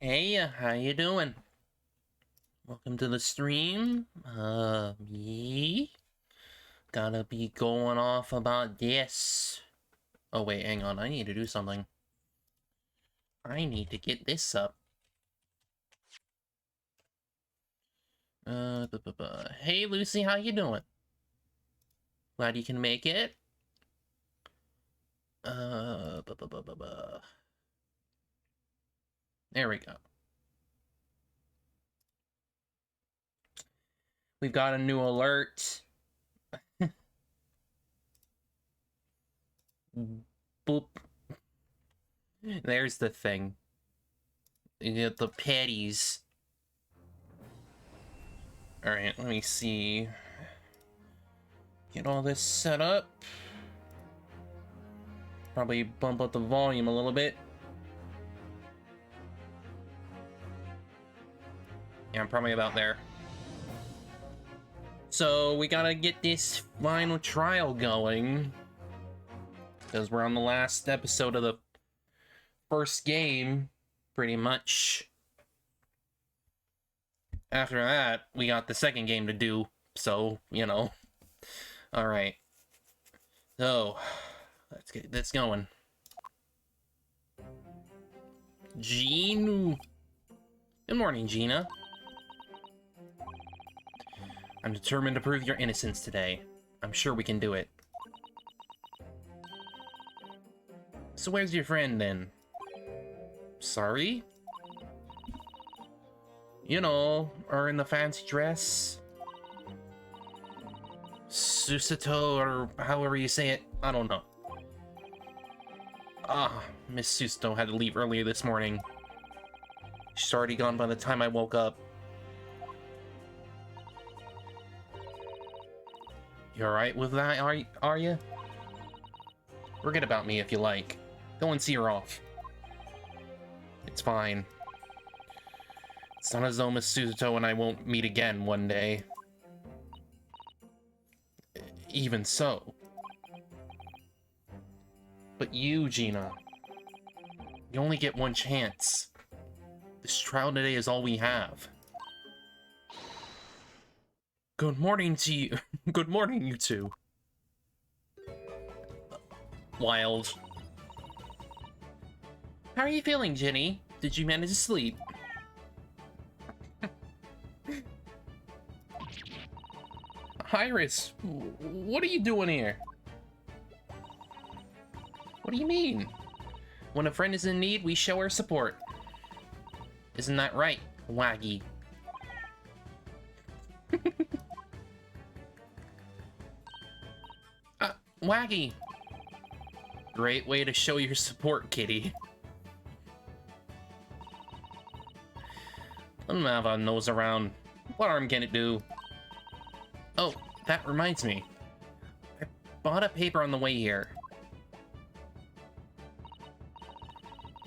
Hey, how you doing? Welcome to the stream. Me gotta be going off about this. Oh wait, hang on, I need to do something. I need to get this up. Hey Lucy, how you doing? Glad you can make it. There we go. We've got a new alert. Boop. There's the thing. You get the patties. Alright, let me see. Get all this set up. Probably bump up the volume a little bit. Yeah, I'm probably about there. So we gotta get this final trial going, because we're on the last episode of the first game, pretty much. After that, we got the second game to do, so, you know. Alright. So, let's get this going. Gina. Good morning, Gina. I'm determined to prove your innocence today. I'm sure we can do it. So where's your friend, then? Sorry? You know, her in the fancy dress. Susato, or however you say it. I don't know. Miss Susato had to leave earlier this morning. She's already gone by the time I woke up. You alright with that, are you? Forget about me if you like. Go and see her off. It's fine. It's not as though Miss Susato and I won't meet again one day. Even so. But you, Gina. You only get one chance. This trial today is all we have. Good morning to you. Good morning, you two. Wild. How are you feeling, Jenny? Did you manage to sleep? Iris, what are you doing here? What do you mean? When a friend is in need, we show our support. Isn't that right, Waggy? Waggy! Great way to show your support, kitty. Let him have a nose around. What harm can it do? Oh, that reminds me. I bought a paper on the way here.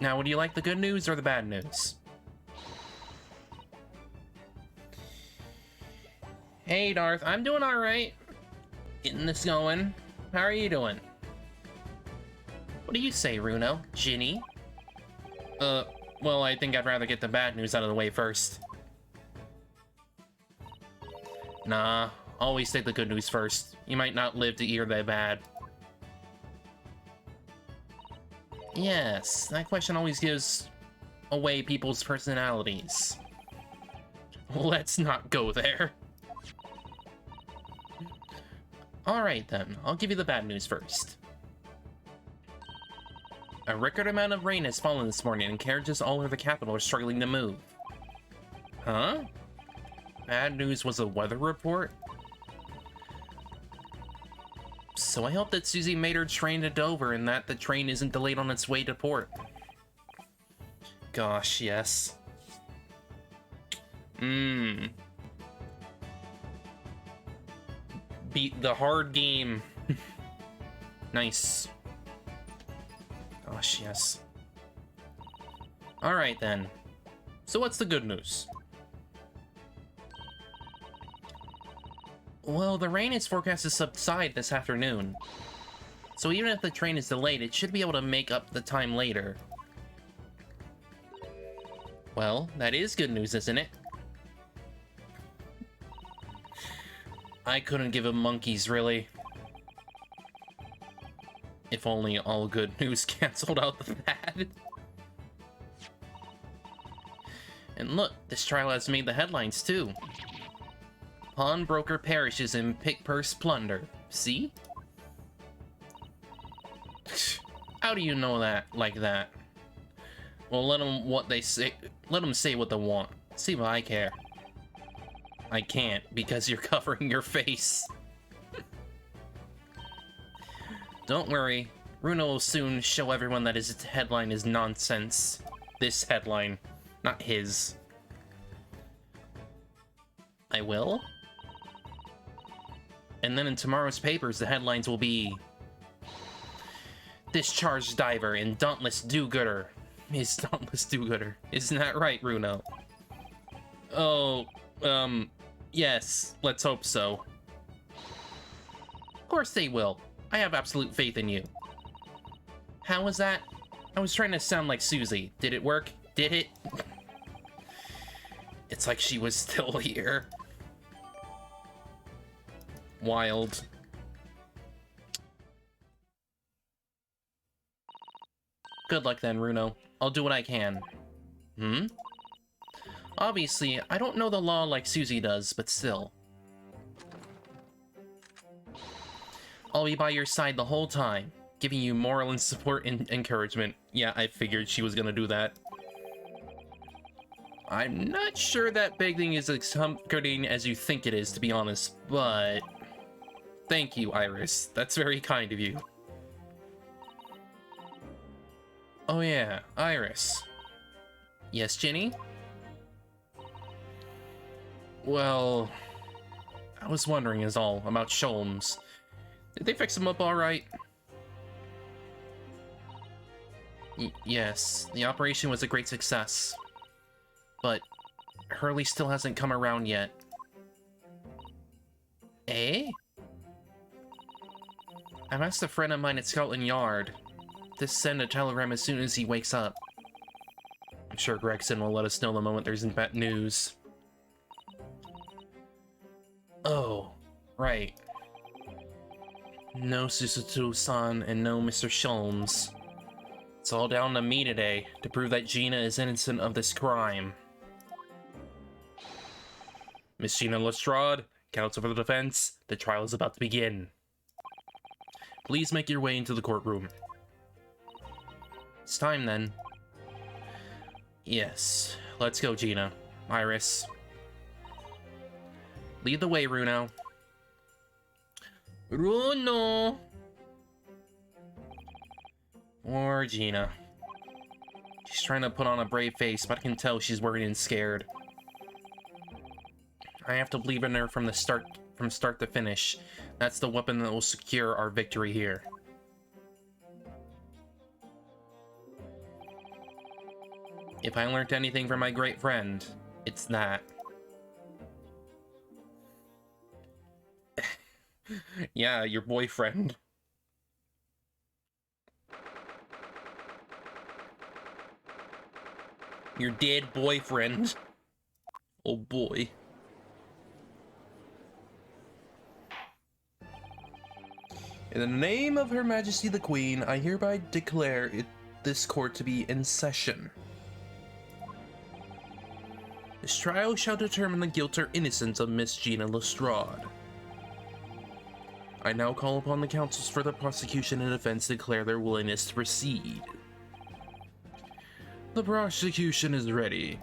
Now, would you like the good news or the bad news? Hey, Darth, I'm doing alright. Getting this going. How are you doing? What do you say, Runo? Ginny? Well, I think I'd rather get the bad news out of the way first. Nah, always take the good news first. You might not live to hear the bad. Yes, that question always gives away people's personalities. Let's not go there. Alright then, I'll give you the bad news first. A record amount of rain has fallen this morning and carriages all over the capital are struggling to move. Huh? Bad news was a weather report? So I hope that Susie made her train to Dover and that the train isn't delayed on its way to port. Gosh, yes. Beat the hard game. Nice. Gosh, yes. Alright then. So what's the good news? Well, the rain is forecast to subside this afternoon. So even if the train is delayed, it should be able to make up the time later. Well, that is good news, isn't it? I couldn't give him monkeys, really. If only all good news canceled out the bad. And look, this trial has made the headlines, too. Pawnbroker perishes in pick-purse plunder. See? How do you know that like that? Well, let them say what they want. See if I care. I can't, because you're covering your face. Don't worry, Runo will soon show everyone that his headline is nonsense. This headline, not his. I will? And then in tomorrow's papers, the headlines will be... Discharged diver and dauntless do-gooder. Is dauntless do-gooder. Isn't that right, Runo? Oh, yes, let's hope so. Of course they will. I have absolute faith in you. How was that? I was trying to sound like Susie. Did it work? Did it? It's like she was still here. Wild. Good luck then, Runo. I'll do what I can. Obviously, I don't know the law like Susie does, but still. I'll be by your side the whole time, giving you moral and support and encouragement. Yeah, I figured she was gonna do that. I'm not sure that begging is as comforting as you think it is, to be honest, but... Thank you, Iris. That's very kind of you. Oh yeah, Iris. Yes, Ginny? Well... I was wondering is all about Sholmes. Did they fix him up alright? Yes, the operation was a great success. But Hurley still hasn't come around yet. Eh? I've asked a friend of mine at Scotland Yard to send a telegram as soon as he wakes up. I'm sure Gregson will let us know the moment there's bad news. Oh, right. No Susutu-san and no Mr. Sholmes. It's all down to me today to prove that Gina is innocent of this crime. Miss Gina Lestrade, counsel for the defense, the trial is about to begin. Please make your way into the courtroom. It's time then. Yes, let's go, Gina. Iris. Lead the way, Runo. Runo! Or Gina. She's trying to put on a brave face, but I can tell she's worried and scared. I have to believe in her from start to finish. That's the weapon that will secure our victory here. If I learned anything from my great friend, it's that. Yeah, your boyfriend. Your dead boyfriend. Oh boy. In the name of Her Majesty the Queen, I hereby declare this court to be in session. This trial shall determine the guilt or innocence of Miss Gina Lestrade. I now call upon the counsels for the prosecution and defense to declare their willingness to proceed. The prosecution is ready.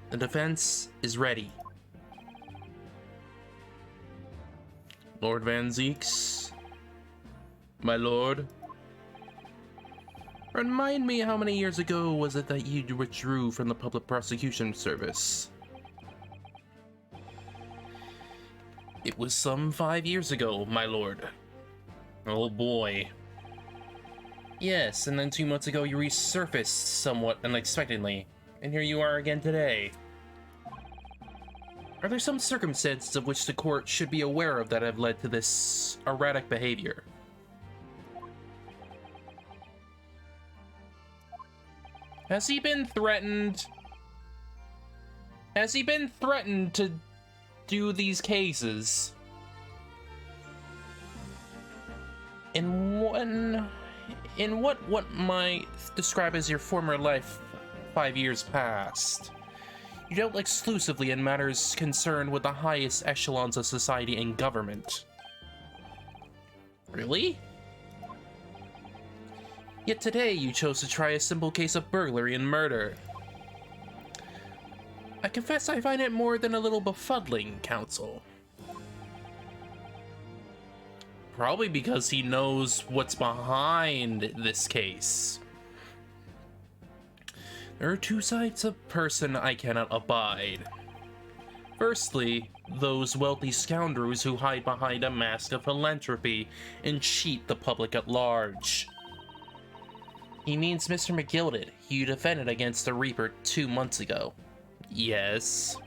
The defense is ready. Lord Van Zeeks, my lord, remind me how many years ago was it that you withdrew from the public prosecution service? It was some 5 years ago, my lord. Oh boy. Yes, and then 2 months ago you resurfaced somewhat unexpectedly, and here you are again today. Are there some circumstances of which the court should be aware of that have led to this erratic behavior? Has he been threatened? Has he been threatened to do these cases? In what might describe as your former life 5 years past, you dealt exclusively in matters concerned with the highest echelons of society and government. Really? Yet today you chose to try a simple case of burglary and murder. I confess I find it more than a little befuddling, Counsel. Probably because he knows what's behind this case. There are two types of person I cannot abide. Firstly, those wealthy scoundrels who hide behind a mask of philanthropy and cheat the public at large. He means Mr. McGilded, who you defended against the Reaper 2 months ago. Yes.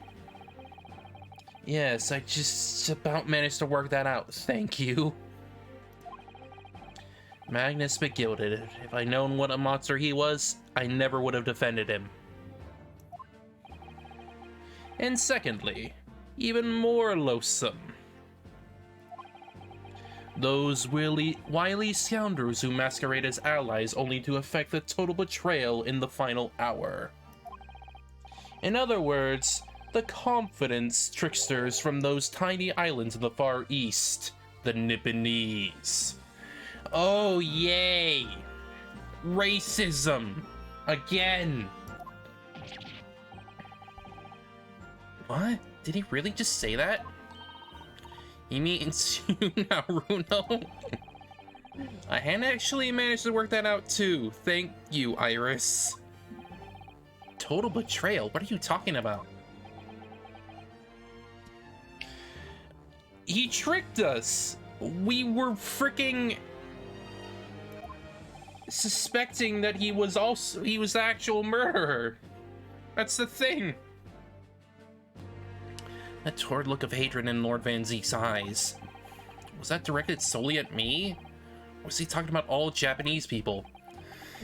Yes, I just about managed to work that out, thank you. Magnus McGilded. If I'd known what a monster he was, I never would have defended him. And secondly, even more loathsome, those wily scoundrels who masquerade as allies only to effect the total betrayal in the final hour. In other words, the confidence tricksters from those tiny islands in the Far East, the Nipponese. Oh, yay! Racism! Again! What? Did he really just say that? He means you, Naruto? I had actually managed to work that out too. Thank you, Iris. Total betrayal? What are you talking about? He tricked us! We were freaking suspecting that he was the actual murderer. That's the thing. That torrid look of hatred in Lord Van Zeke's eyes. Was that directed solely at me? Or was he talking about all Japanese people?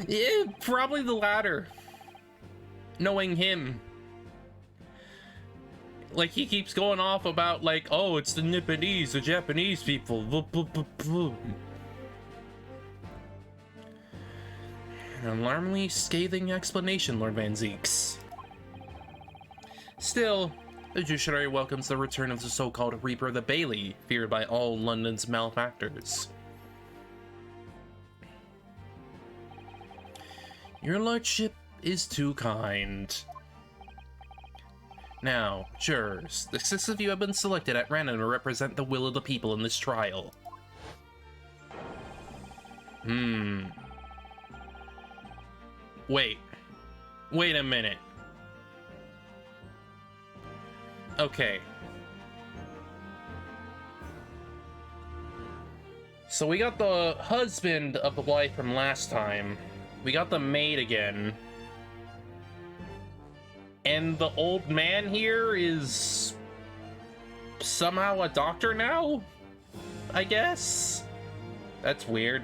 Yeah, probably the latter. Knowing him. Like, he keeps going off about, like, oh, it's the Nipponese, the Japanese people. An alarmingly scathing explanation, Lord Van Zeke's. Still, the judiciary welcomes the return of the so-called Reaper of the Bailey, feared by all London's malefactors. Your lordship is too kind. Now, jurors, the 6 of you have been selected at random to represent the will of the people in this trial. Wait a minute. Okay. So we got the husband of the wife from last time. We got the maid again. And the old man here is somehow a doctor now? I guess? That's weird.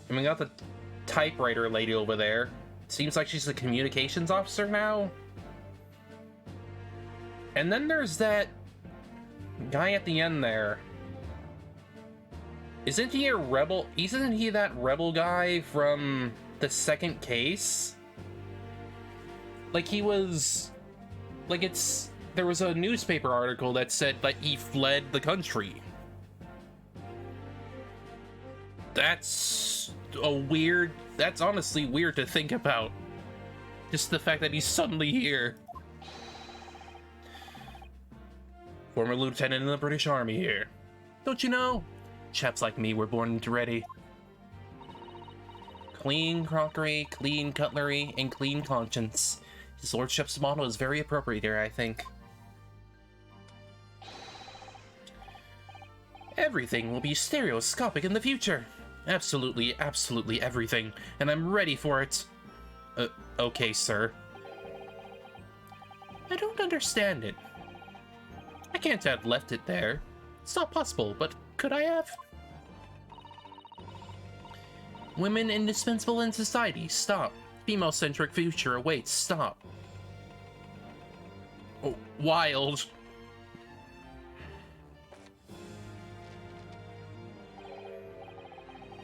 And we got the typewriter lady over there. Seems like she's a communications officer now. And then there's that guy at the end there. Isn't he a rebel? Isn't he that rebel guy from the second case? Like, he was... Like, there was a newspaper article that said that he fled the country. That's honestly weird to think about. Just the fact that he's suddenly here. Former lieutenant in the British Army here. Don't you know? Chaps like me were born into ready. Clean crockery, clean cutlery, and clean conscience. His lordship's motto is very appropriate here, I think. Everything will be stereoscopic in the future. Absolutely, absolutely everything. And I'm ready for it. Okay, sir. I don't understand it. I can't have left it there. It's not possible, but could I have? Women indispensable in society. Stop. Female-centric future awaits. Stop. Oh, wild.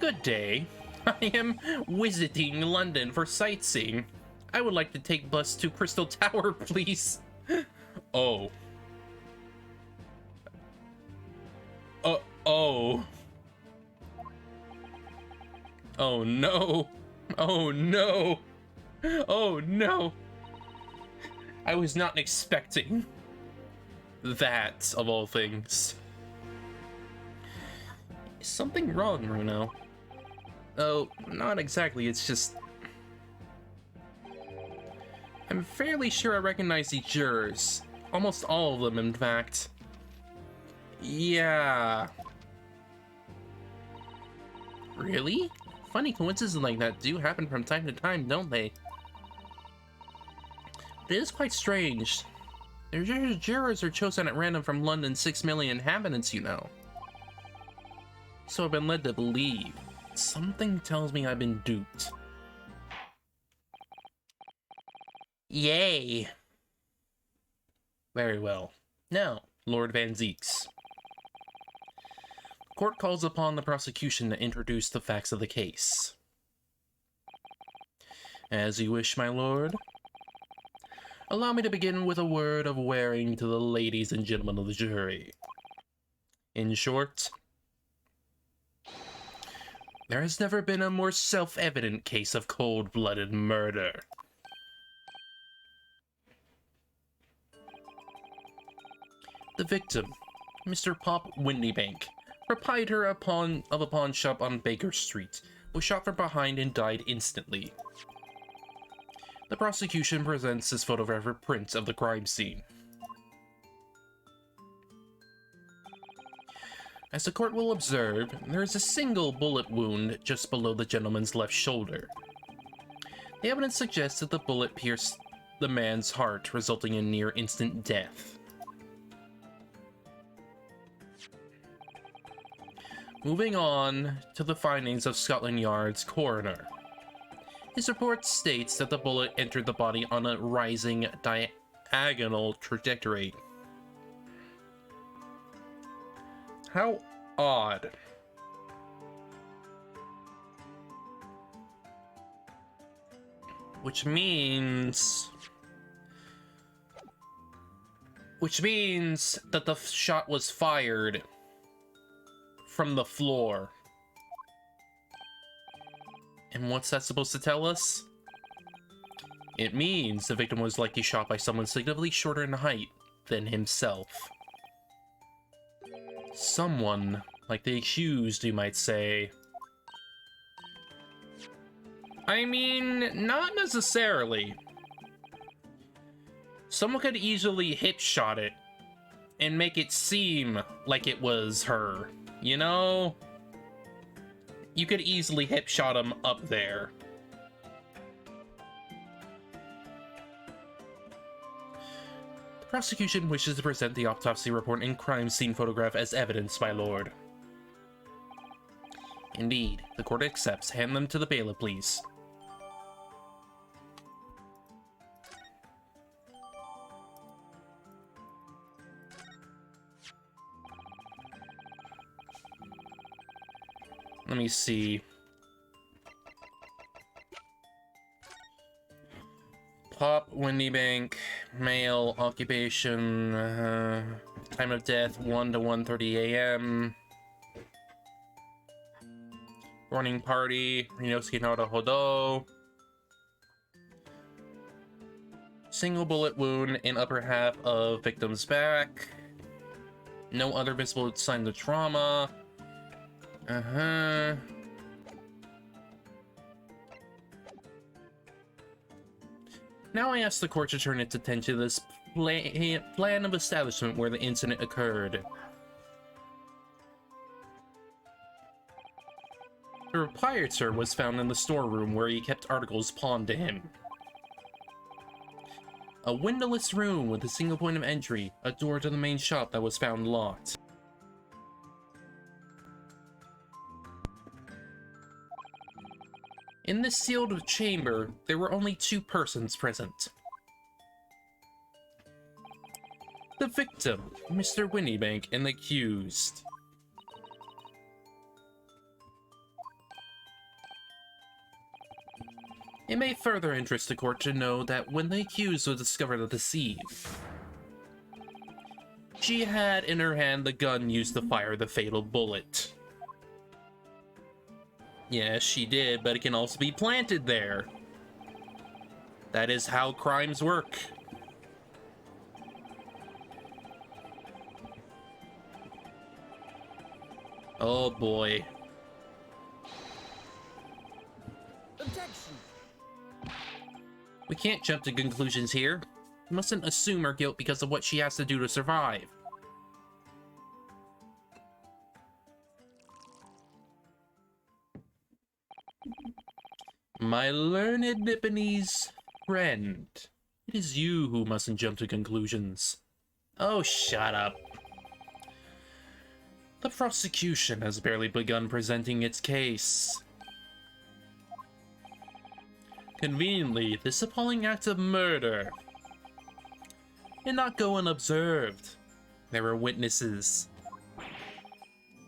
Good day. I am visiting London for sightseeing. I would like to take bus to Crystal Tower, please. Oh. Oh. Oh no. Oh no. Oh no. I was not expecting that, of all things. Is something wrong, Bruno? Oh, not exactly, it's just... I'm fairly sure I recognize these jurors. Almost all of them, in fact. Yeah. Really? Funny coincidences like that do happen from time to time, don't they? It is quite strange. Their jurors are chosen at random from London's 6 million inhabitants, you know. So I've been led to believe. Something tells me I've been duped. Yay! Very well. Now, Lord Van Zeeks. Court calls upon the prosecution to introduce the facts of the case. As you wish, my lord. Allow me to begin with a word of warning to the ladies and gentlemen of the jury. In short, there has never been a more self-evident case of cold-blooded murder. The victim, Mr. Pop Windybank, proprietor of a pawn shop on Baker Street, was shot from behind and died instantly. The prosecution presents this photographic print of the crime scene. As the court will observe, there is a single bullet wound just below the gentleman's left shoulder. The evidence suggests that the bullet pierced the man's heart, resulting in near-instant death. Moving on to the findings of Scotland Yard's coroner. His report states that the bullet entered the body on a rising diagonal trajectory. How odd. Which means that the shot was fired from the floor. And what's that supposed to tell us? It means the victim was likely shot by someone significantly shorter in height than himself. Someone like the accused, you might say. I mean, not necessarily. Someone could easily hip-shot it and make it seem like it was her, you know? You could easily hip-shot him up there. The prosecution wishes to present the autopsy report and crime scene photograph as evidence, my lord. Indeed, the court accepts. Hand them to the bailiff, please. Let me see. Pop Windybank, male, occupation, time of death 1 to 1:30 a.m. Morning party, Rinosuke Nara Hodo. Single bullet wound in upper half of victim's back. No other visible signs of trauma. Now I ask the court to turn its attention to this plan of establishment where the incident occurred. The proprietor was found in the storeroom where he kept articles pawned to him. A windowless room with a single point of entry, a door to the main shop that was found locked. In this sealed chamber, there were only 2 persons present. The victim, Mr. Winniebank, and the accused. It may further interest the court to know that when the accused was discovered at the scene, she had in her hand the gun used to fire the fatal bullet. Yes, she did, but it can also be planted there. That is how crimes work. Oh boy. Objection. We can't jump to conclusions here. We mustn't assume her guilt because of what she has to do to survive. My learned Nipponese friend, it is you who mustn't jump to conclusions. Oh, shut up. The prosecution has barely begun presenting its case. Conveniently, this appalling act of murder did not go unobserved. There were witnesses.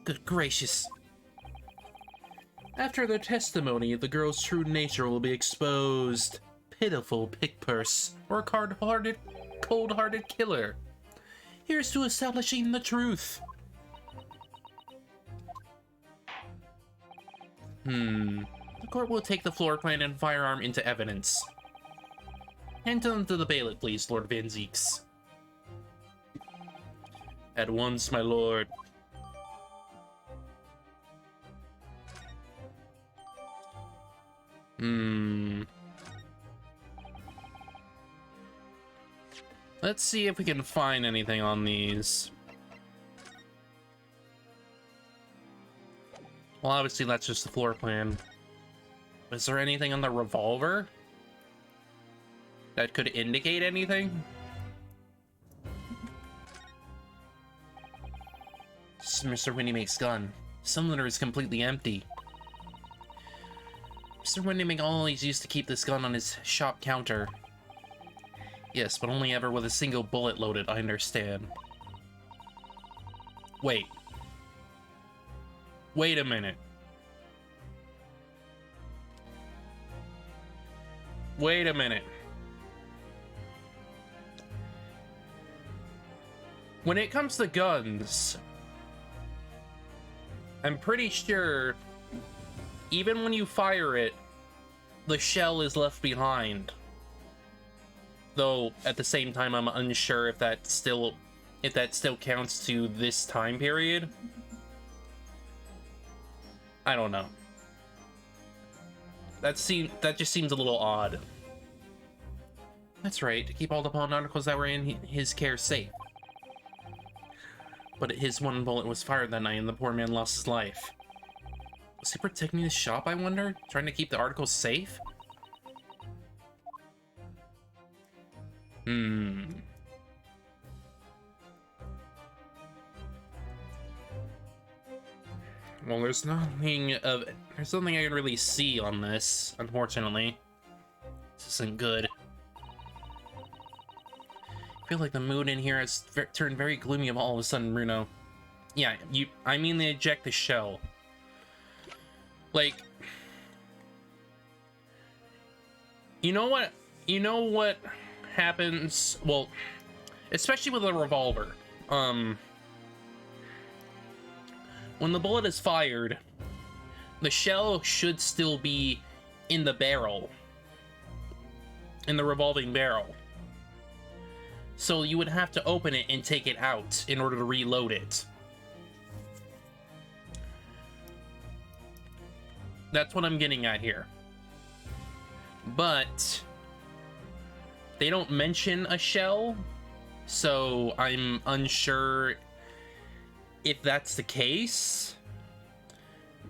Good gracious. After their testimony, the girl's true nature will be exposed. Pitiful pickpurse, or cold-hearted killer. Here's to establishing the truth. The court will take the floor plan and firearm into evidence. Hand them to the bailiff, please, Lord Van Zeeks. At once, my lord. Let's see if we can find anything on these. Well, obviously that's just the floor plan. Is there anything on the revolver that could indicate anything? This is Mr. Winniebank's gun. Cylinder is completely empty. Mr. Winniebank always used to keep this gun on his shop counter. Yes, but only ever with a single bullet loaded, I understand. Wait. Wait a minute. Wait a minute. When it comes to guns, I'm pretty sure even when you fire it, the shell is left behind. Though at the same time, I'm unsure if that still counts to this time period. I don't know. That just seems a little odd. That's right, to keep all the pawn articles that were in his care safe. But his one bullet was fired that night and the poor man lost his life. Was he protecting his shop, I wonder? Trying to keep the articles safe? Well, there's nothing I can really see on this, unfortunately. This isn't good. I feel like the mood in here has turned very gloomy all of a sudden, Bruno. Yeah, I mean they eject the shell. Like, you know what happens, well, especially with a revolver, when the bullet is fired, the shell should still be in the barrel, in the revolving barrel. So you would have to open it and take it out in order to reload it. That's what I'm getting at here. But they don't mention a shell, so I'm unsure if that's the case.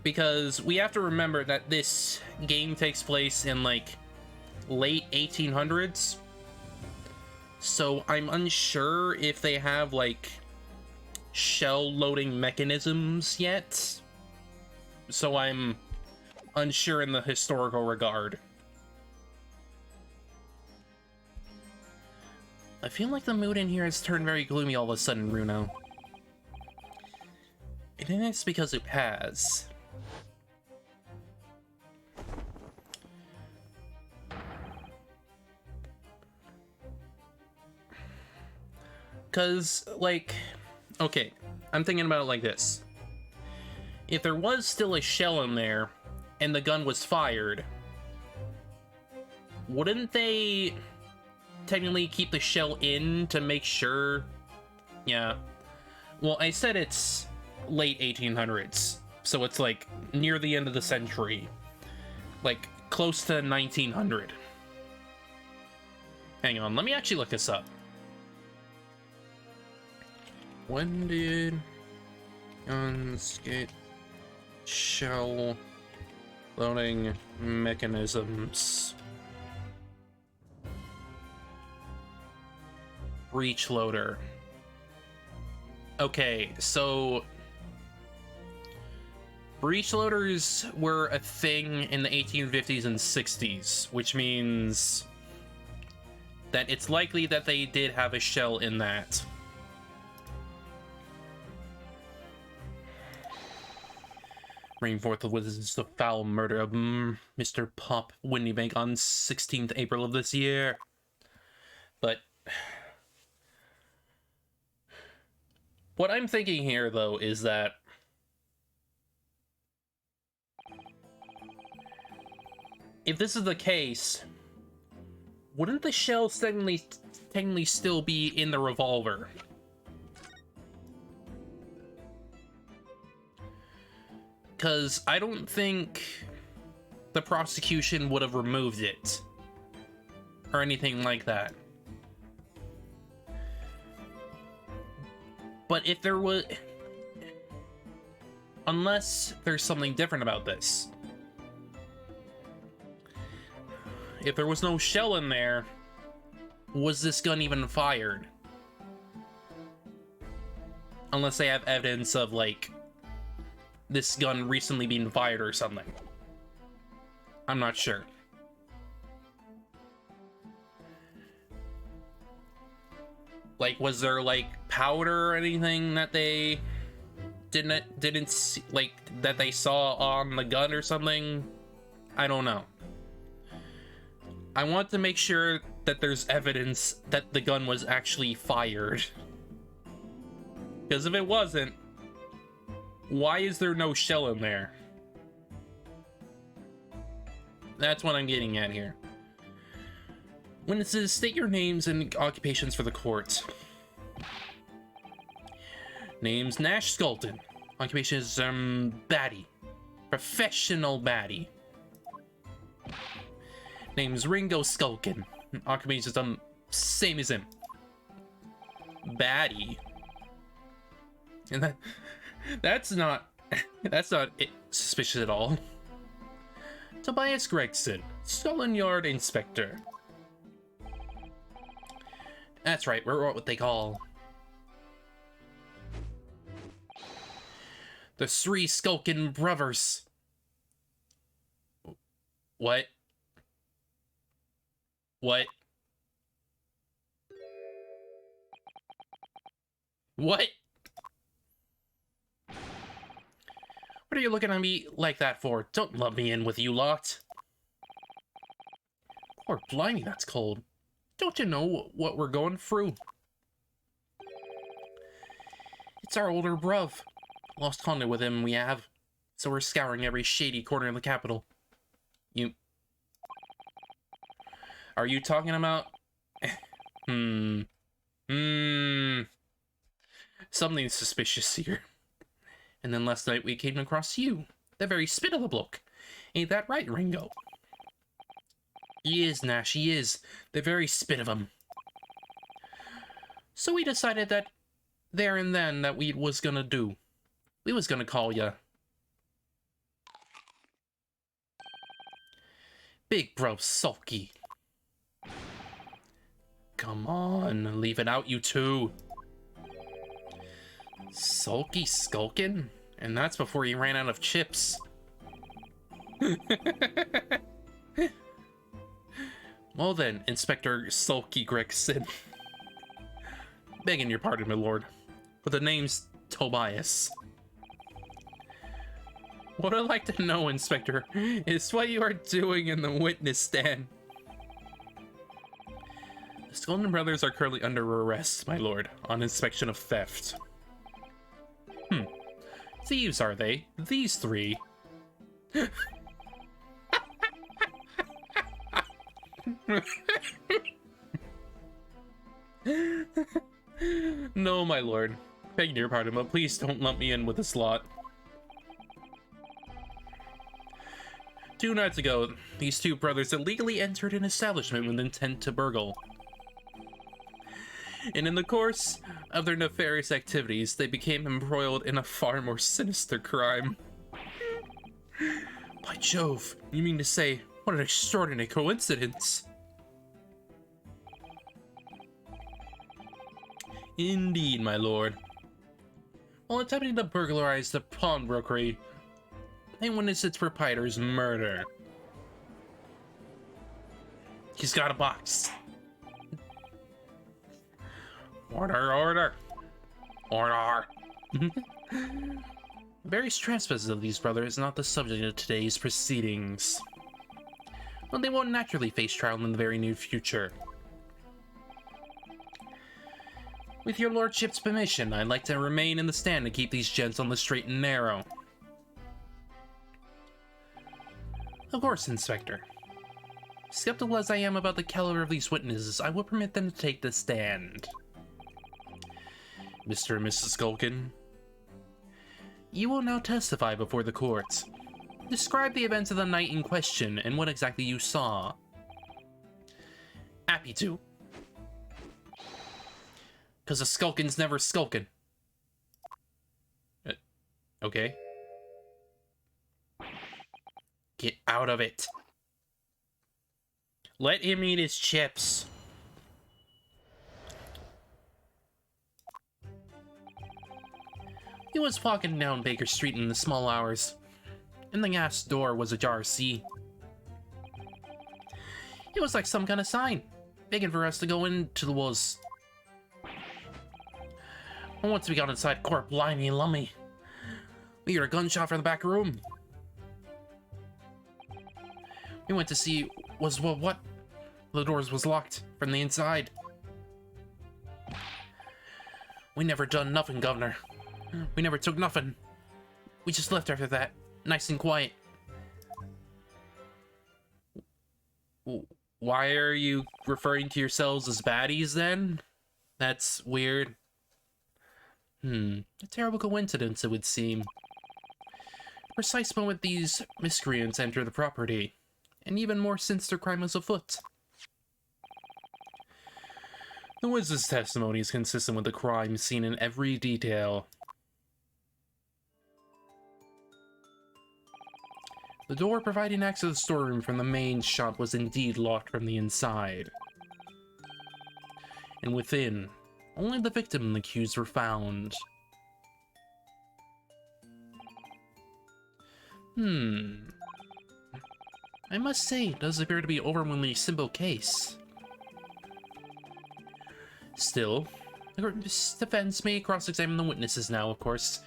Because we have to remember that this game takes place in like late 1800s. So I'm unsure if they have like shell loading mechanisms yet. So I'm unsure in the historical regard. I feel like the mood in here has turned very gloomy all of a sudden, Runo. I think it's because it has. Because, like, okay, I'm thinking about it like this. If there was still a shell in there, and the gun was fired, wouldn't they technically keep the shell in to make sure? Yeah. Well, I said it's late 1800s, so it's like near the end of the century. Like, close to 1900. Hang on, let me actually look this up. When did guns get shell loading mechanisms? Breech loader. Okay, so breech loaders were a thing in the 1850s and 60s, which means that it's likely that they did have a shell in that. Bring forth the witnesses of foul murder of Mr. Pop Windybank on 16th April of this year. But what I'm thinking here, though, is that if this is the case, wouldn't the shell technically still be in the revolver? Because I don't think the prosecution would have removed it or anything like that. But if there was, unless there's something different about this, if there was no shell in there, was this gun even fired? Unless they have evidence of, like, this gun recently being fired or something. I'm not sure. Like, was there, like, powder or anything that they didn't see, like, that they saw on the gun or something? I don't know. I want to make sure that there's evidence that the gun was actually fired. Because if it wasn't, why is there no shell in there? That's what I'm getting at here. Witnesses, state your names and occupations for the court. Name's Nash Skulton. Occupation is, baddie. Professional baddie. Name's Ringo Skulkin. Occupation is, same as him. Baddie. And that's not suspicious at all. Tobias Gregson, Scotland Yard Inspector. That's right, we're what they call the Three Skulkin Brothers. What? What? What? What are you looking at me like that for? Don't love me in with you lot. Poor blimey, that's cold. Don't you know what we're going through? It's our older bruv. Lost contact with him, we have. So we're scouring every shady corner of the capital. Are you talking about... Something suspicious here. And then last night we came across you. The very spit of the bloke. Ain't that right, Ringo? He is, Nash, he is. The very spit of him. So we decided that there and then that we was gonna do. We was gonna call ya Big Bro Sulky. Come on, leave it out, you two. Sulky Skulkin? And that's before he ran out of chips. Well then, Inspector Sulky Gregson. Begging your pardon, my lord, but the name's Tobias. What I'd like to know, Inspector, is what you are doing in the witness stand. The Skulden brothers are currently under arrest, my lord, on inspection of theft. Thieves, are they? These three? No, my lord. Begging your pardon, but please don't lump me in with this lot. 2 nights ago, these two brothers illegally entered an establishment with intent to burgle. And in the course of their nefarious activities, they became embroiled in a far more sinister crime. By Jove, you mean to say, what an extraordinary coincidence. Indeed, my lord. While attempting to burglarize the pawnbrokery, they witnessed its proprietor's murder. He's got a box. Order, order. Order. Various trespasses of these brothers is not the subject of today's proceedings. But they won't naturally face trial in the very near future. With your lordship's permission, I'd like to remain in the stand to keep these gents on the straight and narrow. Of course, Inspector. Skeptical as I am about the caliber of these witnesses, I will permit them to take the stand. Mr. and Mrs. Skulkin, you will now testify before the court. Describe the events of the night in question and what exactly you saw. Happy to. Because a skulkin's never skulkin'. Okay. Get out of it. Let him eat his chips. He was walking down Baker Street in the small hours, and the gas door was ajar, see? It was like some kind of sign, begging for us to go into the woods. And once we got inside, corp, blimey, lummy, we heard a gunshot from the back room. We went to see what? The doors was locked from the inside. We never done nothing, Governor. We never took nothing. We just left after that, nice and quiet. Why are you referring to yourselves as baddies then? That's weird. A terrible coincidence, it would seem. The precise moment these miscreants enter the property, and even more since their crime was afoot. The witness' testimony is consistent with the crime seen in every detail. The door providing access to the storeroom from the main shop was indeed locked from the inside. And within, only the victim and the accused were found. I must say, it does appear to be an overwhelmingly simple case. Still, the defense may cross-examine the witnesses now, of course.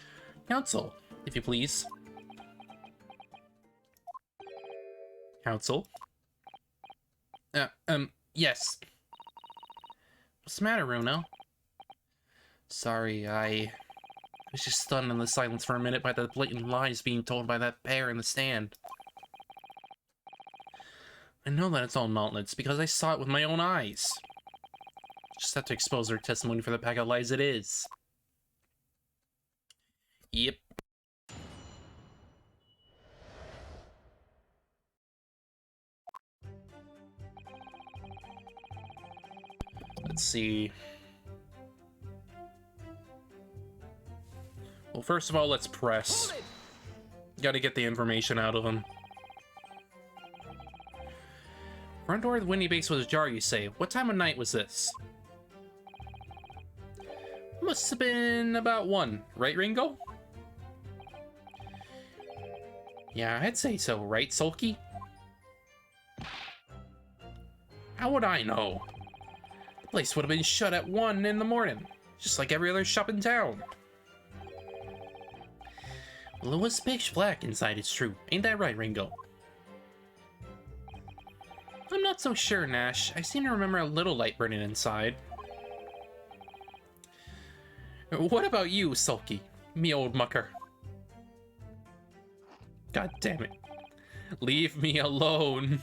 Counsel, if you please. Counsel? Yes. What's the matter, Runo? Sorry, I was just stunned in the silence for a minute by the blatant lies being told by that pair in the stand. I know that it's all nonsense because I saw it with my own eyes. Just have to expose their testimony for the pack of lies it is. Yep. Let's see. Well, first of all, let's press. Gotta get the information out of them. Front door of the Winnie base was ajar, you say. What time of night was this? Must have been about 1, right, Ringo? Yeah, I'd say so, right, Sulky? How would I know? The place would have been shut at 1 in the morning, just like every other shop in town. Well, it was pitch black inside, it's true. Ain't that right, Ringo? I'm not so sure, Nash. I seem to remember a little light burning inside. What about you, Sulky? Me old mucker. God damn it. Leave me alone.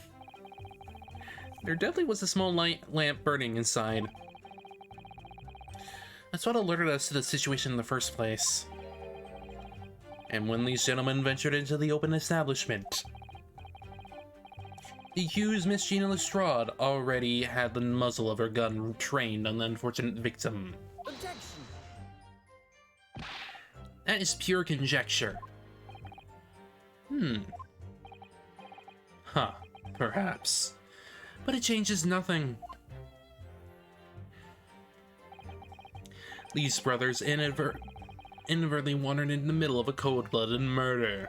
There definitely was a small light lamp burning inside. That's what alerted us to the situation in the first place. And when these gentlemen ventured into the open establishment, the accused Miss Gina Lestrade already had the muzzle of her gun trained on the unfortunate victim. Objection. That is pure conjecture. Huh, perhaps. But it changes nothing. These brothers inadvertently wandered in the middle of a cold-blooded murder.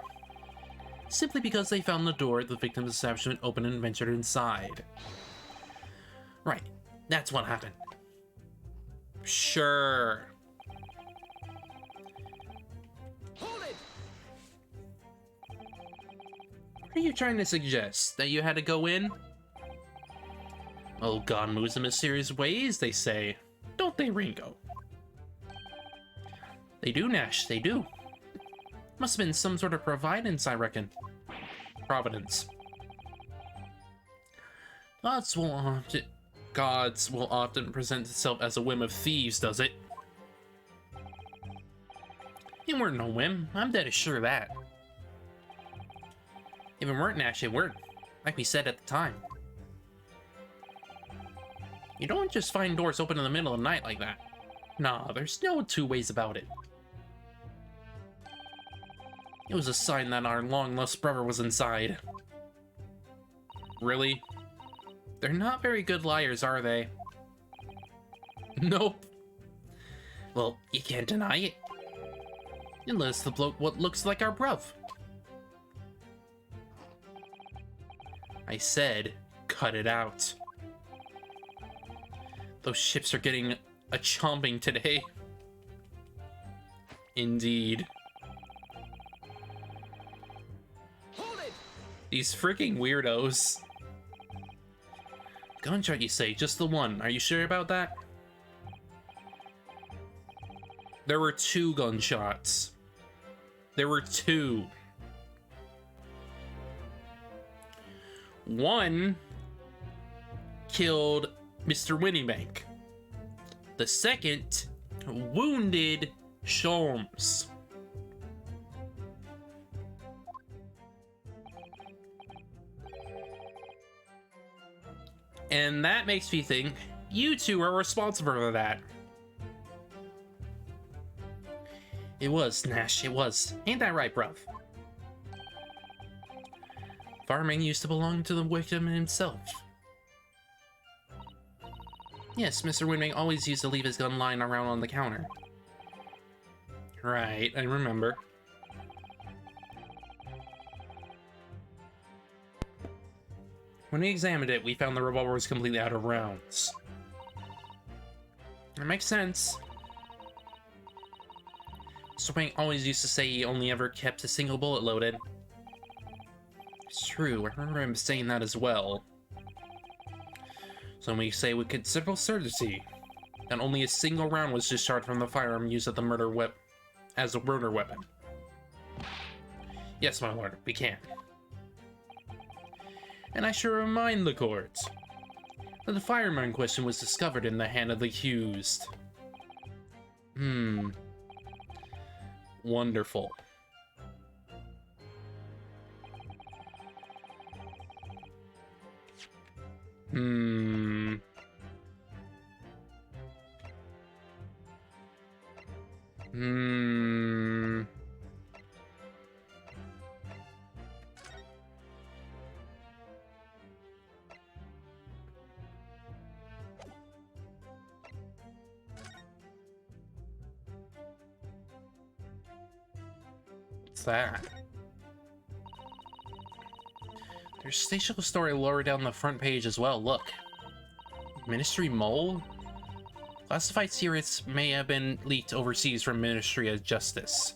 Simply because they found the door at the victim's establishment open and ventured inside. Right, that's what happened. Sure. Hold it. What are you trying to suggest? That you had to go in? Oh, God moves in mysterious ways, they say. Don't they, Ringo? They do, Nash, they do. Must have been some sort of providence, I reckon. Providence. Gods will often present itself as a whim of thieves, does it? It weren't no whim. I'm dead sure of that. If it weren't, Nash, it weren't. Like we said at the time. You don't just find doors open in the middle of the night like that. Nah, there's no two ways about it. It was a sign that our long-lost brother was inside. Really? They're not very good liars, are they? Nope. Well, you can't deny it. Unless the bloke what looks like our bruv. I said, cut it out. Those ships are getting a chomping today. Indeed. Hold it. These freaking weirdos. Gunshot, you say? Just the one. Are you sure about that? There were 2 gunshots. There were 2. One killed Mr. Winniebank. The second wounded Sholmes. And that makes me think you two are responsible for that. It was, Nash, it was. Ain't that right, bruv? Farming used to belong to the victim himself. Yes, Mr. Winbank always used to leave his gun lying around on the counter. Right, I remember. When we examined it, we found the revolver was completely out of rounds. That makes sense. Mr. Winbank always used to say he only ever kept a single bullet loaded. It's true, I remember him saying that as well. So we say with considerable certainty that only a single round was discharged from the firearm used at the as a murder weapon. Yes, my lord, we can. And I should remind the court that the firearm in question was discovered in the hand of the accused. Wonderful. What's that? There's a stationable story lower down the front page as well. Look. Ministry Mole? Classified secrets may have been leaked overseas from Ministry of Justice.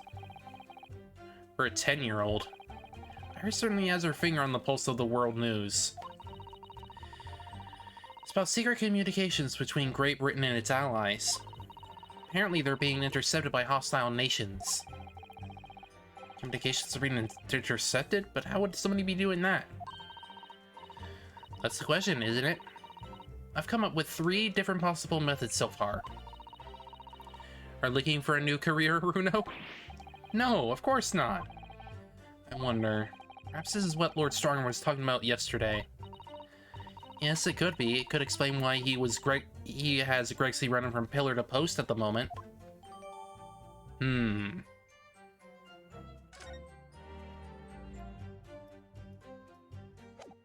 For a 10-year-old. Her certainly has her finger on the pulse of the world news. It's about secret communications between Great Britain and its allies. Apparently they're being intercepted by hostile nations. Communications are being intercepted? But how would somebody be doing that? That's the question, isn't it? I've come up with 3 different possible methods so far. Are looking for a new career, Runo? No, of course not. I wonder, perhaps this is what Lord Strong was talking about yesterday. Yes, it could be. It could explain why he has Grexley running from pillar to post at the moment.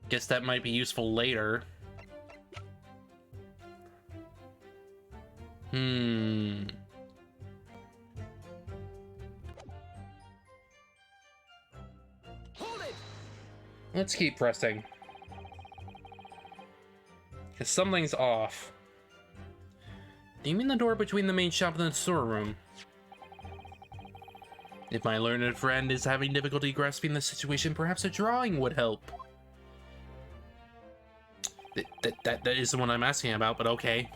Guess that might be useful later. Hold it! Let's keep pressing. Because something's off. Do you mean the door between the main shop and the storeroom? If my learned friend is having difficulty grasping the situation, perhaps a drawing would help. That is the one I'm asking about, but okay.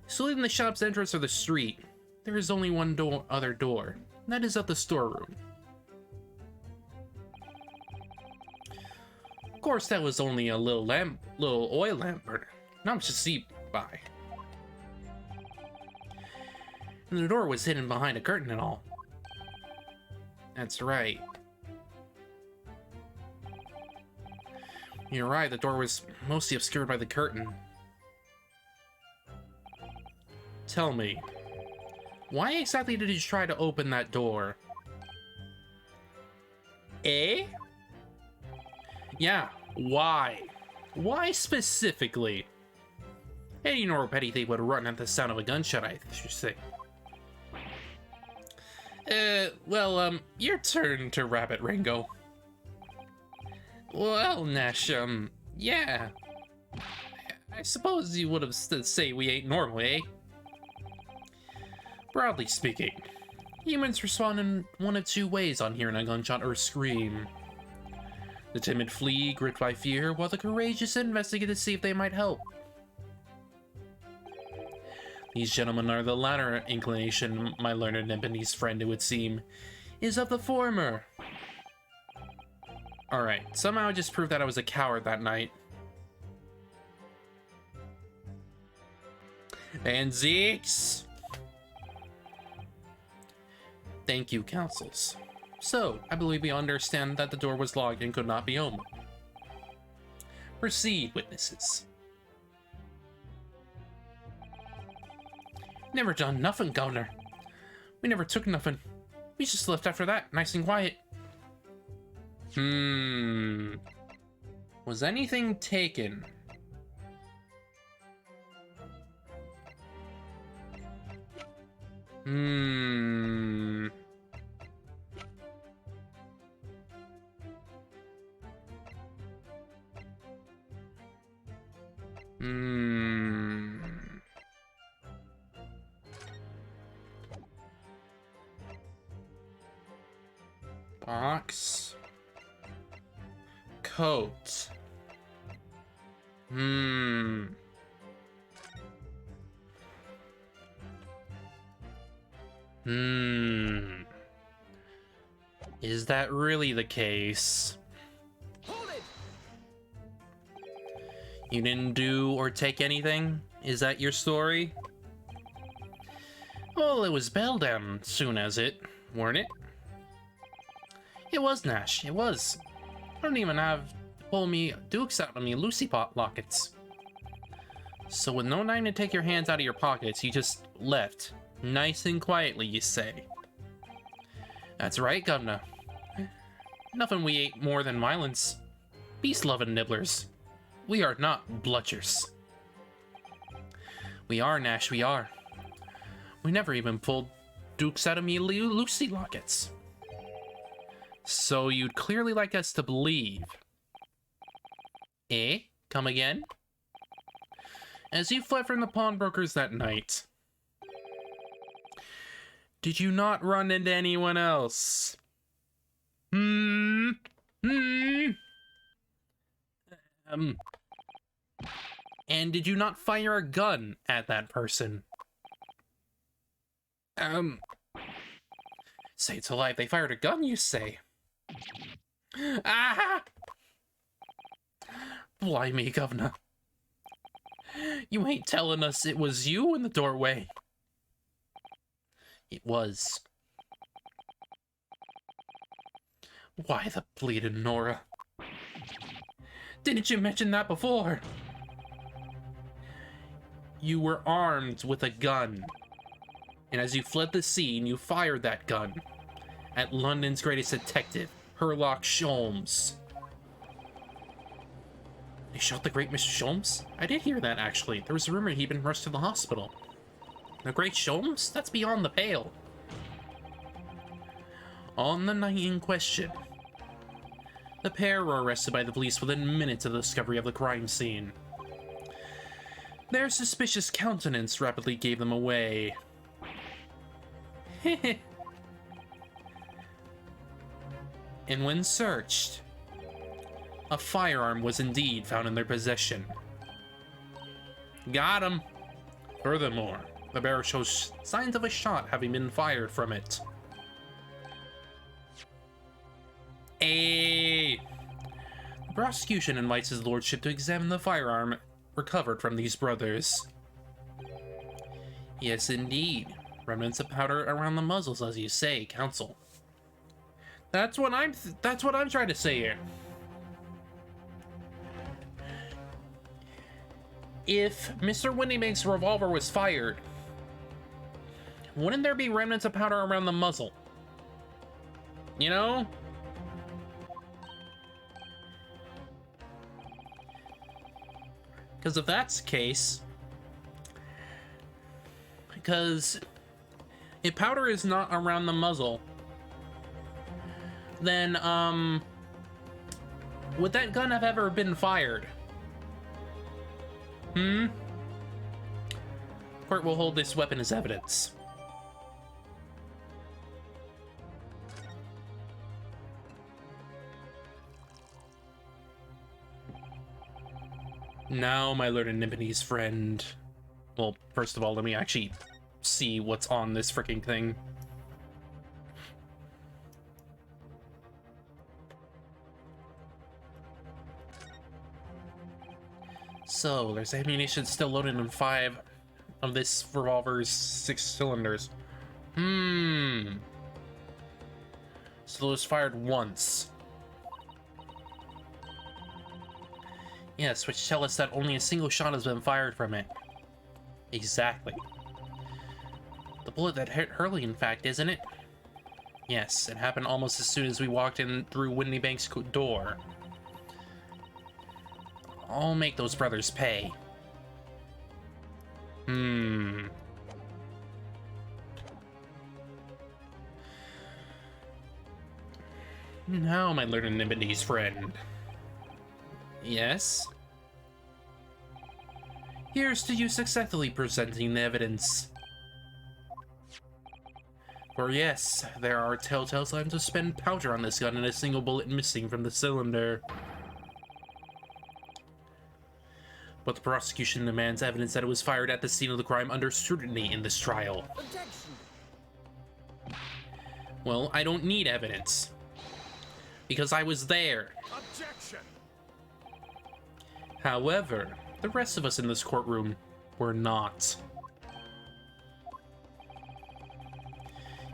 So in the shop's entrance or the street, there is only one other door. That is at the storeroom. Of course, that was only a little oil lamp burner. Not much to see by. And the door was hidden behind a curtain and all. That's right. You're right, the door was mostly obscured by the curtain. Tell me, why exactly did you try to open that door? Eh? Yeah, why? Why specifically? Any normal petty thief would run at the sound of a gunshot, I should say. Your turn to rabbit, Ringo. Well, Nash, yeah. I suppose you would have say we ain't normal, eh? Broadly speaking, humans respond in one of 2 ways on hearing a gunshot or a scream. The timid flee, gripped by fear, while the courageous investigate to see if they might help. These gentlemen are the latter inclination, my learned Nepalese friend, it would seem, is of the former. Alright, somehow I just proved that I was a coward that night. And Zeeks! Thank you, counsels. So, I believe we understand that the door was locked and could not be opened. Proceed, witnesses. Never done nothing, Governor. We never took nothing. We just left after that, nice and quiet. Was anything taken? Box. Coat. Is that really the case? Hold it! You didn't do or take anything? Is that your story? Well, it was bell down soon as it, weren't it? It was, Nash, it was. I don't even have to pull me dukes out of me Lucy pot lockets. So with no time to take your hands out of your pockets, you just left. Nice and quietly, you say. That's right, Governor. Nothing we ate more than violence. Peace-loving nibblers. We are not bludgers. We are, Nash, we are. We never even pulled dukes out of me Lucy lockets. So you'd clearly like us to believe Eh? Come again? As you fled from the pawnbrokers that night, did you not run into anyone else? Hmm? Hmm? And did you not fire a gun at that person? Say it's alive, they fired a gun, you say? Ah! Blimey, governor. You ain't telling us it was you in the doorway. It was. Why the bleeding Nora? Didn't you mention that before? You were armed with a gun. And as you fled the scene, you fired that gun at London's greatest detective, Hurley Sholmes. They shot the great Mr. Sholmes? I did hear that, actually. There was a rumor he'd been rushed to the hospital. The great Sholmes? That's beyond the pale. On the night in question, the pair were arrested by the police within minutes of the discovery of the crime scene. Their suspicious countenance rapidly gave them away. And when searched, a firearm was indeed found in their possession. Got him! Furthermore, the barrel shows signs of a shot having been fired from it. The prosecution invites his lordship to examine the firearm recovered from these brothers. Yes, indeed. Remnants of powder around the muzzles, as you say, counsel. That's what I'm trying to say here. If Mr. Windybank's revolver was fired, wouldn't there be remnants of powder around the muzzle? You know? Because if that's the case, because if powder is not around the muzzle, then, would that gun have ever been fired? Court will hold this weapon as evidence. Now, my Lord Inimini's friend. Well, first of all, let me actually see what's on this freaking thing. So, there's ammunition still loaded in 5 of this revolver's 6 cylinders. So it was fired once. Yes, which tell us that only a single shot has been fired from it. Exactly. The bullet that hit Hurley, in fact, isn't it? Yes, it happened almost as soon as we walked in through Windybank's door. I'll make those brothers pay. Now, my Lord Inimini's friend. Yes? Here's to you successfully presenting the evidence. For yes, there are telltale signs of spent powder on this gun and a single bullet missing from the cylinder. But the prosecution demands evidence that it was fired at the scene of the crime under scrutiny in this trial. Objection. Well, I don't need evidence. Because I was there. Objection. However, the rest of us in this courtroom were not.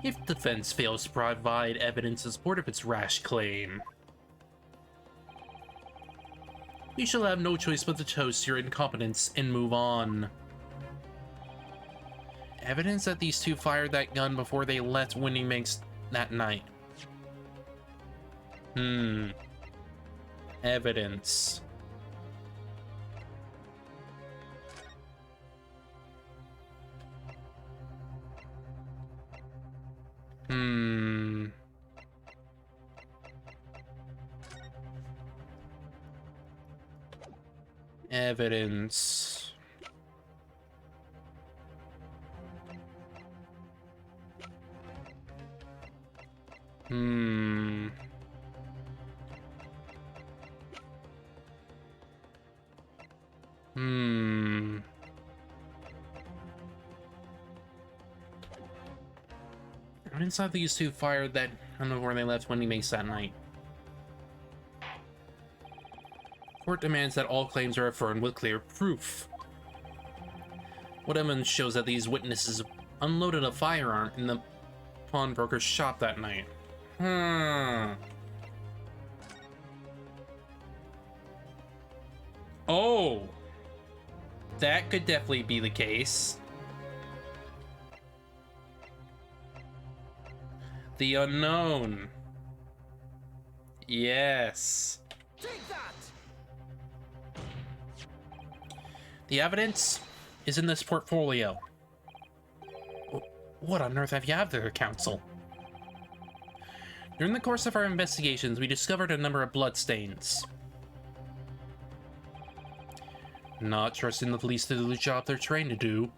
If defense fails to provide evidence in support of its rash claim, we shall have no choice but to toast your incompetence and move on. Evidence that these two fired that gun before they left Windybanks that night. Evidence. Evidence. Hmm. Hmm. Inside these two fired that I don't know where they left Wendy Mace that night. Court demands that all claims are affirmed with clear proof. What evidence shows that these witnesses unloaded a firearm in the pawnbroker's shop that night? Oh! That could definitely be the case. The unknown. Yes. Take that! The evidence is in this portfolio. What on earth have you out there, Counsel? During the course of our investigations, we discovered a number of bloodstains. Not trusting the police to do the job they're trained to do.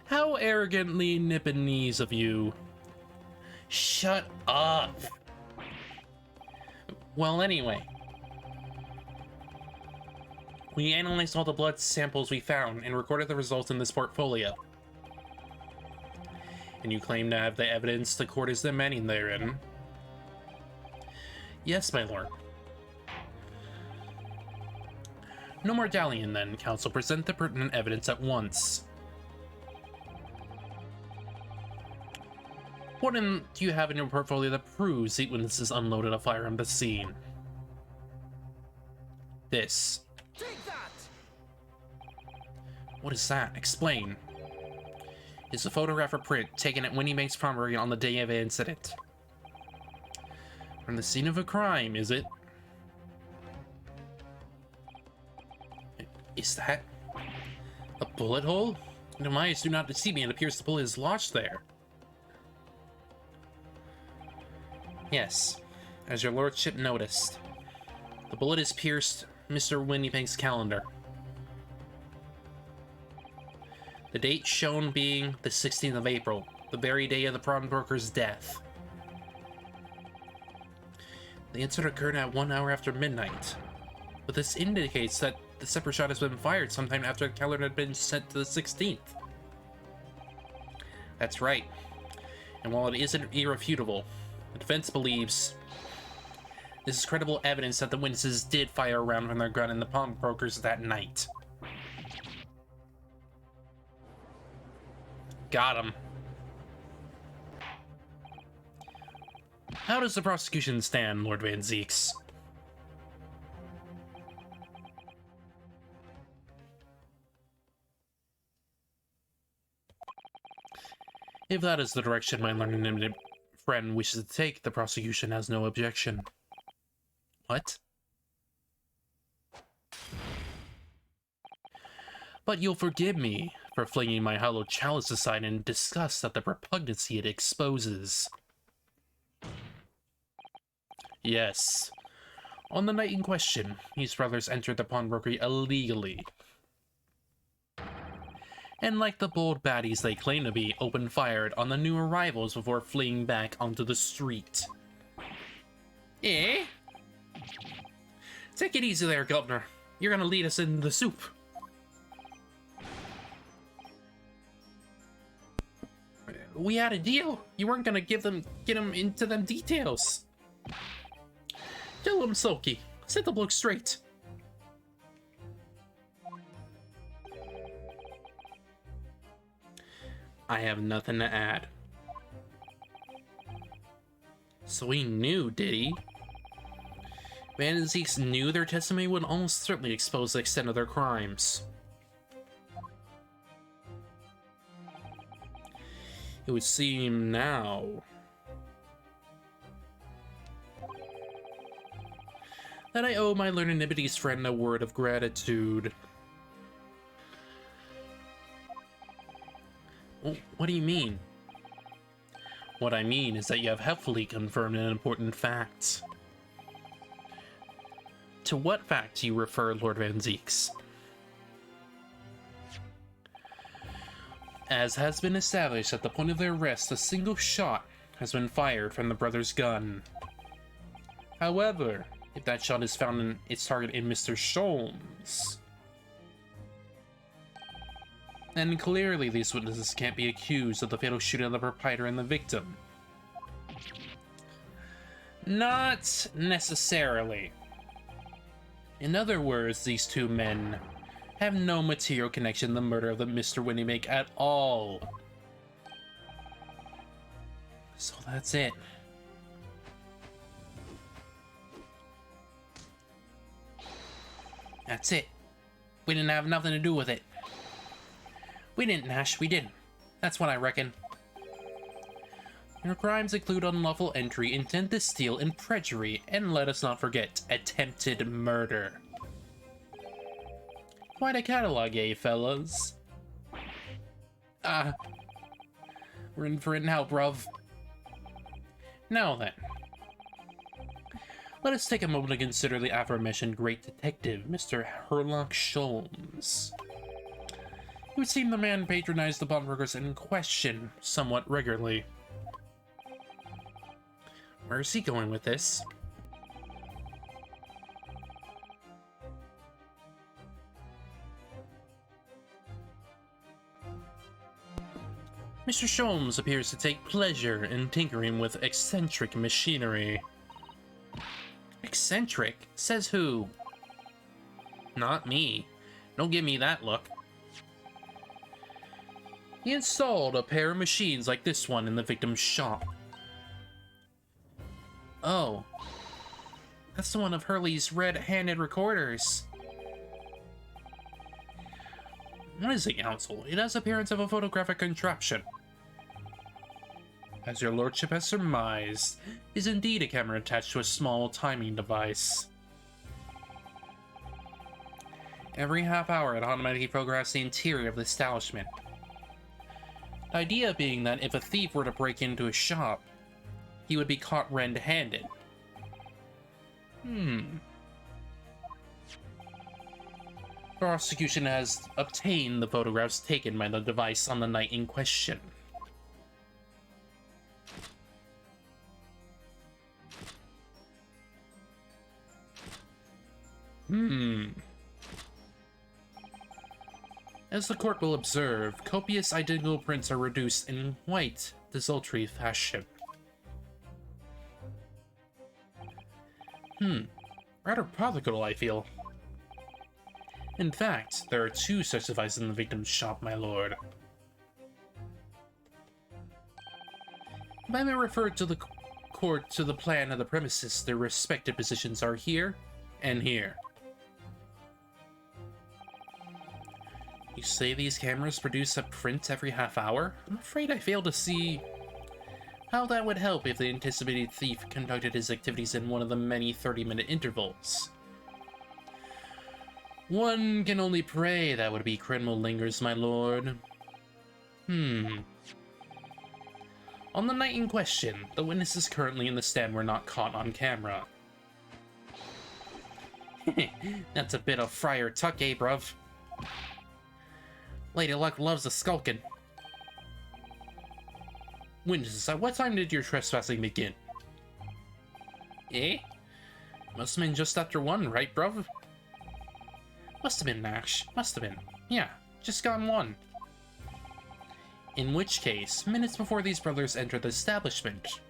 How arrogantly Nipponese of you. Shut up! Well, anyway. We analyzed all the blood samples we found and recorded the results in this portfolio. And you claim to have the evidence the court is demanding therein. Yes, my lord. No more dallying then, counsel. Present the pertinent evidence at once. What do you have in your portfolio that proves the witnesses unloaded a firearm at the scene? This. Take that! What is that? Explain. It's a photograph or print taken at Winnie Bank's property on the day of the incident. From the scene of a crime, is it? Is that a bullet hole? No, my eyes do not deceive me. It appears the bullet is lodged there. Yes, as your lordship noticed, the bullet has pierced Mr. Winniebank's calendar. The date shown being the 16th of April, the very day of the pawnbroker's death. The incident occurred at 1 hour after midnight, but this indicates that the separate shot has been fired sometime after the calendar had been sent to the 16th. That's right, and while it isn't irrefutable, the defense believes this is credible evidence that the witnesses did fire a round from their gun in the pawnbrokers that night. Got him. How does the prosecution stand, Lord Van Zeeks? If that is the direction my learned friend wishes to take, the prosecution has no objection. What? But you'll forgive me for flinging my hollow chalice aside in disgust at the repugnancy it exposes. Yes. On the night in question, these brothers entered the pawnbrokery illegally. And like the bold baddies they claim to be, opened fire on the new arrivals before fleeing back onto the street. Eh? Take it easy there, Governor. You're gonna lead us into the soup. We had a deal. You weren't gonna get him into them details. Tell him, Sulky. Set the bloke straight. I have nothing to add. So he knew, did he? Van Zeeks knew their testimony would almost certainly expose the extent of their crimes. It would seem now that I owe my learninibity's friend a word of gratitude. What do you mean? What I mean is that you have helpfully confirmed an important fact. To what fact do you refer, Lord Van Zeeks? As has been established at the point of their arrest, a single shot has been fired from the brother's gun. However, if that shot is found in its target in Mr. Sholmes, then clearly these witnesses can't be accused of the fatal shooting of the proprietor and the victim. Not necessarily. In other words, these two men have no material connection to the murder of the Mr. Winnymake at all. So that's it. That's it. We didn't have nothing to do with it. We didn't, Nash. We didn't. That's what I reckon. Your crimes include unlawful entry, intent to steal, and perjury, and let us not forget, attempted murder. Quite a catalog, eh, fellas? We're in for it now, bruv. Now then, let us take a moment to consider the aforementioned great detective, Mr. Herlock Sholmes. It would seem the man patronized the pawnbrokers in question somewhat regularly. Where is he going with this? Mr. Sholmes appears to take pleasure in tinkering with eccentric machinery. Eccentric? Says who? Not me. Don't give me that look. He installed a pair of machines like this one in the victim's shop. Oh. That's the one of Hurley's red-handed recorders. What is it, Counsel? It has appearance of a photographic contraption. As your lordship has surmised, is indeed a camera attached to a small timing device. Every half hour, it automatically photographs the interior of the establishment. The idea being that if a thief were to break into a shop, he would be caught red-handed. Prosecution has obtained the photographs taken by the device on the night in question. As the court will observe, copious identical prints are reduced in white, desultory fashion. Rather prodigal, I feel. In fact, there are two such devices in the victim's shop, my lord. If I may refer to the court to the plan of the premises, their respective positions are here and here. You say these cameras produce a print every half hour? I'm afraid I fail to see how that would help if the anticipated thief conducted his activities in one of the many 30-minute intervals. One can only pray that would be criminal lingers, my lord. On the night in question, the witnesses currently in the stand were not caught on camera. That's a bit of Friar Tuck, eh, bruv? Lady Luck loves a skulkin'. Witnesses, at what time did your trespassing begin? Eh? Must have been just after 1, right, bruv? Must have been, Nash. Must have been. Yeah, just gone 1. In which case, minutes before these brothers entered the establishment.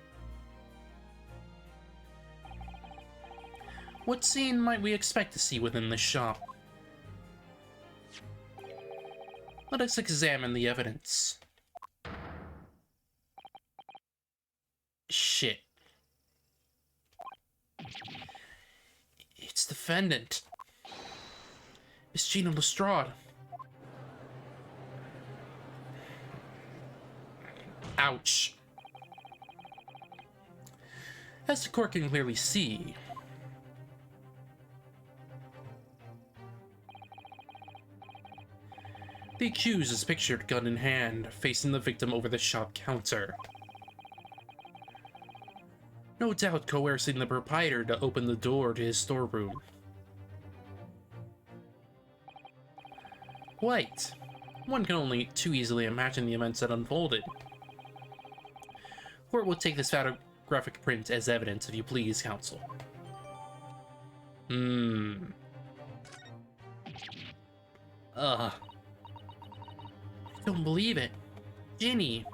What scene might we expect to see within the shop? Let us examine the evidence. Shit. It's defendant. Miss Gina Lestrade. Ouch. As the court can clearly see, the accused is pictured gun in hand, facing the victim over the shop counter. No doubt coercing the proprietor to open the door to his storeroom. White. one can only too easily imagine the events that unfolded. Court will take this photographic print as evidence, if you please, counsel. I don't believe it. Ginny.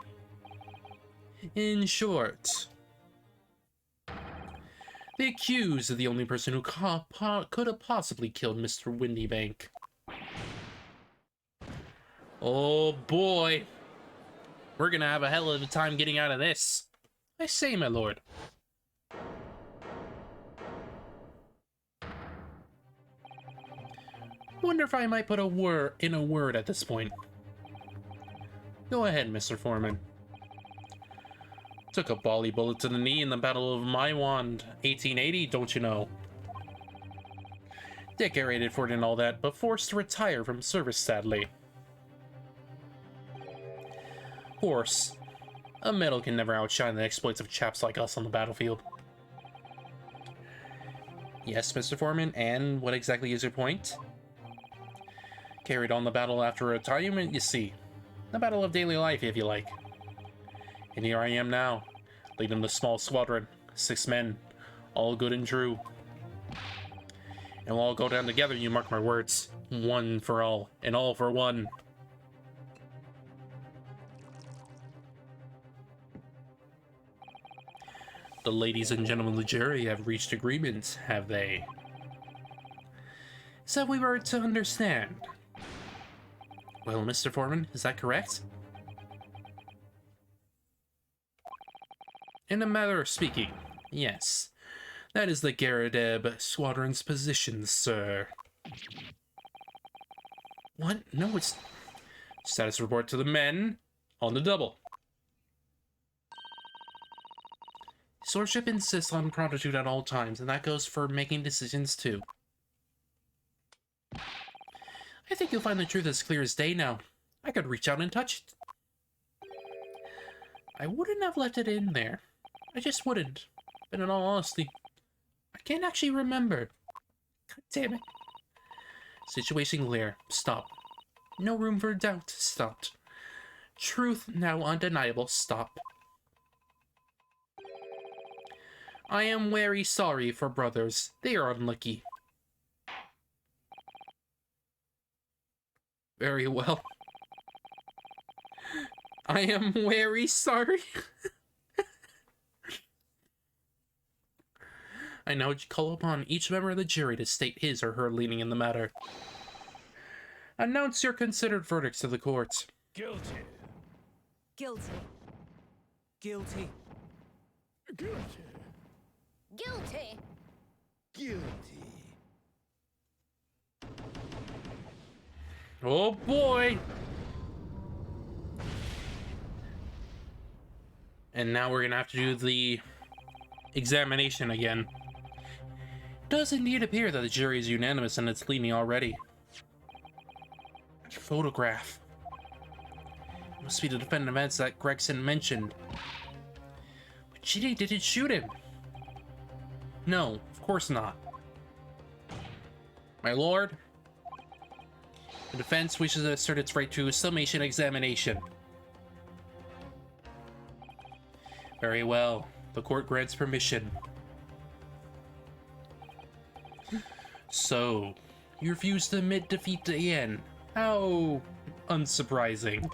In short, the accused is the only person who could have possibly killed Mr. Windybank. Oh boy. We're gonna have a hell of a time getting out of this. I say, my lord. Wonder if I might put a word at this point. Go ahead, Mr. Foreman. Took a bally bullet to the knee in the Battle of Maiwand, 1880, don't you know? Decorated for it and all that, but forced to retire from service, sadly. Of course, a medal can never outshine the exploits of chaps like us on the battlefield. Yes, Mr. Foreman, and what exactly is your point? Carried on the battle after retirement, you see. The battle of daily life, if you like. And here I am now, leading the small squadron, 6 men, all good and true. And we'll all go down together, you mark my words. One for all, and all for one. The ladies and gentlemen of the jury have reached agreement, have they? So we were to understand. Well, Mr. Foreman, is that correct? In a matter of speaking, yes. That is the Garadeb Squadron's position, sir. What? No, it's... Status report to the men. On the double. His Lordship insists on promptitude at all times, and that goes for making decisions, too. I think you'll find the truth as clear as day now. I could reach out and touch it. I wouldn't have left it in there. I just wouldn't. But in all honesty, I can't actually remember. God damn it. Situation clear. Stop. No room for doubt. Stopped. Truth now undeniable. Stop. I am very sorry for brothers. They are unlucky. Very well. I am very sorry. I now call upon each member of the jury to state his or her leaning in the matter. Announce your considered verdicts to the court. Guilty. Guilty. Guilty. Guilty. Guilty. Guilty. Oh boy! And now we're gonna have to do the examination again. It does indeed appear that the jury is unanimous in its leaning already. Photograph. Must be the defendant events that Gregson mentioned. But Ginny didn't shoot him. No, of course not. My lord, the defense wishes to assert its right to a summation examination. Very well. The court grants permission. So, you refuse to admit defeat again. How unsurprising.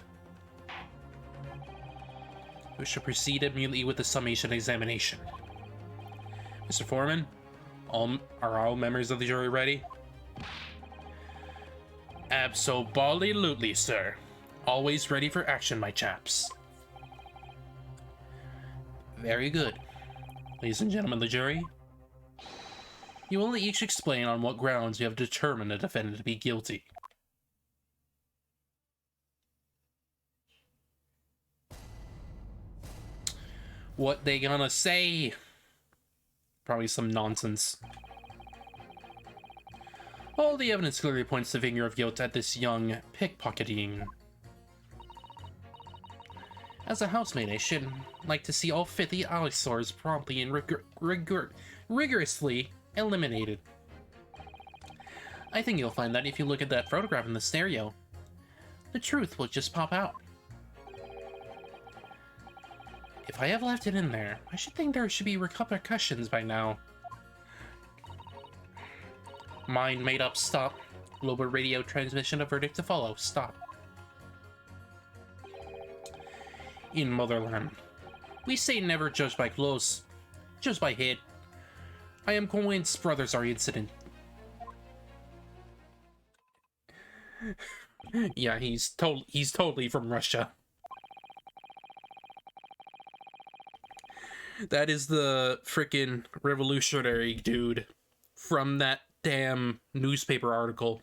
We should proceed immediately with the summation examination. Mr. Foreman, are all members of the jury ready? Abso-bolly-lutely, sir. Always ready for action, my chaps. Very good. Ladies and gentlemen of the jury, you will each explain on what grounds you have determined the defendant to be guilty. What they gonna say? Probably some nonsense. All the evidence clearly points the finger of guilt at this young pickpocketing. As a housemaid, I should like to see all filthy eyesores promptly and rigorously eliminated. I think you'll find that if you look at that photograph in the stereo. the truth will just pop out. If I have left it in there, I should think there should be repercussions by now. Mind made up, stop. Global radio transmission, a verdict to follow, stop. In Motherland, we say never judge by clothes, judge by head. I am convinced brothers are incident. Yeah, he's totally from Russia. That is the frickin' revolutionary dude from that damn newspaper article.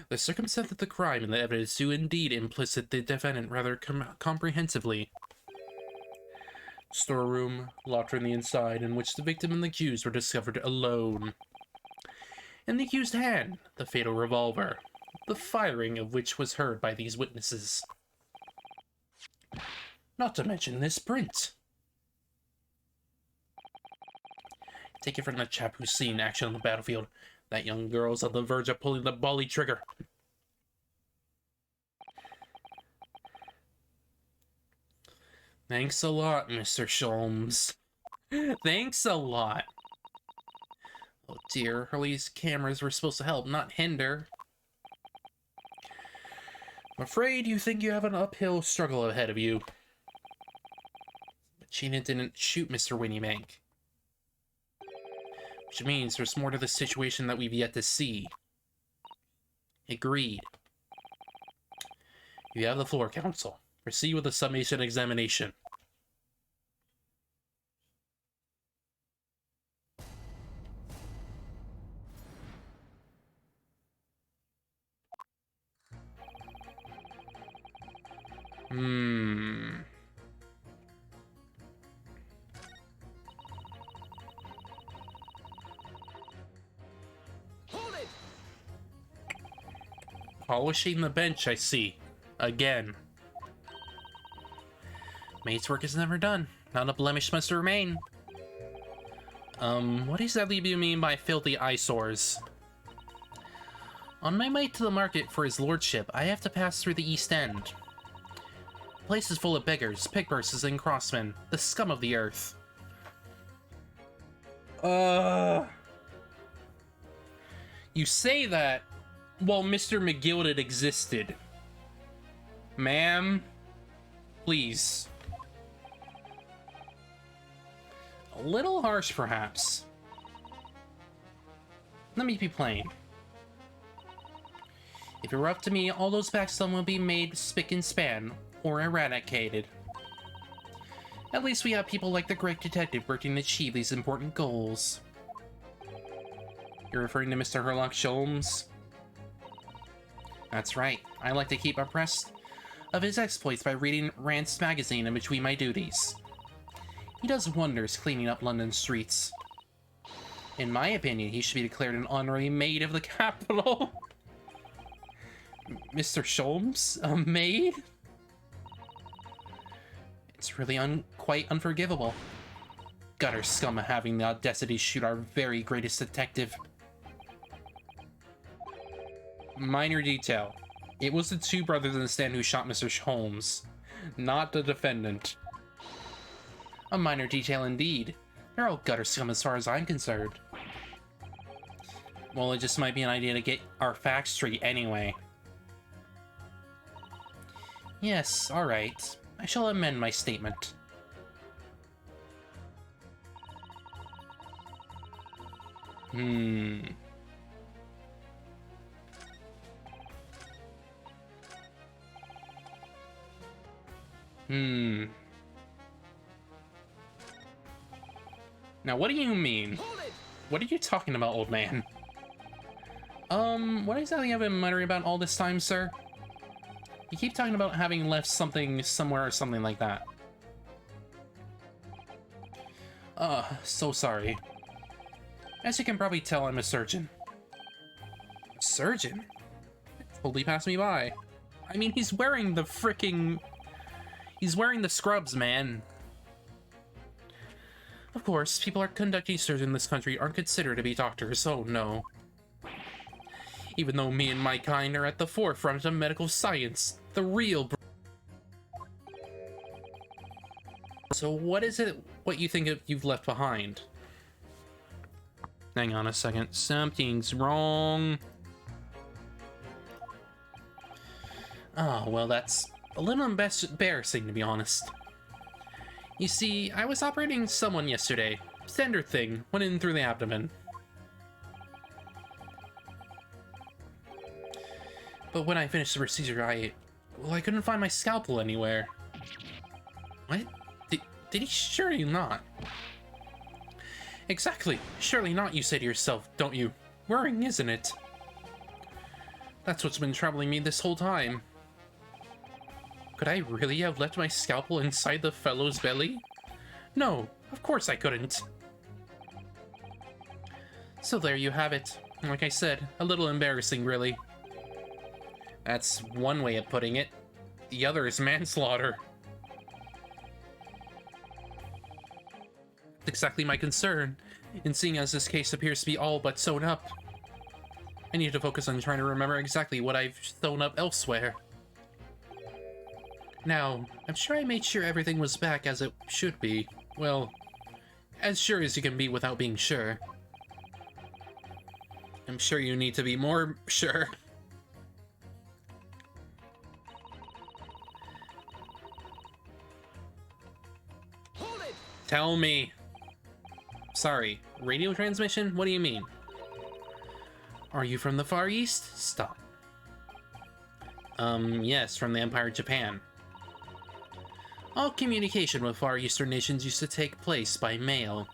The circumstance of the crime and the evidence do indeed implicit the defendant rather comprehensively. Storeroom, locked on the inside, in which the victim and the accused were discovered alone. In the accused hand, the fatal revolver, the firing of which was heard by these witnesses. Not to mention this print. Take it from the chap who's seen action on the battlefield. That young girl's on the verge of pulling the bally trigger. Thanks a lot, Mr. Sholmes. Thanks a lot. Oh dear, Hurley's cameras were supposed to help, not hinder. I'm afraid you think you have an uphill struggle ahead of you. But Sheena didn't shoot Mr. Winniebank. Which means there's more to the situation that we've yet to see. Agreed. You have the floor, counsel. Proceed with the summation examination. Hold it! Polishing the bench, I see. Again. Mate's work is never done. Not a blemish must remain. What exactly do you mean by filthy eyesores? On my way to the market for his lordship, I have to pass through the East End. The place is full of beggars, pigpursers, and crossmen, the scum of the earth. You say that while Mr. McGilded existed. Ma'am, please. A little harsh, perhaps. Let me be plain. If it were up to me, all those backstone will be made spick and span, or eradicated. At least we have people like the great detective working to achieve these important goals. You're referring to Mr. Herlock Sholmes? That's right. I like to keep abreast of his exploits by reading Rant's magazine in between my duties. He does wonders cleaning up London streets. In my opinion, he should be declared an honorary maid of the capital. Mr. Sholmes? A maid? It's really quite unforgivable. Gutter scum having the audacity to shoot our very greatest detective. Minor detail. It was the two brothers in the stand who shot Mr. Holmes, not the defendant. A minor detail indeed. They're all gutter scum as far as I'm concerned. Well, it just might be an idea to get our facts straight anyway. Yes, alright. I shall amend my statement. Now, what do you mean? What are you talking about, old man? What exactly have you been muttering about all this time, sir? You keep talking about having left something somewhere or something like that. So sorry. As you can probably tell, I'm a surgeon. Surgeon? Totally passed me by. I mean, he's wearing the frickin'... He's wearing the scrubs, man. Of course, people are conducting surgery in this country aren't considered to be doctors, so no. Even though me and my kind are at the forefront of medical science, the real. So what is it what you think you've left behind? Hang on a second. Something's wrong. Oh, well, that's a little embarrassing, to be honest. You see, I was operating someone yesterday. Standard thing, went in through the abdomen. But when I finished the procedure, I couldn't find my scalpel anywhere. What? Did he? Surely not. Exactly. Surely not, you say to yourself, don't you? Worrying, isn't it? That's what's been troubling me this whole time. Could I really have left my scalpel inside the fellow's belly? No, of course I couldn't. So there you have it. Like I said, a little embarrassing, really. That's one way of putting it. The other is manslaughter. Exactly my concern, and seeing as this case appears to be all but sewn up. I need to focus on trying to remember exactly what I've sewn up elsewhere. Now, I'm sure I made sure everything was back as it should be. Well, as sure as you can be without being sure. I'm sure you need to be more sure. Hold it! Tell me. Sorry, radio transmission? What do you mean? Are you from the Far East? Stop. Yes, from the Empire of Japan. All communication with Far Eastern nations used to take place by mail.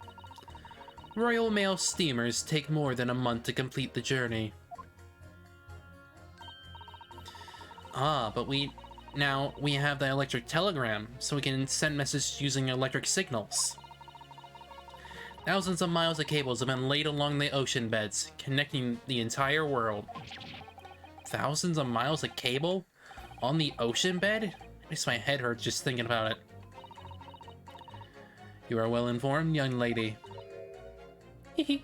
Royal Mail steamers take more than a month to complete the journey. Ah, but now we have the electric telegram, so we can send messages using electric signals. Thousands of miles of cables have been laid along the ocean beds, connecting the entire world. Thousands of miles of cable? On the ocean bed? Makes my head hurt just thinking about it. You are well informed, young lady. Hehe.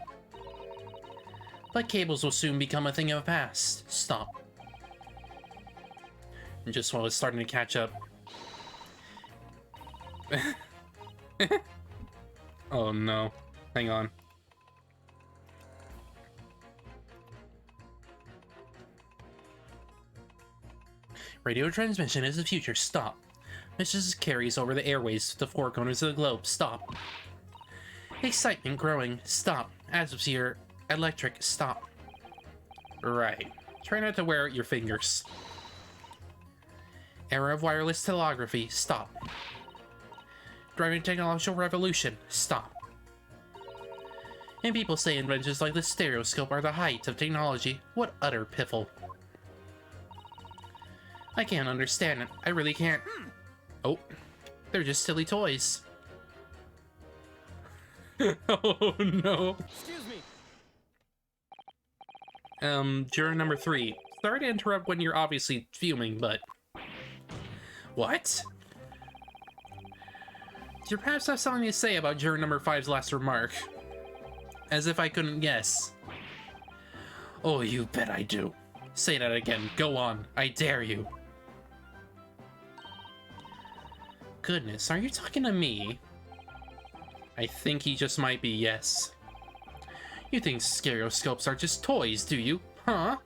But cables will soon become a thing of the past. Stop. And just while it's starting to catch up. Oh no. Hang on. Radio transmission is the future. Stop. Messages carries over the airways to the four corners of the globe. Stop. Excitement growing. Stop. Atmosphere electric. Stop. Right. Try not to wear out your fingers. Era of wireless telegraphy. Stop. Driving technological revolution. Stop. And people say inventions like the Stereoscope are the height of technology. What utter piffle. I can't understand it. I really can't. Oh, they're just silly toys. Oh no. Excuse me. Juror number 3. Sorry to interrupt when you're obviously fuming, but... What? Do you perhaps have something to say about juror number 5's last remark? As if I couldn't guess. Oh, you bet I do. Say that again. Go on. I dare you. Goodness, are you talking to me? I think he just might be, yes. You think stereoscopes are just toys, do you? Huh?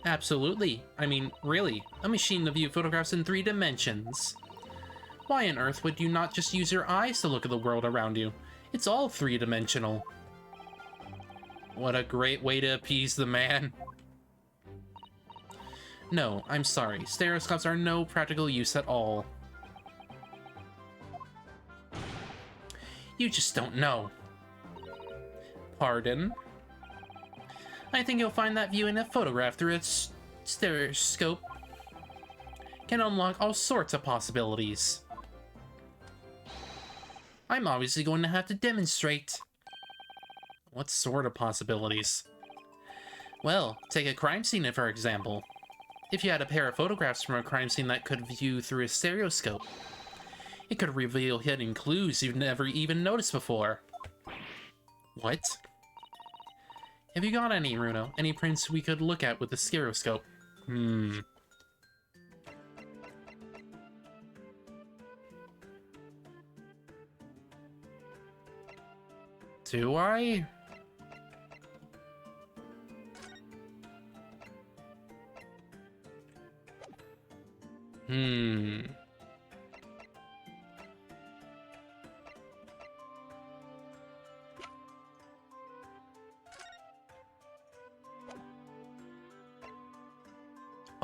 Absolutely. I mean, really, a machine to view photographs in 3 dimensions. Why on earth would you not just use your eyes to look at the world around you? It's all 3-dimensional. What a great way to appease the man. No, I'm sorry. Stereoscopes are no practical use at all. You just don't know. Pardon? I think you'll find that viewing a photograph through its stereoscope can unlock all sorts of possibilities. I'm obviously going to have to demonstrate. What sort of possibilities? Well, take a crime scene for example. If you had a pair of photographs from a crime scene that could view through a stereoscope, it could reveal hidden clues you've never even noticed before. What? Have you got any, Runo? Any prints we could look at with the Stereoscope? Do I?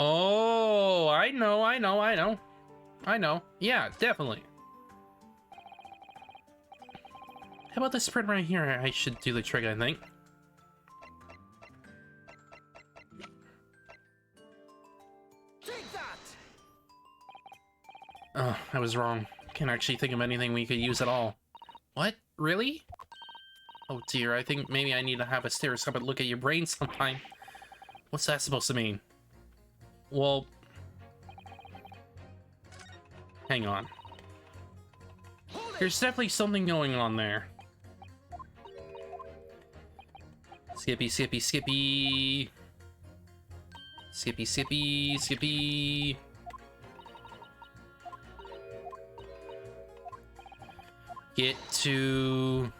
Oh, I know. Yeah, definitely. How about this print right here? I should do the trick, I think. Take that! Oh, I was wrong. Can't actually think of anything we could use at all. What? Really? Oh dear, I think maybe I need to have a stereoscope and look at your brain sometime. What's that supposed to mean? Well... hang on. There's definitely something going on there. Skippy, skippy, skippy. Skippy, skippy, skippy. Get to...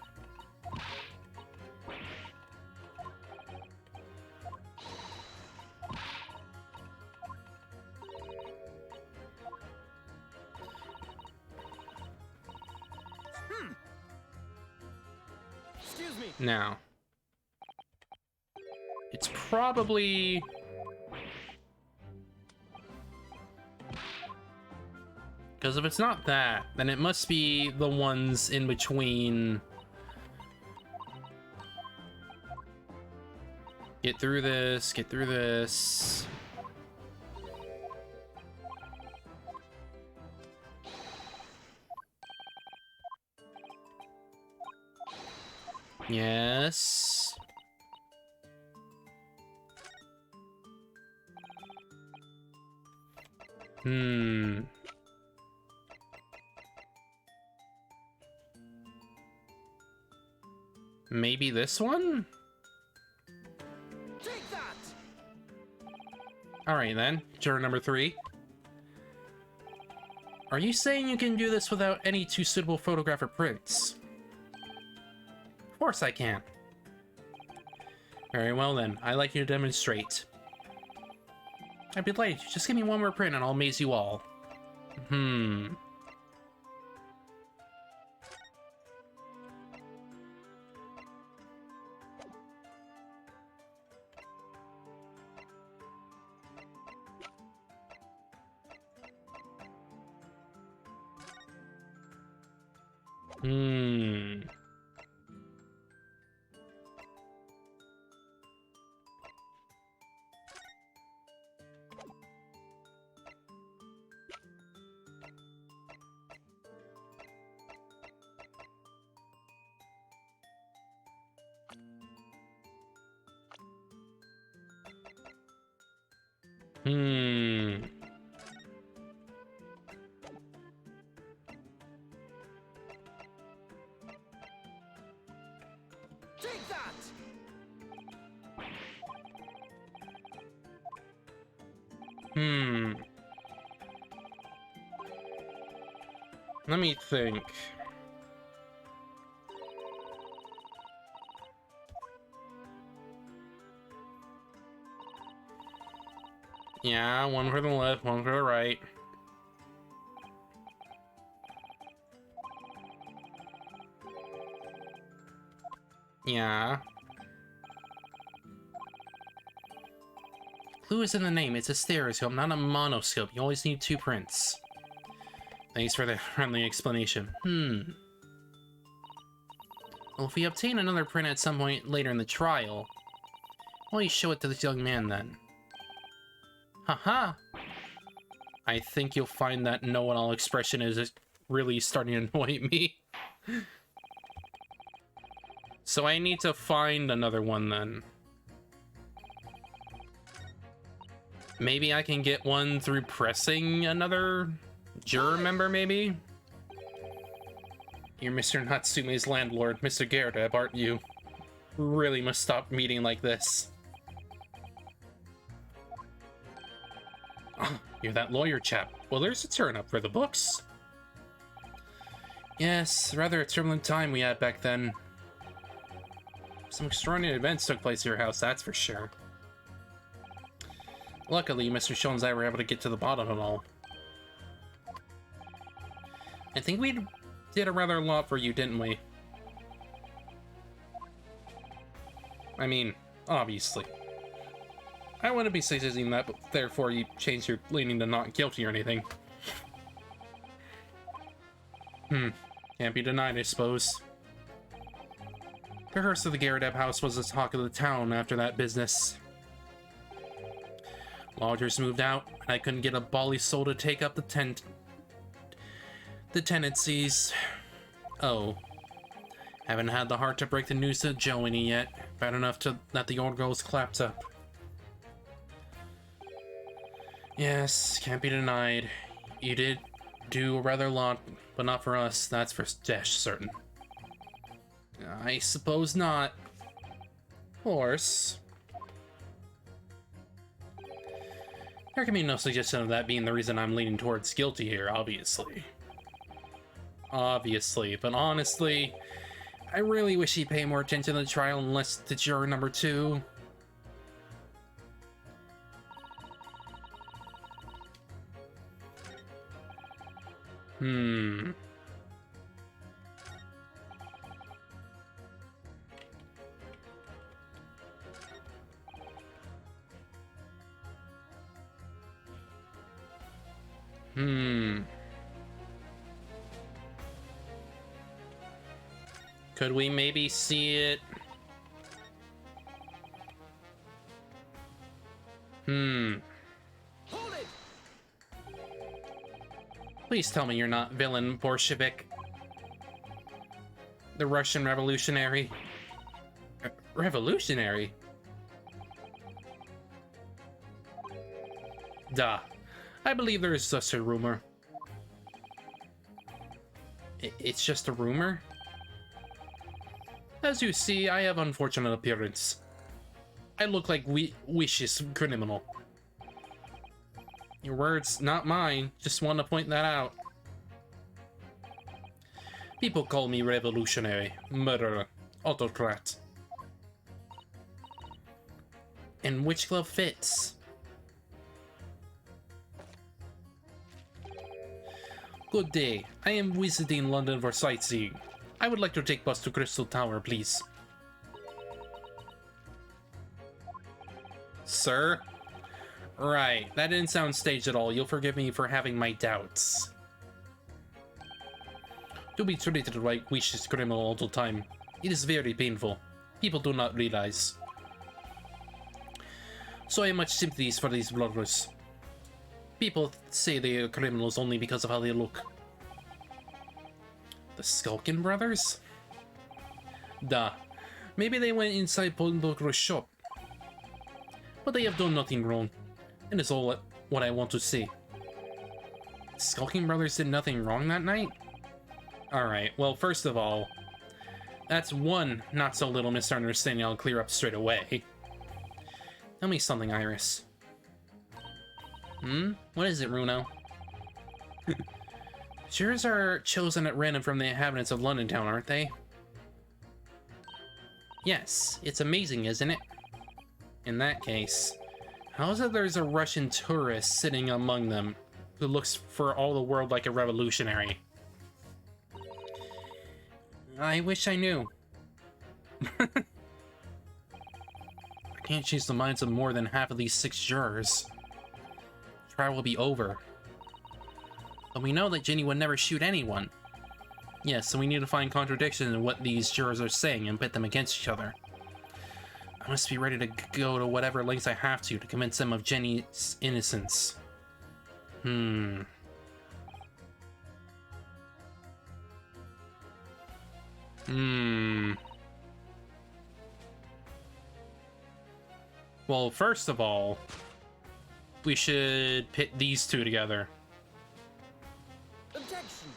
Excuse me. now. It's probably... because if it's not that, then it must be the ones in between. Get through this, get through this. Yes. Maybe this one? Take that! Alright then, juror number 3. Are you saying you can do this without any too suitable photograph or prints? Of course I can. Very well then, I'd like you to demonstrate. I'd be delighted. Just give me one more print and I'll amaze you all. Take that! Let me think. Yeah, one for the left, one for the right. Yeah. Clue is in the name. It's a stereoscope, not a monoscope. You always need 2 prints. Thanks for the friendly explanation. Well, if we obtain another print at some point later in the trial, why don't you show it to this young man then? Haha! I think you'll find that know-it-all expression is really starting to annoy me. So I need to find another one then. Maybe I can get one through pressing another juror member, maybe? You're Mr. Natsume's landlord, Mr. Garrett, aren't you? really must stop meeting like this. Oh, you're that lawyer chap. Well, there's a turn up for the books. Yes, rather a turbulent time we had back then. Some extraordinary events took place at your house, that's for sure. Luckily, Mr. Jones and I were able to get to the bottom of it all. I think we did a rather lot for you, didn't we? I mean, obviously. I wouldn't be suggesting that, but therefore you changed your leaning to not guilty or anything. Can't be denied, I suppose. The hearse of the Garradeb house was the talk of the town after that business. Lodgers moved out, and I couldn't get a bally soul to take up the tenancies. Oh. Haven't had the heart to break the news to Joanie yet. Bad enough that the old girl's clapped up. Yes, can't be denied. You did do a rather lot, but not for us, that's for dash certain. I suppose not. Of course. There can be no suggestion of that being the reason I'm leaning towards guilty here, obviously. Obviously, but honestly, I really wish he'd pay more attention to the trial and less to juror number 2. Could we maybe see it? Hold it! Please tell me you're not villain Bolshevik. The Russian revolutionary. Revolutionary? Duh. I believe there is just a rumor. It's just a rumor? As you see, I have unfortunate appearance. I look like vicious criminal. Your words, not mine. Just want to point that out. People call me revolutionary, murderer, autocrat. And which glove fits? Good day. I am visiting London for sightseeing. I would like to take bus to Crystal Tower, please. Sir? Right, that didn't sound staged at all. You'll forgive me for having my doubts. To be treated like vicious criminal all the time, it is very painful. People do not realize. So I have much sympathies for these bloggers. People say they are criminals only because of how they look. The Skulkin brothers? Duh. Maybe they went inside Pawnbroker's shop. But they have done nothing wrong. And it's all what I want to say. Skulkin brothers did nothing wrong that night? Alright, well, first of all, that's one not-so-little misunderstanding I'll clear up straight away. Tell me something, Iris. What is it, Runo? Jurors are chosen at random from the inhabitants of London Town, aren't they? Yes, it's amazing, isn't it? In that case, how is it there's a Russian tourist sitting among them who looks for all the world like a revolutionary? I wish I knew. I can't change the minds of more than half of these 6 jurors. The trial will be over. But we know that Ginny would never shoot anyone. Yes, so we need to find contradictions in what these jurors are saying and pit them against each other. I must be ready to go to whatever lengths I have to convince them of Jenny's innocence. Well, first of all, we should pit these two together. Objection!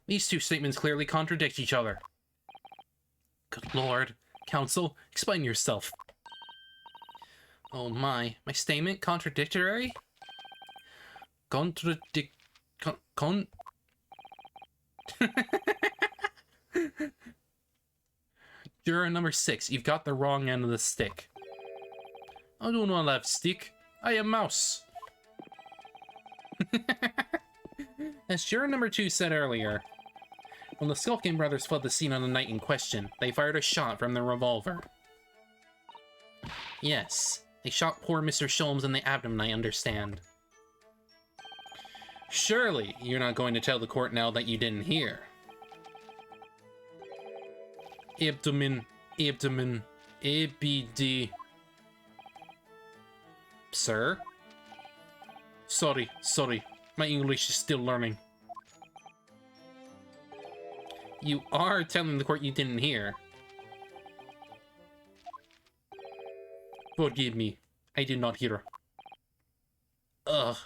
These two statements clearly contradict each other. Good lord. Counsel, explain yourself. Oh my statement contradictory? Juror number 6, you've got the wrong end of the stick. I do not have stick. I am mouse. As juror number 2 said earlier, when the Skulking brothers fled the scene on the night in question, they fired a shot from their revolver. Yes, they shot poor Mr. Sholmes in the abdomen, I understand. Surely, you're not going to tell the court now that you didn't hear. Abdomen, ABD. Sir? Sorry, my English is still learning. You are telling the court you didn't hear. Forgive me, I did not hear. Ugh.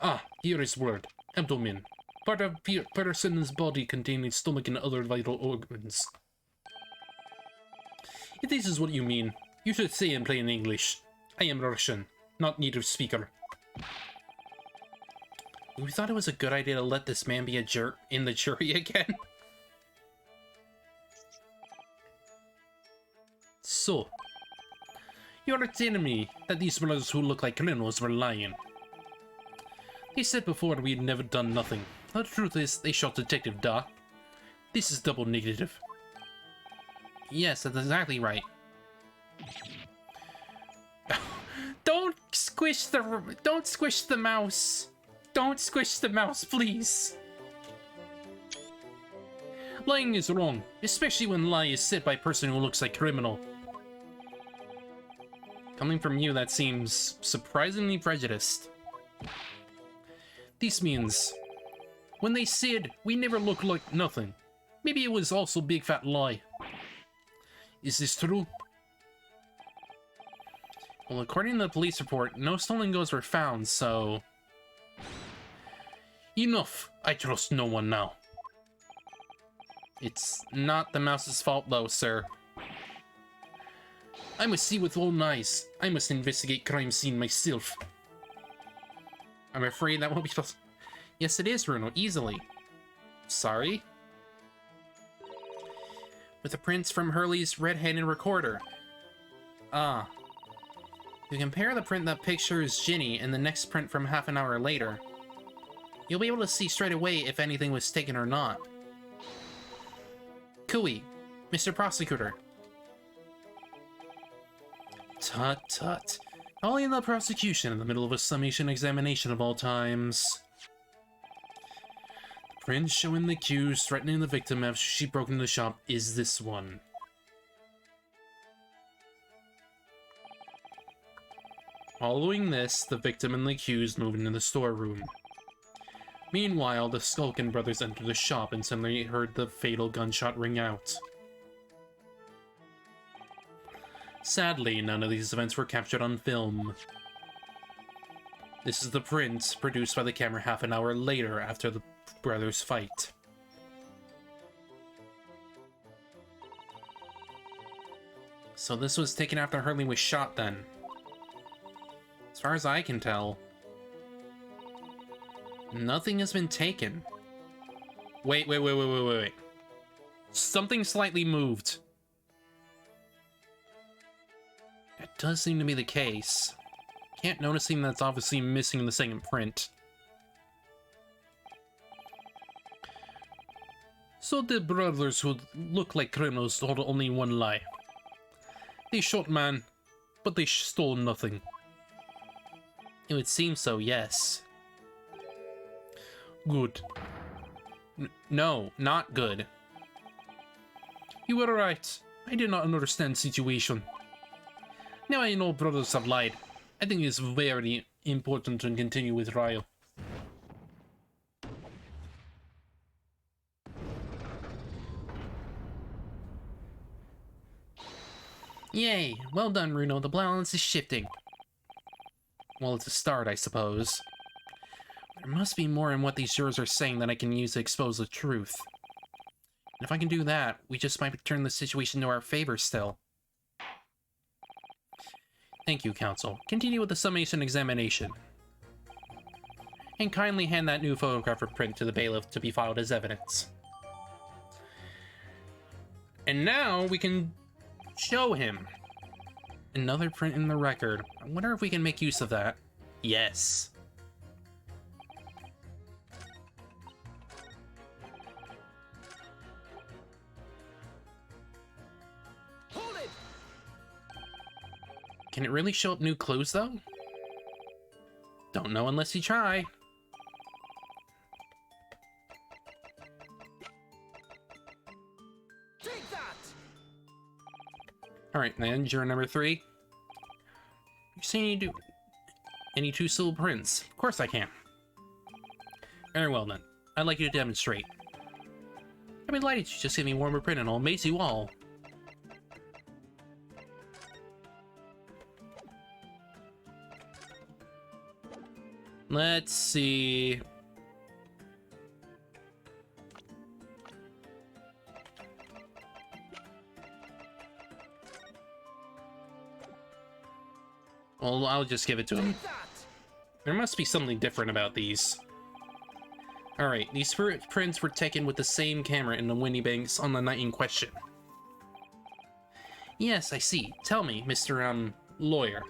Ah, here is word. Abdomen. Part of person's body containing stomach and other vital organs. If this is what you mean, you should say in plain English. I am Russian, not native speaker. We thought it was a good idea to let this man be a jerk in the jury again. So, you're telling me that these brothers who look like criminals were lying. They said before we'd never done nothing. The truth is, they shot Detective Doc. This is double negative. Yes, that's exactly right. Don't squish the mouse. Don't squish the mouse, please. Lying is wrong, especially when lie is said by a person who looks like a criminal. Coming from you, that seems surprisingly prejudiced. This means, when they said we never look like nothing, maybe it was also a big fat lie. Is this true? Well, according to the police report, no stolen goods were found, so... Enough! I trust no one now. It's not the mouse's fault, though, sir. I must see with own eyes. I must investigate crime scene myself. I'm afraid that won't be possible. Yes, it is, Bruno. Easily. Sorry? With the prints from Hurley's red-handed recorder. Ah. If you compare the print that pictures Ginny and the next print from half an hour later, you'll be able to see straight away if anything was taken or not. Cooey, Mr. Prosecutor. Tut tut. Only in the prosecution in the middle of a summation examination of all times. The print showing the accused threatening the victim after she broke into the shop is this one. Following this, the victim and the accused move into the storeroom. Meanwhile, the Skulkin brothers enter the shop and suddenly heard the fatal gunshot ring out. Sadly, none of these events were captured on film. This is the print produced by the camera half an hour later after the brothers' fight. So this was taken after Hurley was shot then. As far as I can tell, nothing has been taken. Wait. Something slightly moved. That does seem to be the case. Can't notice anything that's obviously missing in the second print. So the brothers who look like criminals told only one lie. They shot man, but they stole nothing. It would seem so, yes. Good. No, not good. You were right. I did not understand the situation. Now I know brothers have lied. I think it's very important to continue with trial. Yay! Well done, Bruno. The balance is shifting. Well, it's a start, I suppose. There must be more in what these jurors are saying that I can use to expose the truth. And if I can do that, we just might turn the situation to our favor still. Thank you, Counsel. Continue with the summation examination. And kindly hand that new photograph or print to the bailiff to be filed as evidence. And now we can show him. Another print in the record. I wonder if we can make use of that. Yes. Hold it! Can it really show up new clues, though? Don't know unless you try. Take that! Alright, then, juror number 3. You say you do any two-syllable prints? Of course I can. Very well, then. I'd like you to demonstrate. I'd be delighted to just give me one more print and I'll amaze you all. Let's see. Well, I'll just give it to him. Take that! There must be something different about these. Alright, these prints were taken with the same camera in the Winnie Banks on the night in question. Yes, I see. Tell me, Mr. Lawyer.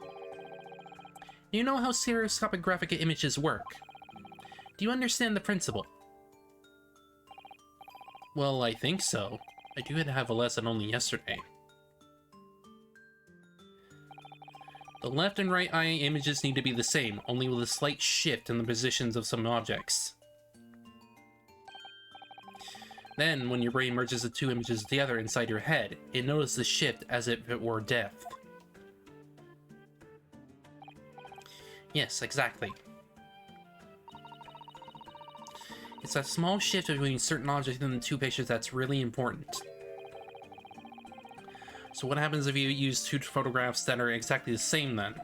Do you know how stereoscopic graphic images work? Do you understand the principle? Well, I think so. I do have a lesson only yesterday. The left and right eye images need to be the same, only with a slight shift in the positions of some objects. Then, when your brain merges the two images together inside your head, it notices the shift as if it were depth. Yes, exactly. It's that small shift between certain objects in the two pictures that's really important. So what happens if you use two photographs that are exactly the same then?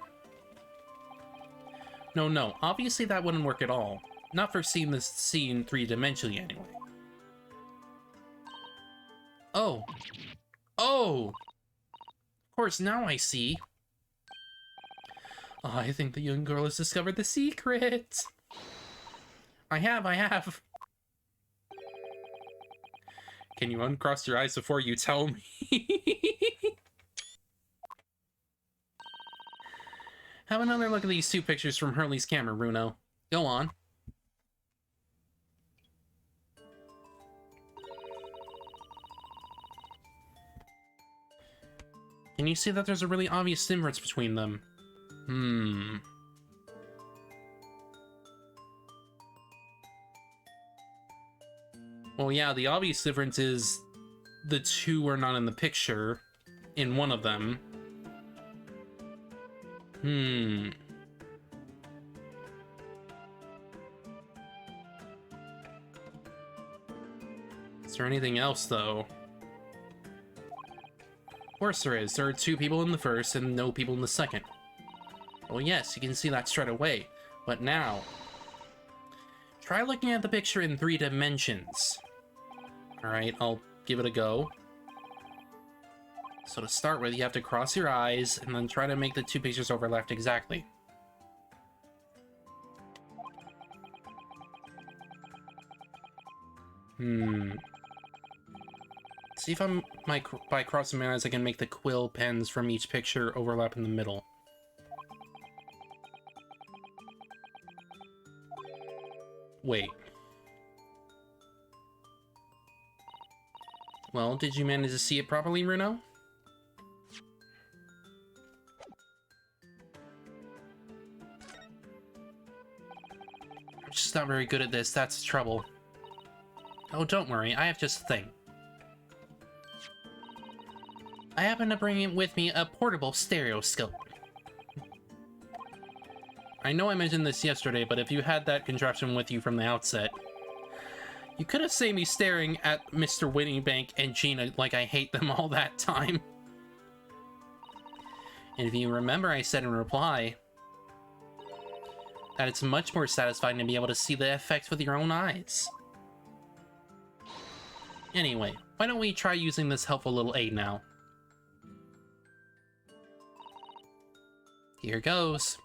No, obviously that wouldn't work at all. Not for seeing this scene three-dimensionally anyway. Oh! Of course, now I see. Oh, I think the young girl has discovered the secret! I have. Can you uncross your eyes before you tell me? Have another look at these two pictures from Hurley's camera, Bruno. Go on. Can you see that there's a really obvious difference between them? Well, yeah, the obvious difference is the two are not in the picture in one of them. Is there anything else, though? Of course there is. There are two people in the first and no people in the second. Well, yes, you can see that straight away. But now, try looking at the picture in 3 dimensions. Alright, I'll give it a go. So to start with, you have to cross your eyes and then try to make the two pictures overlap exactly. See if by crossing my eyes I can make the quill pens from each picture overlap in the middle. Wait. Well, did you manage to see it properly, Bruno? I'm just not very good at this, that's the trouble. Oh, don't worry, I have just a thing. I happen to bring in with me a portable stereoscope. I know I mentioned this yesterday, but if you had that contraption with you from the outset, you could have seen me staring at Mr. Winniebank and Gina like I hate them all that time. And if you remember, I said in reply that it's much more satisfying to be able to see the effect with your own eyes. Anyway, why don't we try using this helpful little aid now? Here goes.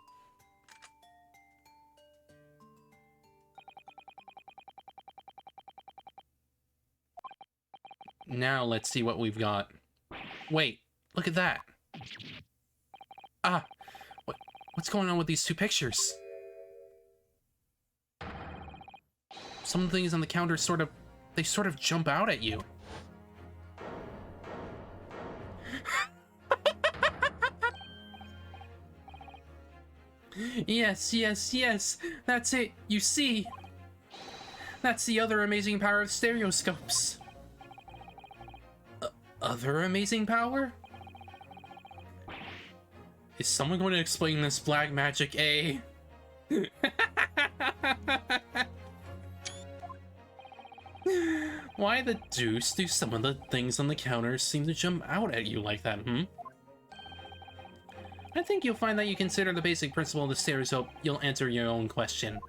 Now let's see what we've got. Wait, look at that. Ah, what's going on with these two pictures? Some of the things on the counter sort of jump out at you. Yes, yes, yes, that's it, you see. That's the other amazing power of stereoscopes. Other amazing power? Is someone going to explain this black magic, eh? Why the deuce do some of the things on the counter seem to jump out at you like that, I think you'll find that you consider the basic principle of the stereoscope, you'll answer your own question.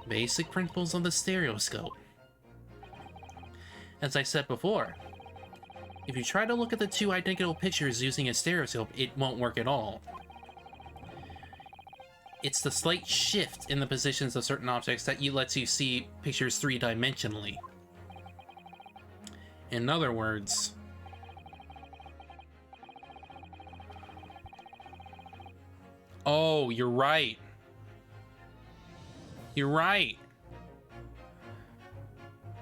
Basic principles of the stereoscope. As I said before, if you try to look at the two identical pictures using a stereoscope, it won't work at all. It's the slight shift in the positions of certain objects that lets you see pictures three-dimensionally. In other words, oh, you're right. You're right.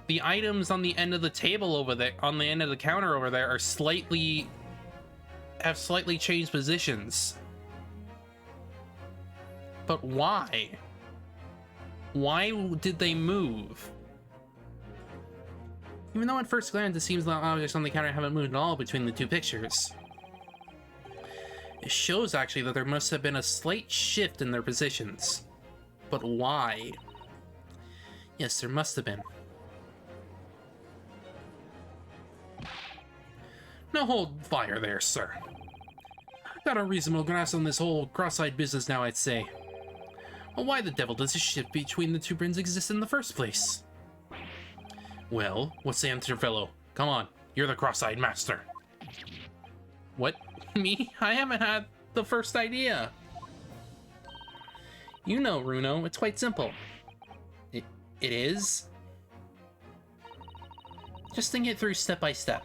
The items on the end of the table over there, on the end of the counter over there, have slightly changed positions. But why? Why did they move? Even though at first glance it seems the objects on the counter haven't moved at all between the two pictures. It shows actually that there must have been a slight shift in their positions. But why? Yes, there must have been. Now hold fire there, sir. Got a reasonable grasp on this whole cross-eyed business now, I'd say. Well, why the devil does this shift between the two brains exist in the first place? Well, what's the answer, fellow? Come on, you're the cross-eyed master. What? Me? I haven't had the first idea. You know, Runo, it's quite simple. It is? Just think it through step by step.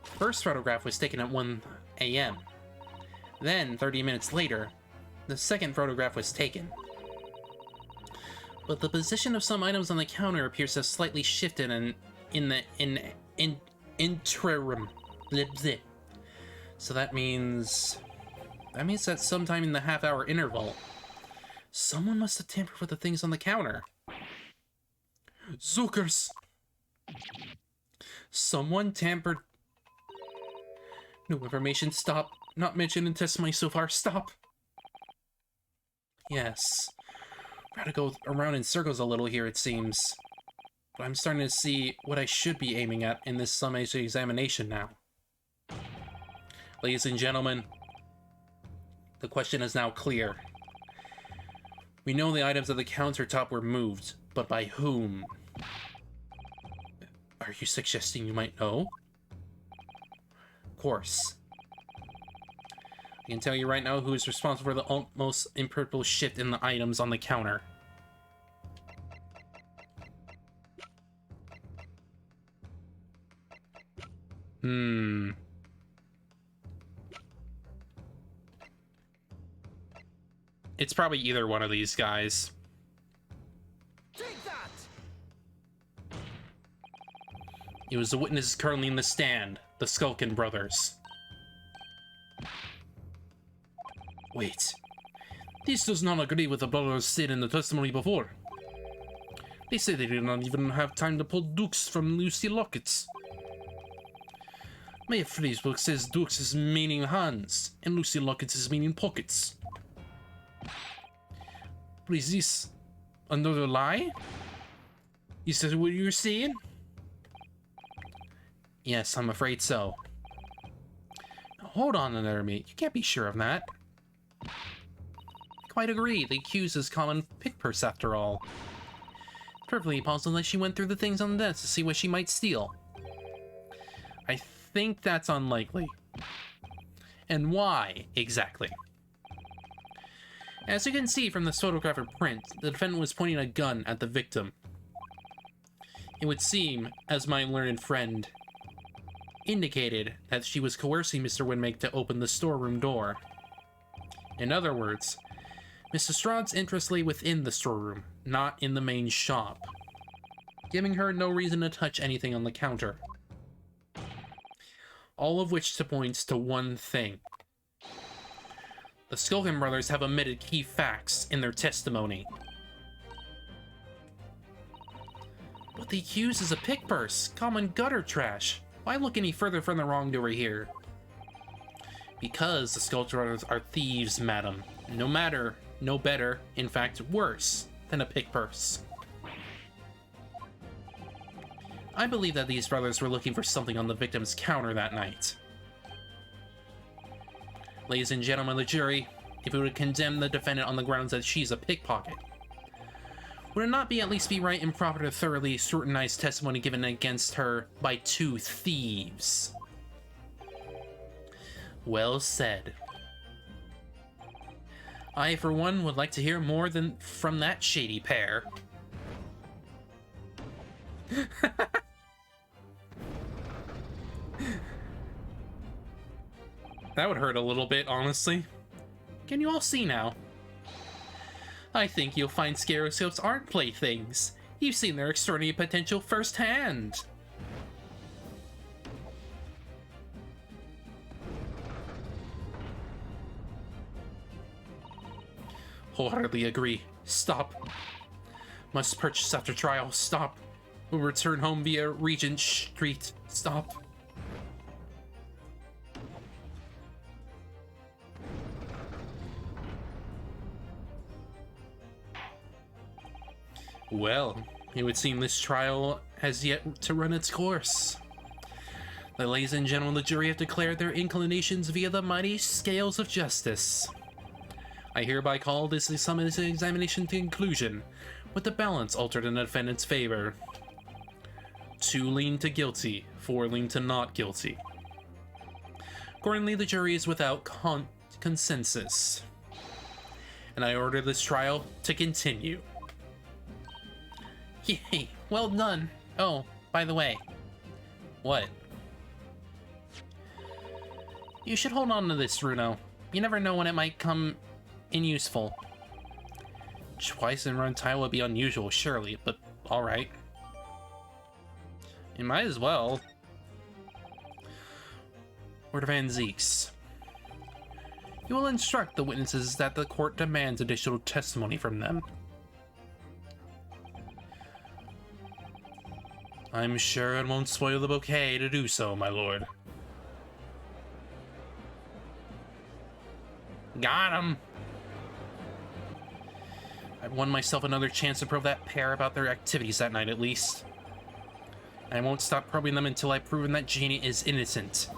The first photograph was taken at 1 a.m. Then, 30 minutes later, the second photograph was taken. But the position of some items on the counter appears to have slightly shifted in the interim. So that means that sometime in the half-hour interval, someone must have tampered with the things on the counter. Zookers! Someone tampered. No information, stop. Not mentioned in testimony so far, stop. Yes. Gotta go around in circles a little here, it seems. But I'm starting to see what I should be aiming at in this summation examination now. Ladies and gentlemen, the question is now clear. We know the items at the countertop were moved, but by whom? Are you suggesting you might know? Of course. I can tell you right now who is responsible for the almost imperceptible shift in the items on the counter. It's probably either one of these guys. Take that! It was the witnesses currently in the stand, the Skulkin brothers. Wait. This does not agree with the brothers said in the testimony before. They say they did not even have time to pull dukes from Lucy Lockets. My phrase book says dukes is meaning hands, and Lucy Lockets is meaning pockets. But is this another lie? Is that what you're saying? Yes, I'm afraid so. Now, hold on there, mate. You can't be sure of that. Quite agree. The accused is common pick purse after all. Perfectly possible that she went through the things on the desk to see what she might steal. I think that's unlikely. And why, exactly? As you can see from the photographic print, the defendant was pointing a gun at the victim. It would seem, as my learned friend indicated, that she was coercing Mr. Winmake to open the storeroom door. In other words, Mrs. Strahd's interest lay within the storeroom, not in the main shop, giving her no reason to touch anything on the counter. All of which points to one thing. The Skulkin brothers have omitted key facts in their testimony. But the accused is a pick purse, common gutter trash. Why look any further from the wrongdoer here? Because the Skulkin brothers are thieves, madam. No better, in fact worse, than a pick purse. I believe that these brothers were looking for something on the victim's counter that night. Ladies and gentlemen of the jury, if we would condemn the defendant on the grounds that she's a pickpocket, would it not at least be right and proper to thoroughly scrutinize testimony given against her by two thieves? Well said. I, for one, would like to hear more from that shady pair. That would hurt a little bit, honestly. Can you all see now? I think you'll find Stereoscopes aren't playthings. You've seen their extraordinary potential firsthand. Wholeheartedly agree. Stop. Must purchase after trial. Stop. Will return home via Regent Street. Stop. Well, it would seem this trial has yet to run its course. The ladies and gentlemen of the jury have declared their inclinations via the mighty scales of justice. I hereby call this summation examination to conclusion, with the balance altered in the defendant's favor. 2 lean to guilty, 4 lean to not guilty. Accordingly, the jury is without consensus, and I order this trial to continue. Yay, well done. Oh, by the way. What? You should hold on to this, Runo. You never know when it might come in useful. Twice in run time would be unusual, surely, but alright. You might as well. Word of Van Zeeks. You will instruct the witnesses that the court demands additional testimony from them. I'm sure it won't spoil the bouquet to do so, my lord. Got him! I've won myself another chance to probe that pair about their activities that night, at least. I won't stop probing them until I've proven that Jeannie is innocent.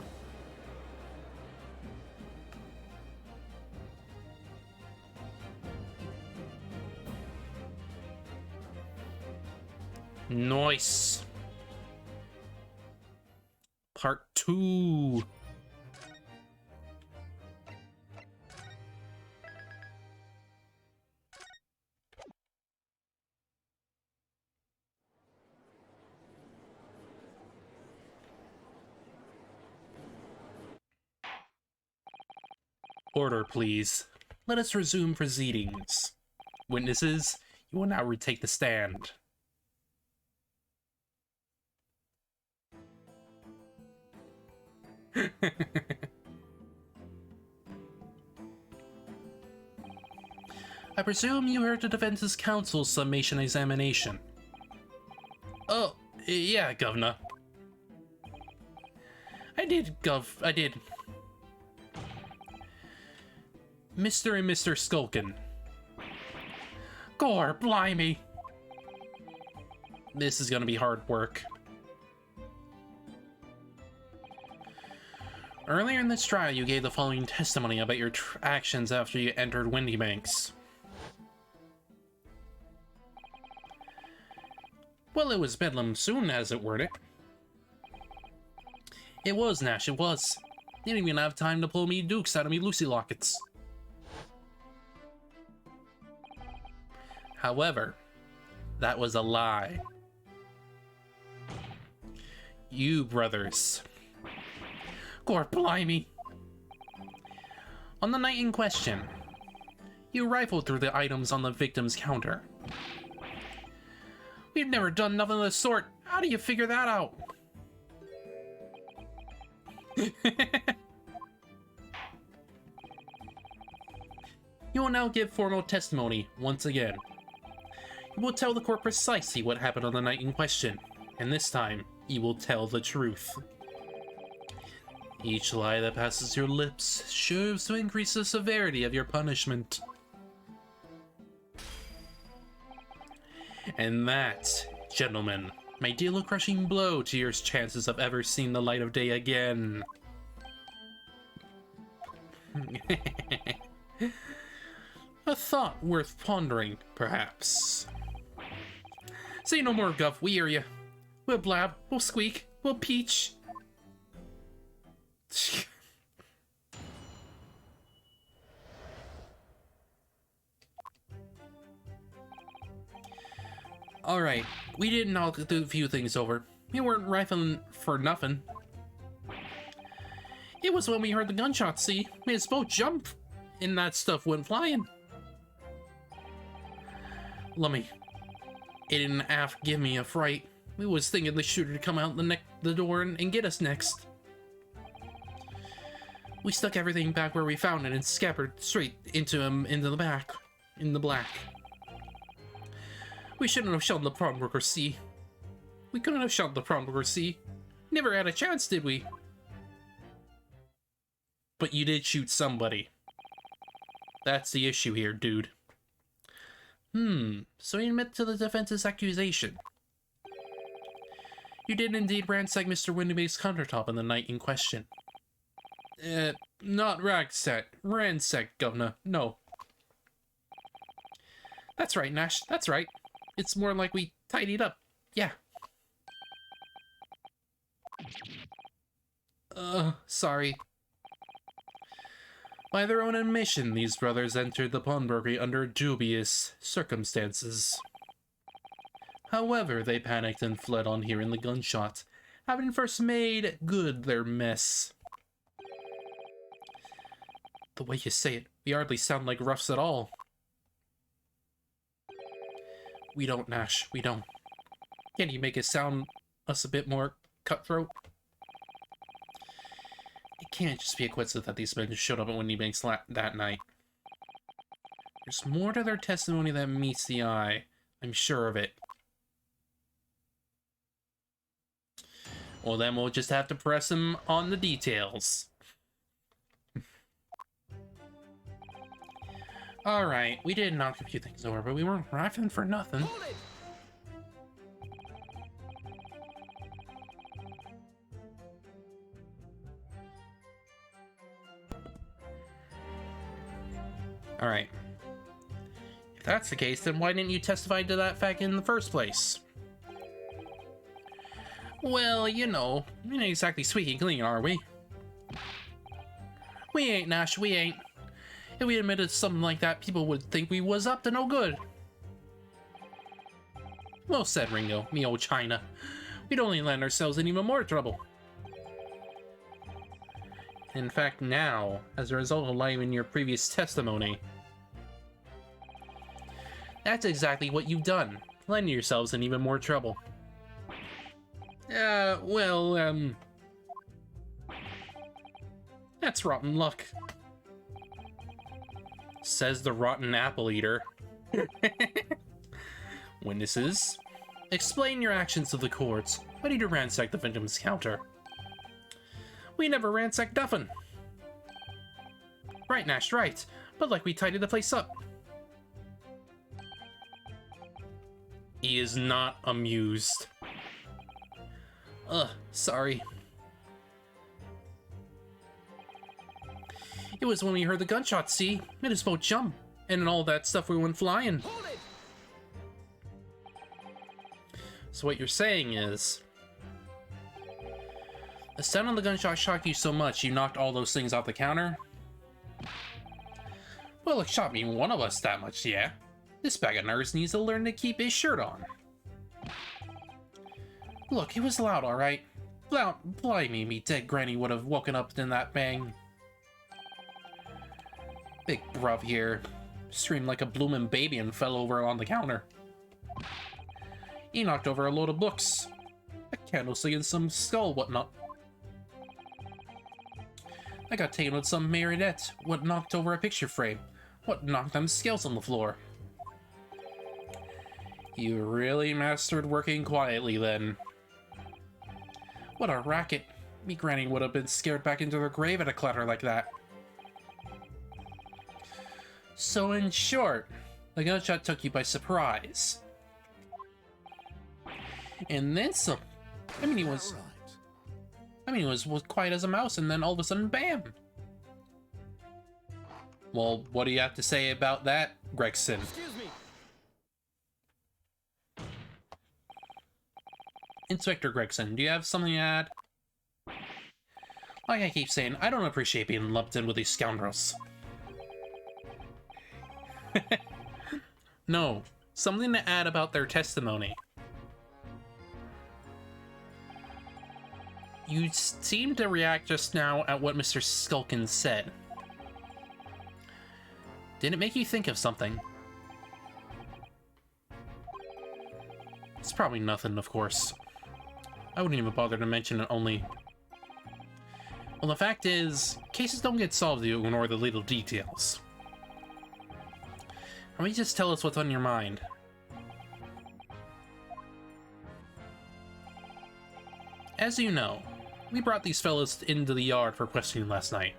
Nice. Part 2. Order, please. Let us resume proceedings. Witnesses, you will now retake the stand. I presume you heard the defense's counsel's summation examination. Oh, yeah, Governor. I did. Mr. and Mr. Skulkin. Gore, blimey! This is gonna be hard work. Earlier in this trial, you gave the following testimony about your actions after you entered Windybanks. Well, it was Bedlam soon, as it were it. It was, Nash, it was. Didn't even have time to pull me dukes out of me Lucy lockets. However, that was a lie. You, brothers. Gord blimey. On the night in question, you rifled through the items on the victim's counter. We've never done nothing of the sort. How do you figure that out? You will now give formal testimony once again. You will tell the court precisely what happened on the night in question, and this time, you will tell the truth. Each lie that passes your lips serves to increase the severity of your punishment. And that, gentlemen, may deal a crushing blow to your chances of ever seeing the light of day again. A thought worth pondering, perhaps. Say no more, Guff, we hear ya. We'll blab, we'll squeak, we'll peach. Alright, we did knock a few things over. We weren't rifling for nothing. It was when we heard the gunshots, see? Made us both jump, and that stuff went flying. Lummy, it didn't half give me a fright. We was thinking the shooter to come out the door and get us next. We stuck everything back where we found it and scampered straight into him in the black. We shouldn't have shot the pawnbroker, see? We couldn't have shot the pawnbroker, see? Never had a chance, did we? But you did shoot somebody. That's the issue here, dude. So you admit to the defense's accusation. You did indeed ransack Mr. Windybake's countertop on the night in question. Not ransack, governor, no. That's right, Nash, that's right. It's more like we tidied up, yeah. Sorry. By their own admission, these brothers entered the pawnbroker under dubious circumstances. However, they panicked and fled on hearing the gunshot, having first made good their mess. The way you say it, we hardly sound like roughs at all. We don't, Nash, we don't. Can you make it sound us a bit more cutthroat? It can't just be a coincidence that these men showed up at Windybank's that night. There's more to their testimony than meets the eye. I'm sure of it. Well, then we'll just have to press them on the details. Alright, we did knock a few things over, but we weren't rifling for nothing. Alright. If that's the case, then why didn't you testify to that fact in the first place? Well, you know, we ain't exactly squeaky clean, are we? We ain't, Nash, we ain't. If we admitted something like that, people would think we was up to no good. Well said, Ringo, me old China. We'd only land ourselves in even more trouble. In fact, now, as a result of lying in your previous testimony, that's exactly what you've done. Landing yourselves in even more trouble. That's rotten luck. Says the rotten apple eater. Witnesses, explain your actions to the courts. Why did you ransack the victim's counter? We never ransacked nothing. Right, Nash, right. But like we tidied the place up. He is not amused. Sorry. It was when we heard the gunshots, see? Made us both jump. And all that stuff we went flying. So what you're saying is, the sound of the gunshot shocked you so much you knocked all those things off the counter? Well, it shocked me one of us that much, yeah. This bag of nerves needs to learn to keep his shirt on. Look, it was loud, alright. Blimey, me dead granny would have woken up in that bang. Big bruv here screamed like a bloomin' baby and fell over on the counter. He knocked over a load of books, a candlestick and some skull whatnot. I got taken with some marionette, what knocked over a picture frame, what knocked them scales on the floor. You really mastered working quietly then. What a racket. Me granny would have been scared back into her grave at a clatter like that. So in short, the gunshot took you by surprise. And then some. I mean, he was quiet as a mouse, and then all of a sudden, bam! Well, what do you have to say about that, Gregson? Excuse me. Inspector Gregson, do you have something to add? Like I keep saying, I don't appreciate being lumped in with these scoundrels. No, something to add about their testimony. You seem to react just now at what Mr. Skulkin said. Did it make you think of something? It's probably nothing, of course. I wouldn't even bother to mention it only... Well, the fact is, cases don't get solved if you ignore the little details. Why don't you just tell us what's on your mind? As you know, we brought these fellas into the yard for questioning last night.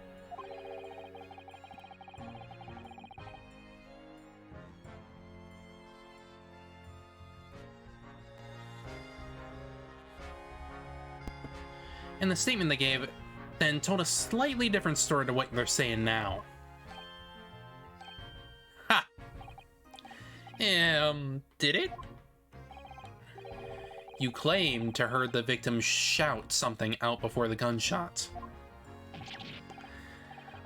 And the statement they gave then told a slightly different story to what they're saying now. Ha! Did it? You claimed to heard the victim shout something out before the gunshot.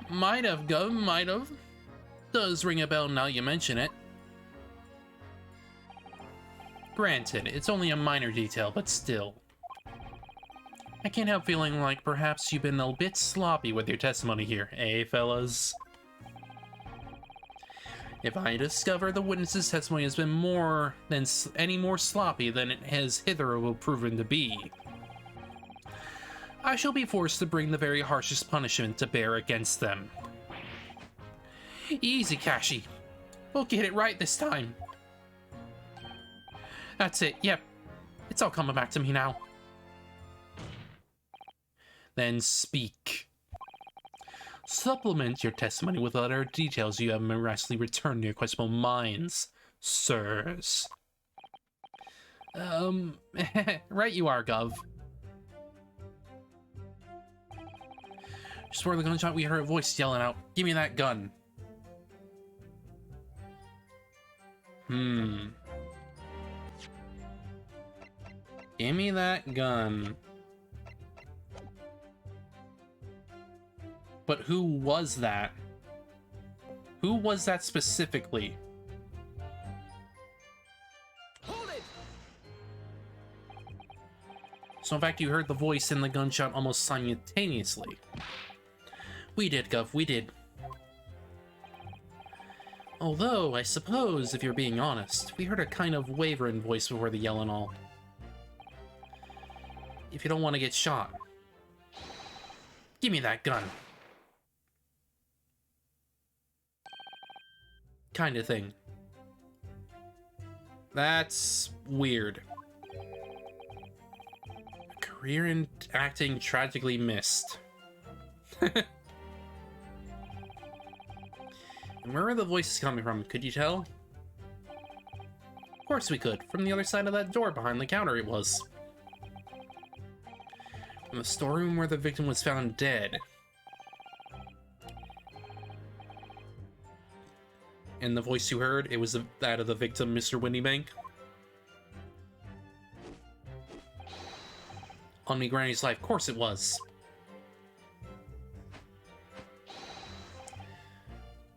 Might have, Gov, might have. Does ring a bell now you mention it. Granted, it's only a minor detail, but still. I can't help feeling like perhaps you've been a bit sloppy with your testimony here, eh, fellas? If I discover the witness's testimony has been more than any more sloppy than it has hitherto proven to be, I shall be forced to bring the very harshest punishment to bear against them. Easy, Kashi. We'll get it right this time. That's it, yep. It's all coming back to me now. Then speak. Supplement your testimony with other details you have miraculously returned to your questionable minds, sirs. Right you are, Gov. Just before the gunshot, we heard a voice yelling out, "Give me that gun." Give me that gun. But who was that? Who was that specifically? Hold it. So in fact, you heard the voice and the gunshot almost simultaneously. We did, Gov, we did. Although, I suppose, if you're being honest, we heard a kind of wavering voice before the yell and all. If you don't want to get shot, give me that gun. Kind of thing. That's weird. A career in acting tragically missed. And where are the voices coming from? Could you tell? Of course we could. From the other side of that door behind the counter it was. From the storeroom where the victim was found dead. And the voice you heard, it was that of the victim, Mr. Windybank. On me granny's life, of course it was.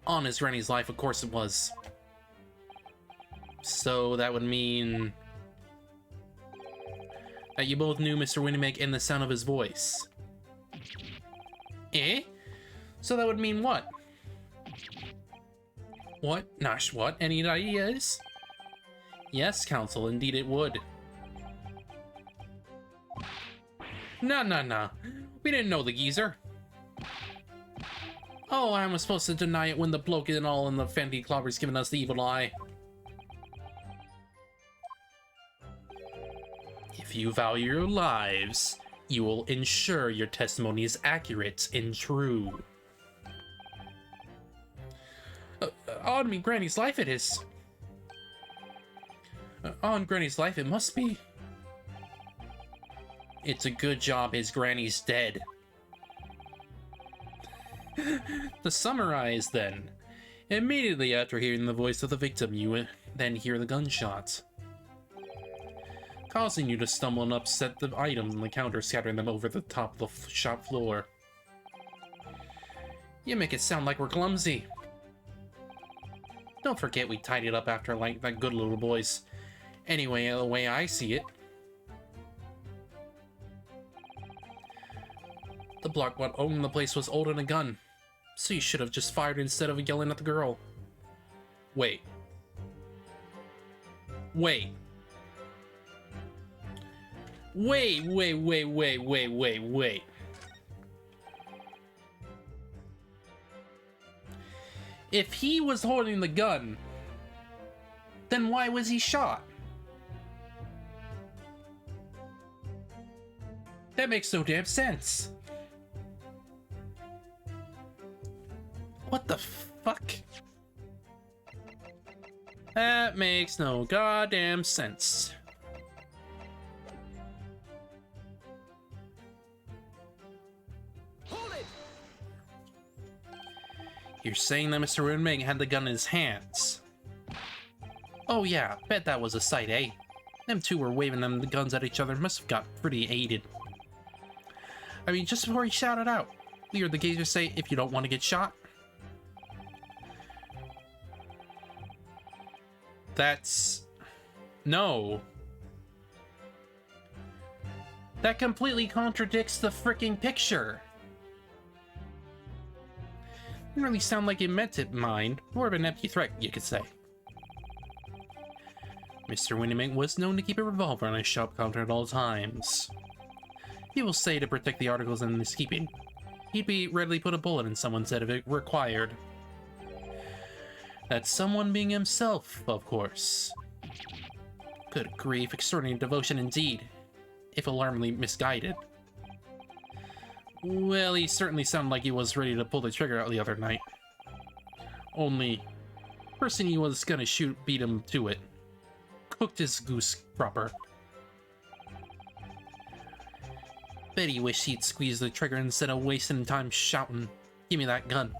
On his granny's life, of course it was. So that would mean that you both knew Mr. Winnymeg in the sound of his voice. Eh? So that would mean what? What? Nash, what? Any ideas? Yes, Counsel, indeed it would. Nah. We didn't know the geezer. Oh, I was supposed to deny it when the bloke and all in the Fandy Clobber's giving us the evil eye. If you value your lives, you will ensure your testimony is accurate and true. On me granny's life it is. On granny's life it must be. It's a good job his granny's dead. To summarize then, immediately after hearing the voice of the victim, you then hear the gunshot, causing you to stumble and upset the items on the counter, scattering them over the top of the shop floor. You make it sound like we're clumsy. Don't forget we tidied up after like that good little boys. Anyway, the way I see it, the block what owned the place was holding a gun, so you should have just fired instead of yelling at the girl. Wait. If he was holding the gun, then why was he shot? That makes no damn sense. What the fuck? That makes no goddamn sense. Hold it! You're saying that Mr. Runming had the gun in his hands? Oh yeah, bet that was a sight, eh? Them two were waving them the guns at each other, must have got pretty heated. I mean, just before he shouted out, we heard the geezer say, if you don't want to get shot. That's... no. That completely contradicts the freaking picture. Didn't really sound like he meant it, mind. More of an empty threat, you could say. Mr. Winnymig was known to keep a revolver on his shop counter at all times. He will say to protect the articles in his keeping. He'd be readily put a bullet in someone's head if it required. That someone being himself, of course. Good grief, extraordinary devotion indeed, if alarmingly misguided. Well, he certainly sounded like he was ready to pull the trigger out the other night. Only, the person he was gonna shoot beat him to it. Cooked his goose proper. Bet he wished he'd squeezed the trigger instead of wasting time shouting, "Give me that gun."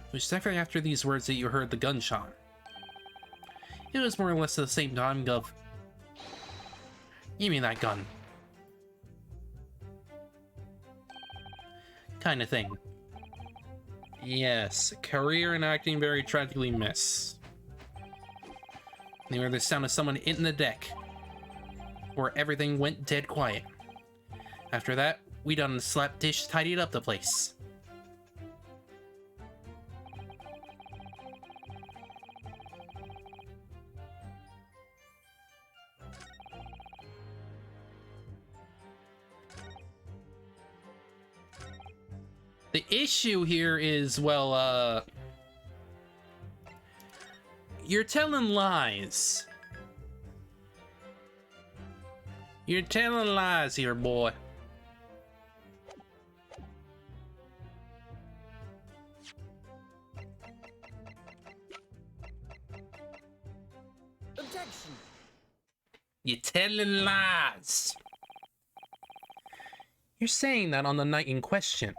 It was definitely after these words that you heard the gunshot. It was more or less at the same time of, "Give me that gun." Kind of thing. Yes, career in acting very tragically miss. You heard the sound of someone hitting the deck, where everything went dead quiet. After that, we done slapdish tidied up the place. The issue here is, well, you're telling lies. You're telling lies here, boy. Objection! You're telling lies. You're saying that on the night in question,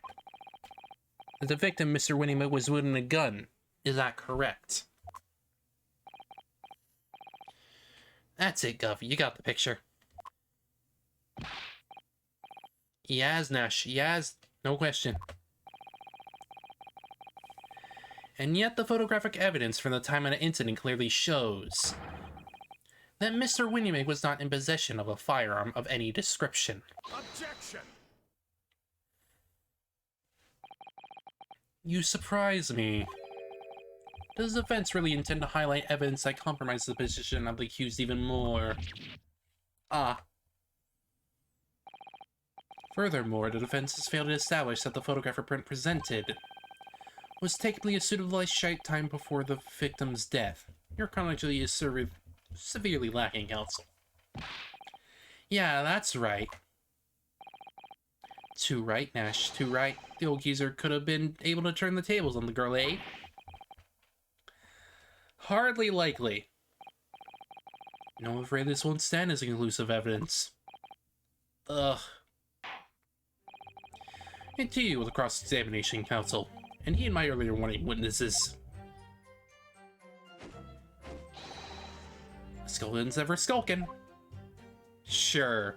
that the victim, Mr. Winnymig, was wielding a gun. Is that correct? That's it, Guffy. You got the picture. Yes, Nash, yes, no question. And yet the photographic evidence from the time of the incident clearly shows that Mr. Winnymig was not in possession of a firearm of any description. Objection! You surprise me. Does the defense really intend to highlight evidence that compromises the position of the accused even more? Furthermore, the defense has failed to establish that the photographic print presented was taken a suitably short time before the victim's death. Your chronology is severely lacking, counsel. Yeah, that's right. Too right, Nash, too right. The old geezer could have been able to turn the tables on the girl, eh? Hardly likely. No, I'm afraid this won't stand as conclusive evidence. Ugh. Continue with the cross-examination, counsel. And he and my earlier warning witnesses. Skulkin's ever skulkin'. Sure.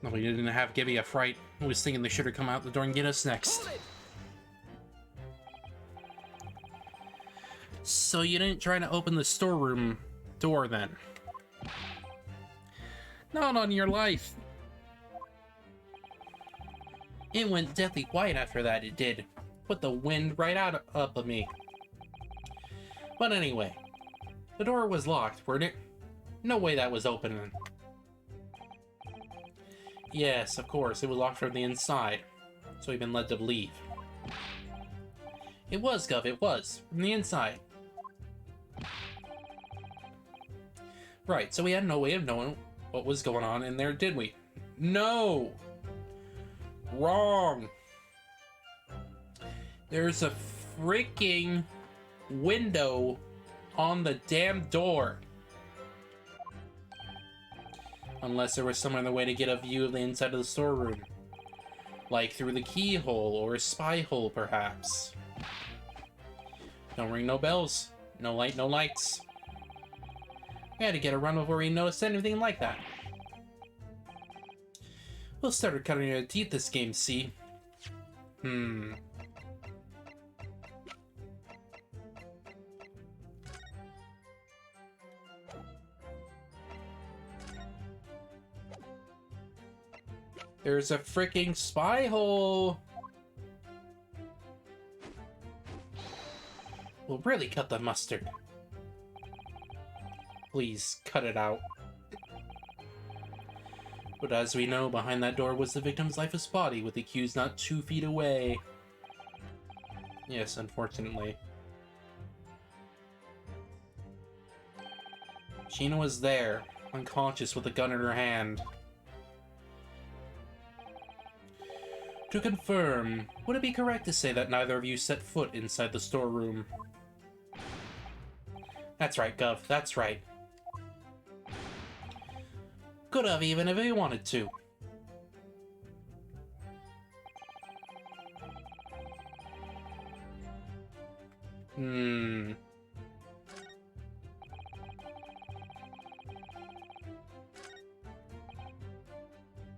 No, we didn't have Gibby a fright. I was thinking they should have come out the door and get us next. So you didn't try to open the storeroom door then? Not on your life. It went deathly quiet after that, it did. Put the wind right up of me. But anyway, the door was locked, weren't it? No way that was opening. Yes, of course, it was locked from the inside, so we've been led to believe. It was, Gov, it was, from the inside. Right, so we had no way of knowing what was going on in there, did we? No! Wrong! There's a freaking window on the damn door. Unless there was some other way to get a view of the inside of the storeroom. Like through the keyhole or a spy hole, perhaps. Don't ring no bells. No light, no lights. We had to get a run before we noticed anything like that. We'll start cutting our teeth this game, see? There's a freaking spy hole! We'll really cut the mustard. Please, cut it out. But as we know, behind that door was the victim's lifeless body, with the accused not 2 feet away. Yes, unfortunately. Sheena was there, unconscious with a gun in her hand. To confirm, would it be correct to say that neither of you set foot inside the storeroom? That's right, Gov, that's right. Could have, even if he wanted to.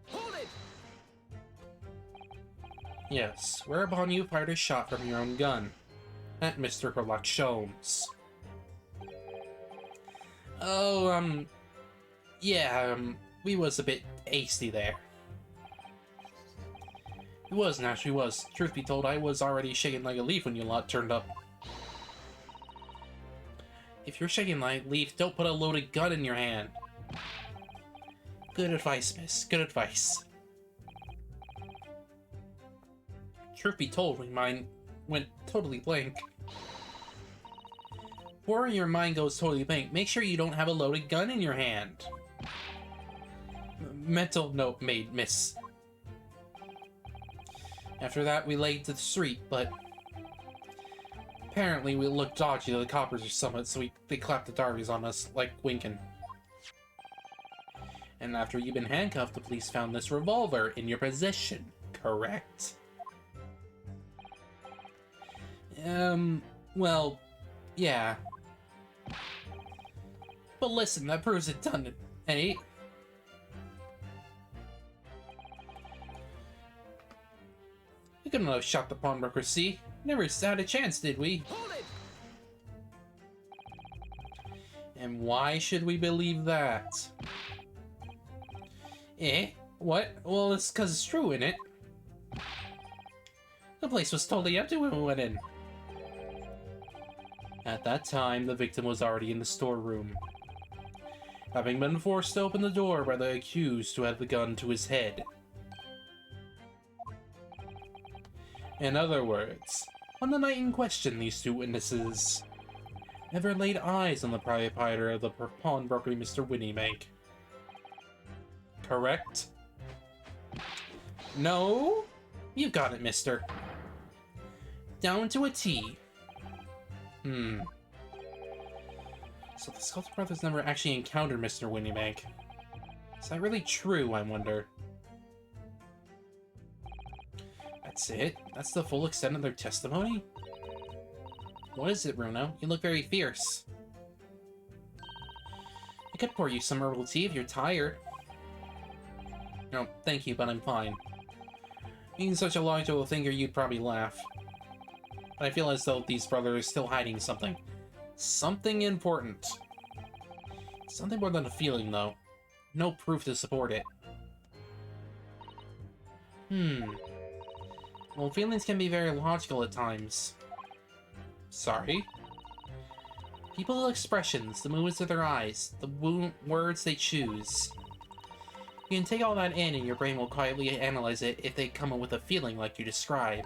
Hold it! Yes, whereupon you fired a shot from your own gun at Mr. Herlock Sholmes. Oh, yeah, we was a bit hasty there. It was, Nash, we was. Truth be told, I was already shaking like a leaf when you lot turned up. If you're shaking like a leaf, don't put a loaded gun in your hand. Good advice, miss. Good advice. Truth be told, my mind went totally blank. Before your mind goes totally blank, make sure you don't have a loaded gun in your hand. Mental note made, miss. After that, we laid to the street, but apparently we looked dodgy to the coppers or something, so they clapped the darbies on us, like winking. And after you've been handcuffed, the police found this revolver in your possession, correct? Well, yeah. But listen, that proves it done, eh? We couldn't have shot the pawnbroker, see? Never had a chance, did we? Hold it! And why should we believe that? Eh? What? Well, it's 'cause it's true, innit? The place was totally empty when we went in. At that time, the victim was already in the storeroom, having been forced to open the door by the accused who had the gun to his head. In other words, on the night in question, these two witnesses never laid eyes on the proprietor of the pawnbroker, Mr. Winniebank. Correct? No? You got it, mister. Down to a T. So the Sculptor brothers never actually encountered Mr. Winniebank. Is that really true, I wonder? That's it? That's the full extent of their testimony? What is it, Bruno? You look very fierce. I could pour you some herbal tea if you're tired. No, thank you, but I'm fine. Being such a logical thinker, you'd probably laugh. But I feel as though these brothers are still hiding something. Something important. Something more than a feeling, though. No proof to support it. Well, feelings can be very logical at times. Sorry? People's expressions, the movements of their eyes, the words they choose. You can take all that in and your brain will quietly analyze it if they come up with a feeling like you describe.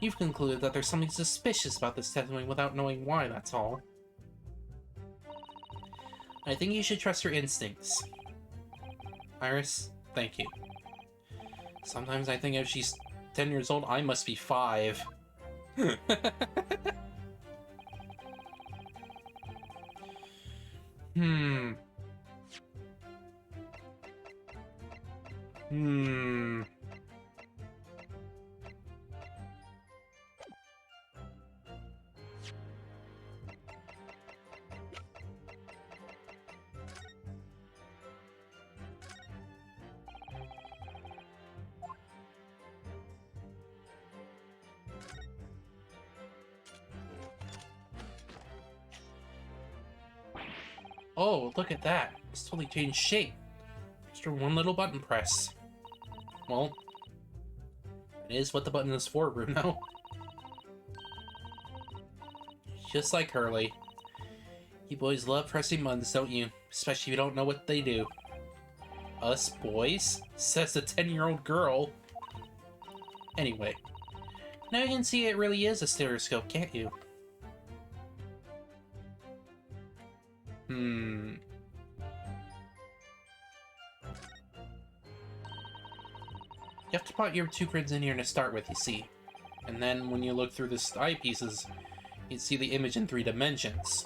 You've concluded that there's something suspicious about this testimony without knowing why, that's all. I think you should trust your instincts. Iris, thank you. Sometimes I think if she's 10 years old, I must be 5. Oh, look at that. It's totally changed shape. Just one little button press. Well, it is what the button is for, Bruno. Just like Hurley. You boys love pressing buttons, don't you? Especially if you don't know what they do. Us boys? Says the 10-year-old girl. Anyway. Now you can see it really is a stereoscope, can't you? You have to put your 2 grids in here to start with, you see. And then when you look through the eyepieces, you see the image in 3 dimensions.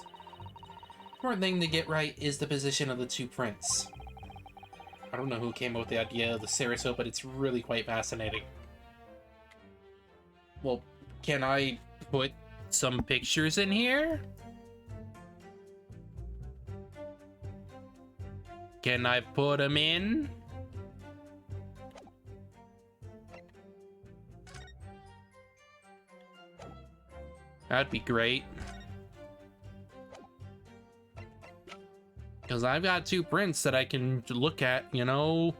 Important thing to get right is the position of the 2 prints. I don't know who came up with the idea of the Stereoscope, but it's really quite fascinating. Well, can I put some pictures in here? Can I put them in? That'd be great. Because I've got 2 prints that I can look at, you know?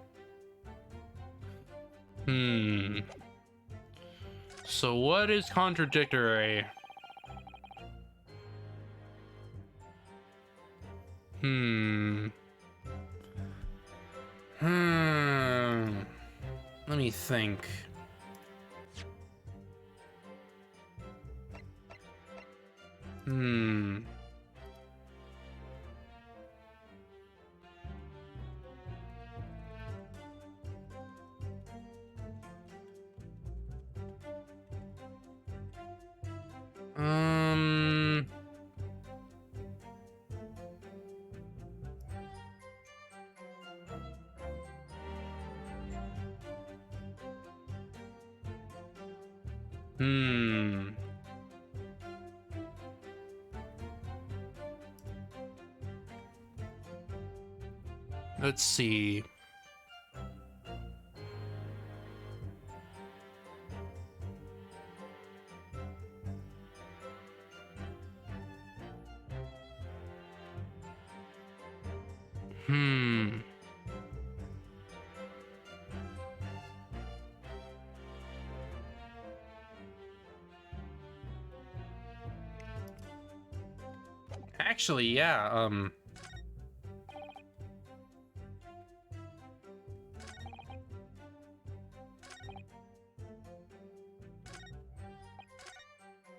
So what is contradictory? Let me think. Hmm. Let's see. Hmm. Actually, yeah,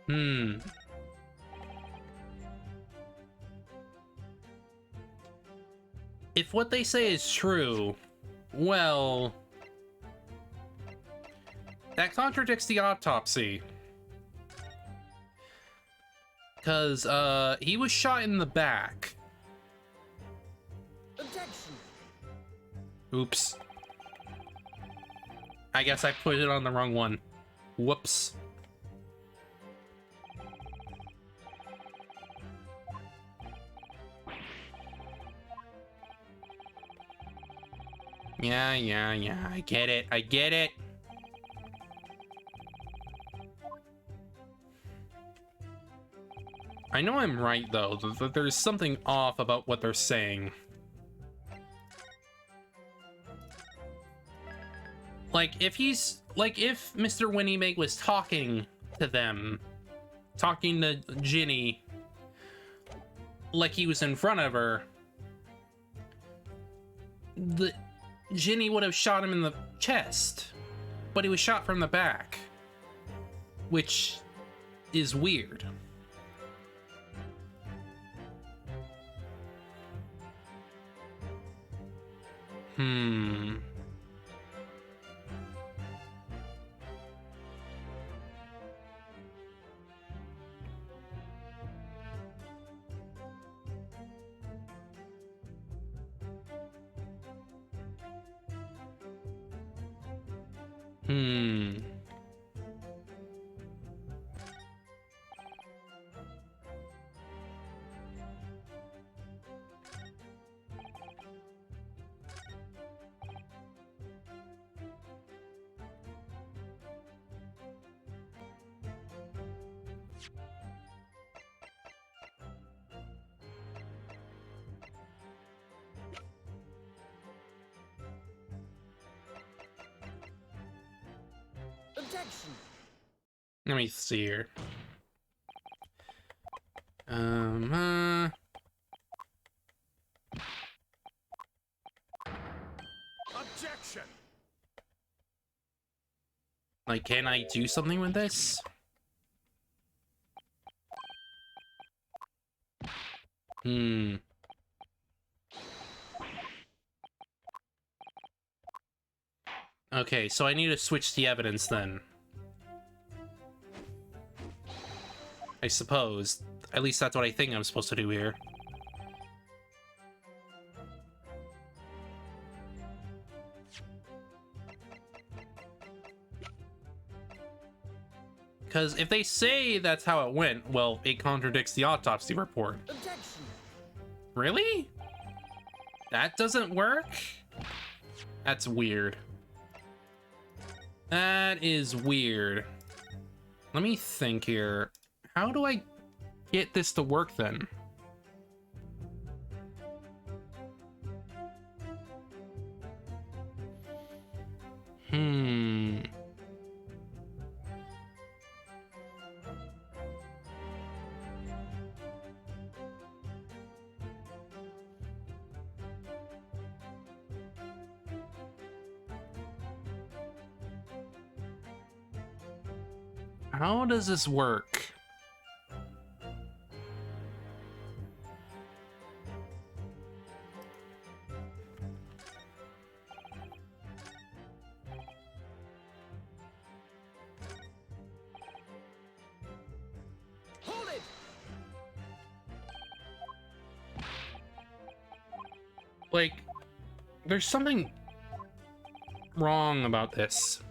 hmm. If what they say is true, well, that contradicts the autopsy. Because, he was shot in the back. Objection. Oops. I guess I put it on the wrong one. Whoops. Yeah, I get it. I know I'm right, though, that there's something off about what they're saying. Like, if Mr. Winnymeg was talking to them, talking to Ginny, like he was in front of her, Ginny would have shot him in the chest, but he was shot from the back, which is weird. Hmm. Hmm. Objection. Let me see here. Objection. Like, can I do something with this? Hmm. Okay, so I need to switch the evidence then. I suppose. At least that's what I think I'm supposed to do here. Because if they say that's how it went, well, it contradicts the autopsy report. Objection. Really? That doesn't work? That's weird. That is weird. Let me think here. How do I get this to work then? Hmm. How does this work? Hold it. Like, there's something wrong about this.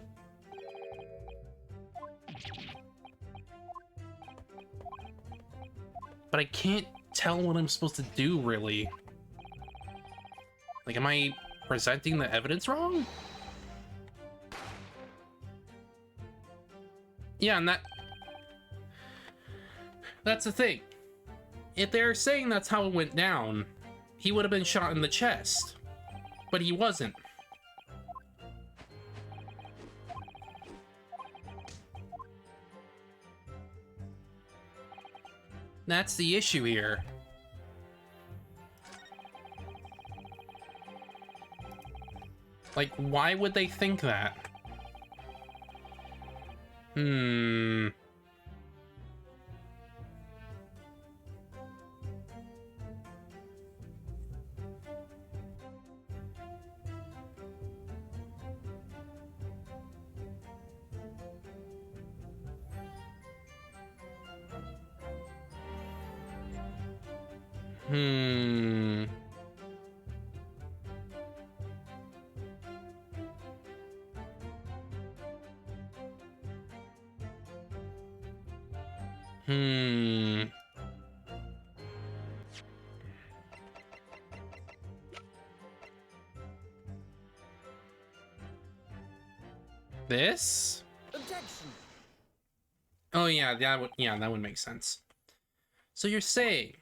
but I can't tell what I'm supposed to do, really. Like, am I presenting the evidence wrong? Yeah, and that's the thing. If they're saying that's how it went down, he would have been shot in the chest. But he wasn't. That's the issue here. Like, why would they think that? Hmm. Hmm. Hmm. This? Objection. Oh yeah, that would make sense. So you're saying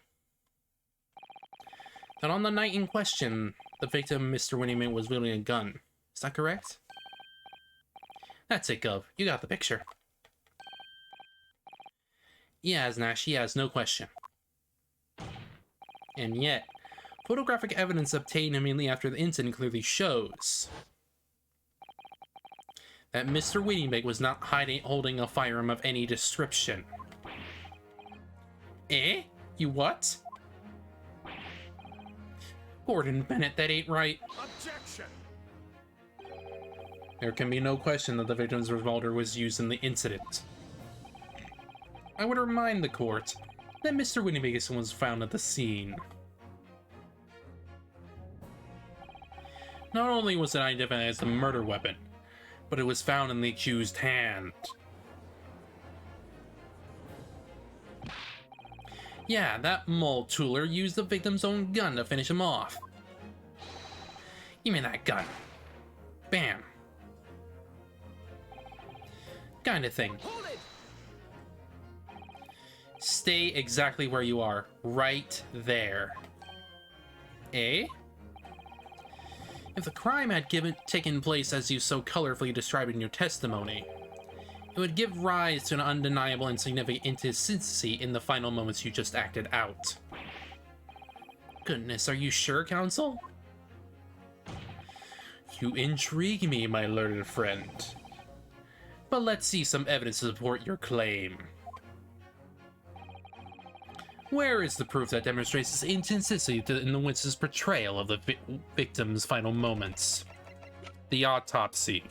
that on the night in question, the victim, Mr. Winnieman, was wielding a gun. Is that correct? That's it, Gov. You got the picture. Yes, Nash, yes, no question. And yet, photographic evidence obtained immediately after the incident clearly shows that Mr. Winnieman was not holding a firearm of any description. Eh? You what? Gordon Bennett, that ain't right. Objection. There can be no question that the victim's revolver was used in the incident. I would remind the court that Mr. Winnieman was found at the scene. Not only was it identified as the murder weapon, but it was found in the accused's hand. Yeah, that mole tooler used the victim's own gun to finish him off. Give me that gun. Bam. Kind of thing. Hold it. Stay exactly where you are. Right there. Eh? If the crime had taken place as you so colorfully described in your testimony, it would give rise to an undeniable and significant inconsistency in the final moments you just acted out. Goodness, are you sure, counsel? You intrigue me, my learned friend. But let's see some evidence to support your claim. Where is the proof that demonstrates this inconsistency in the witness's portrayal of the victim's final moments? The autopsy.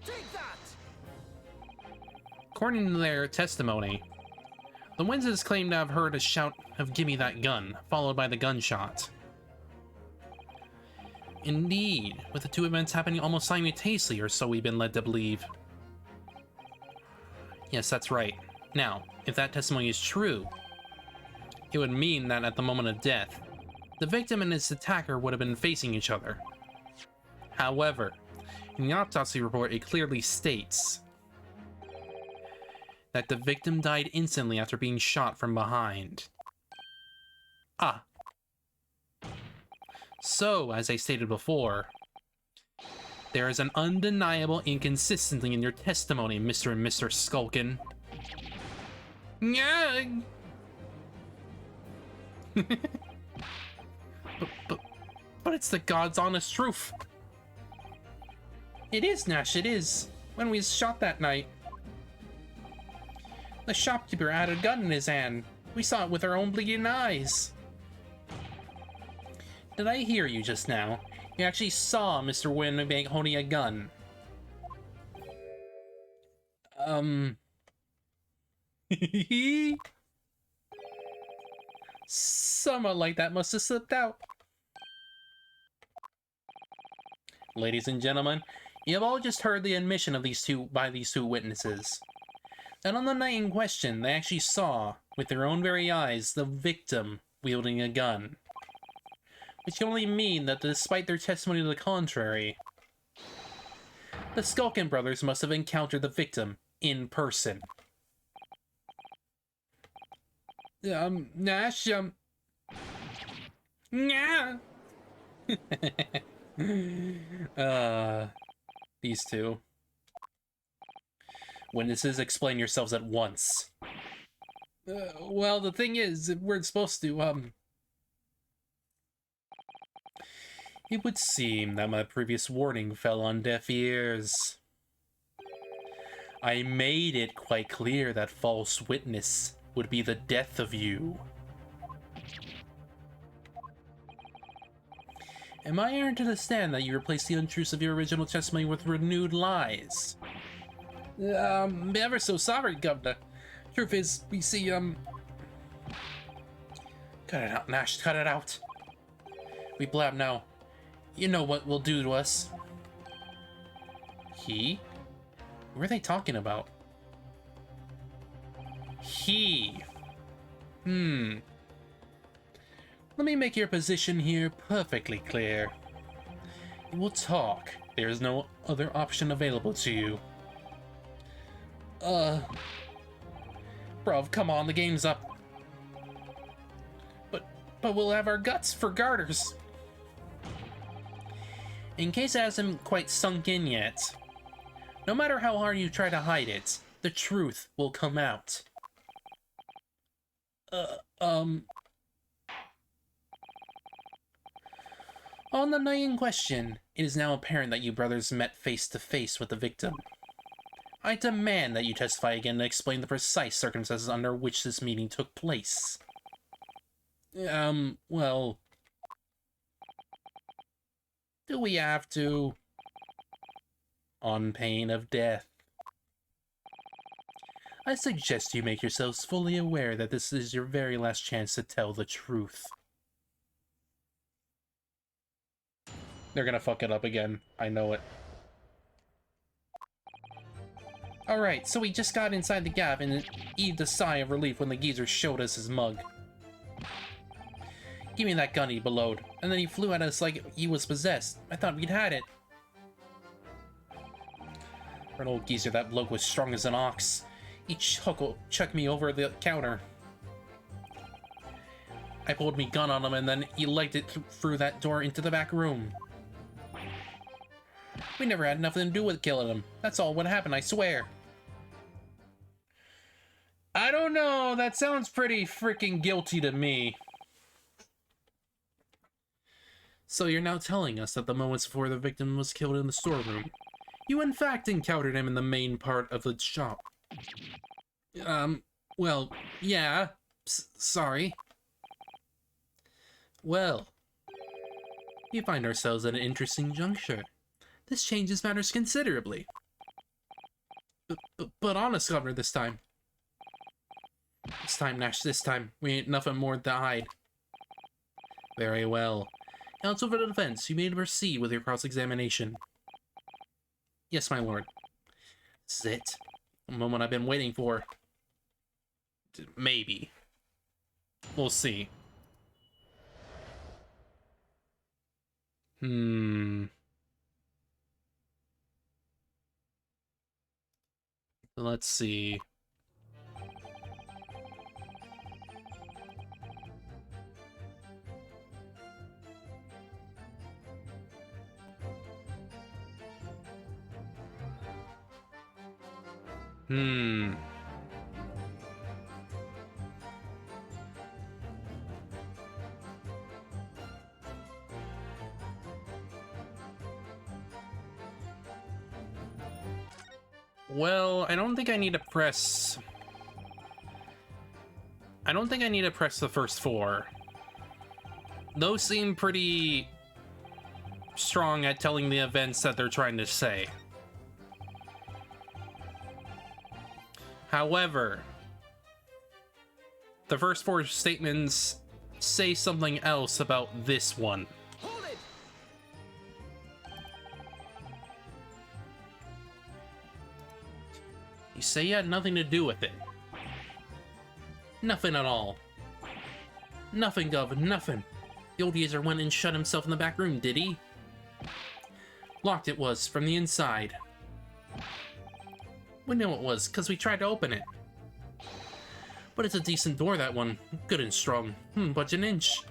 Take that. According to their testimony, the witnesses claim to have heard a shout of "Gimme that gun," followed by the gunshot. Indeed, with the two events happening almost simultaneously, or so we've been led to believe. Yes, that's right. Now, if that testimony is true, it would mean that at the moment of death, the victim and his attacker would have been facing each other. However, in the autopsy report, it clearly states that the victim died instantly after being shot from behind. Ah. So, as I stated before, there is an undeniable inconsistency in your testimony, Mr. and Mr. Skulkin. Yeah. but it's the God's honest truth. It is, Nash, it is. When we was shot that night, the shopkeeper had a gun in his hand. We saw it with our own bleeding eyes. Did I hear you just now? You actually saw Mr. Winbank holding a gun. Someone like that must have slipped out. Ladies and gentlemen, you have all just heard the admission of these two witnesses. And on the night in question, they actually saw, with their own very eyes, the victim wielding a gun. Which can only mean that despite their testimony to the contrary, the Skulkin brothers must have encountered the victim in person. Nash, yeah. These two. Witnesses, explain yourselves at once. Well, the thing is, we're supposed to, It would seem that my previous warning fell on deaf ears. I made it quite clear that false witness would be the death of you. Am I to understand that you replaced the untruths of your original testimony with renewed lies? Ever so sorry, Governor. Truth is, we see, Cut it out, Nash, cut it out. We blab now. You know what will do to us. He? Who are they talking about? He. Let me make your position here perfectly clear. You will talk. There is no other option available to you. Bruv, come on, the game's up. But we'll have our guts for garters. In case it hasn't quite sunk in yet, no matter how hard you try to hide it, the truth will come out. On the night in question, it is now apparent that you brothers met face to face with the victim. I demand that you testify again to explain the precise circumstances under which this meeting took place. Well... Do we have to? On pain of death. I suggest you make yourselves fully aware that this is your very last chance to tell the truth. They're gonna fuck it up again. I know it. Alright, so we just got inside the gap and heaved a sigh of relief when the geezer showed us his mug. Give me that gun, he bellowed, and then he flew at us like he was possessed. I thought we'd had it. For an old geezer, that bloke was strong as an ox. He chucked me over the counter. I pulled me gun on him, and then he legged it through that door into the back room. We never had nothing to do with killing him. That's all what happened, I swear. I don't know, that sounds pretty freaking guilty to me. So you're now telling us that the moments before the victim was killed in the storeroom, you in fact encountered him in the main part of the shop. Well, yeah. Sorry. Well, we find ourselves at an interesting juncture. This changes matters considerably. But honest, Governor, this time. This time, Nash, this time. We ain't nothing more to hide. Very well. Counsel for the defense, you may proceed with your cross-examination. Yes, my lord. This is it. The moment I've been waiting for. Maybe. We'll see. Let's see. Well, I don't think I need to press... I don't think I need to press the first four. Those seem pretty strong at telling the events that they're trying to say. However, the first four statements say something else about this one. Hold it! You say you had nothing to do with it. Nothing at all. Nothing, Gov, nothing. The old geezer went and shut himself in the back room, did he? Locked it was, from the inside. We know it was, because we tried to open it. But it's a decent door, that one. Good and strong. Budge an inch.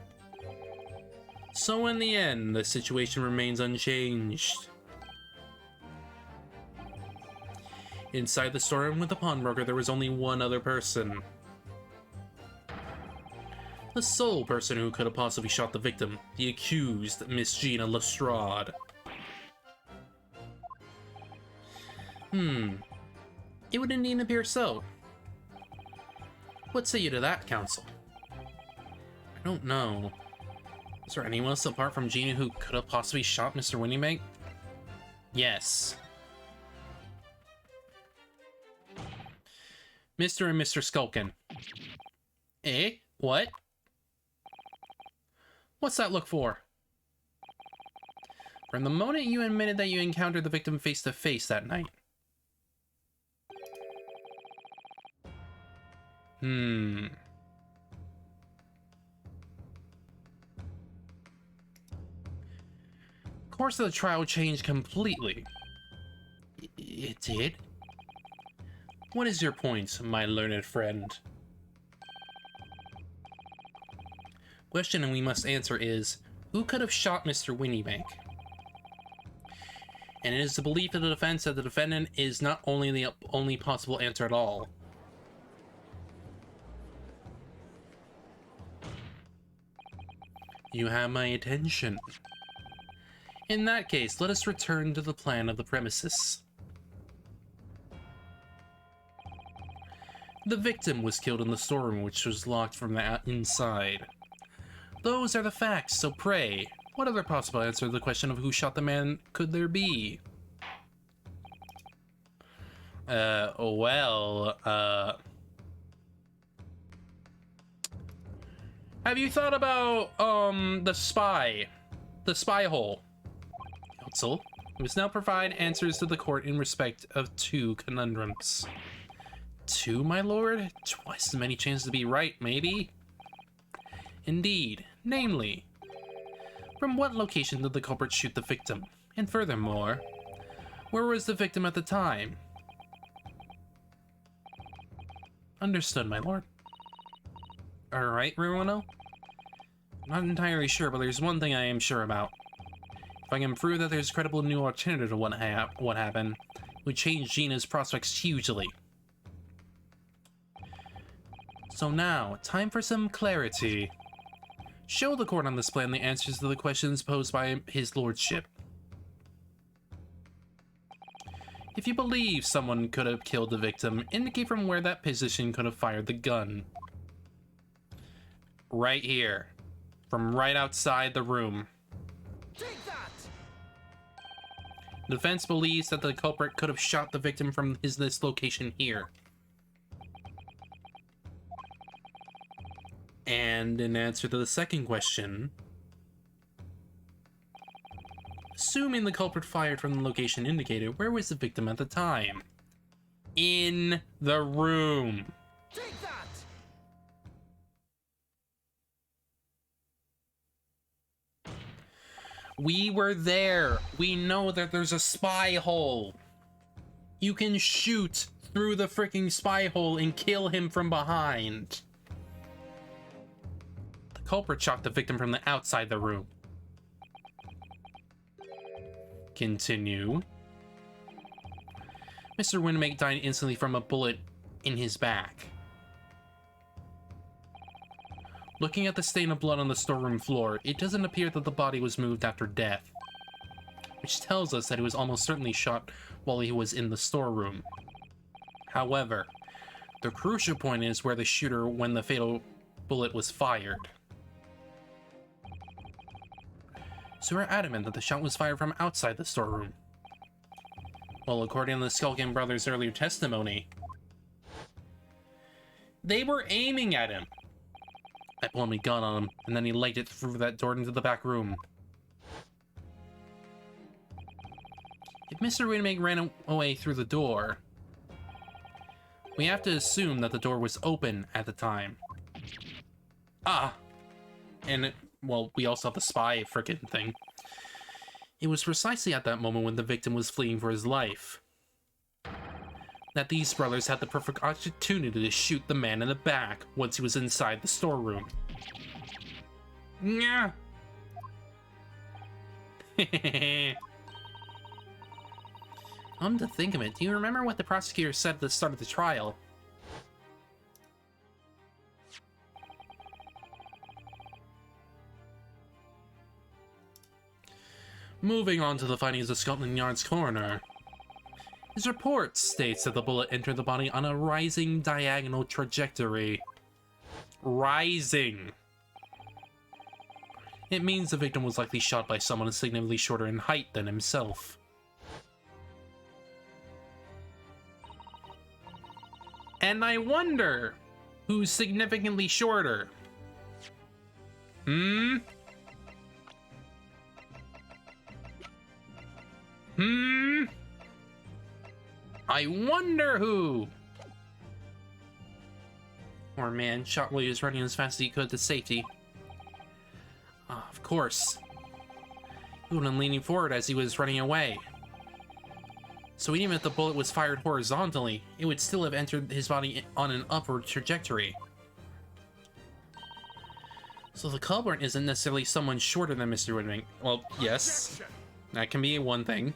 So in the end, the situation remains unchanged. Inside the storeroom with the pawnbroker, there was only one other person. The sole person who could have possibly shot the victim, the accused, Miss Gina Lestrade. It would indeed appear so. What say you to that, counsel? I don't know. Is there anyone else apart from Gina who could have possibly shot Mr. Windybank? Yes. Mr. and Mr. Skulkin. Eh? What? What's that look for? From the moment you admitted that you encountered the victim face to face that night. Course of the trial changed completely. It did? What is your point, my learned friend? Question we must answer is, who could have shot Mr. Windybank? And it is the belief of the defense that the defendant is not only the only possible answer at all. You have my attention. In that case, let us return to the plan of the premises. The victim was killed in the storeroom, which was locked from the inside. Those are the facts, so pray, what other possible answer to the question of who shot the man could there be? Have you thought about, the spy hole? Counsel, we must now provide answers to the court in respect of 2 conundrums. 2, my lord? Twice as many chances to be right, maybe? Indeed. Namely, from what location did the culprit shoot the victim? And furthermore, where was the victim at the time? Understood, my lord. Alright, Ruano? Not entirely sure, but there's one thing I am sure about. If I can prove that there's a credible new alternative to what happened, it would change Gina's prospects hugely. So now, time for some clarity. Show the court on this plan the answers to the questions posed by his lordship. If you believe someone could have killed the victim, indicate from where that position could have fired the gun. Right here. From right outside the room. Take that! The defense believes that the culprit could have shot the victim from this location here. And in answer to the second question, assuming the culprit fired from the location indicated, where was the victim at the time? In the room. Take that! We were there. We know that there's a spy hole. You can shoot through the freaking spy hole and kill him from behind. The culprit shot the victim from the outside the room. Continue. Mr. Windybank died instantly from a bullet in his back. Looking at the stain of blood on the storeroom floor, it doesn't appear that the body was moved after death, which tells us that he was almost certainly shot while he was in the storeroom. However, the crucial point is where the shooter when the fatal bullet was fired. So we're adamant that the shot was fired from outside the storeroom. Well, according to the Skulkin brothers' earlier testimony, they were aiming at him. I pulled my gun on him, and then he legged it through that door into the back room. If Mr. Windybank ran away through the door, We have to assume that the door was open at the time. Ah! And, well, we also have the spy frickin' thing. It was precisely at that moment when the victim was fleeing for his life that these brothers had the perfect opportunity to shoot the man in the back once he was inside the storeroom. Yeah. To think of it, do you remember what the prosecutor said at the start of the trial? Moving on to the findings of Scotland Yard's coroner. His report states that the bullet entered the body on a rising diagonal trajectory. Rising! It means the victim was likely shot by someone significantly shorter in height than himself. And I wonder who's significantly shorter. I wonder who! Poor man shot while he was running as fast as he could to safety. Of course. He would have been leaning forward as he was running away. So even if the bullet was fired horizontally, it would still have entered his body on an upward trajectory. So the culprit isn't necessarily someone shorter than Mr. Woodring. Well, yes, that can be one thing.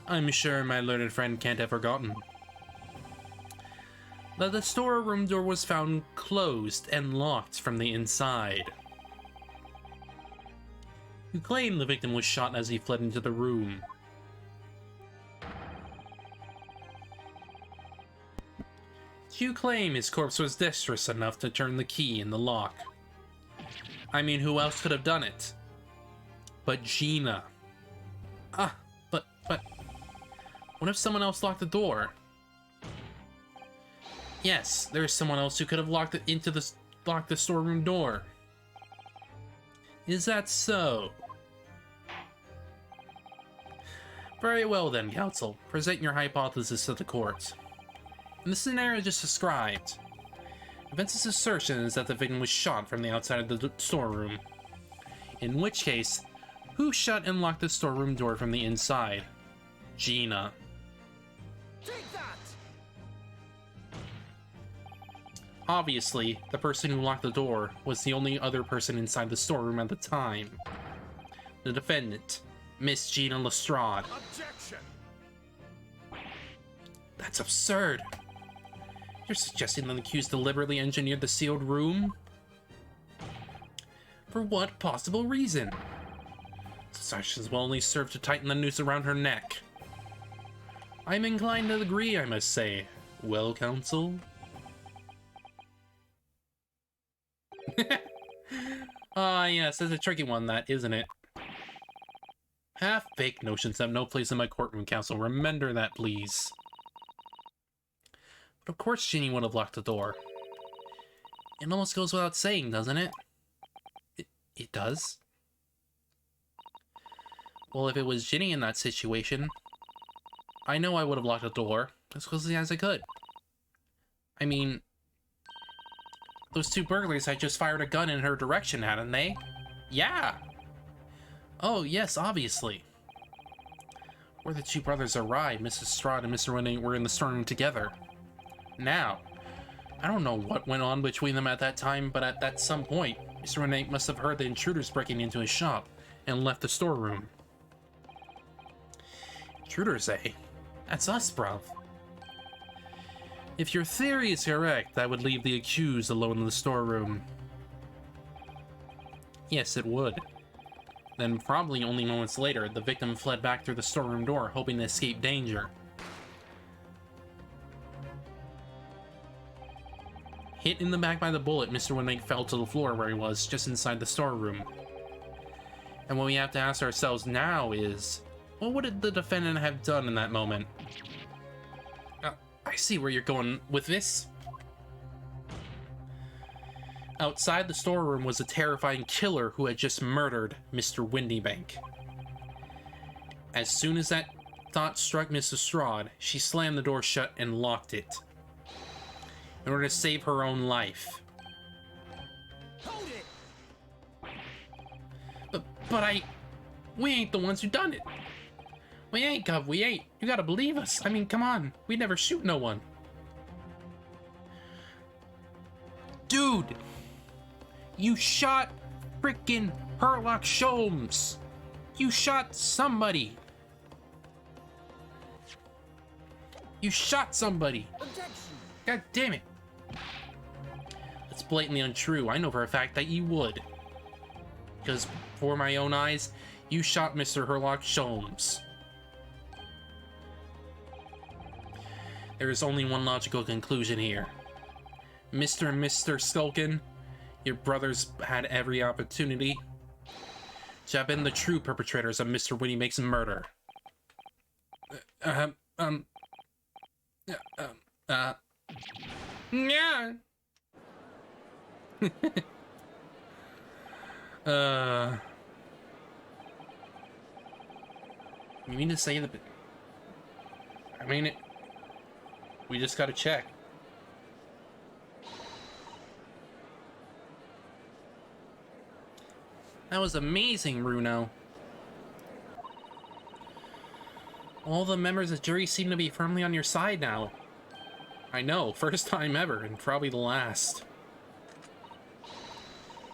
I'm sure my learned friend can't have forgotten that the storeroom door was found closed and locked from the inside. You claim the victim was shot as he fled into the room. You claim his corpse was dexterous enough to turn the key in the lock. I mean, who else could have done it? But Gina. But what if someone else locked the door? Yes, there's someone else who could have locked the storeroom door. Is that so? Very well then, counsel. Present your hypothesis to the court. In the scenario just described, Vince's assertion is that the victim was shot from the outside of the storeroom. In which case, who shut and locked the storeroom door from the inside? Gina. Take that! Obviously, the person who locked the door was the only other person inside the storeroom at the time. The defendant, Miss Gina Lestrade. Objection! That's absurd. You're suggesting that the accused deliberately engineered the sealed room? For what possible reason? Such actions will only serve to tighten the noose around her neck. I'm inclined to agree, I must say. Well, counsel? Yes, it's a tricky one, that, isn't it? Half-baked notions have no place in my courtroom, counsel. Remember that, please. But of course Ginny would have locked the door. It almost goes without saying, doesn't it? It does? Well, if it was Ginny in that situation, I know I would have locked the door as closely as I could. I mean, those two burglars had just fired a gun in her direction, hadn't they? Yeah! Oh, yes, obviously. Where the two brothers arrived, Mrs. Strahd and Mr. Winning were in the storeroom together. Now, I don't know what went on between them at that time, but at some point, Mr. Winning must have heard the intruders breaking into his shop and left the storeroom. Intruders, eh? That's us, bruv. If your theory is correct, that would leave the accused alone in the storeroom. Yes, it would. Then, probably only moments later, the victim fled back through the storeroom door, hoping to escape danger. Hit in the back by the bullet, Mr. Winnick fell to the floor where he was, just inside the storeroom. And what we have to ask ourselves now is, what would the defendant have done in that moment? I see where you're going with this. Outside the storeroom was a terrifying killer who had just murdered Mr. Windybank. As soon as that thought struck Mrs. Strahd, she slammed the door shut and locked it in order to save her own life. Hold it! We ain't the ones who done it. We ain't, Gov, we ain't. You gotta believe us. I mean, come on. We never shoot no one. Dude! You shot frickin' Herlock Sholmes! You shot somebody! You shot somebody! Objection! God damn it! That's blatantly untrue. I know for a fact that you would. Because, for my own eyes, you shot Mr. Herlock Sholmes. There is only one logical conclusion here. Mr. and Mr. Skulkin, your brothers had every opportunity to have been the true perpetrators of Mr. Winniebake's murder. Yeah. You mean to say that? I mean it. We just gotta check. That was amazing, Bruno. All the members of the jury seem to be firmly on your side now. I know, first time ever, and probably the last.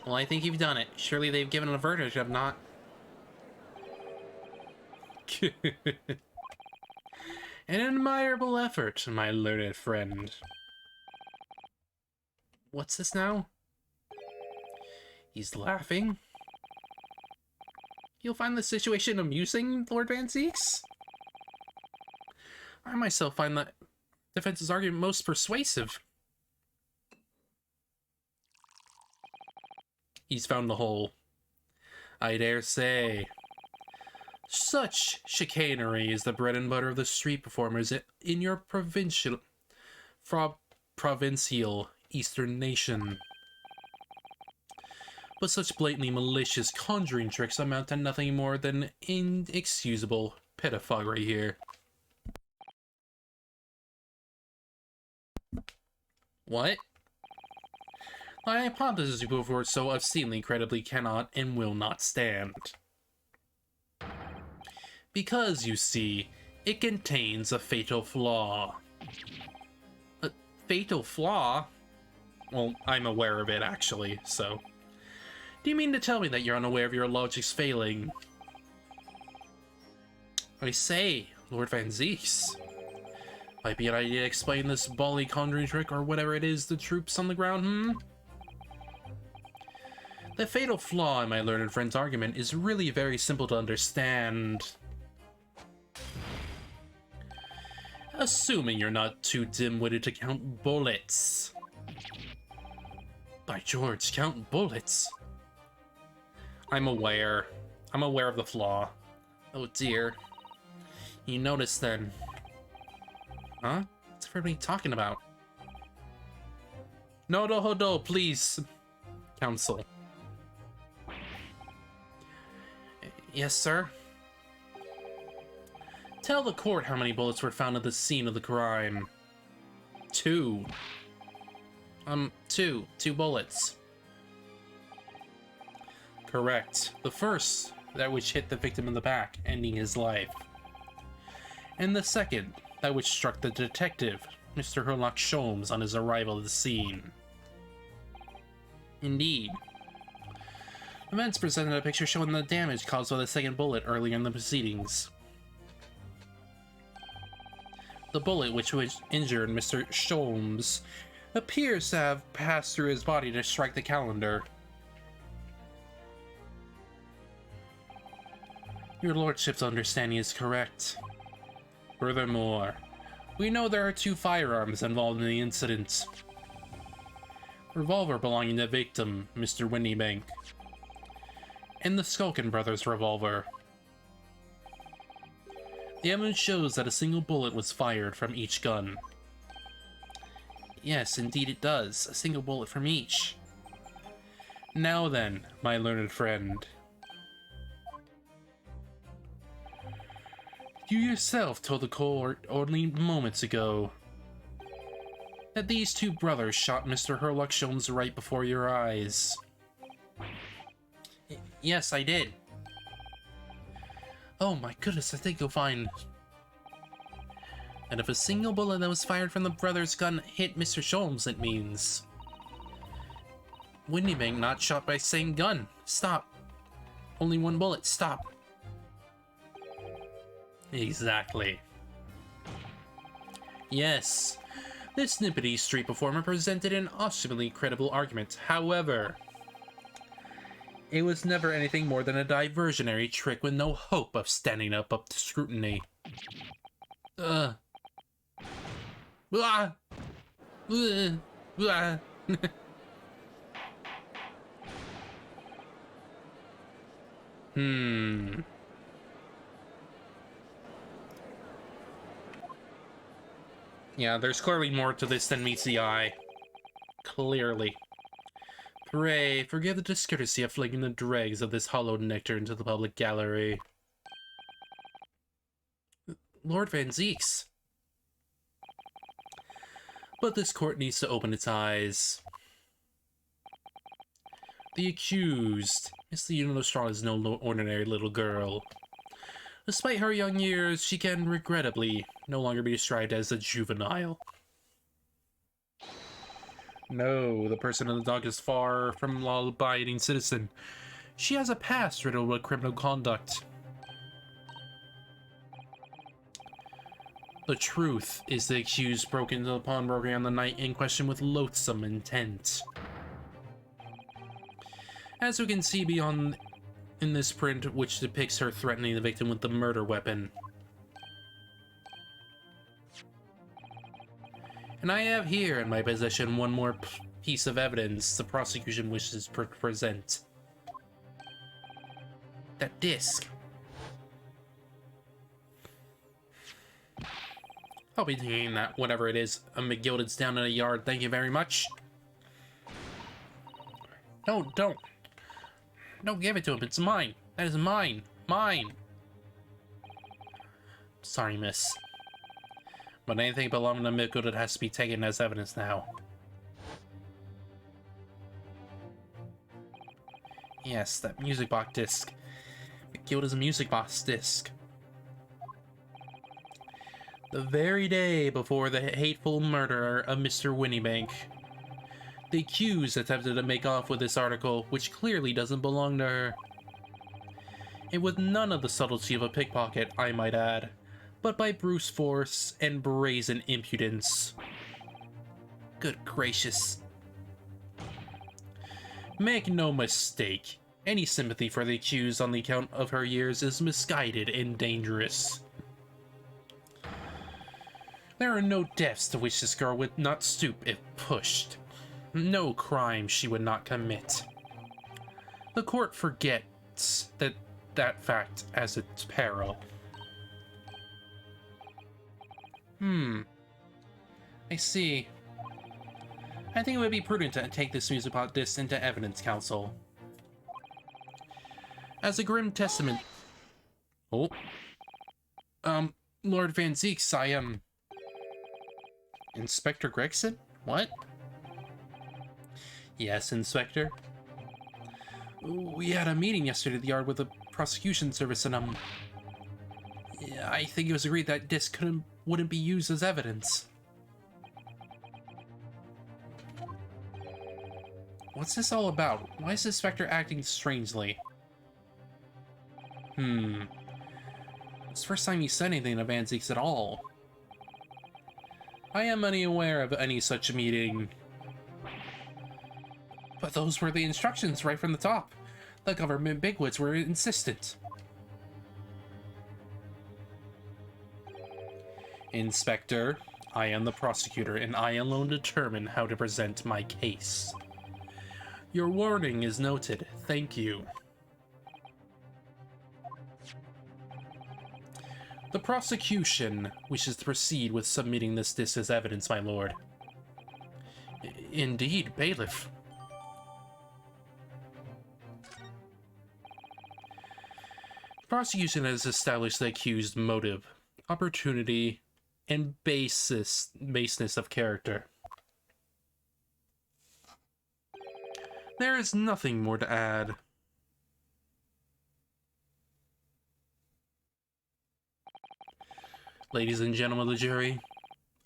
Well, I think you've done it. Surely they've given a verdict of not... An admirable effort, my learned friend. What's this now? He's laughing. You'll find the situation amusing, Lord Van Zieks? I myself find the defense's argument most persuasive. He's found the hole. I dare say. Such chicanery is the bread and butter of the street performers in your provincial eastern nation. But such blatantly malicious conjuring tricks amount to nothing more than inexcusable pettifoggery here. What? My hypothesis you put forward so obscenely incredibly cannot and will not stand. Because, you see, it contains a fatal flaw. A fatal flaw? Well, I'm aware of it, actually, so... Do you mean to tell me that you're unaware of your logic's failing? I say, Lord Van Zieks. Might be an idea to explain this bally conjuring trick or whatever it is the troops on the ground, The fatal flaw in my learned friend's argument is really very simple to understand. Assuming you're not too dim-witted to count bullets. By George, count bullets. I'm aware. I'm aware of the flaw. Oh dear. You noticed then. Huh? What's everybody talking about? No, please. Counsel. Yes, sir? Tell the court how many bullets were found at the scene of the crime. 2. 2 bullets. Correct. The first, that which hit the victim in the back, ending his life. And the second, that which struck the detective, Mr. Herlock Sholmes, on his arrival at the scene. Indeed. Events presented a picture showing the damage caused by the second bullet earlier in the proceedings. The bullet which injured Mr. Sholmes appears to have passed through his body to strike the calendar. Your lordship's understanding is correct. Furthermore, we know there are 2 firearms involved in the incident. Revolver belonging to the victim, Mr. Winniebank, and the Skulkin brothers' revolver. The evidence shows that a single bullet was fired from each gun. Yes, indeed it does. A single bullet from each. Now then, my learned friend. You yourself told the court only moments ago that these two brothers shot Mr. Herlock Sholmes right before your eyes. Yes, I did. Oh my goodness, I think you'll find... And if a single bullet that was fired from the brother's gun hit Mr. Sholmes, it means... Windybank not shot by same gun. Stop. Only one bullet. Stop. Exactly. Yes, this snippety street performer presented an awesomely credible argument. However, it was never anything more than a diversionary trick with no hope of standing up to scrutiny. Blah. Blah. Blah. Yeah, there's clearly more to this than meets the eye. Clearly. Pray, forgive the discourtesy of flinging the dregs of this hollowed nectar into the public gallery. Lord Van Zeeks. But this court needs to open its eyes. The accused, Miss Leona Straw, is no ordinary little girl. Despite her young years, she can, regrettably, no longer be described as a juvenile. No, the person in the dock is far from a law-abiding citizen. She has a past riddled with criminal conduct. The truth is the accused broke into the pawnbroker on the night in question with loathsome intent. As we can see beyond in this print, which depicts her threatening the victim with the murder weapon. And I have here in my possession one more piece of evidence the prosecution wishes to present. That disc. I'll be taking that, whatever it is. A McGilded's down in a yard, thank you very much. No, don't. Don't give it to him, it's mine. That is mine. Mine. Sorry, miss. But anything belonging to McGilded has to be taken as evidence now. Yes, that music box disc. McGilded's music box disc. The very day before the hateful murder of Mr. Windybank, the accused attempted to make off with this article, which clearly doesn't belong to her. And with none of the subtlety of a pickpocket, I might add, but by brute force and brazen impudence. Good gracious. Make no mistake, any sympathy for the accused on the account of her years is misguided and dangerous. There are no depths to which this girl would not stoop if pushed. No crime she would not commit. The court forgets that fact as its peril. I see. I think it would be prudent to take this news about this into evidence, counsel. As a grim testament... Oh. Lord Van Zeeks, I am... Inspector Gregson? What? Yes, Inspector. We had a meeting yesterday at the yard with the prosecution service, and I think it was agreed that disc wouldn't be used as evidence. What's this all about? Why is the Inspector acting strangely? It's the first time he said anything to Van Zeeks at all. I am unaware of any such meeting. But those were the instructions right from the top. The government bigwigs were insistent. Inspector, I am the prosecutor, and I alone determine how to present my case. Your warning is noted. Thank you. The prosecution wishes to proceed with submitting this disc as evidence, my lord. Indeed, bailiff. Prosecution has established the accused motive opportunity, and baseness of character. There is nothing more to add. Ladies and gentlemen of the jury,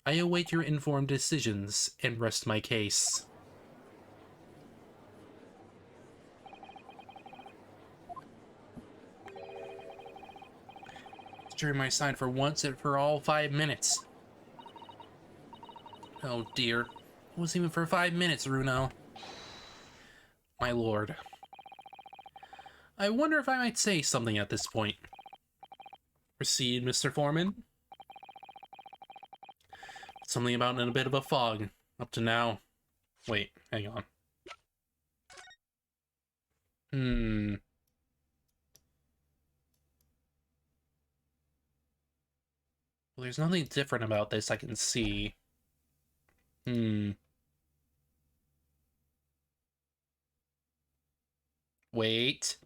I await your informed decisions and rest my case. Jury might sign for once and for all 5 minutes. Oh dear. It wasn't even for 5 minutes, Runo. My lord. I wonder if I might say something at this point. Proceed, Mr. Foreman. Something about in a bit of a fog up to now. Wait, hang on. Well, there's nothing different about this I can see. Wait.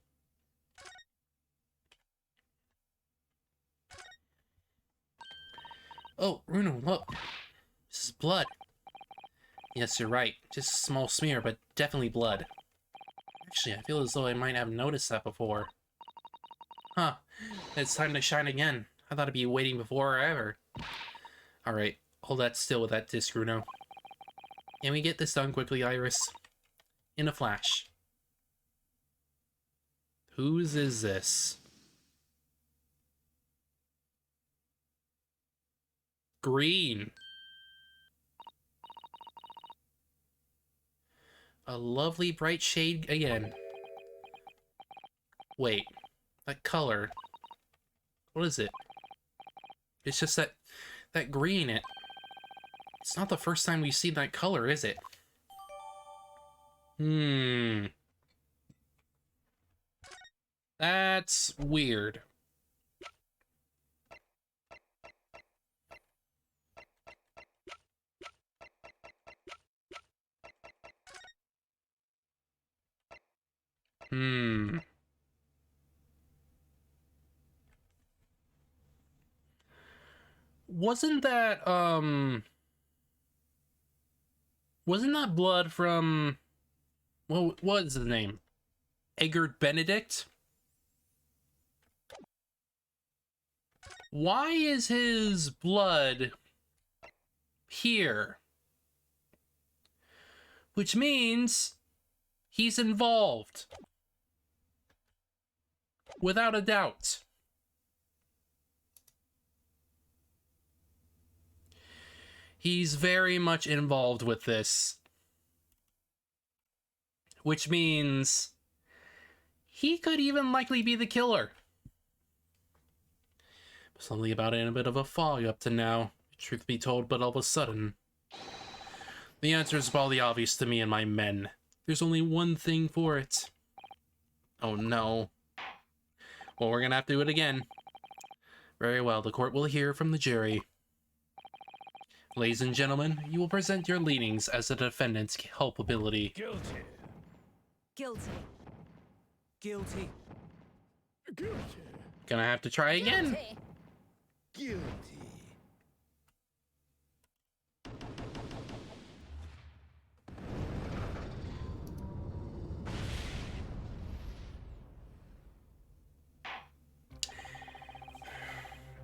Oh, Runo, look. This is blood. Yes, you're right. Just a small smear, but definitely blood. Actually, I feel as though I might have noticed that before. Huh. It's time to shine again. I thought I'd be waiting before or ever. Alright, hold that still with that disc, Runo. Can we get this done quickly, Iris? In a flash. Whose is this? Green. A lovely bright shade again. Wait, that color. What is it? It's just that green. It's not the first time we've seen that color, is it? That's weird. Wasn't that, wasn't that blood from, what was his name? Eggert Benedict? Why is his blood here? Which means he's involved. Without a doubt. He's very much involved with this. Which means he could even likely be the killer. Something about it in a bit of a fog up to now, truth be told, but all of a sudden. The answer is probably obvious to me and my men. There's only one thing for it. Oh no. Well, we're gonna have to do it again. Very well, the court will hear from the jury. Ladies and gentlemen, you will present your leanings as the defendant's culpability. Guilty. Guilty. Guilty. Guilty. Gonna have to try again. Guilty. Guilty.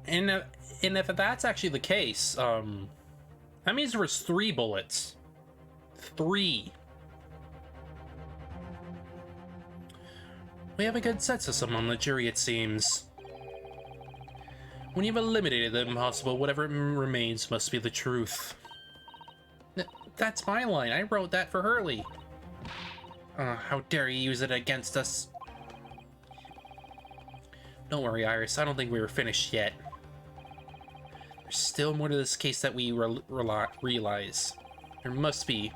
And if that's actually the case, that means there was 3 bullets. 3. We have a good set system on the jury, it seems. When you've eliminated the impossible, whatever remains must be the truth. That's my line. I wrote that for Hurley. How dare you use it against us? Don't worry, Iris. I don't think we were finished yet. There's still more to this case that we realize. There must be.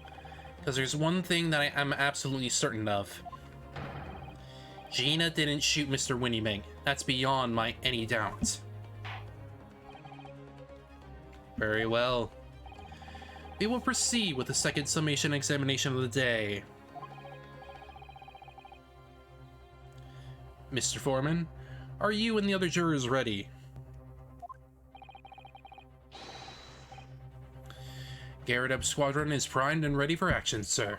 Because there's one thing that I'm absolutely certain of. Gina didn't shoot Mr. Winnymig. That's beyond any doubt. Very well. We will proceed with the second summation examination of the day. Mr. Foreman, are you and the other jurors ready? Garrett Squadron is primed and ready for action, sir.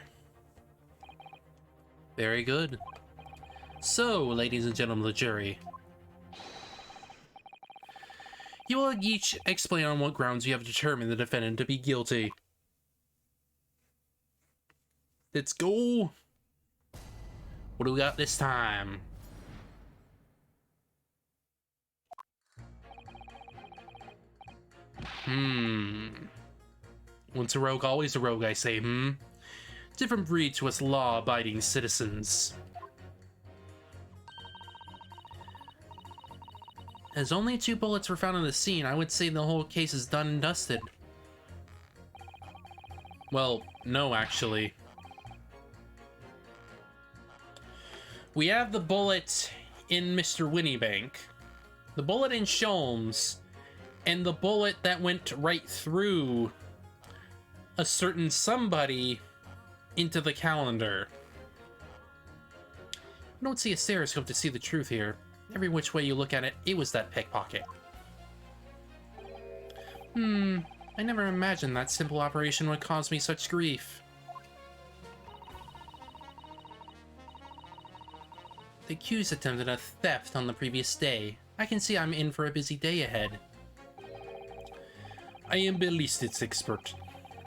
Very good. So, ladies and gentlemen of the jury, you will each explain on what grounds you have determined the defendant to be guilty. Let's go! What do we got this time? Once a rogue, always a rogue, I say, Different breed to us law-abiding citizens. As only 2 bullets were found on the scene, I would say the whole case is done and dusted. Well, no, actually. We have the bullet in Mr. Winniebank, the bullet in Sholmes, and the bullet that went right through a certain somebody into the calendar. I don't see a stereoscope to see the truth here. Every which way you look at it, it was that pickpocket. I never imagined that simple operation would cause me such grief. The accused attempted a theft on the previous day. I can see I'm in for a busy day ahead. I am ballistics expert.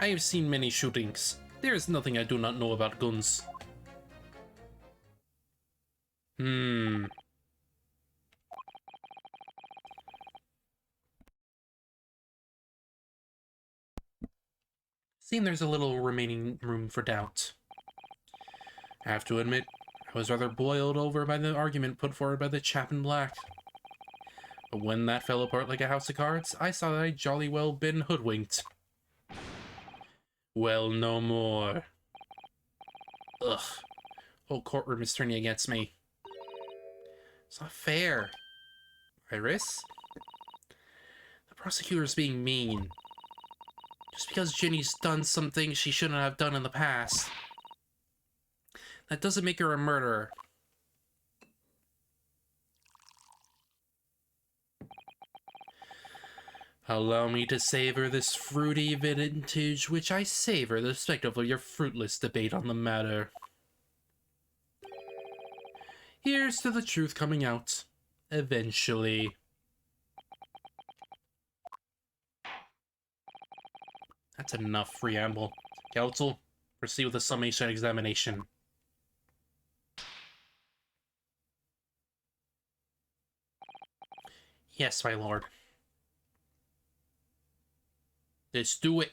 I have seen many shootings. There is nothing I do not know about guns. Seeing there's a little remaining room for doubt. I have to admit, I was rather boiled over by the argument put forward by the chap in black. But when that fell apart like a house of cards, I saw that I'd jolly well been hoodwinked. Well, no more. Ugh. Whole courtroom is turning against me. It's not fair. Iris? The prosecutor's being mean. Just because Ginny's done some things she shouldn't have done in the past, that doesn't make her a murderer. Allow me to savor this fruity vintage which I savor the spectacle of your fruitless debate on the matter. Here's to the truth coming out, eventually. That's enough preamble. Counsel, proceed with the summation examination. Yes, my lord. Let's do it.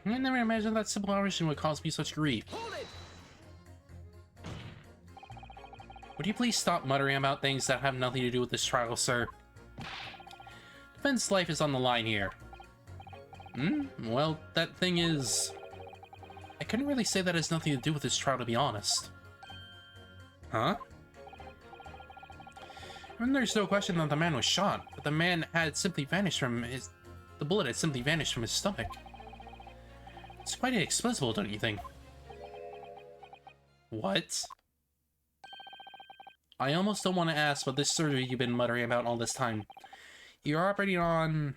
I never imagined that simple operation would cause me such grief. Would you please stop muttering about things that have nothing to do with this trial, sir? Defense life is on the line here. Well, that thing is... I couldn't really say that has nothing to do with this trial, to be honest. Huh? I mean, there's no question that the man was shot, but the man had simply vanished from his... The bullet had simply vanished from his stomach. It's quite inexplicable, don't you think? What? I almost don't want to ask what this surgery you've been muttering about all this time. You're operating on...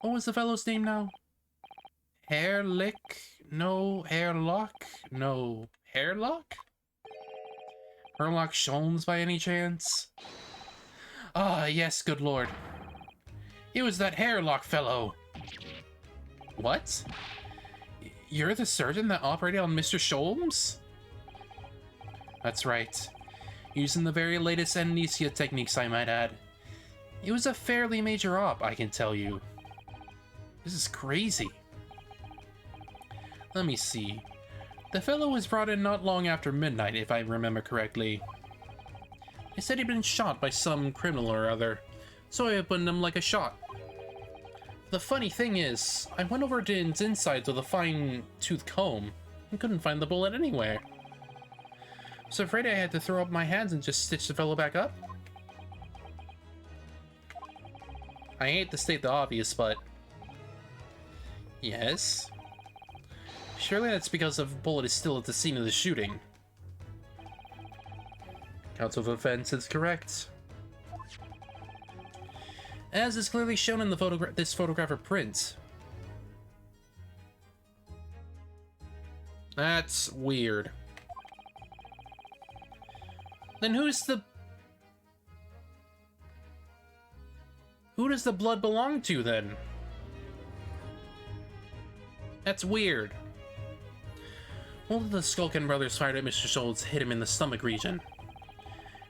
What was the fellow's name now? Hairlick? No, Hairlock? No, Hairlock? Herlock Sholmes by any chance? Ah, yes, good lord. It was that Hairlock fellow. What? You're the surgeon that operated on Mr. Sholmes? That's right. Using the very latest amnesia techniques, I might add. It was a fairly major op, I can tell you. This is crazy. Let me see. The fellow was brought in not long after midnight, if I remember correctly. He said he'd been shot by some criminal or other, so I opened him like a shot. The funny thing is, I went over to his insides with a fine-tooth comb and couldn't find the bullet anywhere. I was afraid I had to throw up my hands and just stitch the fellow back up. I hate to state the obvious, but... yes? Surely that's because the bullet is still at the scene of the shooting. Counsel for defense is correct. As is clearly shown in the this photograph print. That's weird. Then who does the blood belong to, then? That's weird. One of the Skulkin brothers fired at Mr. Schultz, hit him in the stomach region,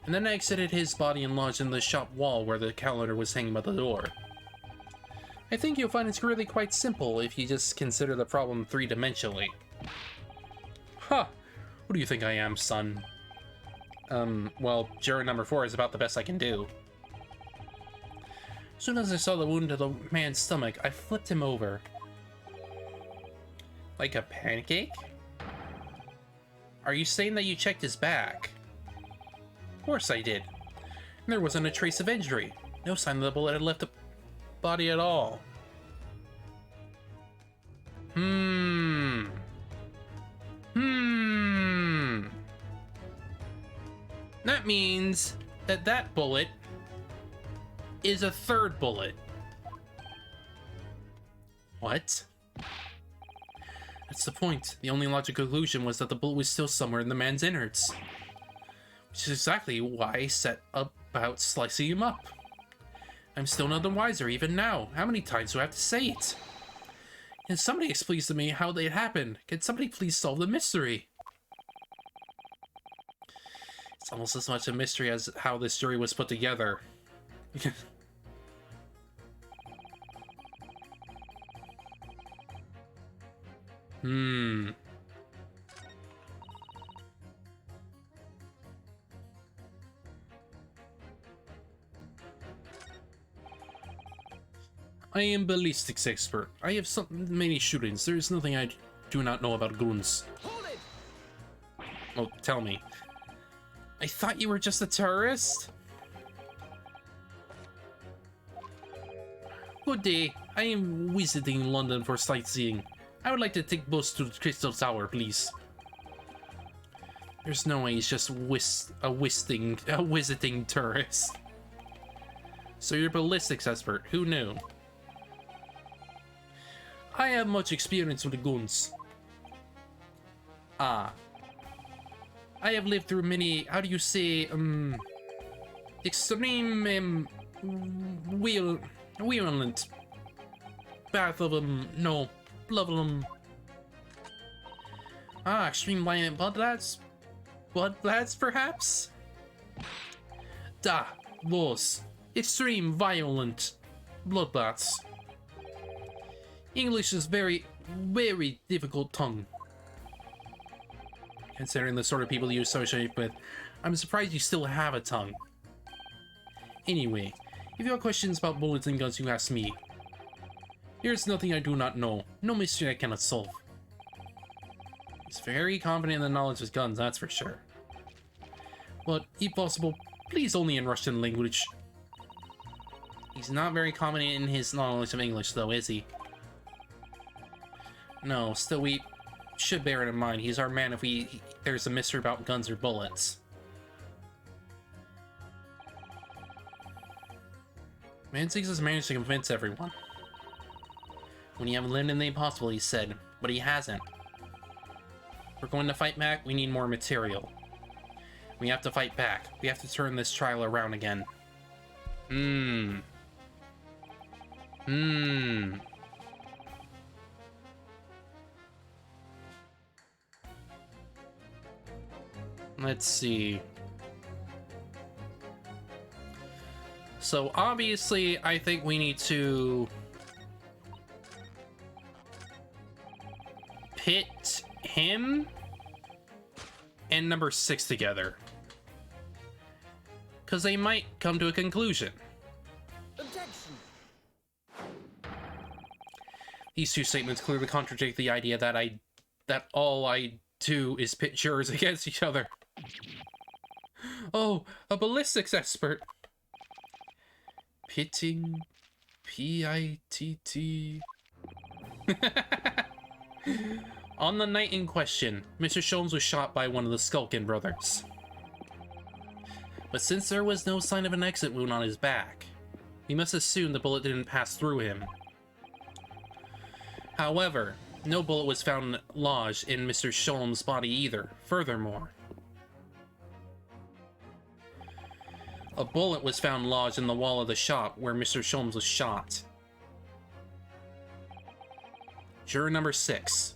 and then exited his body and lodged in the shop wall where the calendar was hanging by the door. I think you'll find it's really quite simple if you just consider the problem three-dimensionally. Huh. Who do you think I am, son? Well, juror number 4 is about the best I can do. As soon as I saw the wound to the man's stomach, I flipped him over. Like a pancake? Are you saying that you checked his back? Of course I did. And there wasn't a trace of injury. No sign that the bullet had left the body at all. That means that that bullet is a third bullet. What? That's the point. The only logical conclusion was that the bullet was still somewhere in the man's innards. Which is exactly why I set about slicing him up. I'm still none the wiser even now. How many times do I have to say it? Can somebody explain to me how it happened? Can somebody please solve the mystery? It's almost as much a mystery as how this jury was put together. I am ballistics expert. I have many shootings. There is nothing I do not know about goons. Well, tell me. I thought you were just a tourist? Good day. I am visiting London for sightseeing. I would like to take bus to the Crystal Tower, please. There's no way he's just a visiting tourist. So you're a ballistics expert. Who knew? I have much experience with the guns. I have lived through many, how do you say, extreme, violent path of no, love extreme violent bloodbaths, perhaps? Those extreme violent bloodbaths. English is very, very difficult tongue. Considering the sort of people you associate with, I'm surprised you still have a tongue. Anyway, if you have questions about bullets and guns, you ask me. Here's nothing I do not know. No mystery I cannot solve. He's very confident in the knowledge of guns, that's for sure. But, if possible, please only in Russian language. He's not very confident in his knowledge of English, though, is he? No, still we should bear it in mind. He's our man if there's a mystery about guns or bullets. Manzig has managed to convince everyone. When you haven't lived in the impossible, he said, but he hasn't. If we're going to fight back, we need more material. We have to fight back. We have to turn this trial around again. Let's see. So obviously, I think we need to pit him and number 6 together. Because they might come to a conclusion. Objection. These two statements clearly contradict the idea that all I do is pit jurors against each other. Oh, a ballistics expert. Pitting. P-I-T-T. On the night in question, Mr. Sholmes was shot by one of the Skulkin brothers. But since there was no sign of an exit wound on his back, we must assume the bullet didn't pass through him. However, no bullet was found lodged in Mr. Sholmes' body either. Furthermore, a bullet was found lodged in the wall of the shop where Mr. Sholmes was shot. Juror number 6.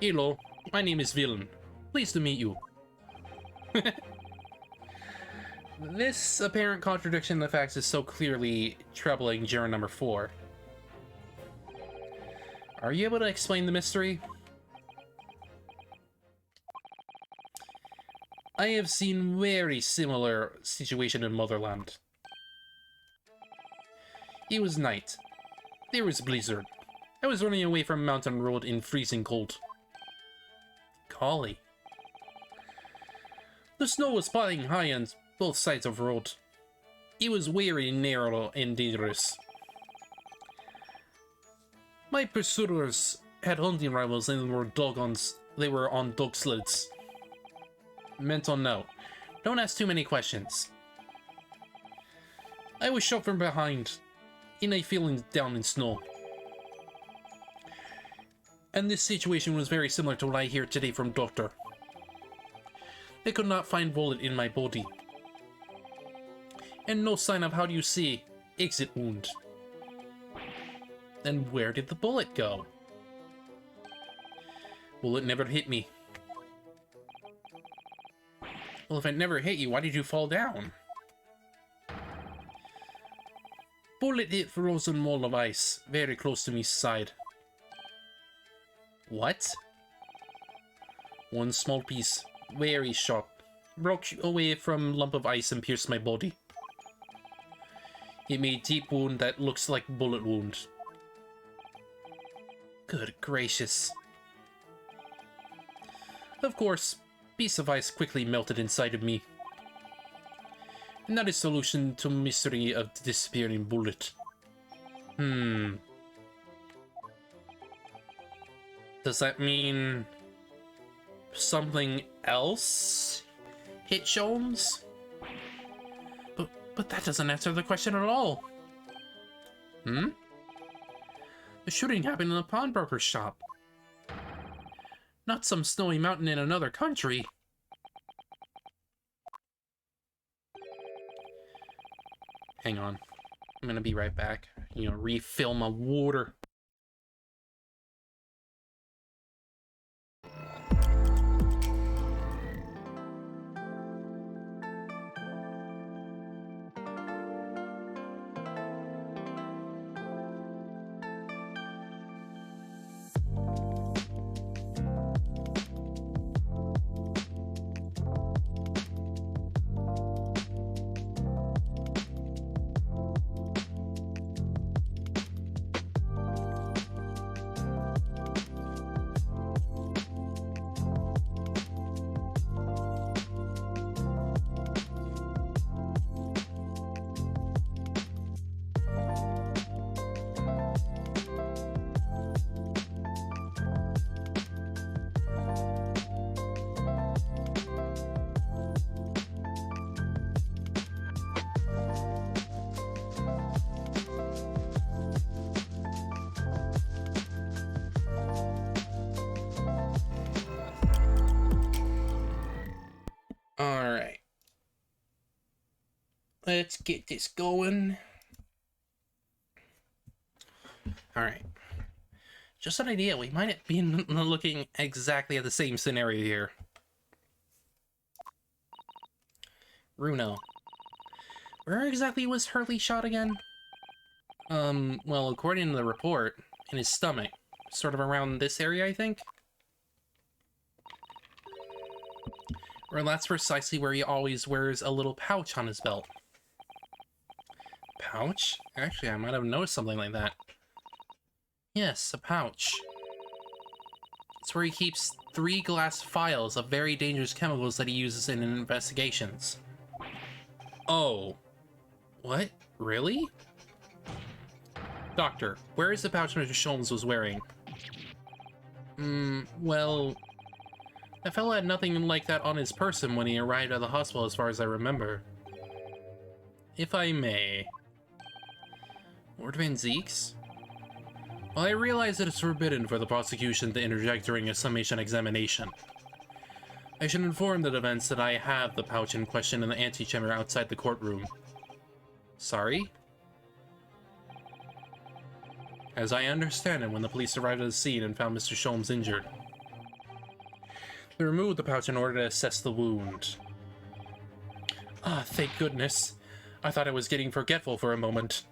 Hello, my name is Villain. Pleased to meet you. This apparent contradiction in the facts is so clearly troubling juror number 4. Are you able to explain the mystery? I have seen very similar situation in Motherland. It was night. There was blizzard. I was running away from Mountain Road in freezing cold. Golly. The snow was piling high on both sides of the road. It was very narrow and dangerous. My pursuers had hunting rifles and they were on dog sleds. Mental note. Don't ask too many questions. I was shot from behind, in a feeling down in snow. And this situation was very similar to what I hear today from Doctor. They could not find bullet in my body. And no sign of, how do you say, exit wound. Then where did the bullet go? Bullet never hit me. Well, if it never hit you, why did you fall down? Bullet hit frozen wall of ice, very close to me side. What? One small piece, very sharp, broke away from lump of ice and pierced my body. It made deep wound that looks like bullet wound. Good gracious. Of course, piece of ice quickly melted inside of me. And that is solution to mystery of the disappearing bullet. Does that mean something else hit Sholmes? But that doesn't answer the question at all. The shooting happened in a pawnbroker's shop. Not some snowy mountain in another country. Hang on. I'm gonna be right back. Refill my water. Alright. Let's get this going. Alright. Just an idea, we might be looking exactly at the same scenario here. Runo. Where exactly was Hurley shot again? Well, according to the report, in his stomach. Sort of around this area, I think? Or that's precisely where he always wears a little pouch on his belt. Pouch? Actually, I might have noticed something like that. Yes, a pouch. It's where he keeps 3 glass vials of very dangerous chemicals that he uses in investigations. Oh. What? Really? Doctor, where is the pouch Mr. Sholmes was wearing? Well... That fellow had nothing like that on his person when he arrived at the hospital as far as I remember. If I may... Lord Van Zeeks? Well, I realize that it's forbidden for the prosecution to interject during a summation examination. I should inform the defense that I have the pouch in question in the antechamber outside the courtroom. Sorry? As I understand it, when the police arrived at the scene and found Mr. Sholmes injured, they removed the pouch in order to assess the wound. Ah, thank goodness. I thought I was getting forgetful for a moment.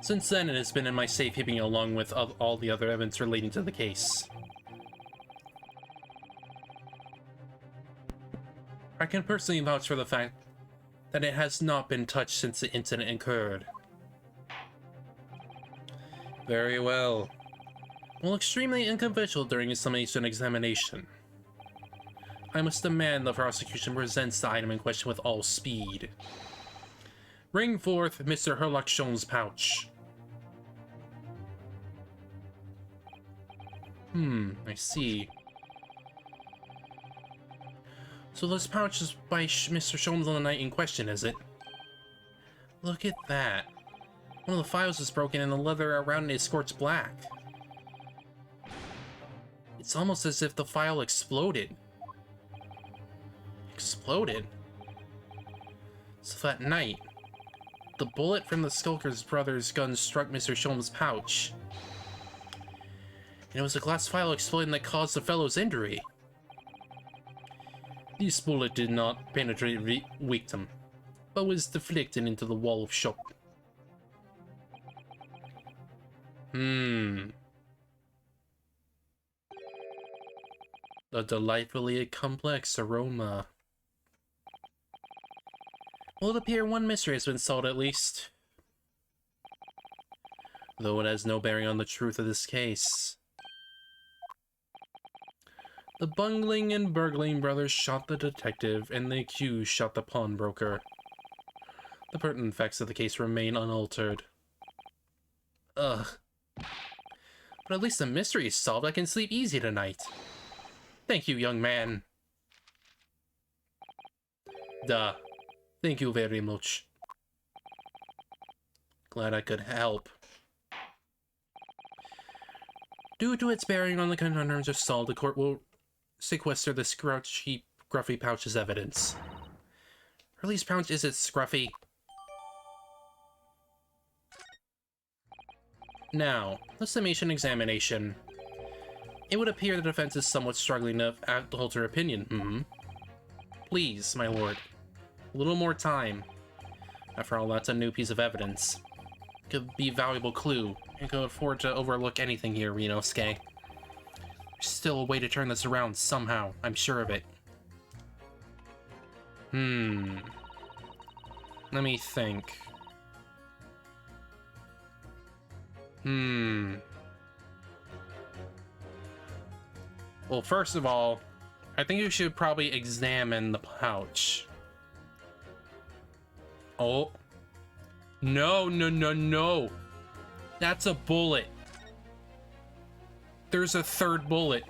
Since then, it has been in my safekeeping along with all the other evidence relating to the case. I can personally vouch for the fact that it has not been touched since the incident occurred. Very well. Well, extremely unconventional during a summation examination. I must demand the prosecution presents the item in question with all speed. Bring forth Mr. Herlock Sholmes' pouch. I see. So this pouch is by Mr. Sholmes on the night in question, is it? Look at that. One of the files is broken and the leather around it is scorched black. It's almost as if the file exploded. Exploded? So that night, the bullet from the Skulker's brother's gun struck Mr. Sholmes' pouch. And it was the glass file exploding that caused the fellow's injury. This bullet did not penetrate the victim, but was deflected into the wall of shop. The delightfully complex aroma. Well, it appears one mystery has been solved at least. Though it has no bearing on the truth of this case. The bungling and burgling brothers shot the detective, and the accused shot the pawnbroker. The pertinent facts of the case remain unaltered. Ugh. But at least the mystery is solved. I can sleep easy tonight. Thank you, young man. Duh. Thank you very much. Glad I could help. Due to its bearing on the conundrums of solved, the court will sequester the scruffy pouch as evidence. Hurley's pouch is it scruffy? Now, the summation examination. It would appear the defense is somewhat struggling to alter opinion. Please, my lord. A little more time. After all, that's a new piece of evidence. Could be a valuable clue. I could afford to overlook anything here, Renosuke. There's still a way to turn this around somehow. I'm sure of it. Let me think. Well, first of all, I think you should probably examine the pouch. Oh. No, no, no, no. That's a bullet. There's a third bullet.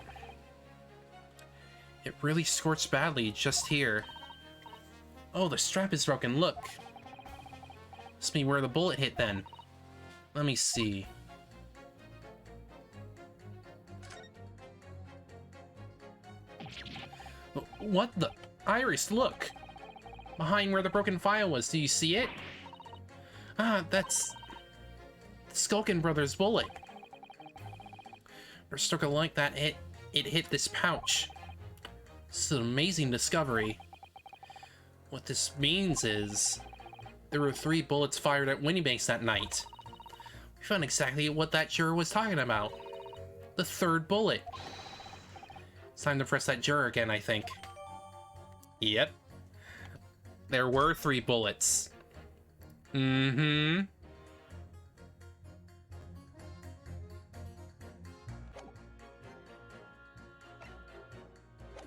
It really scorched badly just here. Oh, the strap is broken. Look. Must be where the bullet hit then. Let me see. What the? Iris, look! Behind where the broken file was, do you see it? Ah, that's... the Skulkin Brothers' bullet. For struck like that, it hit this pouch. This is an amazing discovery. What this means is... there were 3 bullets fired at Winniebanks that night. We found exactly what that juror was talking about. The 3rd bullet. It's time to press that juror again, I think. Yep. There were 3 bullets.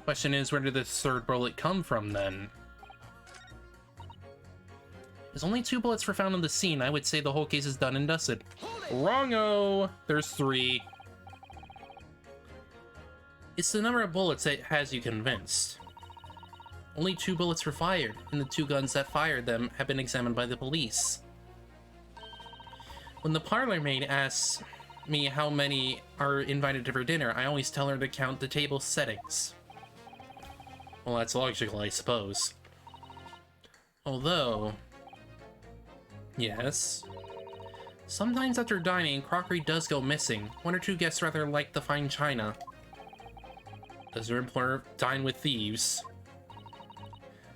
Question is, where did this third bullet come from, then? As only 2 bullets were found on the scene, I would say the whole case is done and dusted. Wrong-o! There's 3. It's the number of bullets that has you convinced. Only 2 bullets were fired, and the 2 guns that fired them have been examined by the police. When the parlor maid asks me how many are invited to for dinner, I always tell her to count the table settings. Well, that's logical, I suppose. Although... yes. Sometimes after dining, crockery does go missing. 1 or 2 guests rather like the fine china. Does your employer dine with thieves?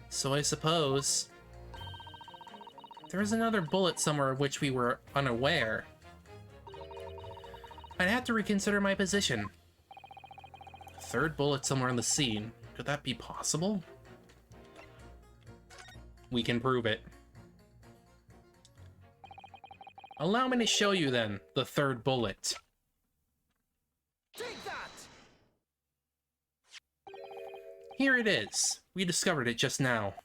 So I suppose... there is another bullet somewhere of which we were unaware. I'd have to reconsider my position. 3rd bullet somewhere on the scene. Could that be possible? We can prove it. Allow me to show you, then, the 3rd bullet. Take that! Here it is. We discovered it just now.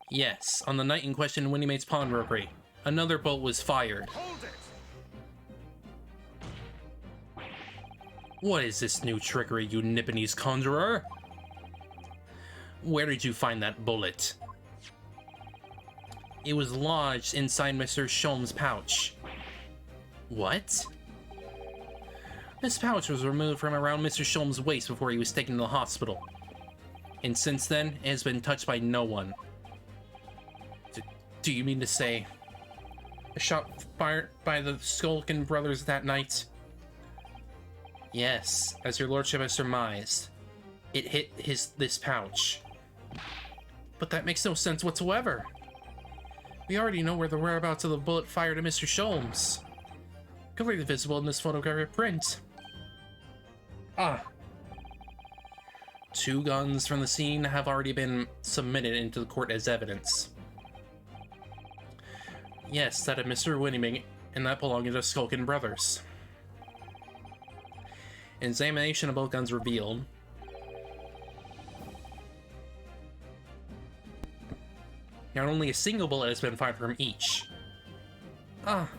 Yes, on the night in question, Winnie Mate's pawnbrokery, another bolt was fired. Hold it! What is this new trickery, you Nipponese conjurer? Where did you find that bullet? It was lodged inside Mr. Sholm's pouch. What? This pouch was removed from around Mr. Sholm's waist before he was taken to the hospital. And since then, it has been touched by no one. Do you mean to say a shot fired by the Skulkin brothers that night? Yes, as your lordship has surmised. It hit this pouch. But that makes no sense whatsoever. We already know where the whereabouts of the bullet fired at Mr. Sholmes. Clearly visible in this photographic print. Ah. 2 guns from the scene have already been submitted into the court as evidence. Yes, that of Mr. Winnyming, and that belonged to the Skulkin brothers. An examination of both guns revealed not only a single bullet has been fired from each. Ah.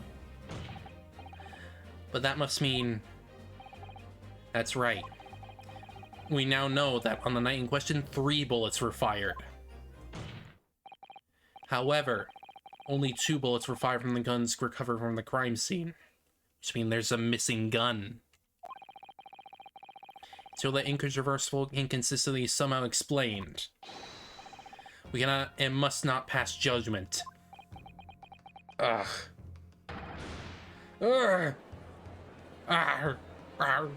But that must mean... that's right. We now know that on the night in question, 3 bullets were fired. However, only 2 bullets were fired from the guns recovered from the crime scene, which means there's a missing gun. Until that incontrovertible inconsistency is somehow explained, we cannot and must not pass judgment. Ugh. Ugh. Arr. Arr.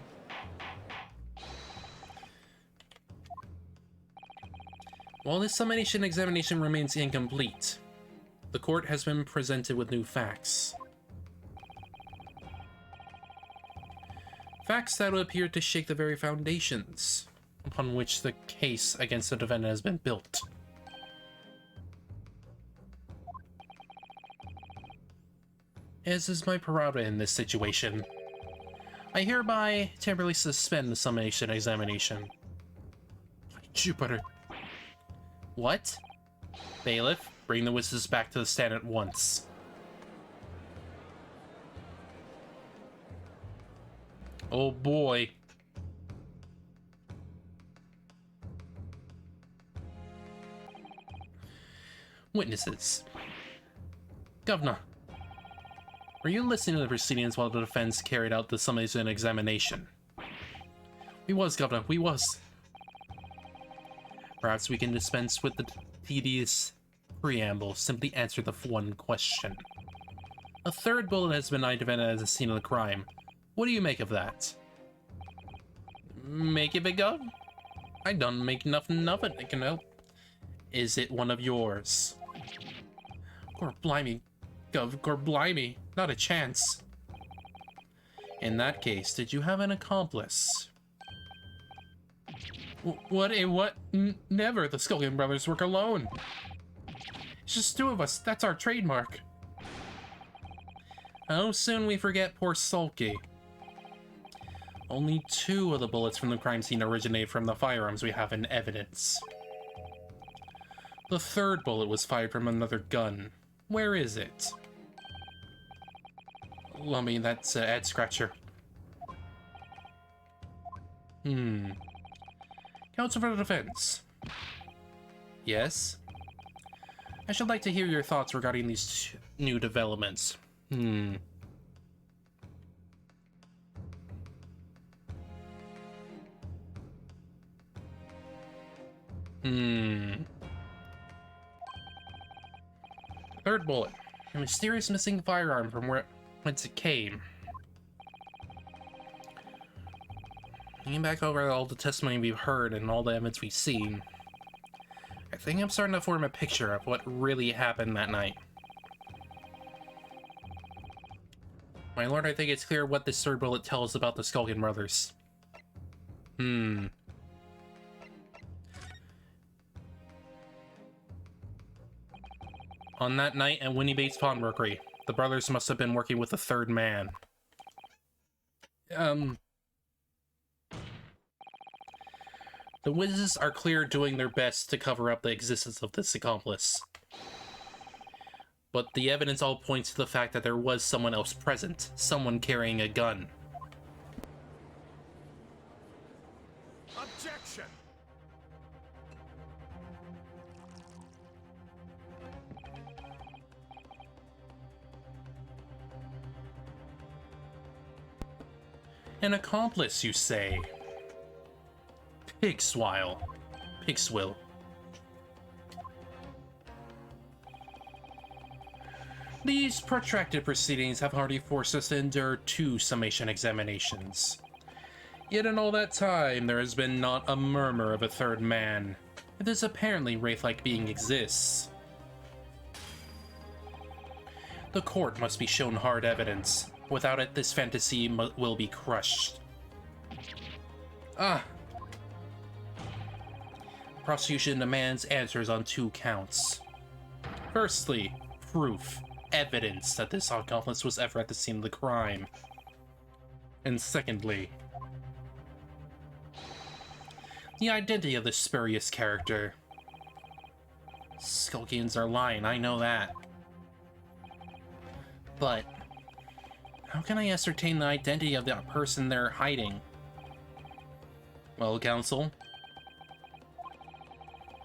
While this summation examination remains incomplete, the court has been presented with new facts. Facts that would appear to shake the very foundations upon which the case against the defendant has been built. As is my prerogative in this situation, I hereby temporarily suspend the summation examination. Jupiter. What? Bailiff, bring the witnesses back to the stand at once. Oh boy. Witnesses. Governor, were you listening to the proceedings while the defense carried out the summation examination? We was, Governor, we was. Perhaps we can dispense with the tedious preamble, simply answer the one question. A 3rd bullet has been identified as the scene of the crime. What do you make of that? Make of it, Gov? I don't make nothing of it, you know. Is it one of yours? Gorblimey, Gov, gorblimey, not a chance. In that case, did you have an accomplice? What? Never. The Skulkin brothers work alone. It's just 2 of us. That's our trademark. How soon we forget poor Sulky. Only 2 of the bullets from the crime scene originate from the firearms we have in evidence. The 3rd bullet was fired from another gun. Where is it? Well, I mean, that's a head scratcher. Counsel for the defense. Yes? I should like to hear your thoughts regarding these new developments. Third bullet. A mysterious missing firearm from whence it came. Thinking back over all the testimony we've heard and all the evidence we've seen, I think I'm starting to form a picture of what really happened that night. My lord, I think it's clear what this 3rd bullet tells about the Skulkin brothers. On that night at Winnie Bates Pawnbrokery, the brothers must have been working with a 3rd man. The witnesses are clear doing their best to cover up the existence of this accomplice. But the evidence all points to the fact that there was someone else present, someone carrying a gun. Objection! An accomplice, you say? Pigswile. Pigswill. These protracted proceedings have already forced us to endure 2 summation examinations. Yet in all that time, there has been not a murmur of a 3rd man. This apparently wraith-like being exists. The court must be shown hard evidence. Without it, this fantasy will be crushed. Prosecution demands answers on 2 counts. Firstly, proof, evidence that this accomplice was ever at the scene of the crime. And secondly, the identity of this spurious character. Skulkians are lying, I know that. But how can I ascertain the identity of that person they're hiding? Well, counsel,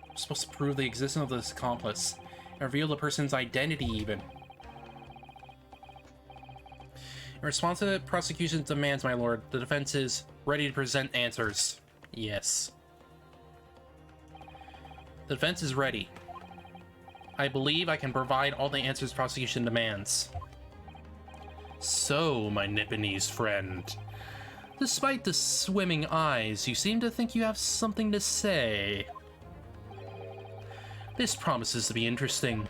I'm supposed to prove the existence of this accomplice and reveal the person's identity even. In response to the prosecution's demands, my lord, the defense is ready to present answers. Yes. The defense is ready. I believe I can provide all the answers prosecution demands. So, my Nipponese friend, despite the swimming eyes, you seem to think you have something to say. This promises to be interesting.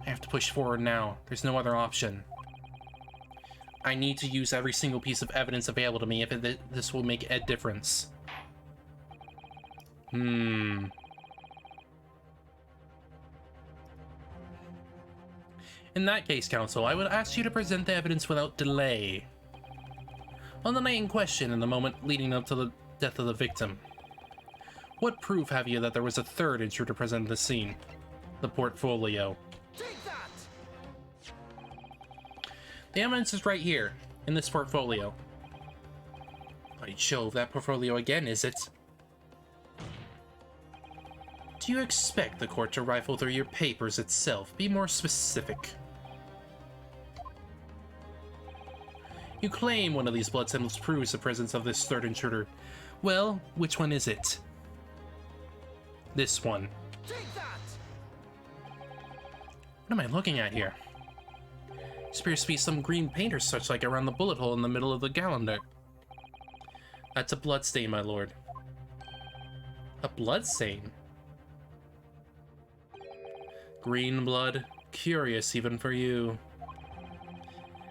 I have to push forward now. There's no other option. I need to use every single piece of evidence available to me if this will make a difference. In that case, counsel, I would ask you to present the evidence without delay. On the night in question and the moment leading up to the death of the victim, what proof have you that there was a 3rd intruder present at the scene? The portfolio. Take that! The evidence is right here, in this portfolio. By Jove, that portfolio again, is it? Do you expect the court to rifle through your papers itself? Be more specific. You claim one of these blood samples proves the presence of this 3rd intruder. Well, which one is it? This one. Take that! What am I looking at here? This appears to be some green paint or such like around the bullet hole in the middle of the gallon there. That's a blood stain, my lord. A blood stain? Green blood? Curious even for you.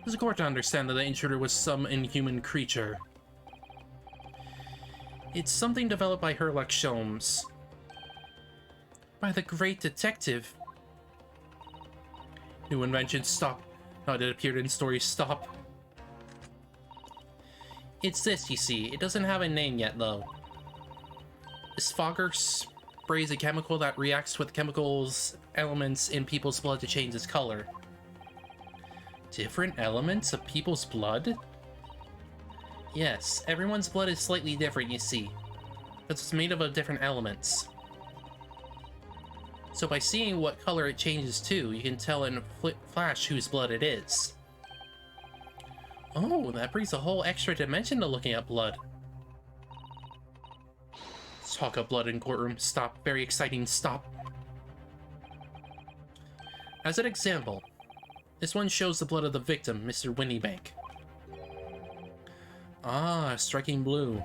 It is a court to understand that the intruder was some inhuman creature. It's something developed by Herlock Sholmes. By the great detective. New invention, stop. How it appeared in story, stop. It's this, you see. It doesn't have a name yet, though. This fogger sprays a chemical that reacts with chemicals elements in people's blood to change its color. Different elements of people's blood? Yes, everyone's blood is slightly different, you see. Because it's made up of different elements. So by seeing what color it changes to, you can tell in a flash whose blood it is. Oh, that brings a whole extra dimension to looking at blood. Let's talk of blood in courtroom. Stop. Very exciting. Stop. As an example, this one shows the blood of the victim, Mr. Winniebank. Ah, striking blue.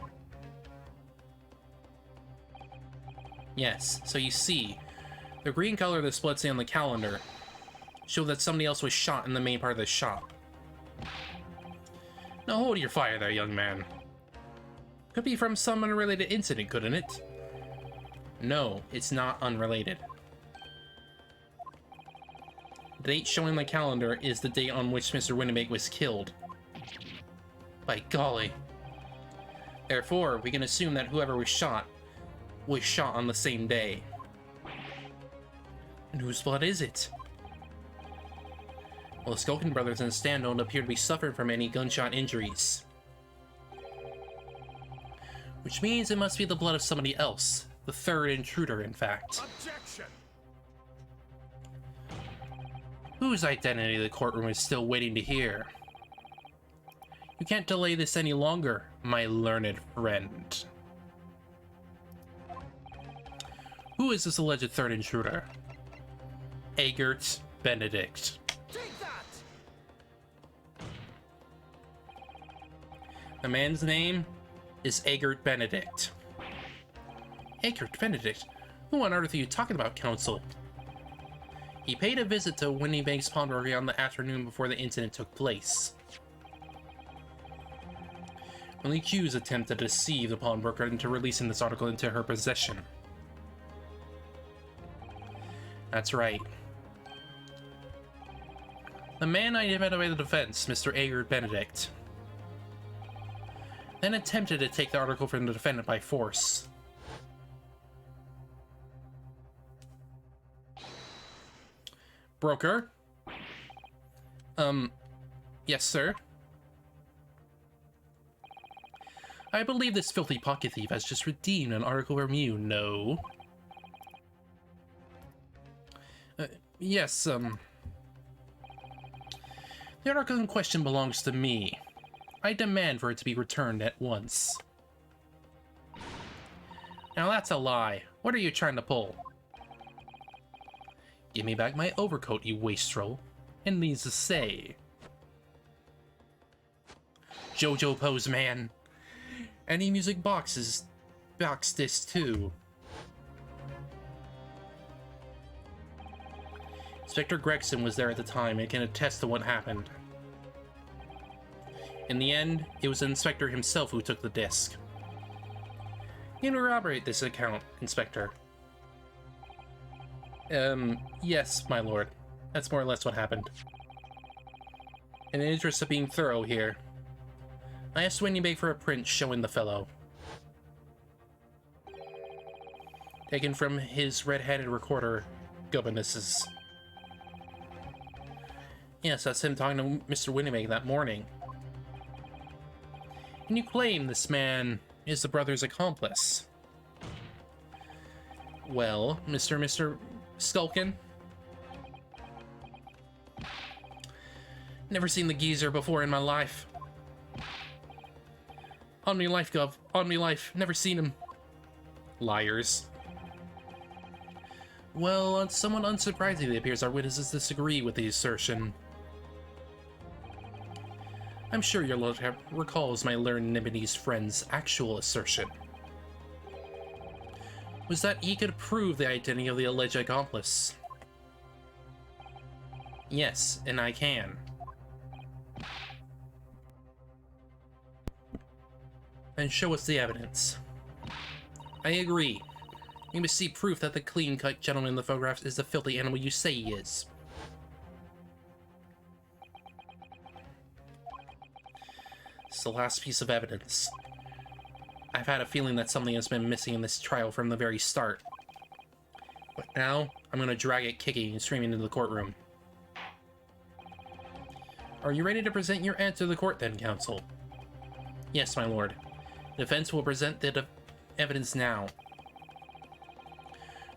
Yes, so you see, the green color that's displayed on the calendar show that somebody else was shot in the main part of the shop. Now hold your fire there, young man. Could be from some unrelated incident, couldn't it? No, it's not unrelated. The date showing on the calendar is the date on which Mr. Winnebank was killed. By golly. Therefore, we can assume that whoever was shot on the same day. And whose blood is it? Well, the Skulkin brothers and Stan don't appear to be suffering from any gunshot injuries. Which means it must be the blood of somebody else. The third intruder, in fact. Objection! Whose identity the courtroom is still waiting to hear? You can't delay this any longer, my learned friend. Who is this alleged third intruder? Eggert Benedict. Take that! The man's name is Eggert Benedict. Eggert Benedict? Who on earth are you talking about, counsel? He paid a visit to Winniebank's pawnbroker on the afternoon before the incident took place. When the accused attempted to deceive the pawnbroker into releasing this article into her possession. That's right. The man identified by the defense, Mr. Eggert Benedict, then attempted to take the article from the defendant by force. Broker? Yes, sir? I believe this filthy pocket thief has just redeemed an article from you, no? Yes, the article in question belongs to me. I demand for it to be returned at once. Now that's a lie. What are you trying to pull? Give me back my overcoat, you wastrel. And needs to say. Jojo Pose Man. Any music box this too. Inspector Gregson was there at the time and can attest to what happened. In the end, it was the inspector himself who took the disc. You can corroborate this account, Inspector. Yes, my lord. That's more or less what happened. In the interest of being thorough here, I asked Winnie for a print showing the fellow. Taken from his red-handed recorder, Governess's. Yes, that's him talking to Mr. Winnebank that morning. And you claim this man is the brother's accomplice. Well, Mr. Skulkin? Never seen the geezer before in my life. On me life, Gov. On me life. Never seen him. Liars. Well, somewhat unsurprisingly, it appears our witnesses disagree with the assertion. I'm sure your lordship recalls my learned Nimity's friend's actual assertion. Was that he could prove the identity of the alleged accomplice. Yes, and I can. And show us the evidence. I agree. You must see proof that the clean-cut gentleman in the photographs is the filthy animal you say he is. It's the last piece of evidence. I've had a feeling that something has been missing in this trial from the very start. But now, I'm gonna drag it kicking and screaming into the courtroom. Are you ready to present your answer to the court then, counsel? Yes, my lord. The defense will present the evidence now.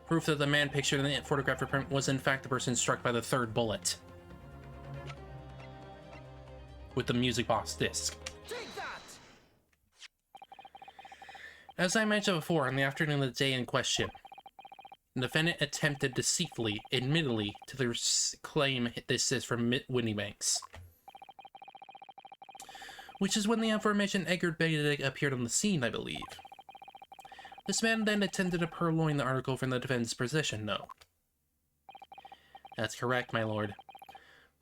Proof that the man pictured in the photographic print was in fact the person struck by the third bullet. With the music box disc. Take that! As I mentioned before, on the afternoon of the day in question, the defendant attempted deceitfully, admittedly, to claim this is from Whitney Banks. Which is when the aforementioned Edgar Benedict appeared on the scene, I believe. This man then attempted to purloin the article from the defendant's possession, no. That's correct, my lord.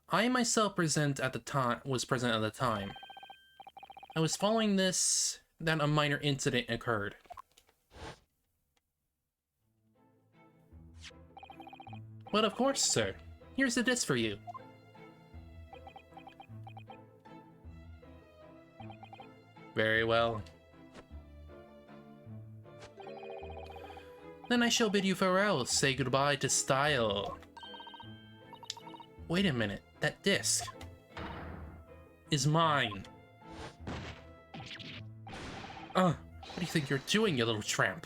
I myself was present at the time. I was following this, then a minor incident occurred. But of course, sir. Here's the disc for you. Very well. Then I shall bid you farewell, say goodbye to style. Wait a minute, that disc is mine. What do you think you're doing, you little tramp?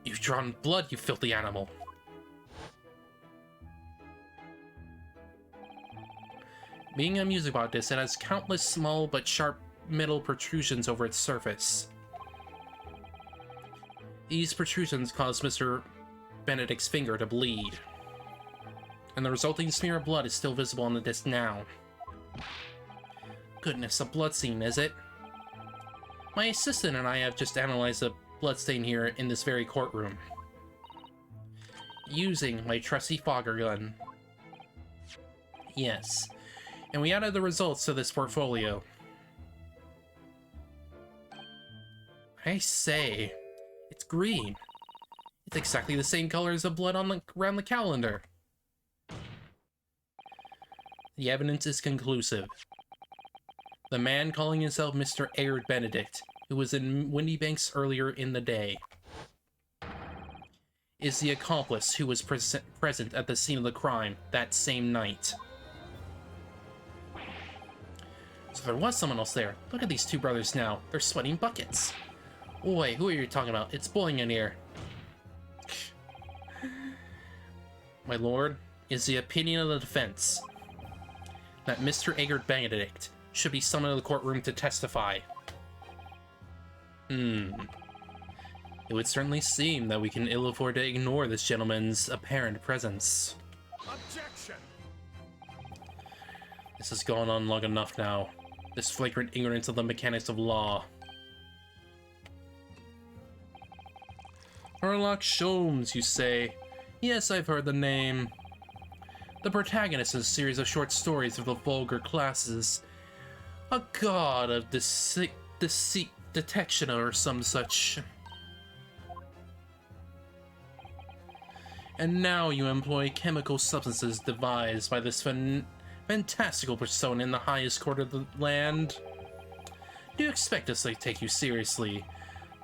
You've drawn blood, you filthy animal. Being a music box disc, it has countless small but sharp metal protrusions over its surface. These protrusions cause Mr. Benedict's finger to bleed, and the resulting smear of blood is still visible on the disc now. Goodness, a blood stain, is it? My assistant and I have just analyzed the bloodstain here in this very courtroom, using my trusty fogger gun. Yes, and we added the results to this portfolio. I say, it's green. It's exactly the same color as the blood on around the calendar. The evidence is conclusive. The man calling himself Mr. Edgar Benedict, who was in Windy Banks earlier in the day, is the accomplice who was present at the scene of the crime that same night. So there was someone else there. Look at these two brothers now. They're sweating buckets. Oi, who are you talking about? It's boiling in here. My lord, is the opinion of the defense that Mr. Edgar Benedict should be summoned to the courtroom to testify. It would certainly seem that we can ill afford to ignore this gentleman's apparent presence. Objection! This has gone on long enough now. This flagrant ignorance of the mechanics of law. Sherlock Sholmes, you say? Yes, I've heard the name. The protagonist of a series of short stories of the vulgar classes. A god of deceit, detection, or some such. And now you employ chemical substances devised by this fantastical persona in the highest court of the land. Do you expect us to take you seriously?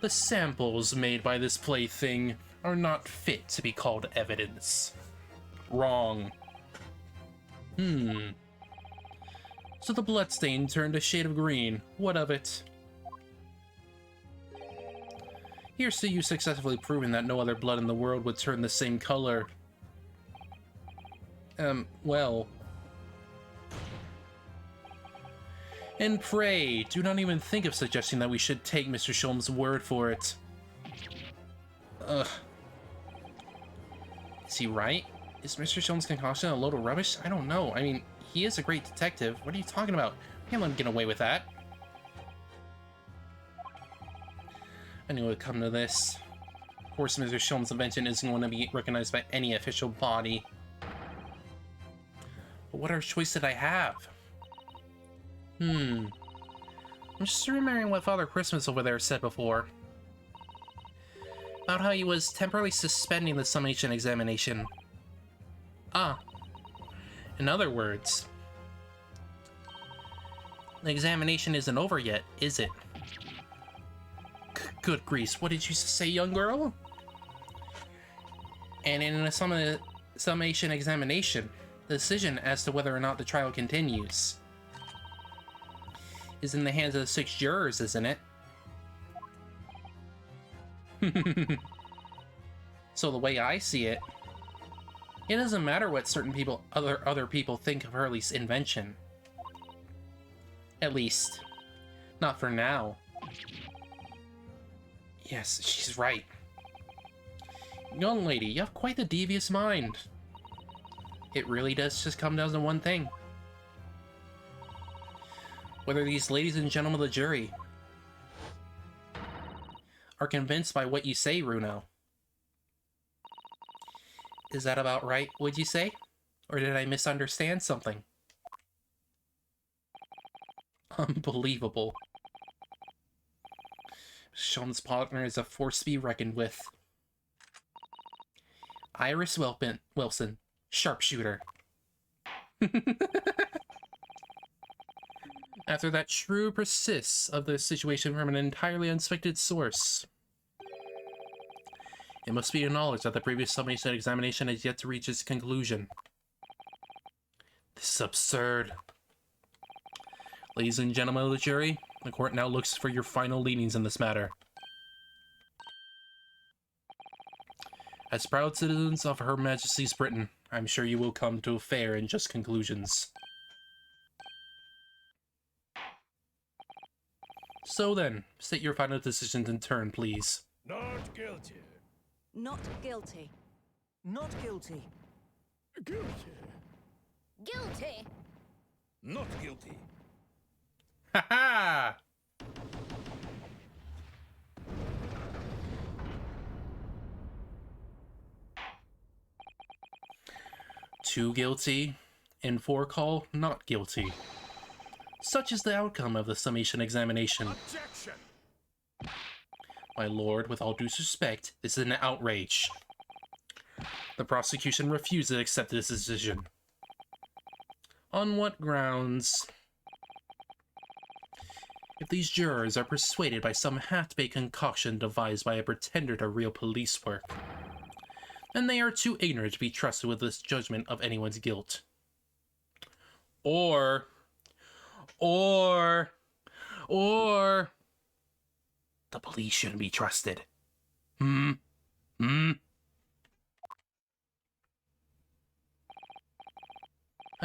The samples made by this plaything are not fit to be called evidence. Wrong. So the bloodstain turned a shade of green. What of it? Here's to you successfully proving that no other blood in the world would turn the same color. Well. And pray, do not even think of suggesting that we should take Mr. Sholmes' word for it. Ugh. Is he right? Is Mr. Sholmes' concoction a load of rubbish? I don't know. I mean, he is a great detective. What are you talking about? We can't let him get away with that. I knew it would come to this. Of course, Mr. Sholmes' invention isn't going to be recognized by any official body. But what other choice did I have? I'm just remembering what Father Christmas over there said before. About how he was temporarily suspending the Summation examination. In other words, The examination isn't over yet, is it? Good grease, what did you say, young girl? And in a summation examination, the decision as to whether or not the trial continues is in the hands of the 6 jurors, isn't it? So the way I see it, it doesn't matter what certain people, other people think of Hurley's invention. At least, not for now. Yes, she's right. Young lady, you have quite the devious mind. It really does just come down to one thing. Whether these ladies and gentlemen of the jury are convinced by what you say, Runo. Is that about right, would you say? Or did I misunderstand something? Unbelievable. Sean's partner is a force to be reckoned with. Iris Wilson, sharpshooter. After that shrew persists of the situation from an entirely unsuspected source. It must be acknowledged that the previous summation examination has yet to reach its conclusion. This is absurd. Ladies and gentlemen of the jury, the court now looks for your final leanings in this matter. As proud citizens of Her Majesty's Britain, I'm sure you will come to fair and just conclusions. So then, state your final decisions in turn, please. Not guilty. Not guilty. Not guilty. Guilty. Guilty. Not guilty. Ha ha! Two guilty, and 4 call not guilty. Such is the outcome of the summation examination. Objection. My lord, with all due respect, this is an outrage. The prosecution refuses to accept this decision. On what grounds? If these jurors are persuaded by some half-baked concoction devised by a pretender to real police work, then they are too ignorant to be trusted with this judgment of anyone's guilt. Or the police shouldn't be trusted. I'm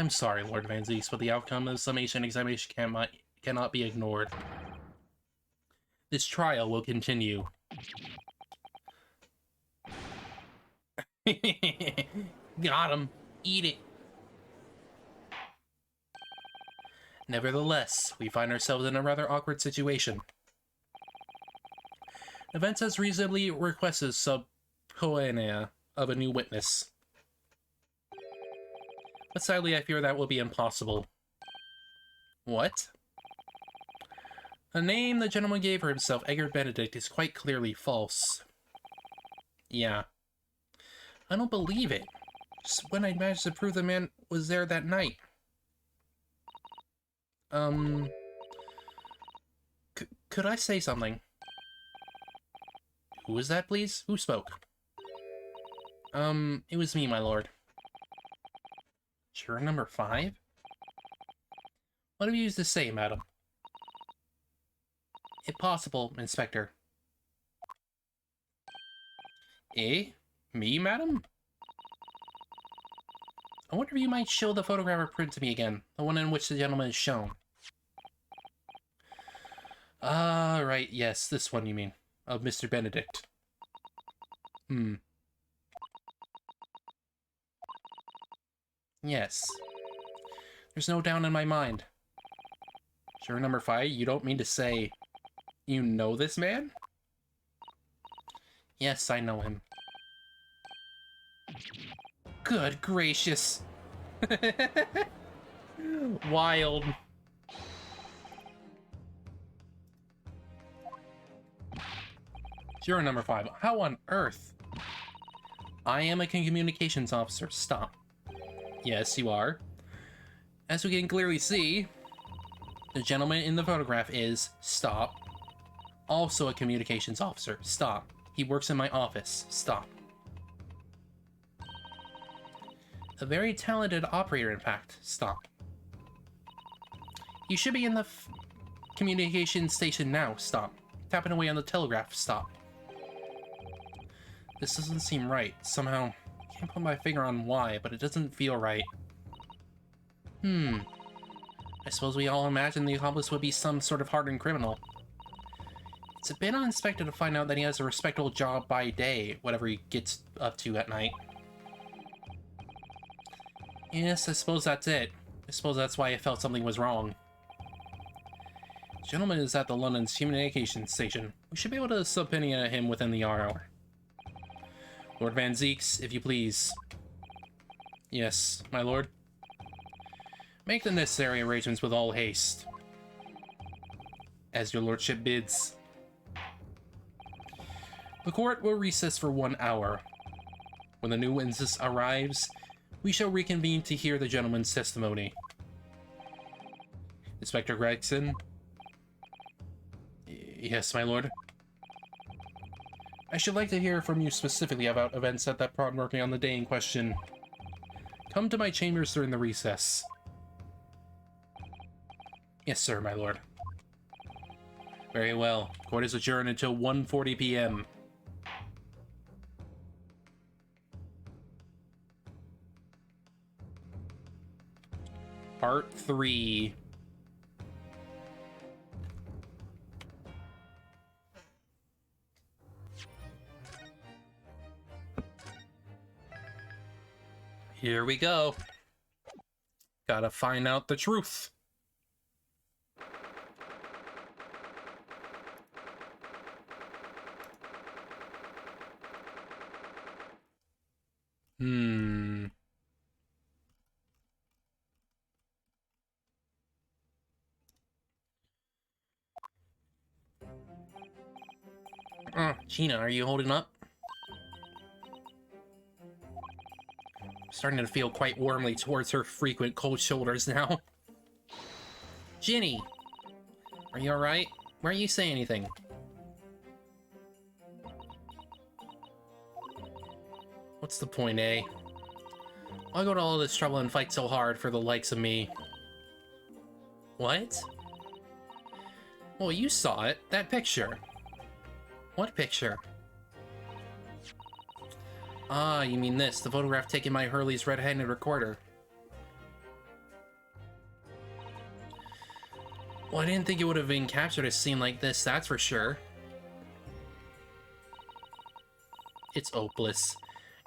sorry, Lord Van Zees, but the outcome of the summation examination cannot be ignored. This trial will continue. Got him. Eat it. Nevertheless, we find ourselves in a rather awkward situation. Events has reasonably requested subpoena of a new witness. But sadly, I fear that will be impossible. What? The name the gentleman gave for himself, Edgar Benedict, is quite clearly false. Yeah. I don't believe it. Just when I managed to prove the man was there that night. Could I say something? Who was that, please? Who spoke? It was me, my lord. Juror number 5? What have you used to say, madam? If possible, Inspector. Eh? Me, madam? I wonder if you might show the photograph or print to me again, the one in which the gentleman is shown. Ah, right, yes, this one you mean, of Mr. Benedict. Yes. There's no doubt in my mind. Juror number 5, you don't mean to say you know this man? Yes, I know him. Good gracious. Wild. Juror number 5, how on earth? I am a communications officer. Stop. Yes, you are. As we can clearly see, The gentleman in the photograph is... Stop. Also a communications officer. Stop. He works in my office. Stop. A very talented operator, in fact. Stop. You should be in the communication station now. Stop. Tapping away on the telegraph. Stop. This doesn't seem right. Somehow, I can't put my finger on why, but it doesn't feel right. I suppose we all imagined the accomplice would be some sort of hardened criminal. It's a bit unexpected to find out that he has a respectable job by day, whatever he gets up to at night. Yes, I suppose that's it. I suppose that's why I felt something was wrong. The gentleman is at the London's communication station. We should be able to subpoena him within the hour. Lord Van Zeeks, if you please. Yes, my lord. Make the necessary arrangements with all haste. As your lordship bids. The court will recess for 1 hour. When the new witness arrives, we shall reconvene to hear the gentleman's testimony. Inspector Gregson? Yes, my lord. I should like to hear from you specifically about events at that prod working on the day in question. Come to my chambers during the recess. Yes, sir, my lord. Very well. Court is adjourned until 1:40 p.m. Part 3. Here we go. Gotta find out the truth. Gina, are you holding up? Starting to feel quite warmly towards her frequent cold shoulders now. Ginny! Are you alright? Why don't you say anything? What's the point, eh? Why go to all this trouble and fight so hard for the likes of me? What? Well, you saw it. That picture. What picture? Ah, you mean this. The photograph taken by Hurley's red-handed recorder. Well, I didn't think it would have been captured a scene like this, that's for sure. It's hopeless.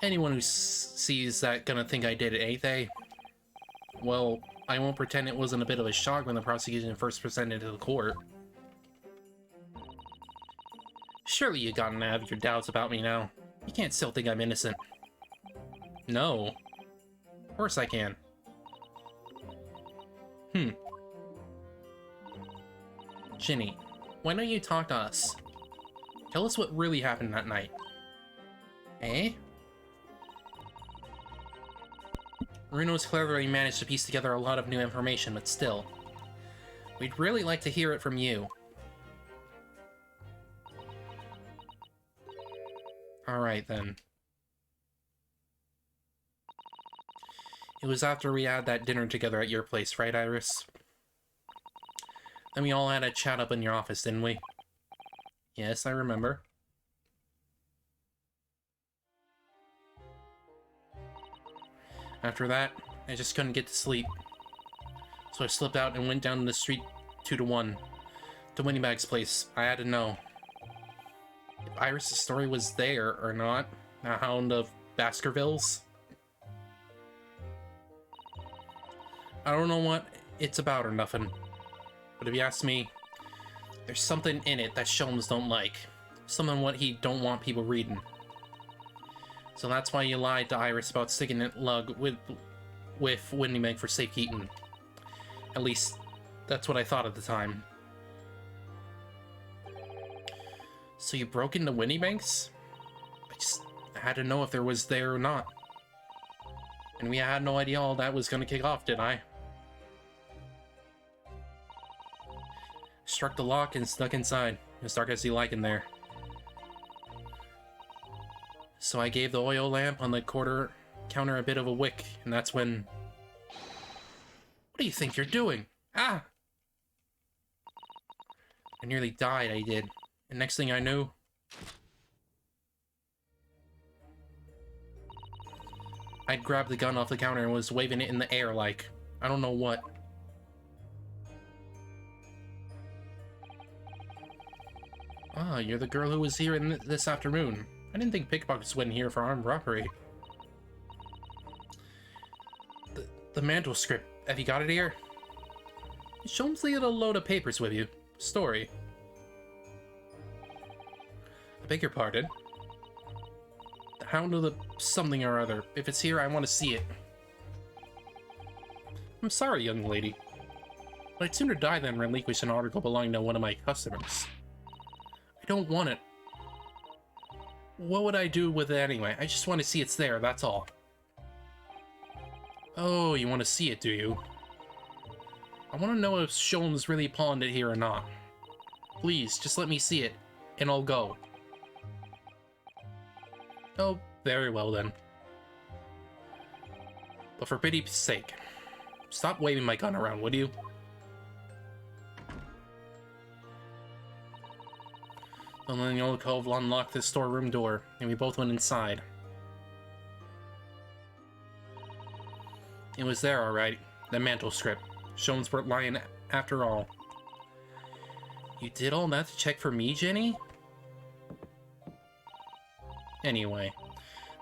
Anyone who sees that gonna think I did it, ain't they? Well, I won't pretend it wasn't a bit of a shock when the prosecution first presented it to the court. Surely you gotta have your doubts about me now. You can't still think I'm innocent. No. Of course I can. Ginny, why don't you talk to us? Tell us what really happened that night. Eh? Reno's cleverly managed to piece together a lot of new information, but still. We'd really like to hear it from you. Alright then. It was after we had that dinner together at your place, right, Iris? Then we all had a chat up in your office, didn't we? Yes, I remember. After that, I just couldn't get to sleep. So I slipped out and went down the street 2 to 1. To Winnybag's place. I had to know if Iris' story was there or not. The Hound of Baskervilles. I don't know what it's about or nothing. But if you ask me, there's something in it that Sholmes don't like. Something what he don't want people reading. So that's why you lied to Iris about sticking it lug with Winnybag for safekeeping. At least, that's what I thought at the time. So you broke into Winniebank's? I had to know if there was there or not. And we had no idea all that was gonna kick off, did I? struck the lock and stuck inside. As dark as you like in there. So I gave the oil lamp on the quarter counter a bit of a wick, and that's when... What do you think you're doing? Ah! I nearly died, I did. And next thing I knew... I'd grabbed the gun off the counter and was waving it in the air like... I don't know what. Ah, you're the girl who was here this afternoon. I didn't think pickpockets went here for armed robbery. The manuscript. Have you got it here? Sholmes leave a load of papers with you. Story. I beg your pardon. The Hound of the something or other. If it's here, I want to see it. I'm sorry, young lady. But I'd sooner die than relinquish an article belonging to one of my customers. I don't want it. What would I do with it anyway? I just want to see it's there, that's all. Oh, you want to see it, do you? I want to know if Sholmes really pawned it here or not. Please, just let me see it, and I'll go. Oh, very well then. But for pity's sake, stop waving my gun around, would you? And then the old cove unlocked the storeroom door, and we both went inside. It was there, alright. The manuscript. Sholmes weren't lying after all. You did all that to check for me, Jenny? Anyway,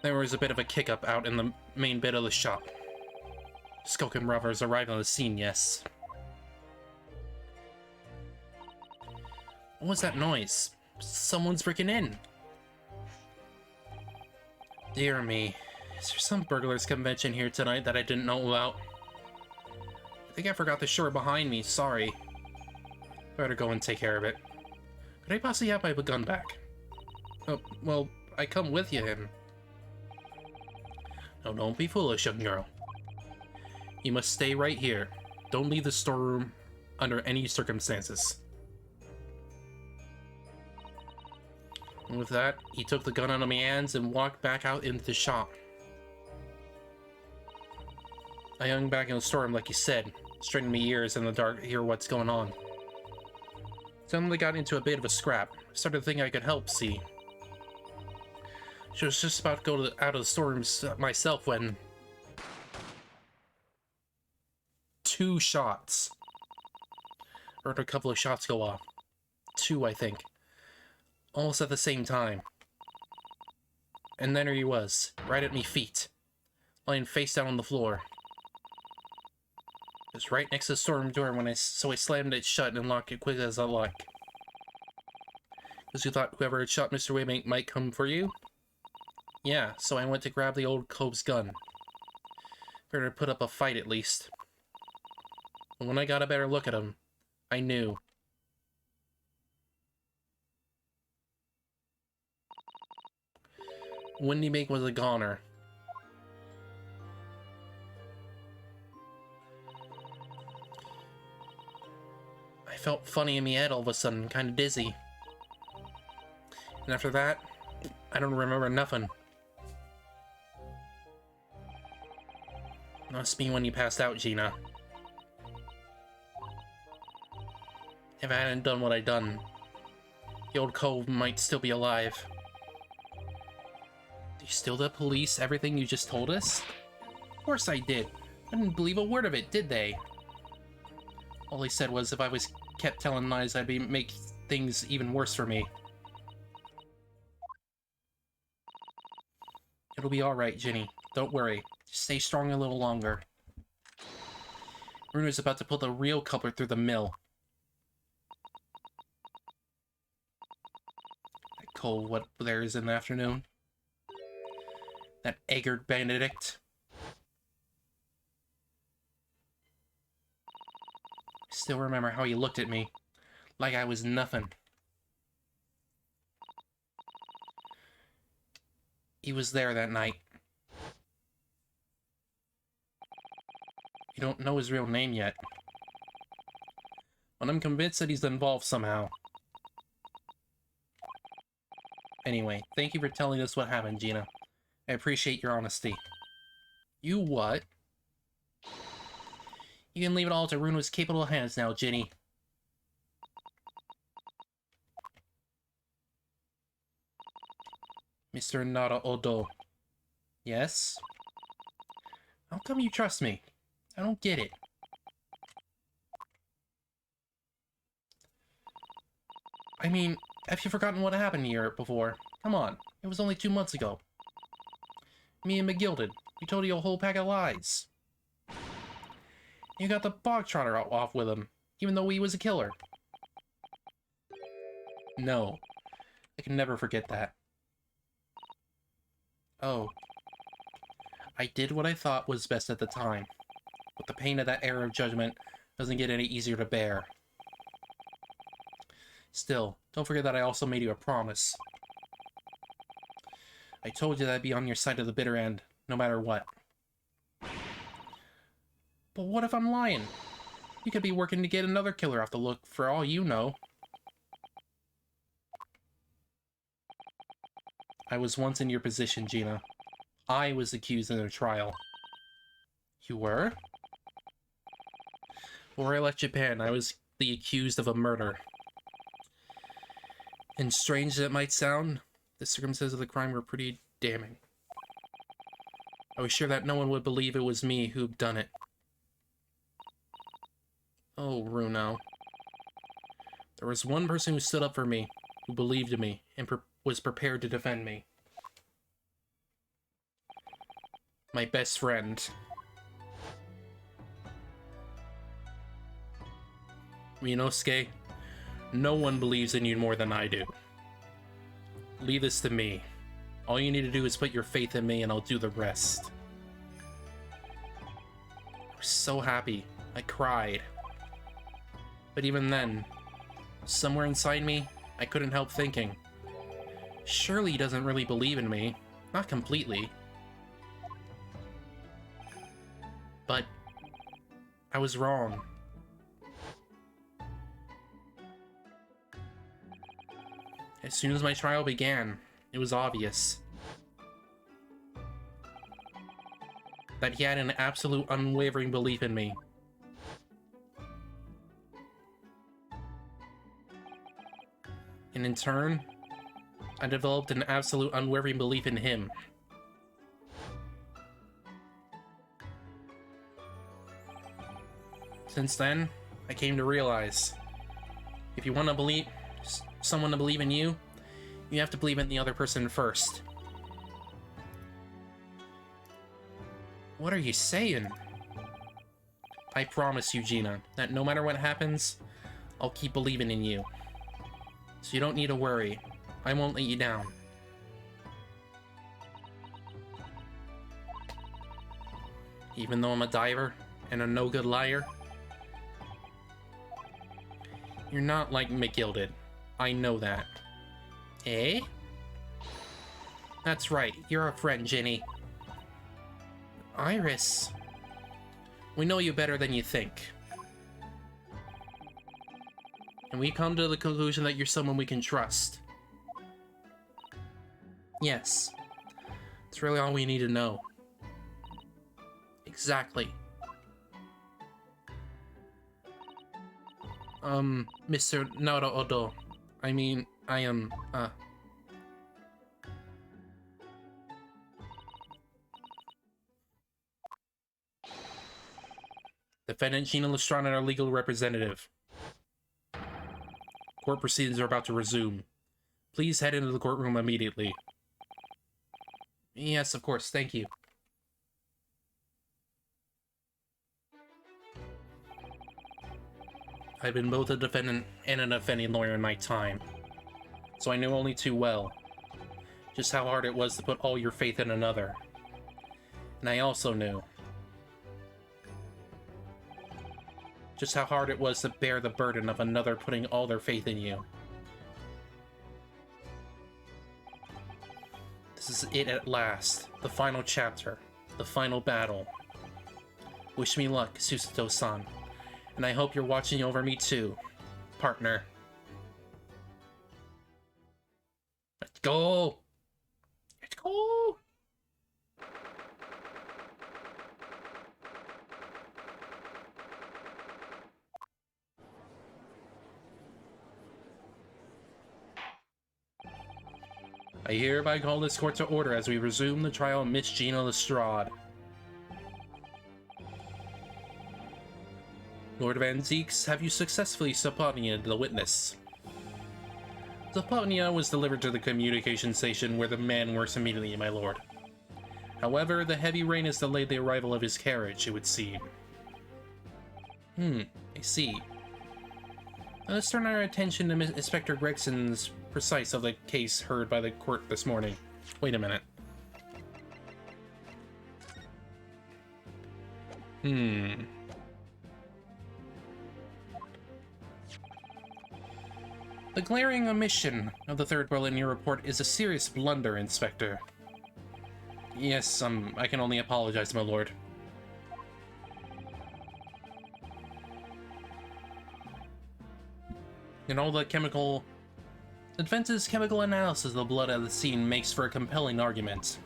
there was a bit of a kick-up out in the main bit of the shop. Skoken robbers arrived on the scene, yes. What was that noise? Someone's breaking in. Dear me. Is there some burglars convention here tonight that I didn't know about? I think I forgot the shore behind me, sorry. Better go and take care of it. Could I possibly have my gun back? Oh, well, I come with you, him. No, don't be foolish, young girl. You must stay right here. Don't leave the storeroom under any circumstances. And with that, he took the gun out of my hands and walked back out into the shop. I hung back in the storeroom like you said, straining my ears in the dark to hear what's going on. Suddenly got into a bit of a scrap. Started to think I could help, see. She was just about to go out of the storeroom myself when... 2 shots. Heard a couple of shots go off. 2, I think. Almost at the same time. And then there he was, right at me feet, lying face down on the floor. It was right next to the storeroom door so I slammed it shut and locked it quick as I like. Because you thought whoever had shot Mr. Waybank might come for you? Yeah, so I went to grab the old cove's gun. Better put up a fight at least. And when I got a better look at him, I knew. Windy Make was a goner. I felt funny in my head all of a sudden, kind of dizzy. And after that, I don't remember nothing. Must be when you passed out, Gina. If I hadn't done what I done, the old cove might still be alive. You still the police everything you just told us? Of course I did. I didn't believe a word of it, did they? All they said was if I was kept telling lies, I'd make things even worse for me. It'll be alright, Ginny. Don't worry. Just stay strong a little longer. Bruno's about to pull the real culprit through the mill. That cold what there is in the afternoon. That Eggert Benedict. I still remember how he looked at me, like I was nothing. He was there that night. You don't know his real name yet. but I'm convinced that he's involved somehow. Anyway, thank you for telling us what happened, Gina. I appreciate your honesty. You what? You can leave it all to Runa's capable hands now, Ginny. Mr. Nara Odo. Yes? How come you trust me? I don't get it. I mean, have you forgotten what happened here before? Come on, it was only 2 months ago. Me and McGilded, we told you a whole pack of lies. You got the bog trotter off with him, even though he was a killer. No, I can never forget that. Oh. I did what I thought was best at the time, but the pain of that error of judgment doesn't get any easier to bear. Still, don't forget that I also made you a promise. I told you that I'd be on your side of the bitter end, no matter what. But what if I'm lying? You could be working to get another killer off the look for all you know. I was once in your position, Gina. I was accused in a trial. You were? Before I left Japan, I was the accused of a murder. And strange as it might sound, the circumstances of the crime were pretty damning. I was sure that no one would believe it was me who'd done it. Oh, Runo. There was one person who stood up for me, who believed in me, and was prepared to defend me. My best friend. Ryunosuke, no one believes in you more than I do. Leave this to me. All you need to do is put your faith in me and I'll do the rest. I was so happy. I cried. But even then, somewhere inside me, I couldn't help thinking, surely he doesn't really believe in me. Not completely. But I was wrong. As soon as my trial began, it was obvious that he had an absolute unwavering belief in me. And in turn, I developed an absolute unwavering belief in him. Since then, I came to realize, if you want to believe someone to believe in you, you have to believe in the other person first. What are you saying? I promise you, Gina, that no matter what happens, I'll keep believing in you. So you don't need to worry. I won't let you down. Even though I'm a diver and a no-good liar, you're not like McGilded. I know that. Eh? That's right, you're a friend, Ginny. Iris. We know you better than you think. And we come to the conclusion that you're someone we can trust. Yes. That's really all we need to know. Exactly. Mr. Nara Odo. I mean, I am, Defendant Gina Lestrade, our legal representative. Court proceedings are about to resume. Please head into the courtroom immediately. Yes, of course, thank you. I've been both a defendant and an offending lawyer in my time, so I knew only too well just how hard it was to put all your faith in another. And I also knew just how hard it was to bear the burden of another putting all their faith in you. This is it at last, the final chapter, the final battle. Wish me luck, Susato-san, And I hope you're watching over me too, partner. Let's go! Let's go! I hereby call this court to order as we resume the trial of Miss Gina Lestrade. Lord of Antiques, have you successfully subpoenaed the witness? Subpoena was delivered to the communication station where the man works immediately, my lord. However, the heavy rain has delayed the arrival of his carriage, it would seem. I see. Let's turn our attention to Inspector Gregson's precise of the case heard by the court this morning. Wait a minute. The glaring omission of the third will in your report is a serious blunder, Inspector. Yes, I can only apologize, my lord. And all the defense's chemical analysis of the blood at the scene makes for a compelling argument.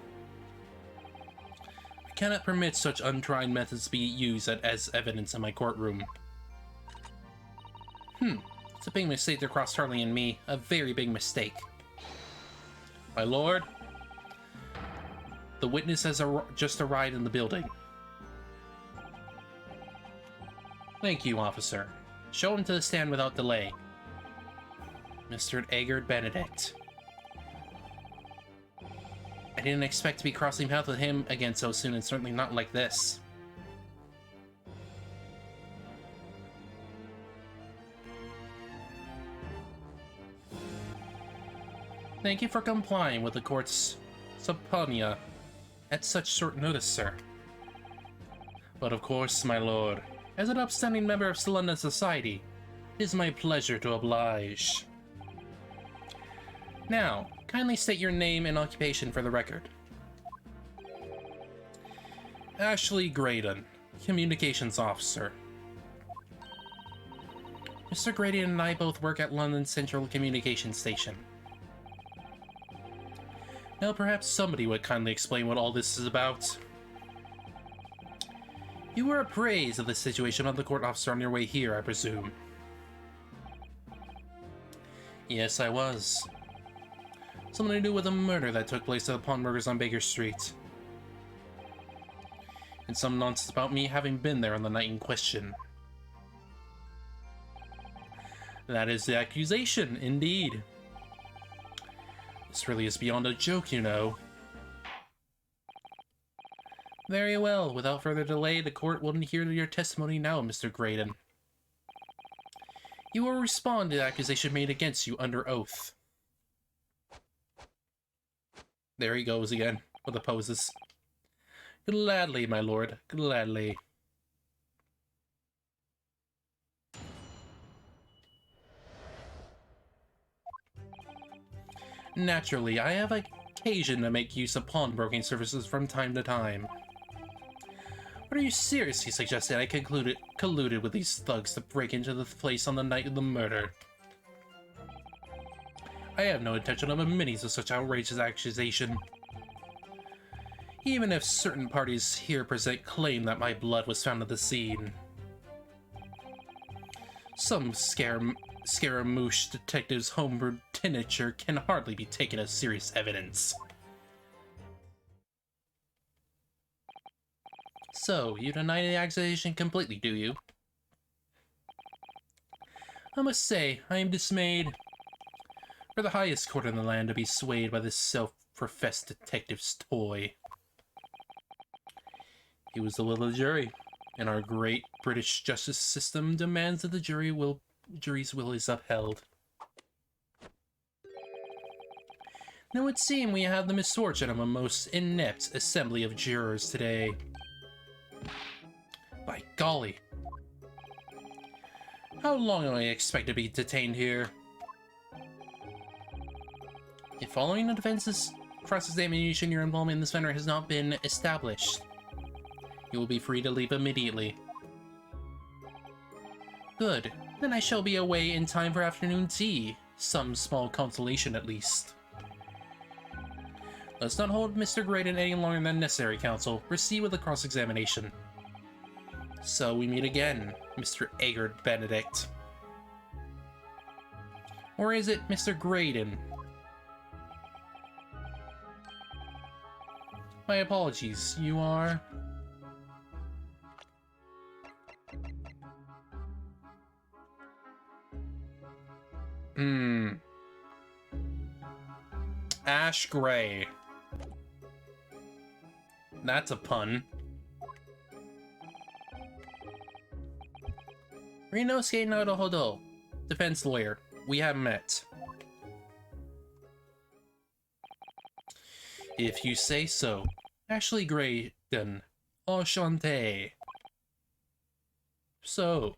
I cannot permit such untried methods to be used as evidence in my courtroom. It's a big mistake to cross Hurley and me. A very big mistake. My lord, the witness has just arrived in the building. Thank you, officer. Show him to the stand without delay. Mr. Eggert Benedict. I didn't expect to be crossing paths with him again so soon, and certainly not like this. Thank you for complying with the court's subpoena at such short notice, sir. But of course, my lord, as an upstanding member of London society, it is my pleasure to oblige. Now, kindly state your name and occupation for the record. Ashley Graydon, Communications Officer. Mr. Graydon and I both work at London Central Communications Station. Now perhaps somebody would kindly explain what all this is about. You were appraised of the situation of the court officer on your way here, I presume. Yes, I was. Something to do with a murder that took place at the pawnbrokers on Baker Street. And some nonsense about me having been there on the night in question. That is the accusation, indeed. This really is beyond a joke, you know. Very well. Without further delay, the court will hear your testimony now, Mr. Graydon. You will respond to the accusation made against you under oath. There he goes again, with the poses. Gladly, my lord, gladly. Naturally, I have occasion to make use of pawnbroking services from time to time. But are you seriously suggesting I colluded with these thugs to break into the place on the night of the murder? I have no intention of admitting to such outrageous accusation. Even if certain parties here present claim that my blood was found at the scene. Some Scaramouche detective's homebrewed tincture can hardly be taken as serious evidence. So, you deny the accusation completely, do you? I must say, I am dismayed. For the highest court in the land to be swayed by this self-professed detective's toy. He was the will of the jury, and our great British justice system demands that the jury's will is upheld. Now it would seem we have the misfortune of a most inept assembly of jurors today. By golly. How long am I expected to be detained here? If following the defense's cross-examination, your involvement in this matter has not been established, you will be free to leave immediately. Good. Then I shall be away in time for afternoon tea. Some small consolation at least. Let's not hold Mr. Graydon any longer than necessary, Counsel. Proceed with the cross-examination. So we meet again, Mr. Eggert Benedict. Or is it Mr. Graydon? My apologies, you are... Ash Gray. That's a pun. Rinosuke Naruhodo, defense lawyer. We have met. If you say so. Ashley Graydon. Enchanté. So.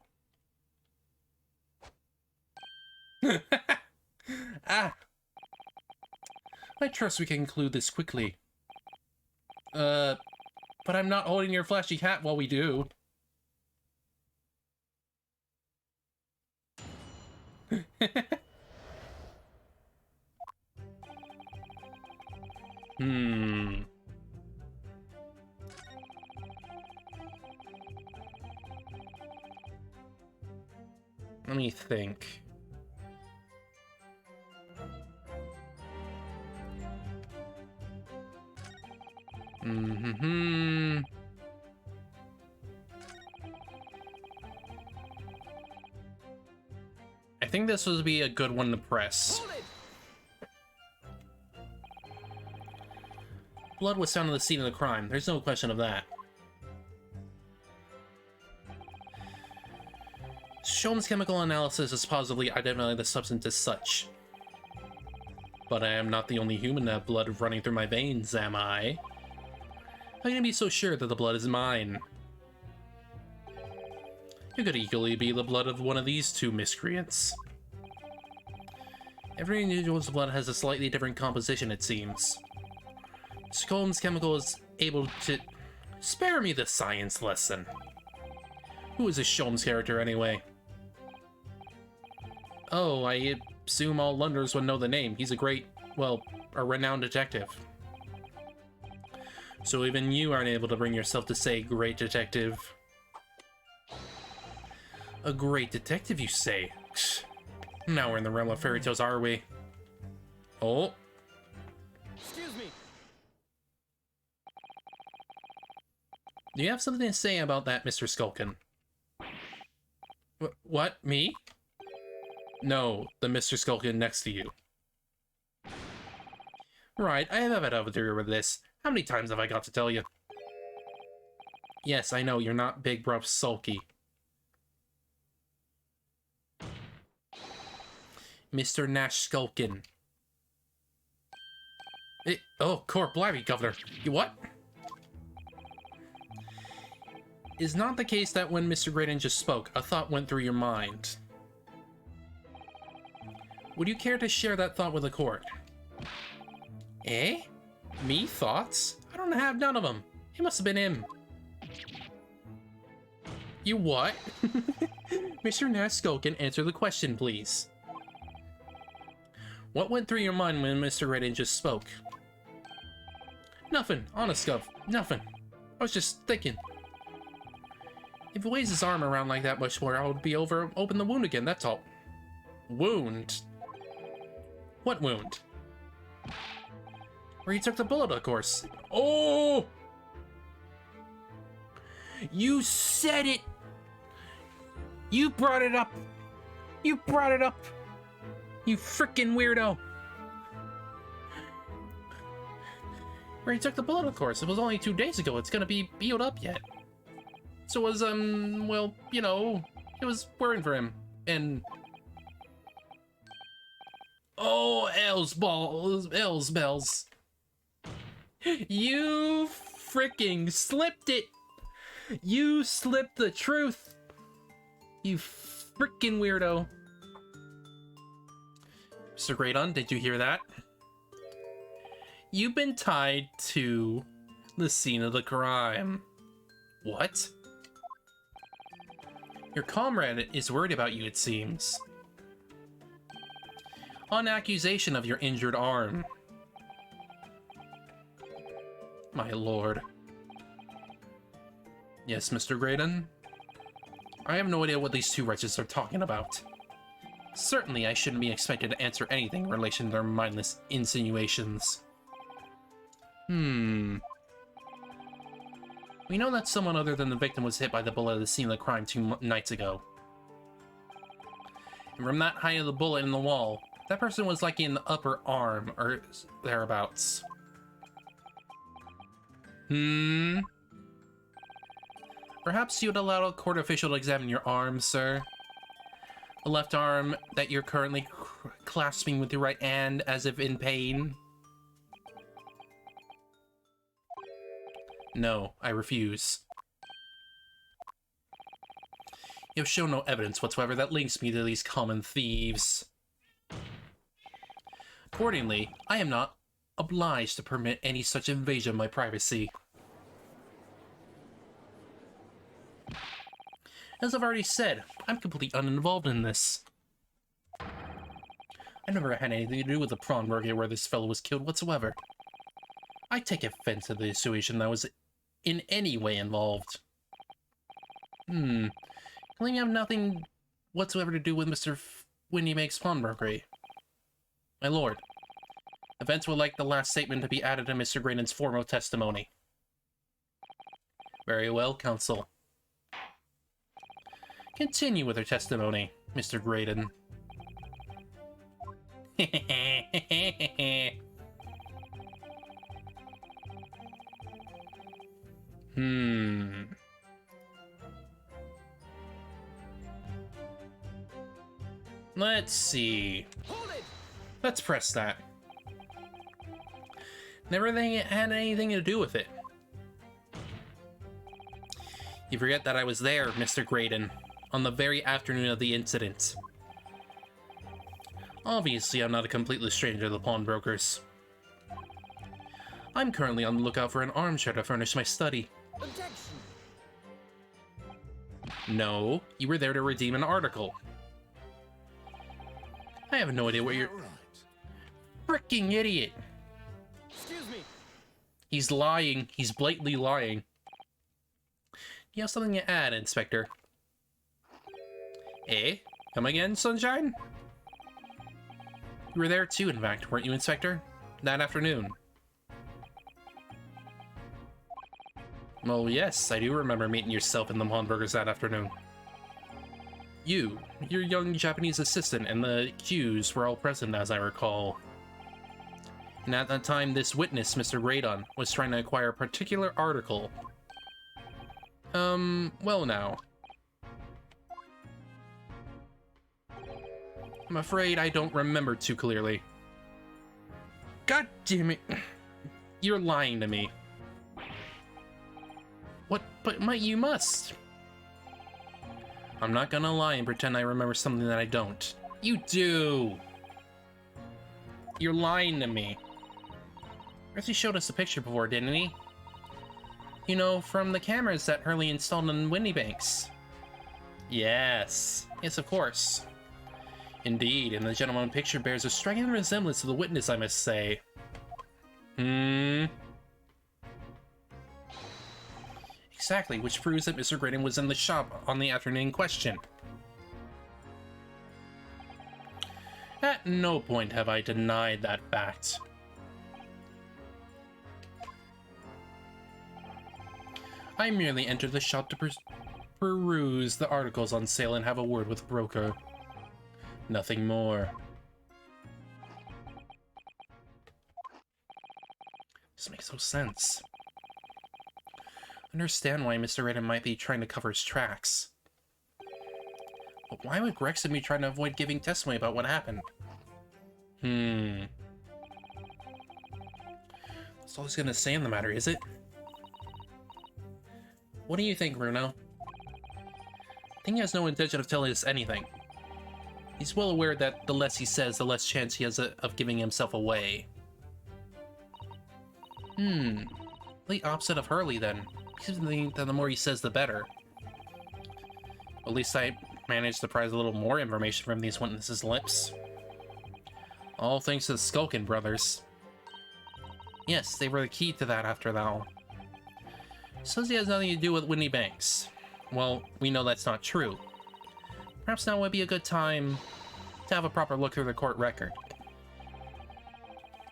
Ah! I trust we can conclude this quickly. But I'm not holding your flashy hat while we do. Let me think. I think this would be a good one to press. Blood was found on the scene of the crime. There's no question of that. Sholm's chemical analysis has positively identified the substance as such. But I am not the only human to have blood running through my veins, am I? How can I be so sure that the blood is mine? It could equally be the blood of one of these two miscreants. Every individual's blood has a slightly different composition, it seems. Sholm's chemical is able to... Spare me the science lesson. Who is this Sholm's character, anyway? Oh, I assume all Londoners would know the name. He's a great, well, a renowned detective. So even you aren't able to bring yourself to say great detective. A great detective, you say? Now we're in the realm of fairy tales, are we? Oh. Excuse me. Do you have something to say about that, Mr. Skulkin? What? Me? No, the Mr. Skulkin next to you. Right, I have had to do with this. How many times have I got to tell you? Yes, I know, you're not big, rough, sulky. Mr. Nash Skulkin. Oh, Corp Blimey, Governor. You what? Is not the case that when Mr. Graydon just spoke, a thought went through your mind. Would you care to share that thought with the court? Eh? Me? Thoughts? I don't have none of them. It must have been him. You what? Mr. Nash Skulkin, answer the question, please. What went through your mind when Mr. Graydon just spoke? Nothing, honest Gov, nothing. I was just thinking. If he waves his arm around like that much more, I would be open the wound again, that's all. Wound? What wound? Where he took the bullet, of course. Oh! You said it! You brought it up! You brought it up! You frickin' weirdo! Where he took the bullet, of course. It was only 2 days ago. It's gonna be healed up yet. So it was, well, you know, it was worrying for him. And... Oh, L's bells. You fricking slipped it! You slipped the truth! You frickin' weirdo. Mr. Graydon, did you hear that? You've been tied to the scene of the crime. What? Your comrade is worried about you, it seems. On accusation of your injured arm. My lord. Yes, Mr. Graydon? I have no idea what these two wretches are talking about. Certainly, I shouldn't be expected to answer anything in relation to their mindless insinuations. We know that someone other than the victim was hit by the bullet at the scene of the crime 2 nights ago. And from that height of the bullet in the wall, that person was like in the upper arm, or thereabouts. Perhaps you would allow a court official to examine your arm, sir? The left arm that you're currently clasping with your right hand as if in pain? No, I refuse. You have shown no evidence whatsoever that links me to these common thieves. Accordingly, I am not obliged to permit any such invasion of my privacy. As I've already said, I'm completely uninvolved in this. I never had anything to do with the pawnbroker where this fellow was killed whatsoever. I take offense to the situation that was in any way involved. Claim you have nothing whatsoever to do with Mr. Windymake's pawnbrokery. My lord, events would like the last statement to be added to Mr. Graydon's formal testimony. Very well, counsel. Continue with her testimony, Mr. Graydon. Let's see. Let's press that. Never had anything to do with it. You forget that I was there, Mr. Graydon, on the very afternoon of the incident. Obviously, I'm not a completely stranger to the pawnbrokers. I'm currently on the lookout for an armchair to furnish my study. Objection! No, you were there to redeem an article. I have no idea what you're... Fricking idiot! Excuse me! He's lying. He's blatantly lying. You have something to add, Inspector? Eh? Come again, Sunshine? You were there too, in fact, weren't you, Inspector? That afternoon. Well, yes, I do remember meeting yourself in the pawnbrokers that afternoon. You, your young Japanese assistant, and the accused were all present, as I recall. And at that time, this witness, Mr. Graydon, was trying to acquire a particular article. Well now. I'm afraid I don't remember too clearly. God damn it. You're lying to me. What? But you must. I'm not gonna lie and pretend I remember something that I don't. You do! You're lying to me. He showed us a picture before, didn't he? You know, from the cameras that Hurley installed in Windybanks. Yes. Yes, of course. Indeed, and the gentleman picture bears a striking resemblance to the witness, I must say. Exactly, which proves that Mr. Graydon was in the shop on the afternoon in question. At no point have I denied that fact. I merely entered the shop to peruse the articles on sale and have a word with the broker. Nothing more. This makes no sense. I understand why Mr. Graydon might be trying to cover his tracks. But why would Gregson be trying to avoid giving testimony about what happened? That's all he's gonna say in the matter, is it? What do you think, Bruno? I think he has no intention of telling us anything. He's well aware that the less he says, the less chance he has of giving himself away. The opposite of Hurley, then. He seems to think that the more he says, the better. At least I managed to prise a little more information from these witnesses' lips. All thanks to the Skulkin brothers. Yes, they were the key to that after all. Says he has nothing to do with Whitney Banks. Well, we know that's not true. Perhaps now would be a good time to have a proper look through the court record.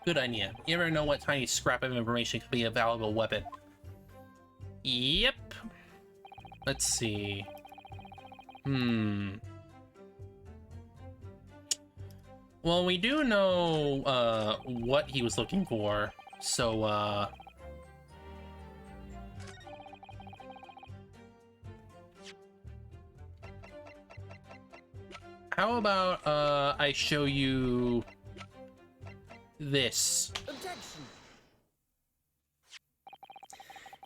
Good idea. You never know what tiny scrap of information could be a valuable weapon. Yep. Let's see. Well, we do know, what he was looking for, so, how about, I show you this. Objection.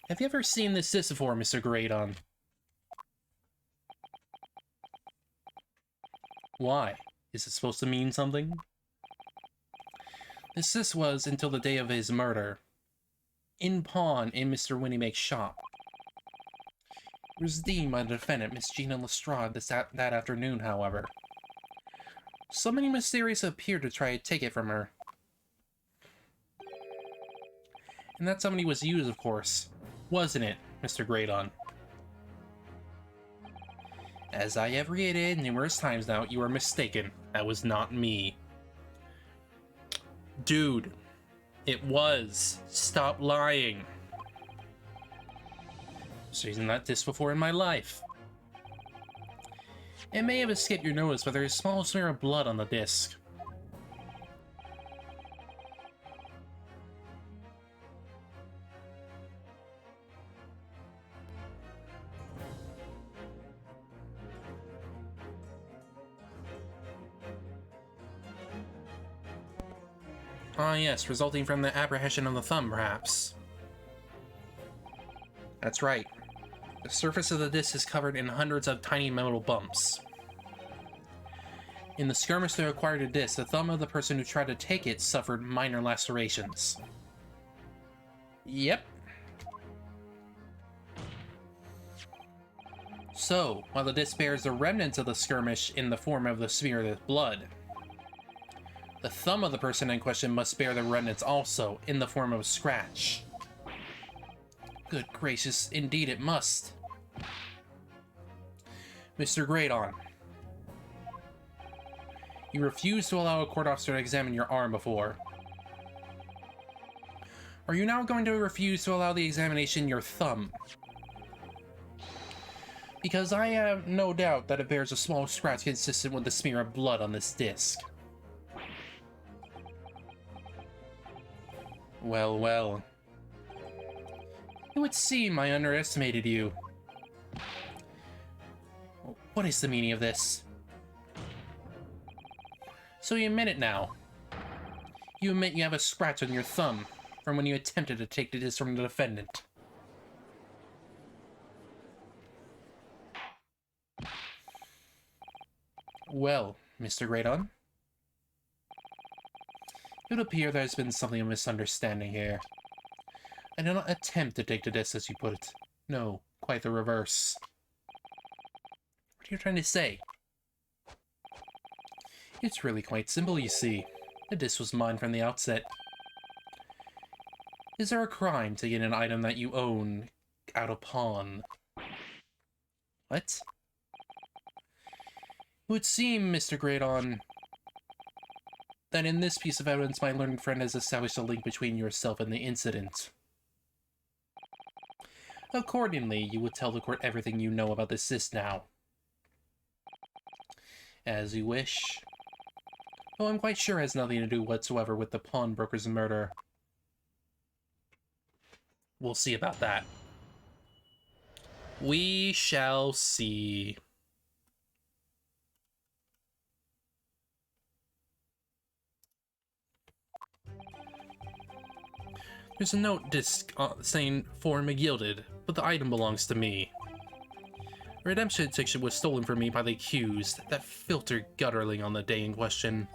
Have you ever seen this before, Mr. Graydon? Why? Is it supposed to mean something? This was until the day of his murder. In pawn in Mr. Winnimake's shop. It was redeemed by the defendant, Miss Gina Lestrade, that afternoon, however. Somebody mysterious appeared to try to take it from her. And that somebody was you, of course. Wasn't it, Mr. Graydon? As I have reiterated numerous times now, you are mistaken. That was not me. Dude, it was. Stop lying. I've used that disc before in my life. It may have escaped your notice, but there is a small smear of blood on the disc. Ah, yes, resulting from the apprehension of the thumb, perhaps. That's right. The surface of the disc is covered in hundreds of tiny metal bumps. In the skirmish that acquired the disc, the thumb of the person who tried to take it suffered minor lacerations. Yep. So, while the disc bears the remnants of the skirmish in the form of the smear of blood, the thumb of the person in question must bear the remnants also, in the form of a scratch. Good gracious, indeed it must. Mr. Graydon, you refused to allow a court officer to examine your arm before. Are you now going to refuse to allow the examination your thumb? Because I have no doubt that it bears a small scratch consistent with the smear of blood on this disc. Well, well. It would seem I underestimated you. What is the meaning of this? So you admit it now. You admit you have a scratch on your thumb from when you attempted to take the disc from the defendant. Well, Mr. Graydon, it would appear there has been something of a misunderstanding here. I did not attempt to take the disc, as you put it. No, quite the reverse. What are you trying to say? It's really quite simple, you see. The disc was mine from the outset. Is there a crime to get an item that you own out of pawn? What? It would seem, Mr. Graydon, that in this piece of evidence my learned friend has established a link between yourself and the incident. Accordingly, you would tell the court everything you know about this disc now. As you wish. Though I'm quite sure it has nothing to do whatsoever with the pawnbroker's murder. We'll see about that. We shall see. There's a note disc saying form gilded, but the item belongs to me. A redemption ticket was stolen from me by the accused, that filter gutterling on the day in question.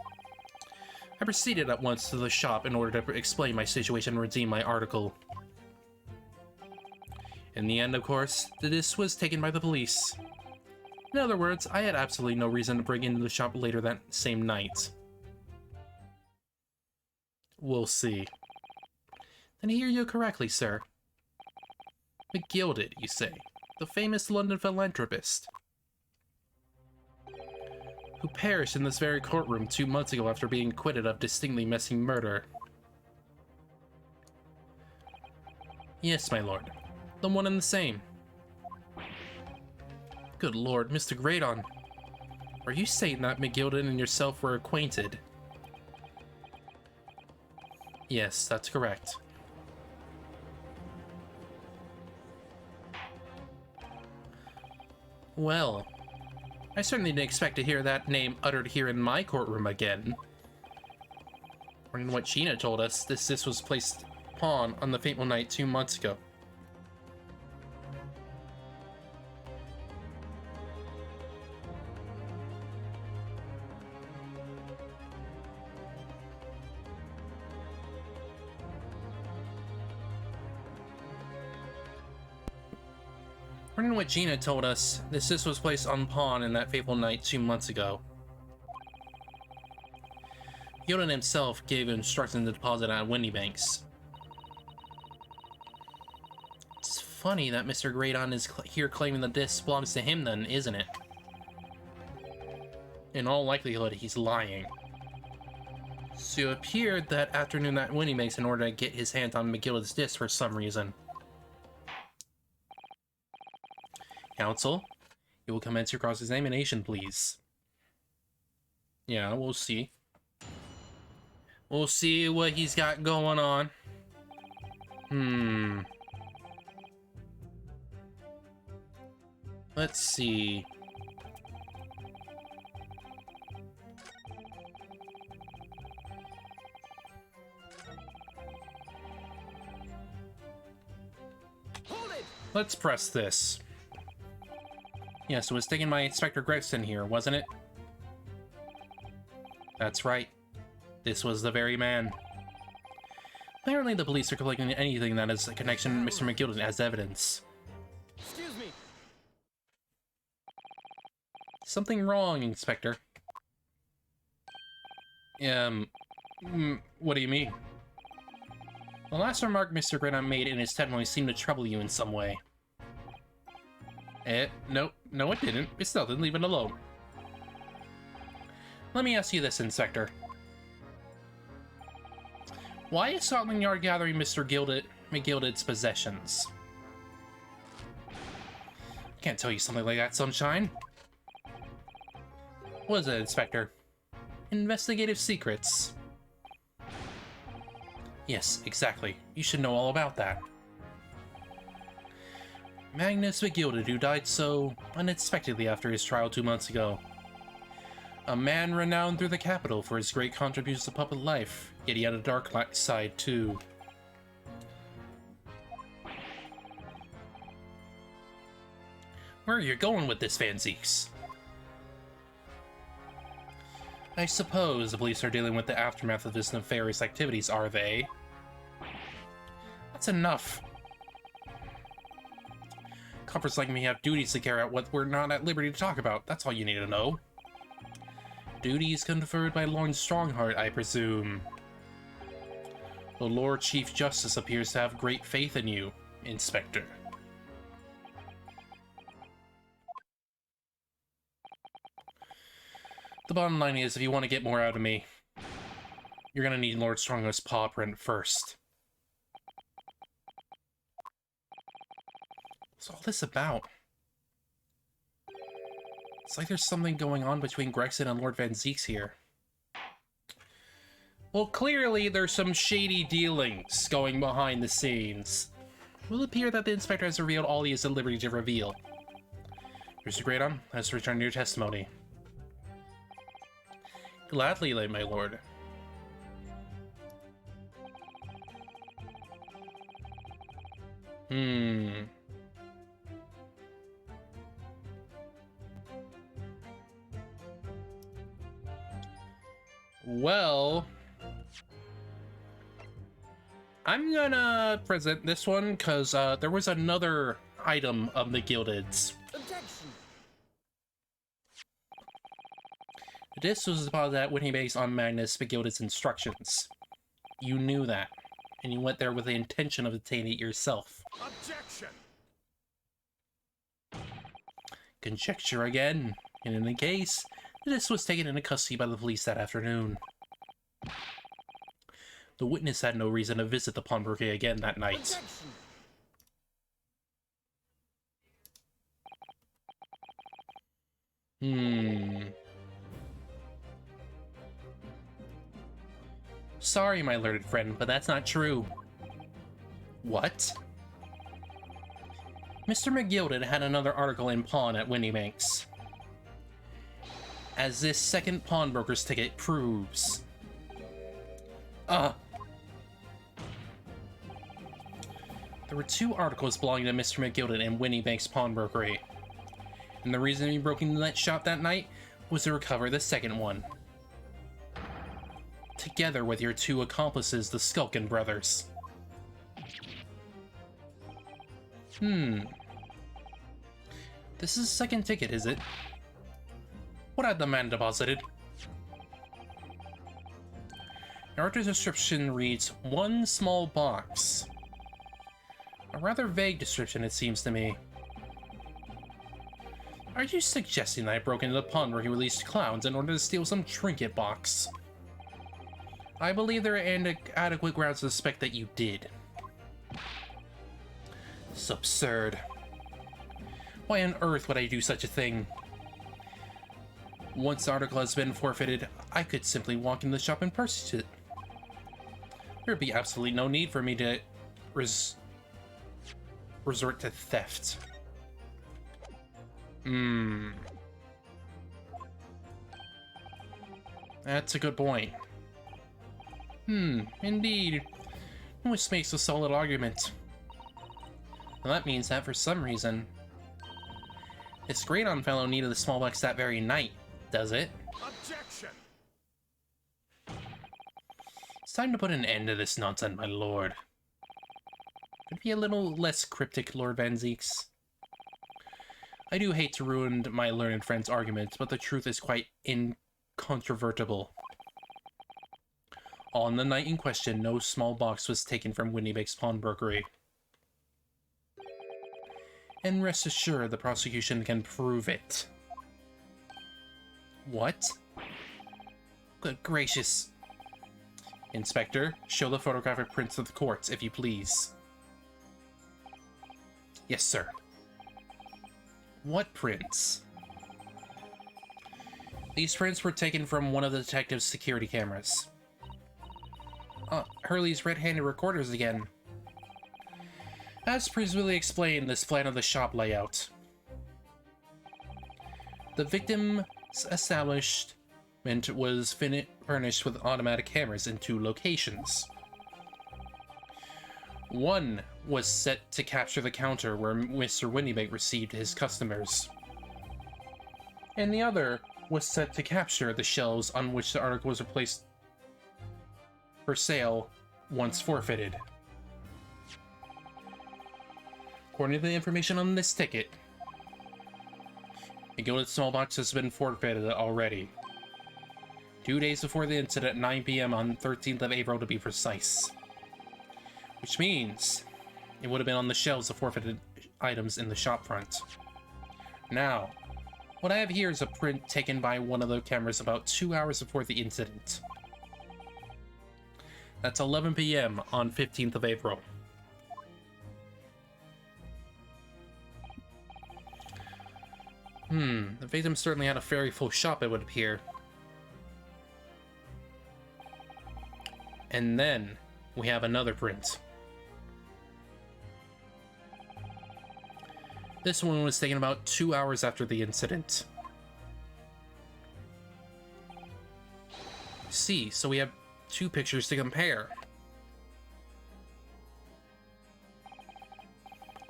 I proceeded at once to the shop in order to explain my situation and redeem my article. In the end, of course, the disc was taken by the police. In other words, I had absolutely no reason to break into the shop later that same night. We'll see. Did I hear you correctly, sir? McGilded, you say? The famous London philanthropist who perished in this very courtroom 2 months ago after being acquitted of distinctly messy murder. Yes, my lord. The one and the same. Good lord, Mr. Graydon. Are you saying that McGilded and yourself were acquainted? Yes, that's correct. Well, I certainly didn't expect to hear that name uttered here in my courtroom again. According to what Gina told us, this was placed pawn on the fateful night 2 months ago. According to what Gina told us, this was placed on pawn in that fateful night 2 months ago. Yoden himself gave instructions to deposit at Windybanks. It's funny that Mr. Graydon is here claiming that this belongs to him then, isn't it? In all likelihood, he's lying. So it appeared that afternoon at Windybanks in order to get his hands on McGilded's disc for some reason. Counsel, you will commence your cross-examination, please. Yeah, we'll see. We'll see what he's got going on. Let's see. Hold it! Let's press this. Yes, it was taken by Inspector Gregson here, wasn't it? That's right. This was the very man. Apparently the police are collecting anything that has a connection to Mr. McGilded as evidence. Excuse me. Something wrong, Inspector. What do you mean? The last remark Mr. Graydon made in his testimony seemed to trouble you in some way. No, it didn't. It's nothing. Leave it alone. Let me ask you this, Inspector. Why is Scotland Yard gathering Mr. McGilded's possessions? I can't tell you something like that, Sunshine. What is it, Inspector? Investigative secrets. Yes, exactly. You should know all about that. Magnus McGilded, who died so unexpectedly after his trial 2 months ago. A man renowned through the capital for his great contributions to public life, yet he had a dark side too. Where are you going with this, Van Zeeks? I suppose the police are dealing with the aftermath of his nefarious activities, are they? That's enough. Conference like me have duties to carry out what we're not at liberty to talk about. That's all you need to know. Duties conferred by Lord Strongheart, I presume. The Lord Chief Justice appears to have great faith in you, Inspector. The bottom line is, if you want to get more out of me, you're gonna need Lord Strongheart's paw print first. What's all this about? It's like there's something going on between Gregson and Lord Van Zeeks here. Well, clearly there's some shady dealings going behind the scenes. It will appear that the Inspector has revealed all he is at liberty to reveal. Mr. Graydon, let's return to your testimony. Gladly, my lord. Well, I'm gonna present this one because there was another item of the Gilded's. Objection. The disc was deposited when he based on Magnus Begilded's instructions. You knew that, and you went there with the intention of obtaining it yourself. Objection! Conjecture again. In any case, the disc was taken into custody by the police that afternoon. The witness had no reason to visit the pawnbroker again that night. Objection! Sorry, my learned friend, but that's not true. What? Mr. McGilded had another article in pawn at Windybanks, as this second pawnbroker's ticket proves. There were two articles belonging to Mr. McGilded and Windybanks Pawnbrokery, and the reason he broke into that shop that night was to recover the second one, together with your two accomplices, the Skulkin brothers. This is the second ticket, is it? What had the man deposited? The article description reads, one small box. A rather vague description, it seems to me. Are you suggesting that I broke into the pawn where he released clowns in order to steal some trinket box? I believe there are adequate grounds to suspect that you did. It's absurd. Why on earth would I do such a thing? Once the article has been forfeited, I could simply walk in the shop and purchase it. There would be absolutely no need for me to resort to theft. That's a good point. Indeed. Which makes a solid argument. Well, that means that for some reason, this Greydon fellow needed the small box that very night, does it? Objection! It's time to put an end to this nonsense, my lord. Could be a little less cryptic, Lord Van Zeeks. I do hate to ruin my learned friend's argument, but the truth is quite incontrovertible. On the night in question, no small box was taken from Windybanks Pawnbrokery. And rest assured, the prosecution can prove it. What? Good gracious. Inspector, show the photographic prints to the court, if you please. Yes, sir. What prints? These prints were taken from one of the detective's security cameras. Hurley's red-handed recorders again. As previously explained, this plan of the shop layout. The victim's establishment was furnished with automatic cameras in two locations. One was set to capture the counter where Mr. Windybank received his customers, and the other was set to capture the shelves on which the article was placed for sale once forfeited. According to the information on this ticket, the gilded small box has been forfeited already. 2 days before the incident at 9 p.m. on 13th of April to be precise. Which means it would have been on the shelves of forfeited items in the shop front. Now, what I have here is a print taken by one of the cameras about 2 hours before the incident. That's 11 p.m. on 15th of April. The victim certainly had a very full shop, it would appear. And then we have another print. This one was taken about 2 hours after the incident. See, so we have two pictures to compare.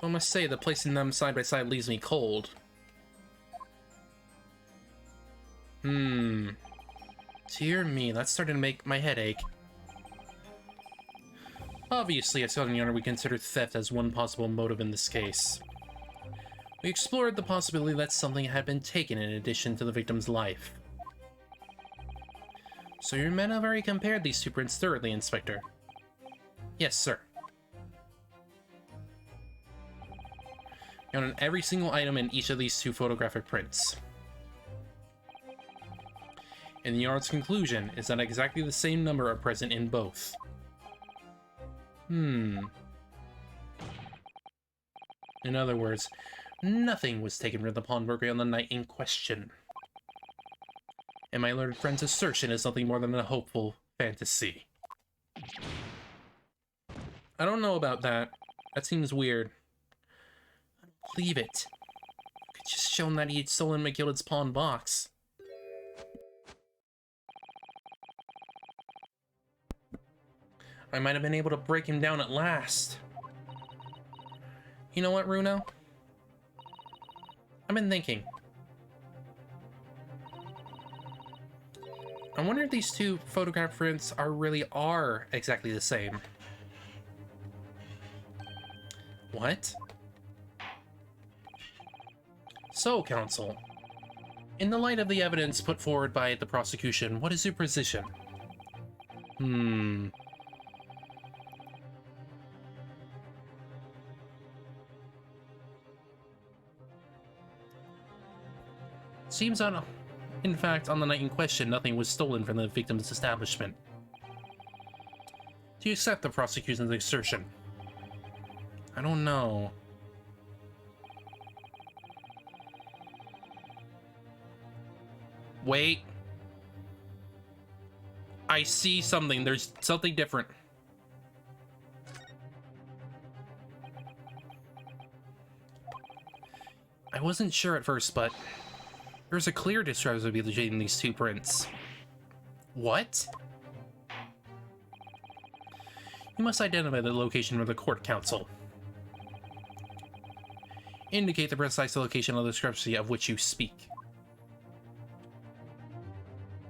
I must say that placing them side by side leaves me cold. Dear me, that's starting to make my head ache. Obviously, as Scotland Yard, we consider theft as one possible motive in this case. We explored the possibility that something had been taken in addition to the victim's life. So your men have already compared these two prints thoroughly, Inspector? Yes, sir. Counted every single item in each of these two photographic prints. And the yard's conclusion is that exactly the same number are present in both. In other words, nothing was taken from the pawnbroker on the night in question. And my learned friend's assertion is nothing more than a hopeful fantasy. I don't know about that. That seems weird. I don't believe it. It's just shown that he'd stolen McGilded's pawn box. I might have been able to break him down at last. You know what, Runo? I've been thinking. I wonder if these two photograph prints really are exactly the same. What? So, Counsel, in the light of the evidence put forward by the prosecution, what is your position? Seems on, in fact, on the night in question, nothing was stolen from the victim's establishment. Do you accept the prosecution's assertion? I don't know. Wait. I see something. There's something different. I wasn't sure at first, but there's a clear discrepancy between these two prints. What? You must identify the location of the court counsel. Indicate the precise location of the discrepancy of which you speak.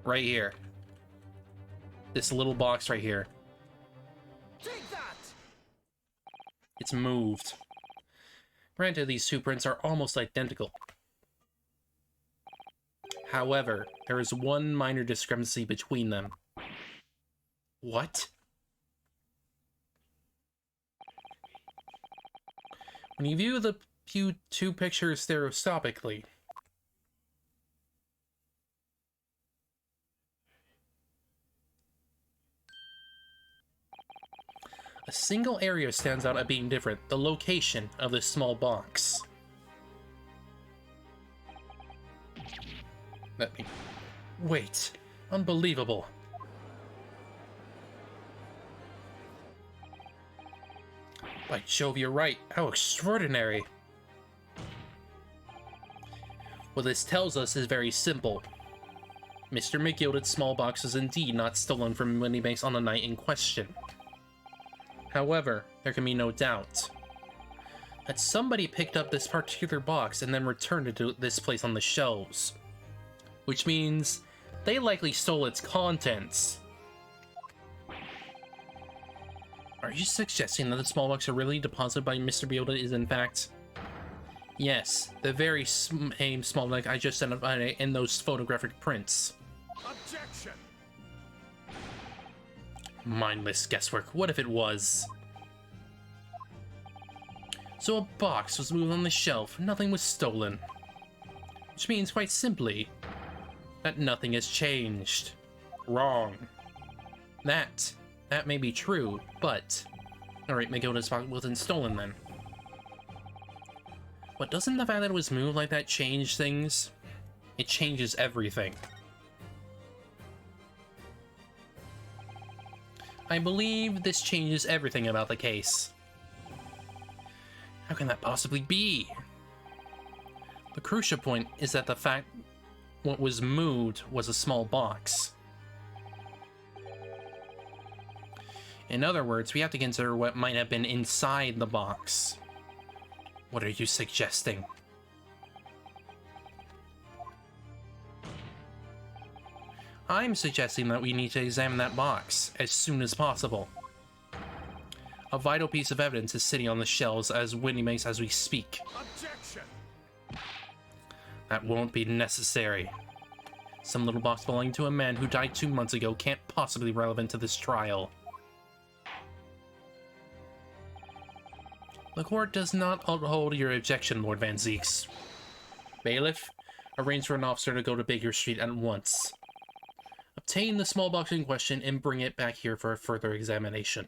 Right here. This little box right here. Take that! It's moved. Granted, these two prints are almost identical. However, there is one minor discrepancy between them. What? When you view the two pictures stereoscopically, a single area stands out as being different: the location of this small box. Let me... Wait. Unbelievable. By Jove, you're right. How extraordinary. What this tells us is very simple. Mr. McGilded's small box was indeed not stolen from Windybanks on the night in question. However, there can be no doubt that somebody picked up this particular box and then returned it to this place on the shelves. Which means they likely stole its contents. Are you suggesting that the small box originally deposited by Mr. McGilded is in fact... Yes, the very same small box I just identified in those photographic prints. Objection! Mindless guesswork. What if it was? So a box was moved on the shelf, nothing was stolen. Which means, quite simply, that nothing has changed. Wrong. That may be true, but... Alright, McGilded's box wasn't stolen then. But doesn't the fact that it was moved like that change things? It changes everything. I believe this changes everything about the case. How can that possibly be? The crucial point is that the fact what was moved was a small box. In other words, we have to consider what might have been inside the box. What are you suggesting? I'm suggesting that we need to examine that box as soon as possible. A vital piece of evidence is sitting on the shelves as Windybanks as we speak. Objection! That won't be necessary. Some little box belonging to a man who died 2 months ago can't possibly be relevant to this trial. The court does not uphold your objection, Lord Van Zeeks. Bailiff, arrange for an officer to go to Baker Street at once. Obtain the small box in question and bring it back here for a further examination.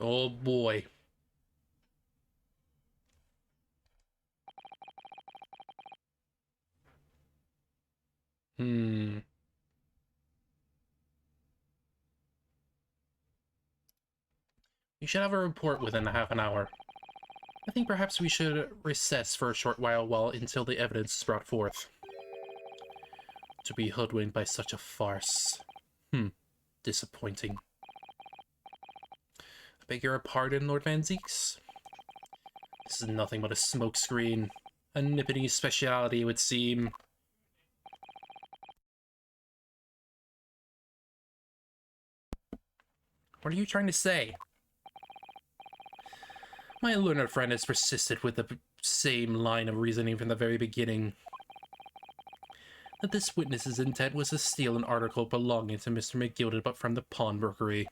Oh boy. We should have a report within a half an hour. I think perhaps we should recess for a short while until the evidence is brought forth. To be hoodwinked by such a farce. Disappointing. I beg your pardon, Lord Van Zeeks? This is nothing but a smokescreen. A nippity speciality, it would seem. What are you trying to say? My learned friend has persisted with the same line of reasoning from the very beginning. That this witness's intent was to steal an article belonging to Mr. McGilded, but from the pawnbrokery.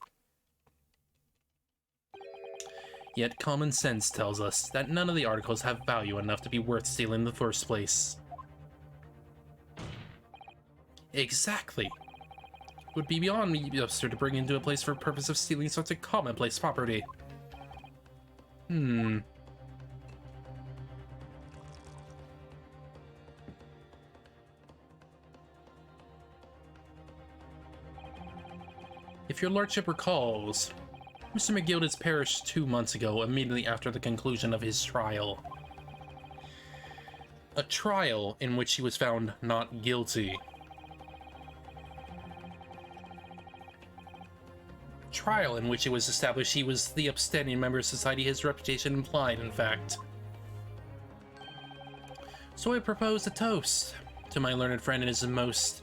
Yet common sense tells us that none of the articles have value enough to be worth stealing in the first place. Exactly. It would be beyond me, absurd to bring into a place for the purpose of stealing such a commonplace property. If your lordship recalls, Mr. McGilded perished 2 months ago, immediately after the conclusion of his trial. A trial in which he was found not guilty. A trial in which it was established he was the upstanding member of society his reputation implied, in fact. So I propose a toast to my learned friend in his most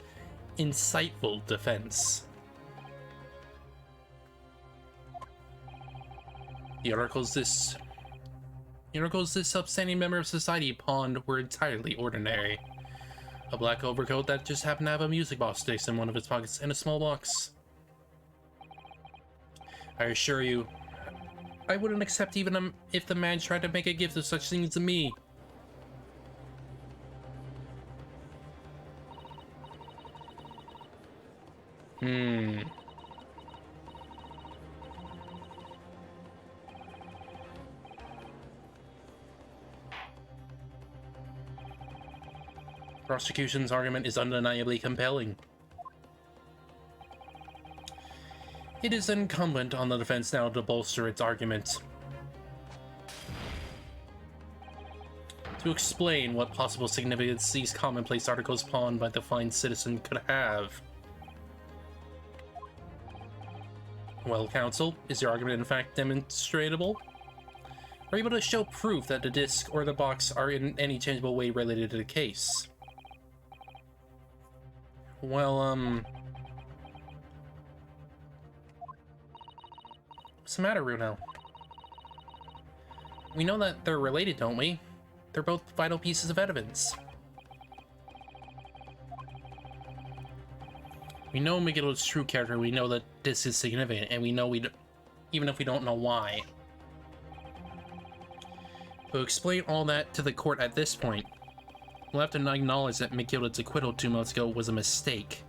insightful defense. The articles this upstanding member of society pawned were entirely ordinary. A black overcoat that just happened to have a music box disc in one of its pockets and a small box. I assure you, I wouldn't accept even if the man tried to make a gift of such things to me. Prosecution's argument is undeniably compelling. It is incumbent on the defense now to bolster its argument. To explain what possible significance these commonplace articles pawned by the fine citizen could have. Well, counsel, is your argument in fact demonstrable? Are you able to show proof that the disc or the box are in any tangible way related to the case? Well, what's the matter, Runo? We know that they're related, don't we? They're both vital pieces of evidence. We know Miguel's true character, we know that this is significant, and we know even if we don't know why. To explain all that to the court at this point, we'll have to acknowledge that McGilded's acquittal 2 months ago was a mistake.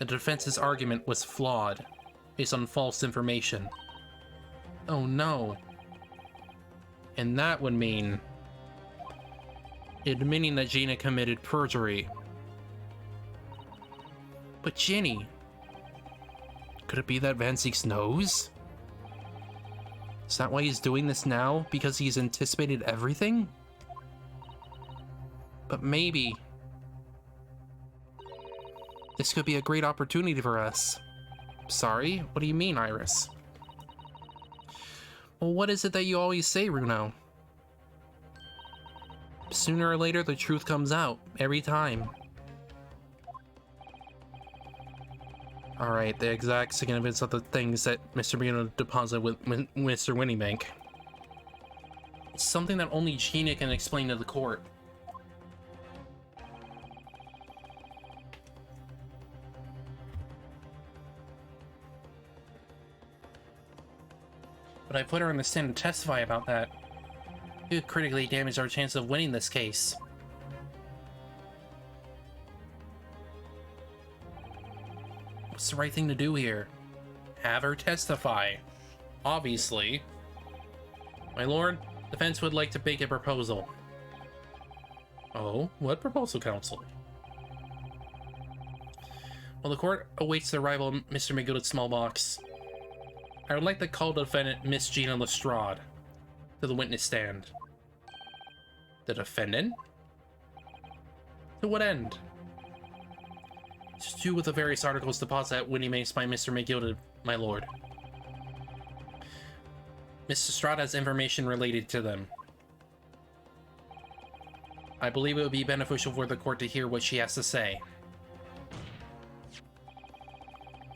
The defense's argument was flawed, based on false information. Oh no. And that would mean admitting that Gina committed perjury. But Ginny, could it be that Van Zeeks knows? Is that why he's doing this now? Because he's anticipated everything? But maybe this could be a great opportunity for us. Sorry? What do you mean, Iris? Well, what is it that you always say, Runo? Sooner or later, the truth comes out. Every time. Alright, the exact significance of the things that Mr. Begino deposited with Mr. Winniebank. It's something that only Gina can explain to the court. But I put her on the stand to testify about that. It could critically damage our chance of winning this case. What's the right thing to do here? Have her testify. Obviously. My lord, defense would like to make a proposal. Oh, what proposal, counsel? Well, the court awaits the arrival of Mr. McGill's small box. I would like to call the defendant, Miss Gina Lestrade, to the witness stand. The defendant? To what end? To do with the various articles deposited at Winniebanks by Mr. McGill, my lord. Miss Lestrade has information related to them. I believe it would be beneficial for the court to hear what she has to say.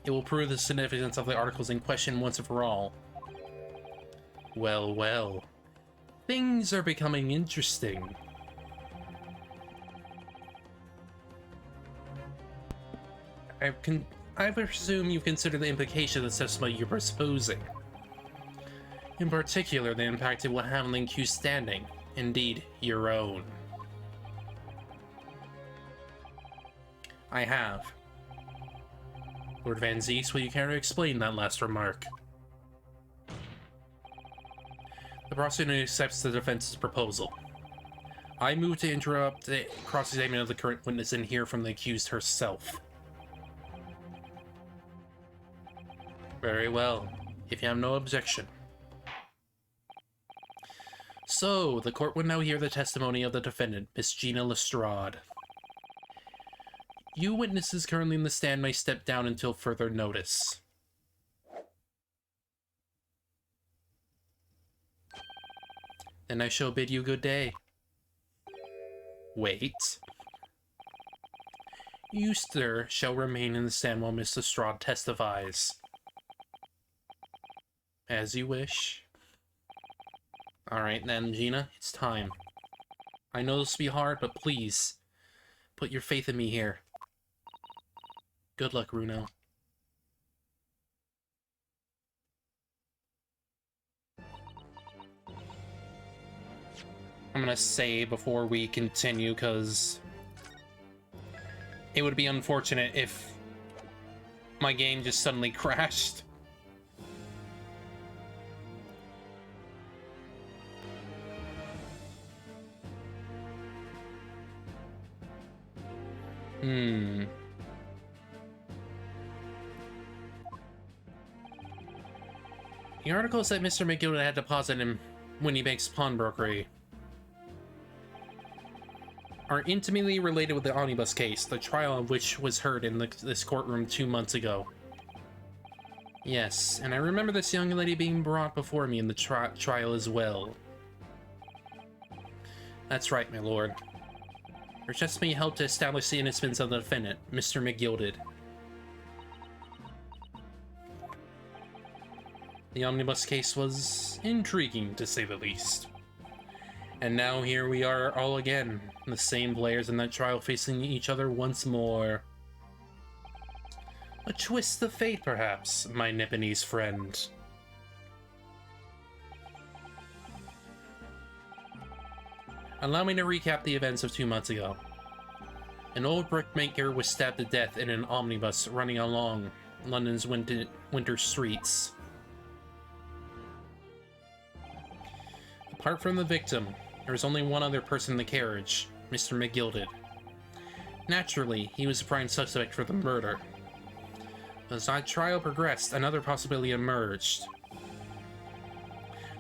It will prove the significance of the articles in question once and for all. Well, well. Things are becoming interesting. I presume you've considered the implication of the testimony you're proposing. In particular, the impact it will have on the accused standing. Indeed, your own. I have. Lord Van Zees, will you care to explain that last remark? The prosecutor accepts the defense's proposal. I move to interrupt the cross-examination of the current witness and hear from the accused herself. Very well, if you have no objection. So, the court will now hear the testimony of the defendant, Miss Gina Lestrade. You witnesses currently in the stand may step down until further notice. Then I shall bid you good day. Wait. You, sir, shall remain in the stand while Miss Lestrade testifies. As you wish. Alright then, Gina, it's time. I know this will be hard, but please, put your faith in me here. Good luck, Runo. I'm gonna say before we continue, because it would be unfortunate if my game just suddenly crashed. The articles that Mr. McGill had deposited in Winniebank's pawnbrokery are intimately related with the omnibus case, the trial of which was heard in this courtroom 2 months ago. Yes, and I remember this young lady being brought before me in the trial as well. That's right, my lord. Her testimony helped to establish the innocence of the defendant, Mr. McGilded. The omnibus case was intriguing, to say the least. And now here we are all again, the same players in that trial facing each other once more. A twist of fate, perhaps, my Nipponese friend. Allow me to recap the events of 2 months ago. An old brickmaker was stabbed to death in an omnibus running along London's winter streets. Apart from the victim, there was only one other person in the carriage, Mr. McGilded. Naturally, he was the prime suspect for the murder. As our trial progressed, another possibility emerged.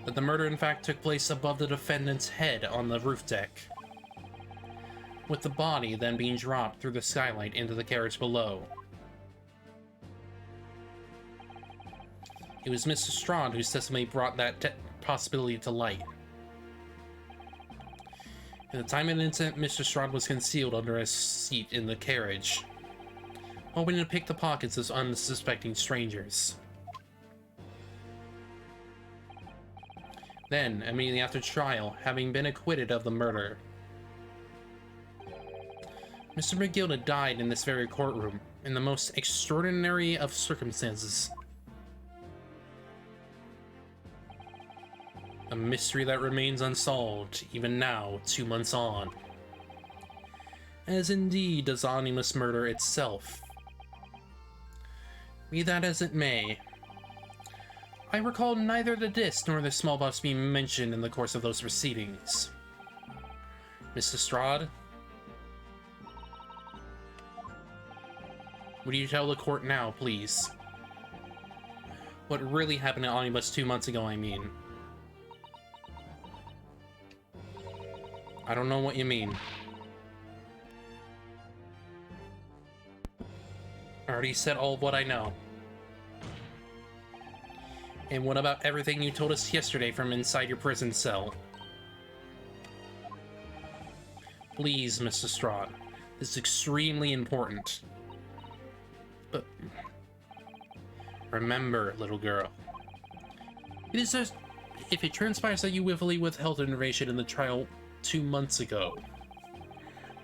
That the murder in fact took place above the defendant's head on the roof deck, with the body then being dropped through the skylight into the carriage below. It was Mr. Strand whose testimony brought that possibility to light. At the time of the incident, Mr. Strahd was concealed under a seat in the carriage, hoping to pick the pockets of unsuspecting strangers. Then, immediately after trial, having been acquitted of the murder, Mr. McGilda died in this very courtroom, in the most extraordinary of circumstances. A mystery that remains unsolved, even now, 2 months on. As indeed does the omnibus murder itself. Be that as it may, I recall neither the disc nor the small buffs being mentioned in the course of those proceedings. Mrs. Strahd? Would you tell the court now, please? What really happened at Omnibus 2 months ago, I mean. I don't know what you mean. I already said all of what I know. And what about everything you told us yesterday from inside your prison cell? Please, Mr. Strahd. This is extremely important. But remember, little girl, it is just, if it transpires that you willfully withheld information in the trial 2 months ago,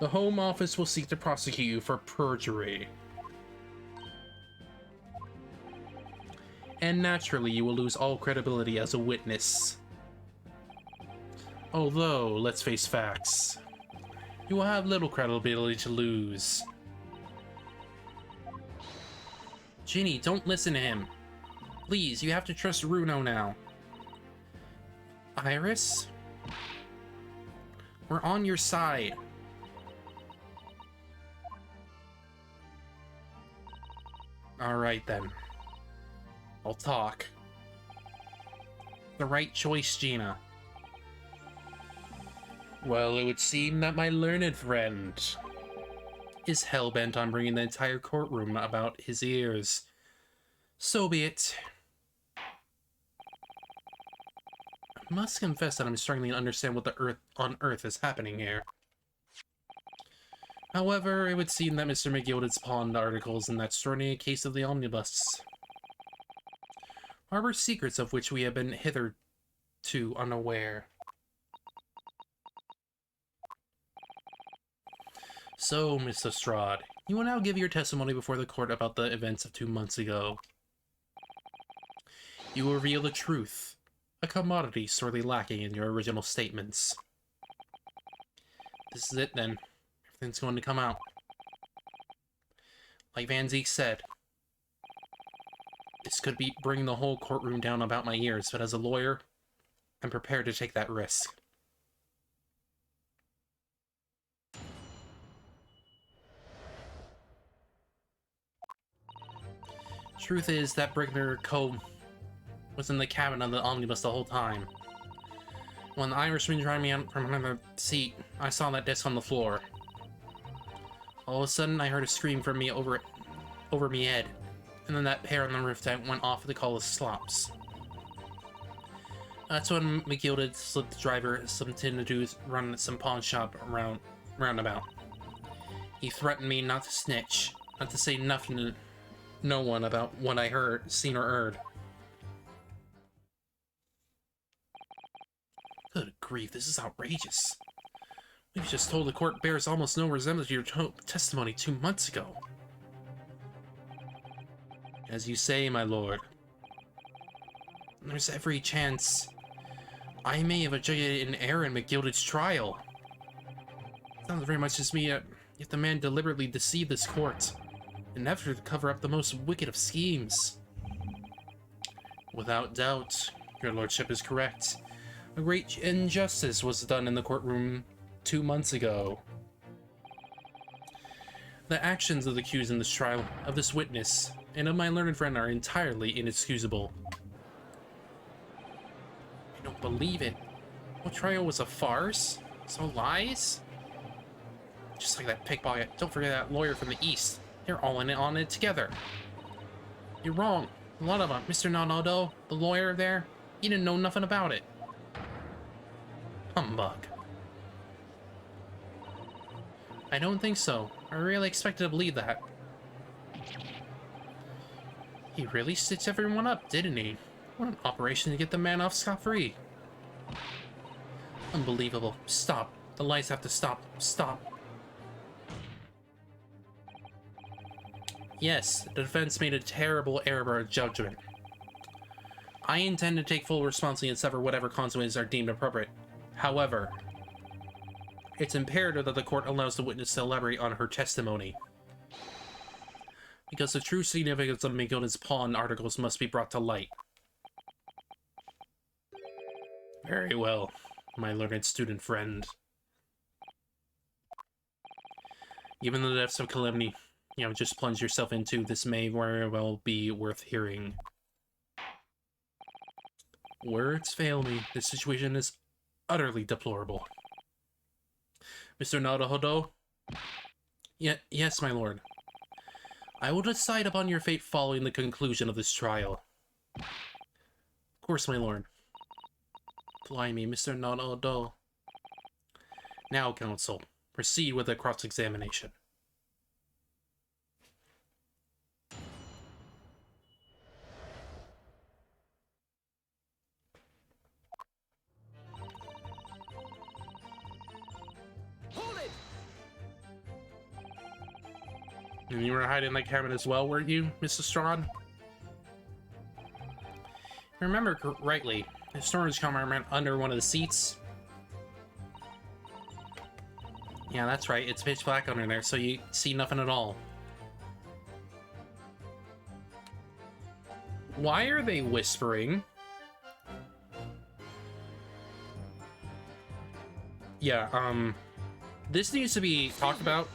the Home Office will seek to prosecute you for perjury. And naturally, you will lose all credibility as a witness. Although, let's face facts, you will have little credibility to lose. Ginny, don't listen to him. Please, you have to trust Runo now. Iris? We're on your side. Alright then. I'll talk. The right choice, Gina. Well, it would seem that my learned friend is hell-bent on bringing the entire courtroom about his ears. So be it. I must confess that I'm struggling to understand what on earth is happening here. However, it would seem that Mr. McGill had spawned articles in that extraordinary case of the omnibus. Harbor secrets of which we have been hitherto unaware. So, Mr. Strahd, you will now give your testimony before the court about the events of 2 months ago. You will reveal the truth, a commodity sorely lacking in your original statements. This is it then. Everything's going to come out. Like Van Zeke said, this could be bringing the whole courtroom down about my ears, but as a lawyer, I'm prepared to take that risk. Truth is that Brigner Cove was in the cabin of the omnibus the whole time. When the Irishman dragged me out from another seat, I saw that disc on the floor. All of a sudden, I heard a scream from me over me head, and then that pair on the roof deck went off to call us slops. That's when McGilded slipped the driver some tin to do run some pawn shop roundabout. He threatened me not to snitch, not to say nothing to no one about what I seen or heard. Good grief, this is outrageous. We've just told the court bears almost no resemblance to your testimony 2 months ago. As you say, my lord, there's every chance I may have adjudicated an error in McGilded's trial. Sounds very much as me, yet the man deliberately deceived this court, in an effort to cover up the most wicked of schemes. Without doubt, your lordship is correct. A great injustice was done in the courtroom 2 months ago. The actions of the accused in this trial, of this witness, and of my learned friend are entirely inexcusable. I don't believe it. What trial was a farce? So lies? Just like that pickpocket. Don't forget that lawyer from the east. They're all in it on it together. You're wrong. A lot of them. Mr. Nanodo, the lawyer there, he didn't know nothing about it. Humbug. I don't think so. I really expected to believe that. He really stitched everyone up, didn't he? What an operation to get the man off scot-free. Unbelievable. Stop. The lights have to stop. Stop. Yes, the defense made a terrible error of judgment. I intend to take full responsibility and suffer whatever consequences are deemed appropriate. However, it's imperative that the court allows the witness to elaborate on her testimony, because the true significance of McGilden's pawn articles must be brought to light. Very well, my learned student friend. Given the depths of calamity you have just plunged yourself into, this may very well be worth hearing. Words fail me. This situation is utterly deplorable. Mr. Naruhodo? Yes, my lord. I will decide upon your fate following the conclusion of this trial. Of course, my lord. Blimey, Mr. Naruhodo. Now, counsel, proceed with the cross-examination. Hold it! And you were hiding in that cabin as well, weren't you, Mrs. Strahd? Remember rightly, the storage compartment under one of the seats. Yeah, that's right, it's pitch black under there, so you see nothing at all. Why are they whispering? Yeah, this needs to be talked about.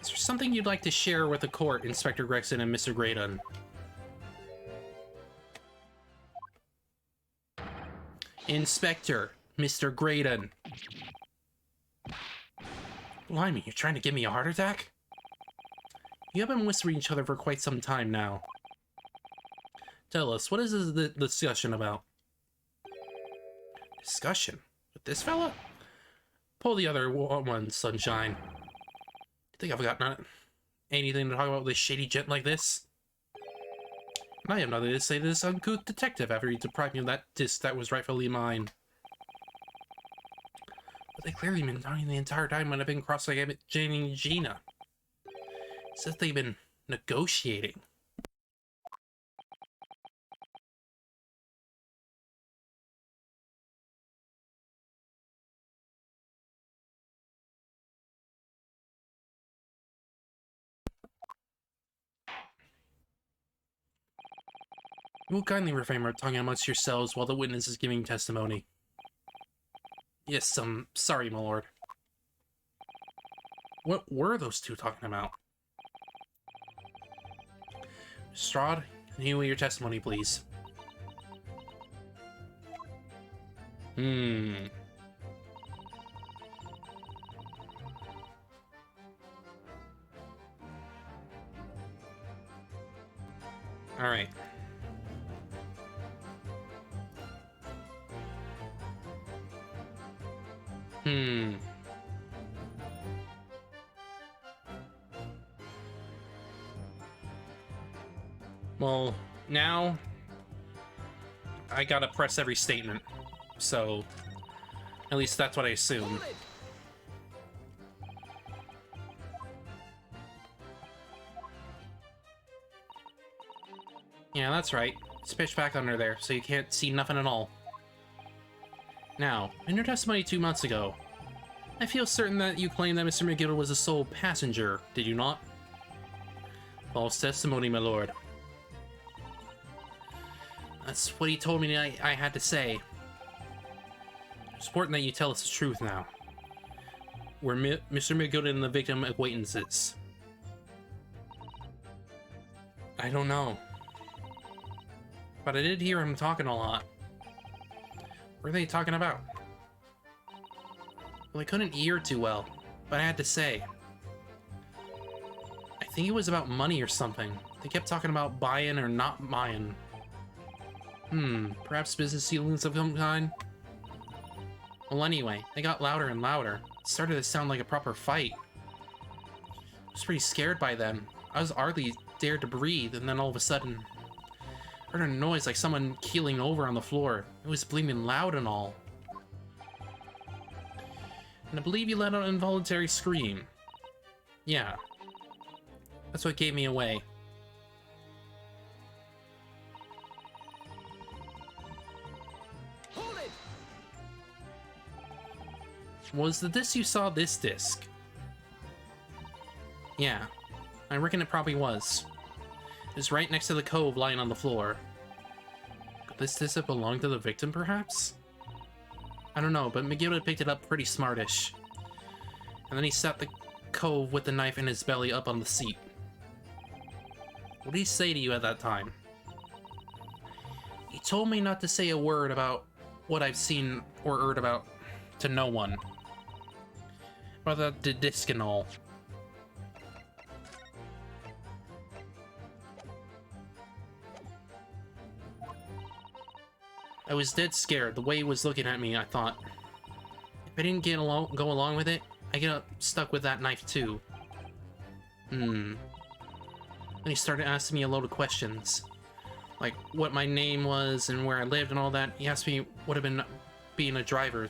Is there something you'd like to share with the court, Inspector Gregson and Mr. Graydon? Inspector, Mr. Graydon. Blimey, you're trying to give me a heart attack? You have been whispering each other for quite some time now. Tell us, what is the discussion about? Discussion? With this fella? Pull the other one, Sunshine. You think I've got anything to talk about with this shady gent like this? And I have nothing to say to this uncouth detective after he deprived me of that disc that was rightfully mine. But they clearly been talking the entire time when I've been cross-examining Gina. It says they've been negotiating. You will kindly refrain from talking amongst yourselves while the witness is giving testimony. Yes, sorry, my lord. What were those two talking about? Strahd, continue with your testimony, please. Alright. Well, now I gotta press every statement, so at least that's what I assume. Yeah, that's right. It's pitch back under there, so you can't see nothing at all. Now, in your testimony 2 months ago, I feel certain that you claimed that Mr. McGill was a sole passenger, did you not? False testimony, my lord. That's what he told me I had to say. It's important that you tell us the truth now. Were Mr. McGill and the victim acquaintances? I don't know. But I did hear him talking a lot. What are they talking about? Well, I couldn't hear too well, but I had to say. I think it was about money or something. They kept talking about buying or not buying. Perhaps business dealings of some kind? Well, anyway, they got louder and louder. It started to sound like a proper fight. I was pretty scared by them. I was hardly dared to breathe, and then all of a sudden, I heard a noise like someone keeling over on the floor. It was bleeding loud and all. And I believe you let out an involuntary scream. Yeah. That's what gave me away. Hold it! Was the disc you saw this disc? Yeah. I reckon it probably was. It was right next to the cove lying on the floor. Could this disc have belonged to the victim, perhaps? I don't know, but McGilda picked it up pretty smartish. And then he sat the cove with the knife in his belly up on the seat. What did he say to you at that time? He told me not to say a word about what I've seen or heard about to no one. About the disc and all. I was dead scared. The way he was looking at me, I thought, if I didn't go along with it, I get stuck with that knife too. Then he started asking me a load of questions. Like what my name was and where I lived and all that. He asked me what had been being a diver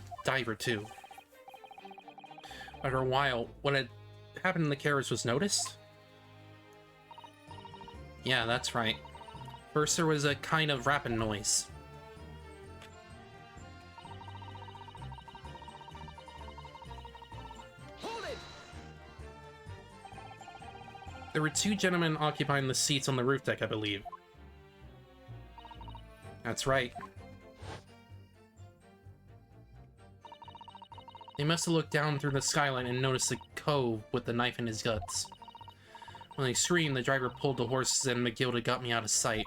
too. After a while, what had happened in the carriage was noticed? Yeah, that's right. First there was a kind of rapping noise. There were two gentlemen occupying the seats on the roof deck, I believe. That's right. They must have looked down through the skyline and noticed the cove with the knife in his guts. When they screamed, the driver pulled the horses and McGilda got me out of sight.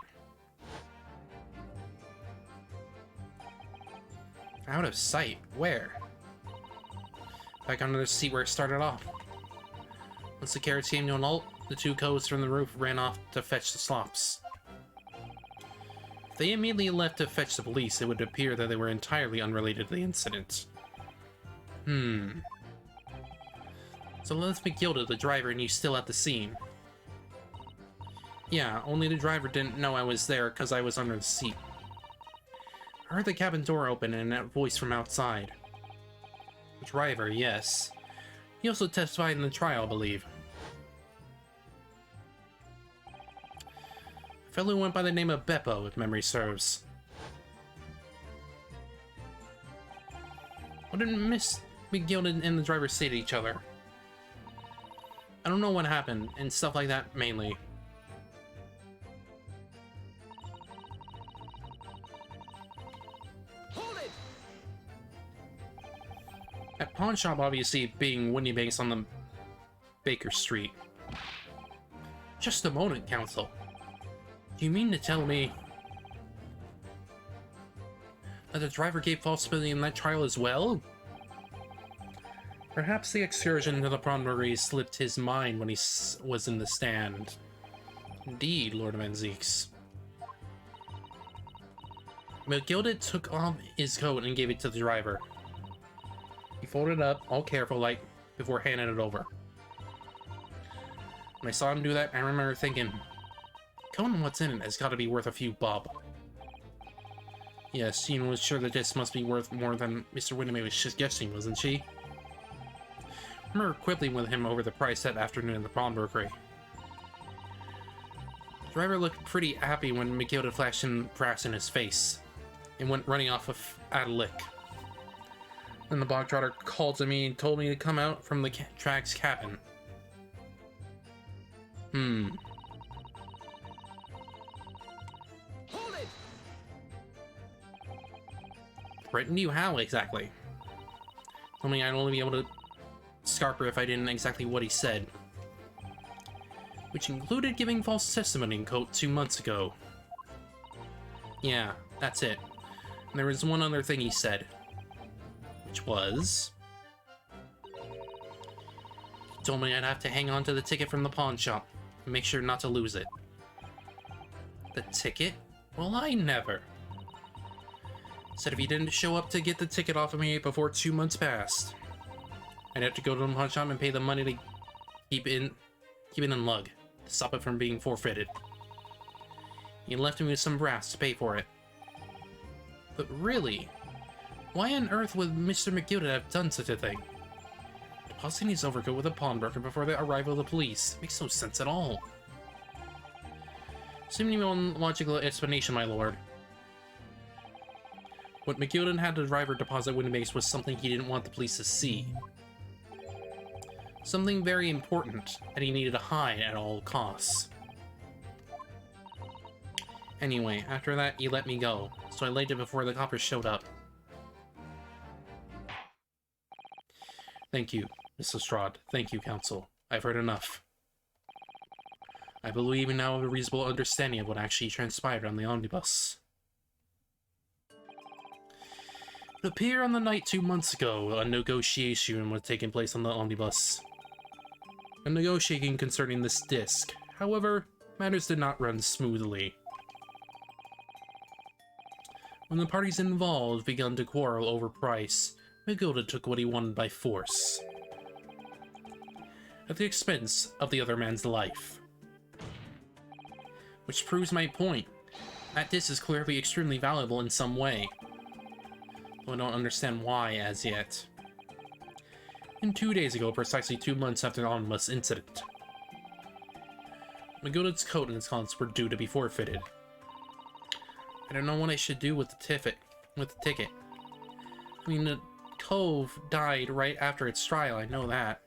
Out of sight? Where? Back under the seat where it started off. Once the carriage came to an halt, the two coves from the roof ran off to fetch the slops. If they immediately left to fetch the police, it would appear that they were entirely unrelated to the incident. So let's McGilda, the driver, and you still at the scene. Yeah, only the driver didn't know I was there because I was under the seat. I heard the cabin door open and a voice from outside. The driver, yes. He also testified in the trial, I believe. A fellow who went by the name of Beppo, if memory serves. What did Miss McGilda and the driver say to each other? I don't know what happened, and stuff like that, mainly. That pawn shop obviously being Windy Banks on the Baker Street. Just a moment, Counsel. Do you mean to tell me that the driver gave false testimony in that trial as well? Perhaps the excursion to the Pronbury slipped his mind when he was in the stand. Indeed, Lord of Anziques. McGilda took off his coat and gave it to the driver. He folded it up, all careful like, before handing it over. When I saw him do that, I remember thinking, knowing what's in it has got to be worth a few bob. Yes, she was sure that this must be worth more than Mr. Windermere was just guessing, wasn't she? I remember quibbling with him over the price that afternoon at the pawnbrokery. The driver looked pretty happy when McGilda flashed him brass in his face and went running off at a lick. Then the bog trotter called to me and told me to come out from the track's cabin. Hold it! Threatened you how, exactly? Told me I'd only be able to scarp her if I didn't exactly what he said. Which included giving false testimony in court 2 months ago. Yeah, that's it. And there was one other thing he said. Which was... He told me I'd have to hang on to the ticket from the pawn shop and make sure not to lose it. The ticket? Well, I never. Said if he didn't show up to get the ticket off of me before 2 months passed, I'd have to go to the pawn shop and pay the money to keep it in lug, to stop it from being forfeited. He left me with some brass to pay for it. But really, why on earth would Mr. McGilda have done such a thing? Depositing his overcoat with a pawnbroker before the arrival of the police makes no sense at all. Assuming your own logical explanation, my lord. What McGilden had the driver deposit Winnimax was something he didn't want the police to see. Something very important that he needed to hide at all costs. Anyway, after that, he let me go, so I laid it before the coppers showed up. Thank you, Miss Lestrade. Thank you, Counsel. I've heard enough. I believe we now have a reasonable understanding of what actually transpired on the omnibus. It appeared on the night 2 months ago, a negotiation was taking place on the omnibus. A negotiating concerning this disc. However, matters did not run smoothly. When the parties involved began to quarrel over price, McGilda took what he wanted by force, at the expense of the other man's life. Which proves my point. That disc is clearly extremely valuable in some way, though I don't understand why as yet. And 2 days ago, precisely 2 months after the omnibus incident, McGilda's coat and his clothes were due to be forfeited. I don't know what I should do with the ticket. I mean, the Cove died right after its trial, I know that.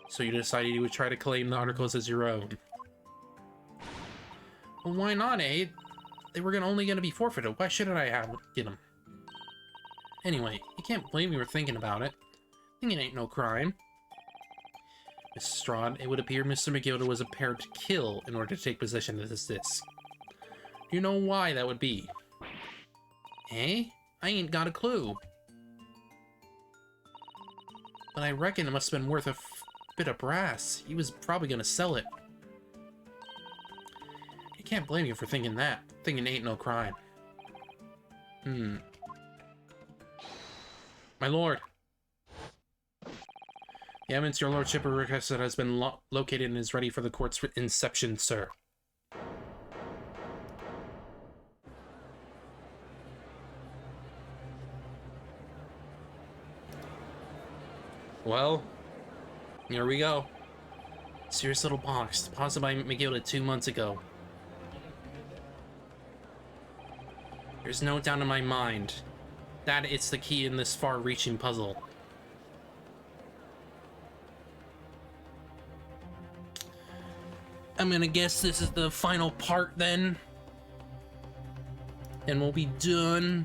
So you decided you would try to claim the articles as your own. Well, why not, eh? They were only gonna be forfeited. Why shouldn't I get them? Anyway, you can't blame me for thinking about it. Thinking ain't no crime. Miss Strahd, it would appear Mr. McGilda was prepared to kill in order to take possession of this disc. Do you know why that would be? Eh? I ain't got a clue. But I reckon it must have been worth a bit of brass. He was probably gonna sell it. I can't blame you for thinking that. Thinking ain't no crime. My lord. The evidence your lordship requested has been located and is ready for the court's inception, sir. Well, here we go. Serious little box, deposited by McGilda 2 months ago. There's no doubt in my mind that it's the key in this far-reaching puzzle. I'm gonna guess this is the final part then. And we'll be done.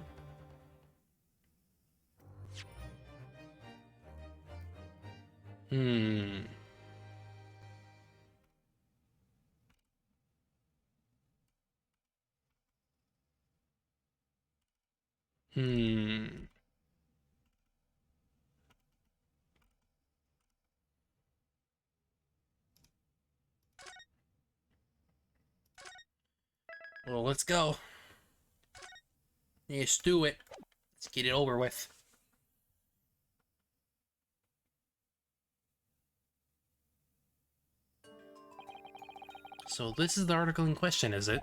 Well, let's go. Let's do it. Let's get it over with. So this is the article in question, is it?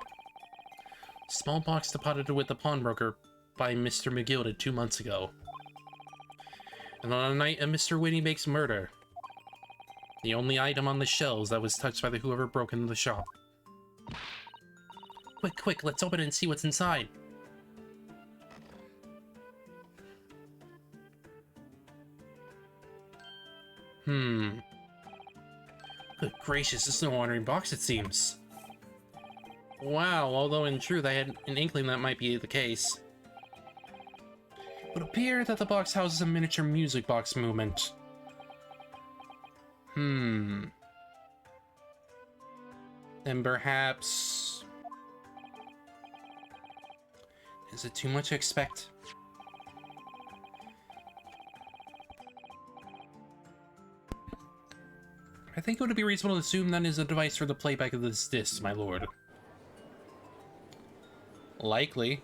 Small box deposited with the pawnbroker by Mr. McGilda 2 months ago. And on the night of Mr. Winnimax's murder, the only item on the shelves that was touched by whoever broke into the shop. Quick, quick, let's open it and see what's inside. Good gracious, this is no ordinary box, it seems. Wow, although in truth I had an inkling that might be the case. It would appear that the box houses a miniature music box movement. And perhaps... Is it too much to expect? I think it would be reasonable to assume that is a device for the playback of this disc, my lord. Likely.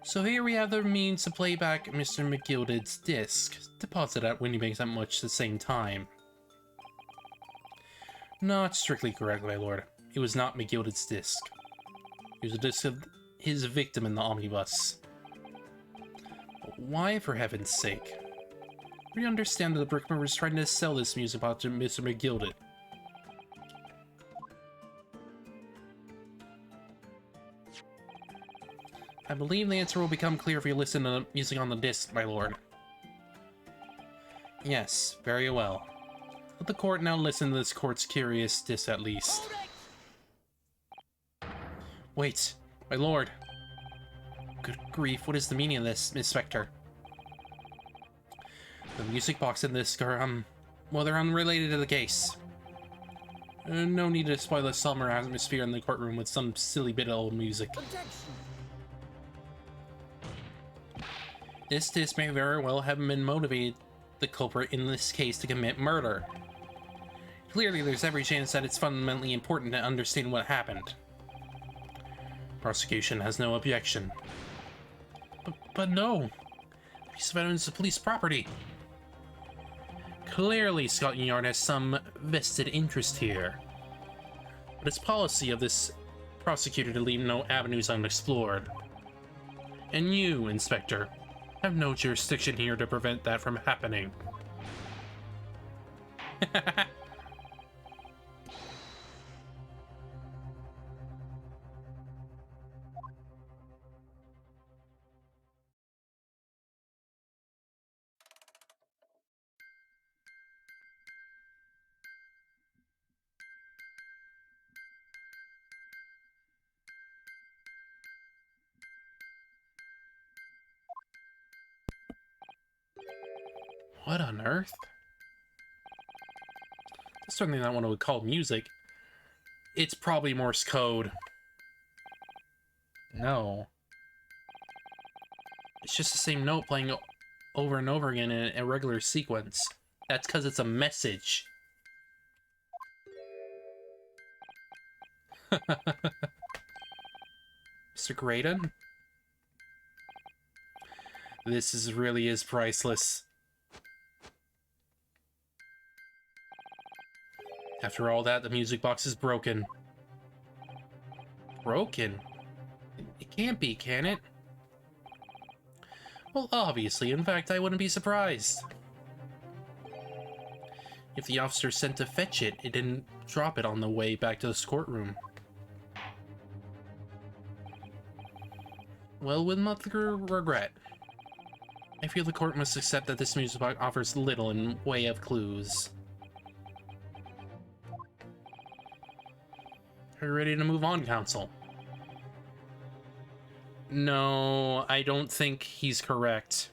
So here we have the means to play back Mr. McGilded's disc, deposited at Windybanks at much the same time. Not strictly correct, my lord. It was not McGilded's disc. It was a disc of his victim in the omnibus. But why, for heaven's sake? We understand that the Brickman was trying to sell this music box to Mr. McGilded. I believe the answer will become clear if you listen to the music on the disc, my lord. Yes, very well. Let the court now listen to this court's curious disc at least. Wait, my lord. Good grief, what is the meaning of this, Inspector? The music box and disc are, well, they're unrelated to the case. No need to spoil the summer atmosphere in the courtroom with some silly bit of old music. Objection. This disc may very well have been motivated the culprit in this case to commit murder. Clearly, there's every chance that it's fundamentally important to understand what happened. Prosecution has no objection. But no! The piece of evidence is police property! Clearly, Scotland Yard has some vested interest here. But it's policy of this prosecutor to leave no avenues unexplored. And you, Inspector, have no jurisdiction here to prevent that from happening. What on earth? That's certainly not what I would call music. It's probably Morse code. No. It's just the same note playing over and over again in a regular sequence. That's because it's a message. Mr. Graydon? This really is priceless. After all that, the music box is broken. Broken? It can't be, can it? Well, obviously. In fact, I wouldn't be surprised. If the officer sent to fetch it, it didn't drop it on the way back to this courtroom. Well, with much regret, I feel the court must accept that this music box offers little in way of clues. Are you ready to move on, counsel? No, I don't think he's correct.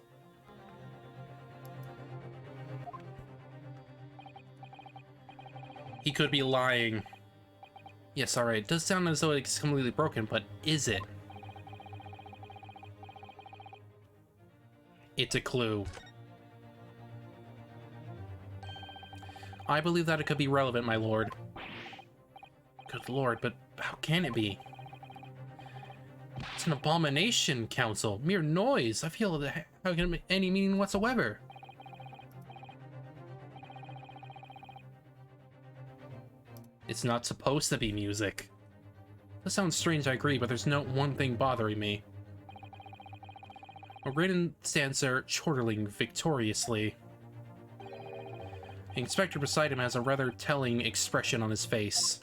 He could be lying. Yes, alright. It does sound as though it's completely broken, but is it? It's a clue. I believe that it could be relevant, my lord. Good lord, but how can it be? It's an abomination, counsel. Mere noise. I feel that how can it make any meaning whatsoever? It's not supposed to be music. That sounds strange, I agree, but there's no one thing bothering me. Graydon stands there chortling victoriously. The inspector beside him has a rather telling expression on his face.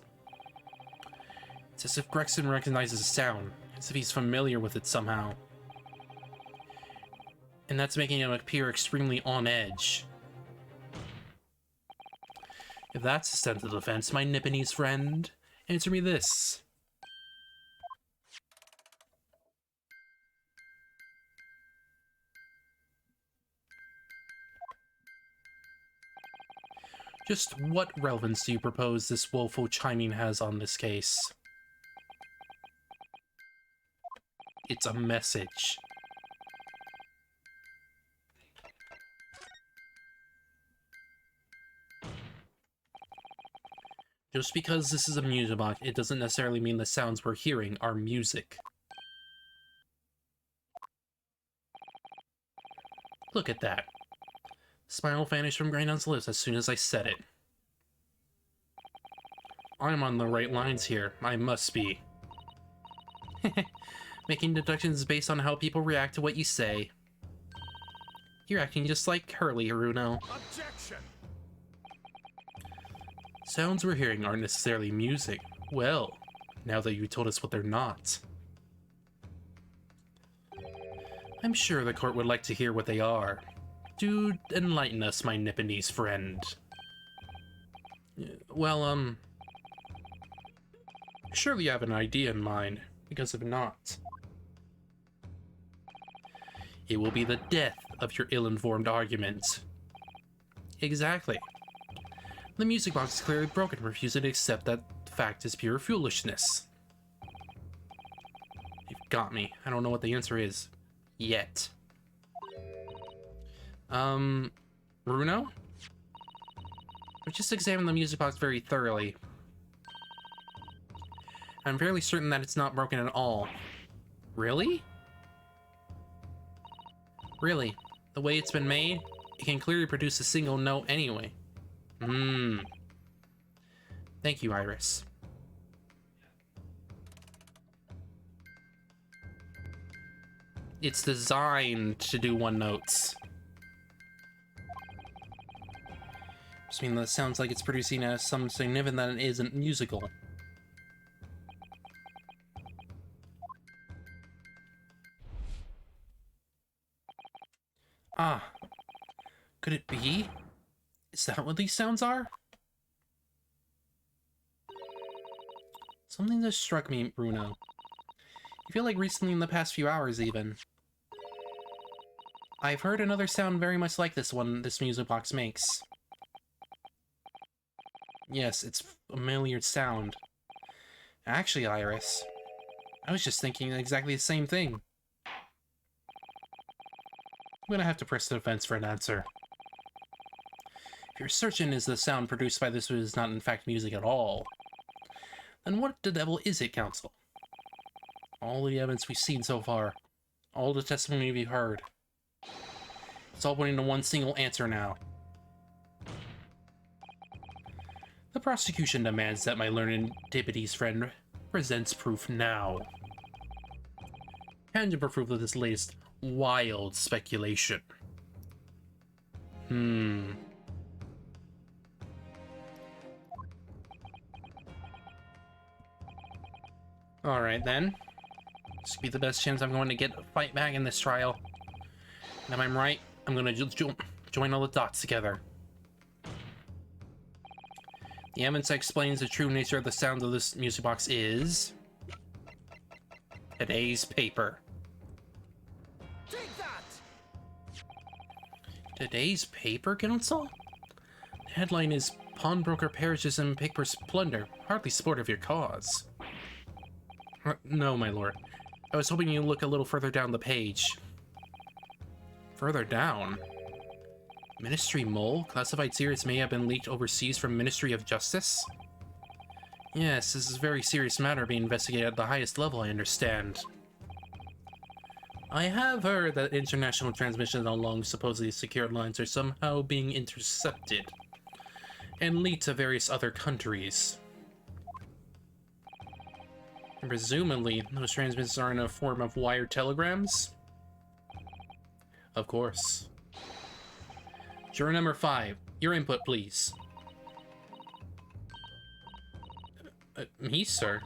It's as if Gregson recognizes the sound, as if he's familiar with it somehow. And that's making him appear extremely on edge. If that's the sense of defense, my Nipponese friend, answer me this. Just what relevance do you propose this woeful chiming has on this case? It's a message. Just because this is a music box, it doesn't necessarily mean the sounds we're hearing are music. Look at that. Smile vanished from Grandon's lips as soon as I said it. I'm on the right lines here. I must be. Making deductions based on how people react to what you say. You're acting just like Hurley, Bruno. Objection! Sounds we're hearing aren't necessarily music. Well, now that you told us what they're not. I'm sure the court would like to hear what they are. Do enlighten us, my Nipponese friend. Well, surely you have an idea in mind, because if not, it will be the death of your ill-informed argument. Exactly. The music box is clearly broken, refusing to accept that fact is pure foolishness. You've got me. I don't know what the answer is. Yet. Bruno? I've just examined the music box very thoroughly. I'm fairly certain that it's not broken at all. Really? Really? The way it's been made, it can clearly produce a single note anyway. Thank you, Iris. It's designed to do one notes. Just mean that sounds like it's producing some significant that it isn't musical. Ah, could it be? Is that what these sounds are? Something just struck me, Bruno. I feel like recently in the past few hours, even. I've heard another sound very much like this one this music box makes. Yes, it's a familiar sound. Actually, Iris, I was just thinking exactly the same thing. I'm gonna have to press the defense for an answer. If your assertion is the sound produced by this is not in fact music at all, then what the devil is it, Counsel? All the evidence we've seen so far, all the testimony we've heard, it's all pointing to one single answer now. The prosecution demands that my learned Nipponese friend presents proof now. Tangible proof of this latest wild speculation. Alright then. This could be the best chance I'm going to get a fight back in this trial. And if I'm right, I'm going to join all the dots together. The evidence that explains the true nature of the sound of this music box is... today's paper. Take that! Today's paper, Counsel? The headline is Pawnbroker Perishes in Paper's Plunder, hardly sportive your cause. No, my lord. I was hoping you'd look a little further down the page. Further down? Ministry Mole? Classified secrets may have been leaked overseas from Ministry of Justice? Yes, this is a very serious matter being investigated at the highest level, I understand. I have heard that international transmissions along supposedly secured lines are somehow being intercepted and lead to various other countries. And presumably, those transmissions are in a form of wire telegrams? Of course. Juror number 5, your input, please. Me, sir?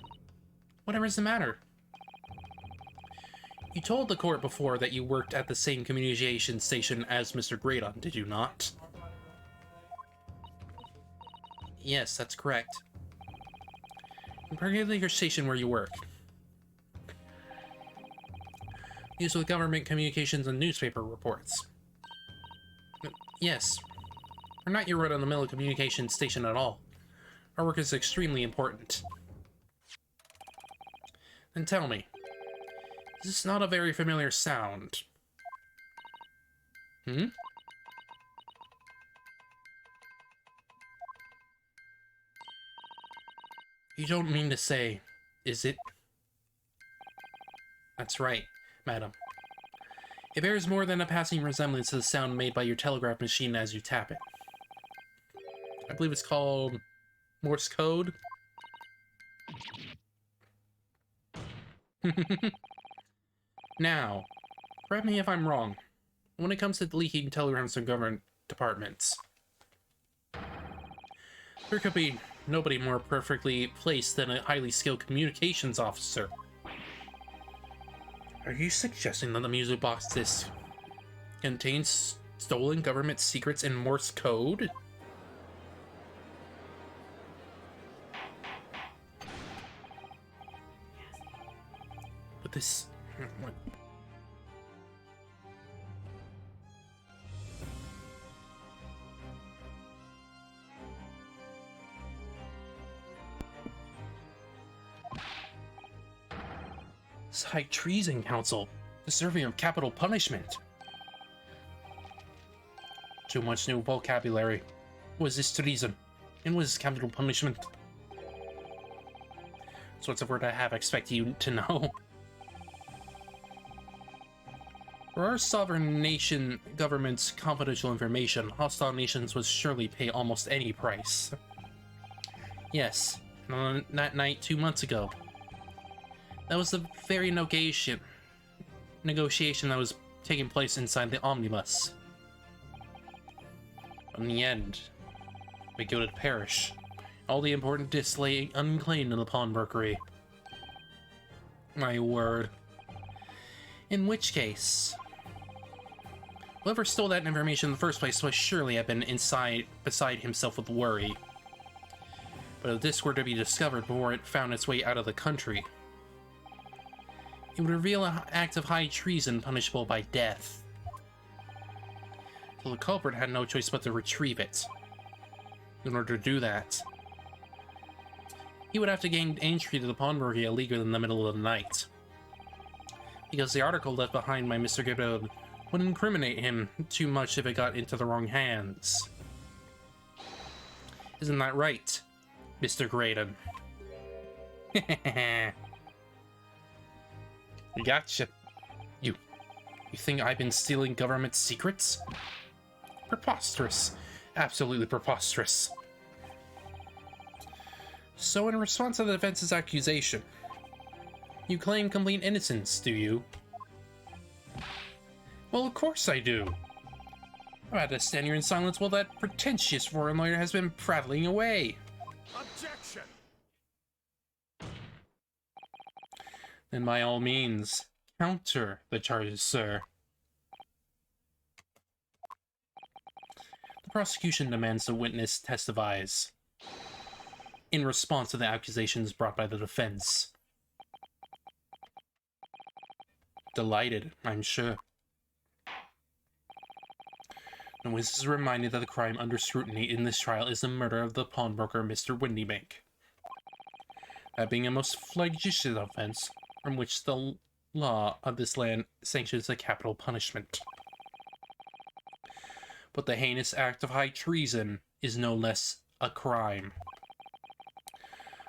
Whatever is the matter? You told the court before that you worked at the same communication station as Mr. Graydon, did you not? Yes, that's correct. And particularly your station where you work. Used with government communications and newspaper reports. Yes. We're not your run-of-the-mill communication station at all. Our work is extremely important. Then tell me, is this not a very familiar sound? You don't mean to say, is it? That's right, madam. It bears more than a passing resemblance to the sound made by your telegraph machine as you tap it. I believe it's called Morse code. Now, correct me if I'm wrong. When it comes to leaking telegrams from government departments, there could be nobody more perfectly placed than a highly skilled communications officer. Are you suggesting that the music box disc contains stolen government secrets in Morse code? But this... what? This High Treason Council, deserving of capital punishment. Too much new vocabulary. What is this treason? And what is capital punishment? Sorts of word I have expect you to know. For our sovereign nation government's confidential information, hostile nations would surely pay almost any price. Yes, on that night 2 months ago. That was the very negotiation that was taking place inside the omnibus. In the end, we go to perish. All the important discs lay unclaimed in the pawnbrokery. My word. In which case, whoever stole that information in the first place must surely have been beside himself with worry. But if this were to be discovered before it found its way out of the country, it would reveal an act of high treason punishable by death. So the culprit had no choice but to retrieve it. In order to do that, he would have to gain entry to the pawnbrokery illegally in the middle of the night. Because the article left behind by Mr. Gibbon would incriminate him too much if it got into the wrong hands. Isn't that right, Mr. Graydon? Gotcha. You think I've been stealing government secrets? Preposterous. Absolutely preposterous. So in response to the defense's accusation, you claim complete innocence, do you? Well, of course I do. I've had to stand here in silence while that pretentious foreign lawyer has been prattling away. Objection! Then by all means, counter the charges, sir. The prosecution demands the witness testifies in response to the accusations brought by the defense. Delighted, I'm sure. The witness is reminded that the crime under scrutiny in this trial is the murder of the pawnbroker Mr. Windybank. That being a most flagitious offense, from which the law of this land sanctions a capital punishment. But the heinous act of high treason is no less a crime.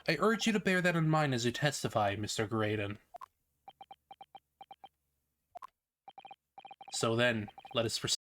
I urge you to bear that in mind as you testify, Mr. Graydon. So then, let us proceed.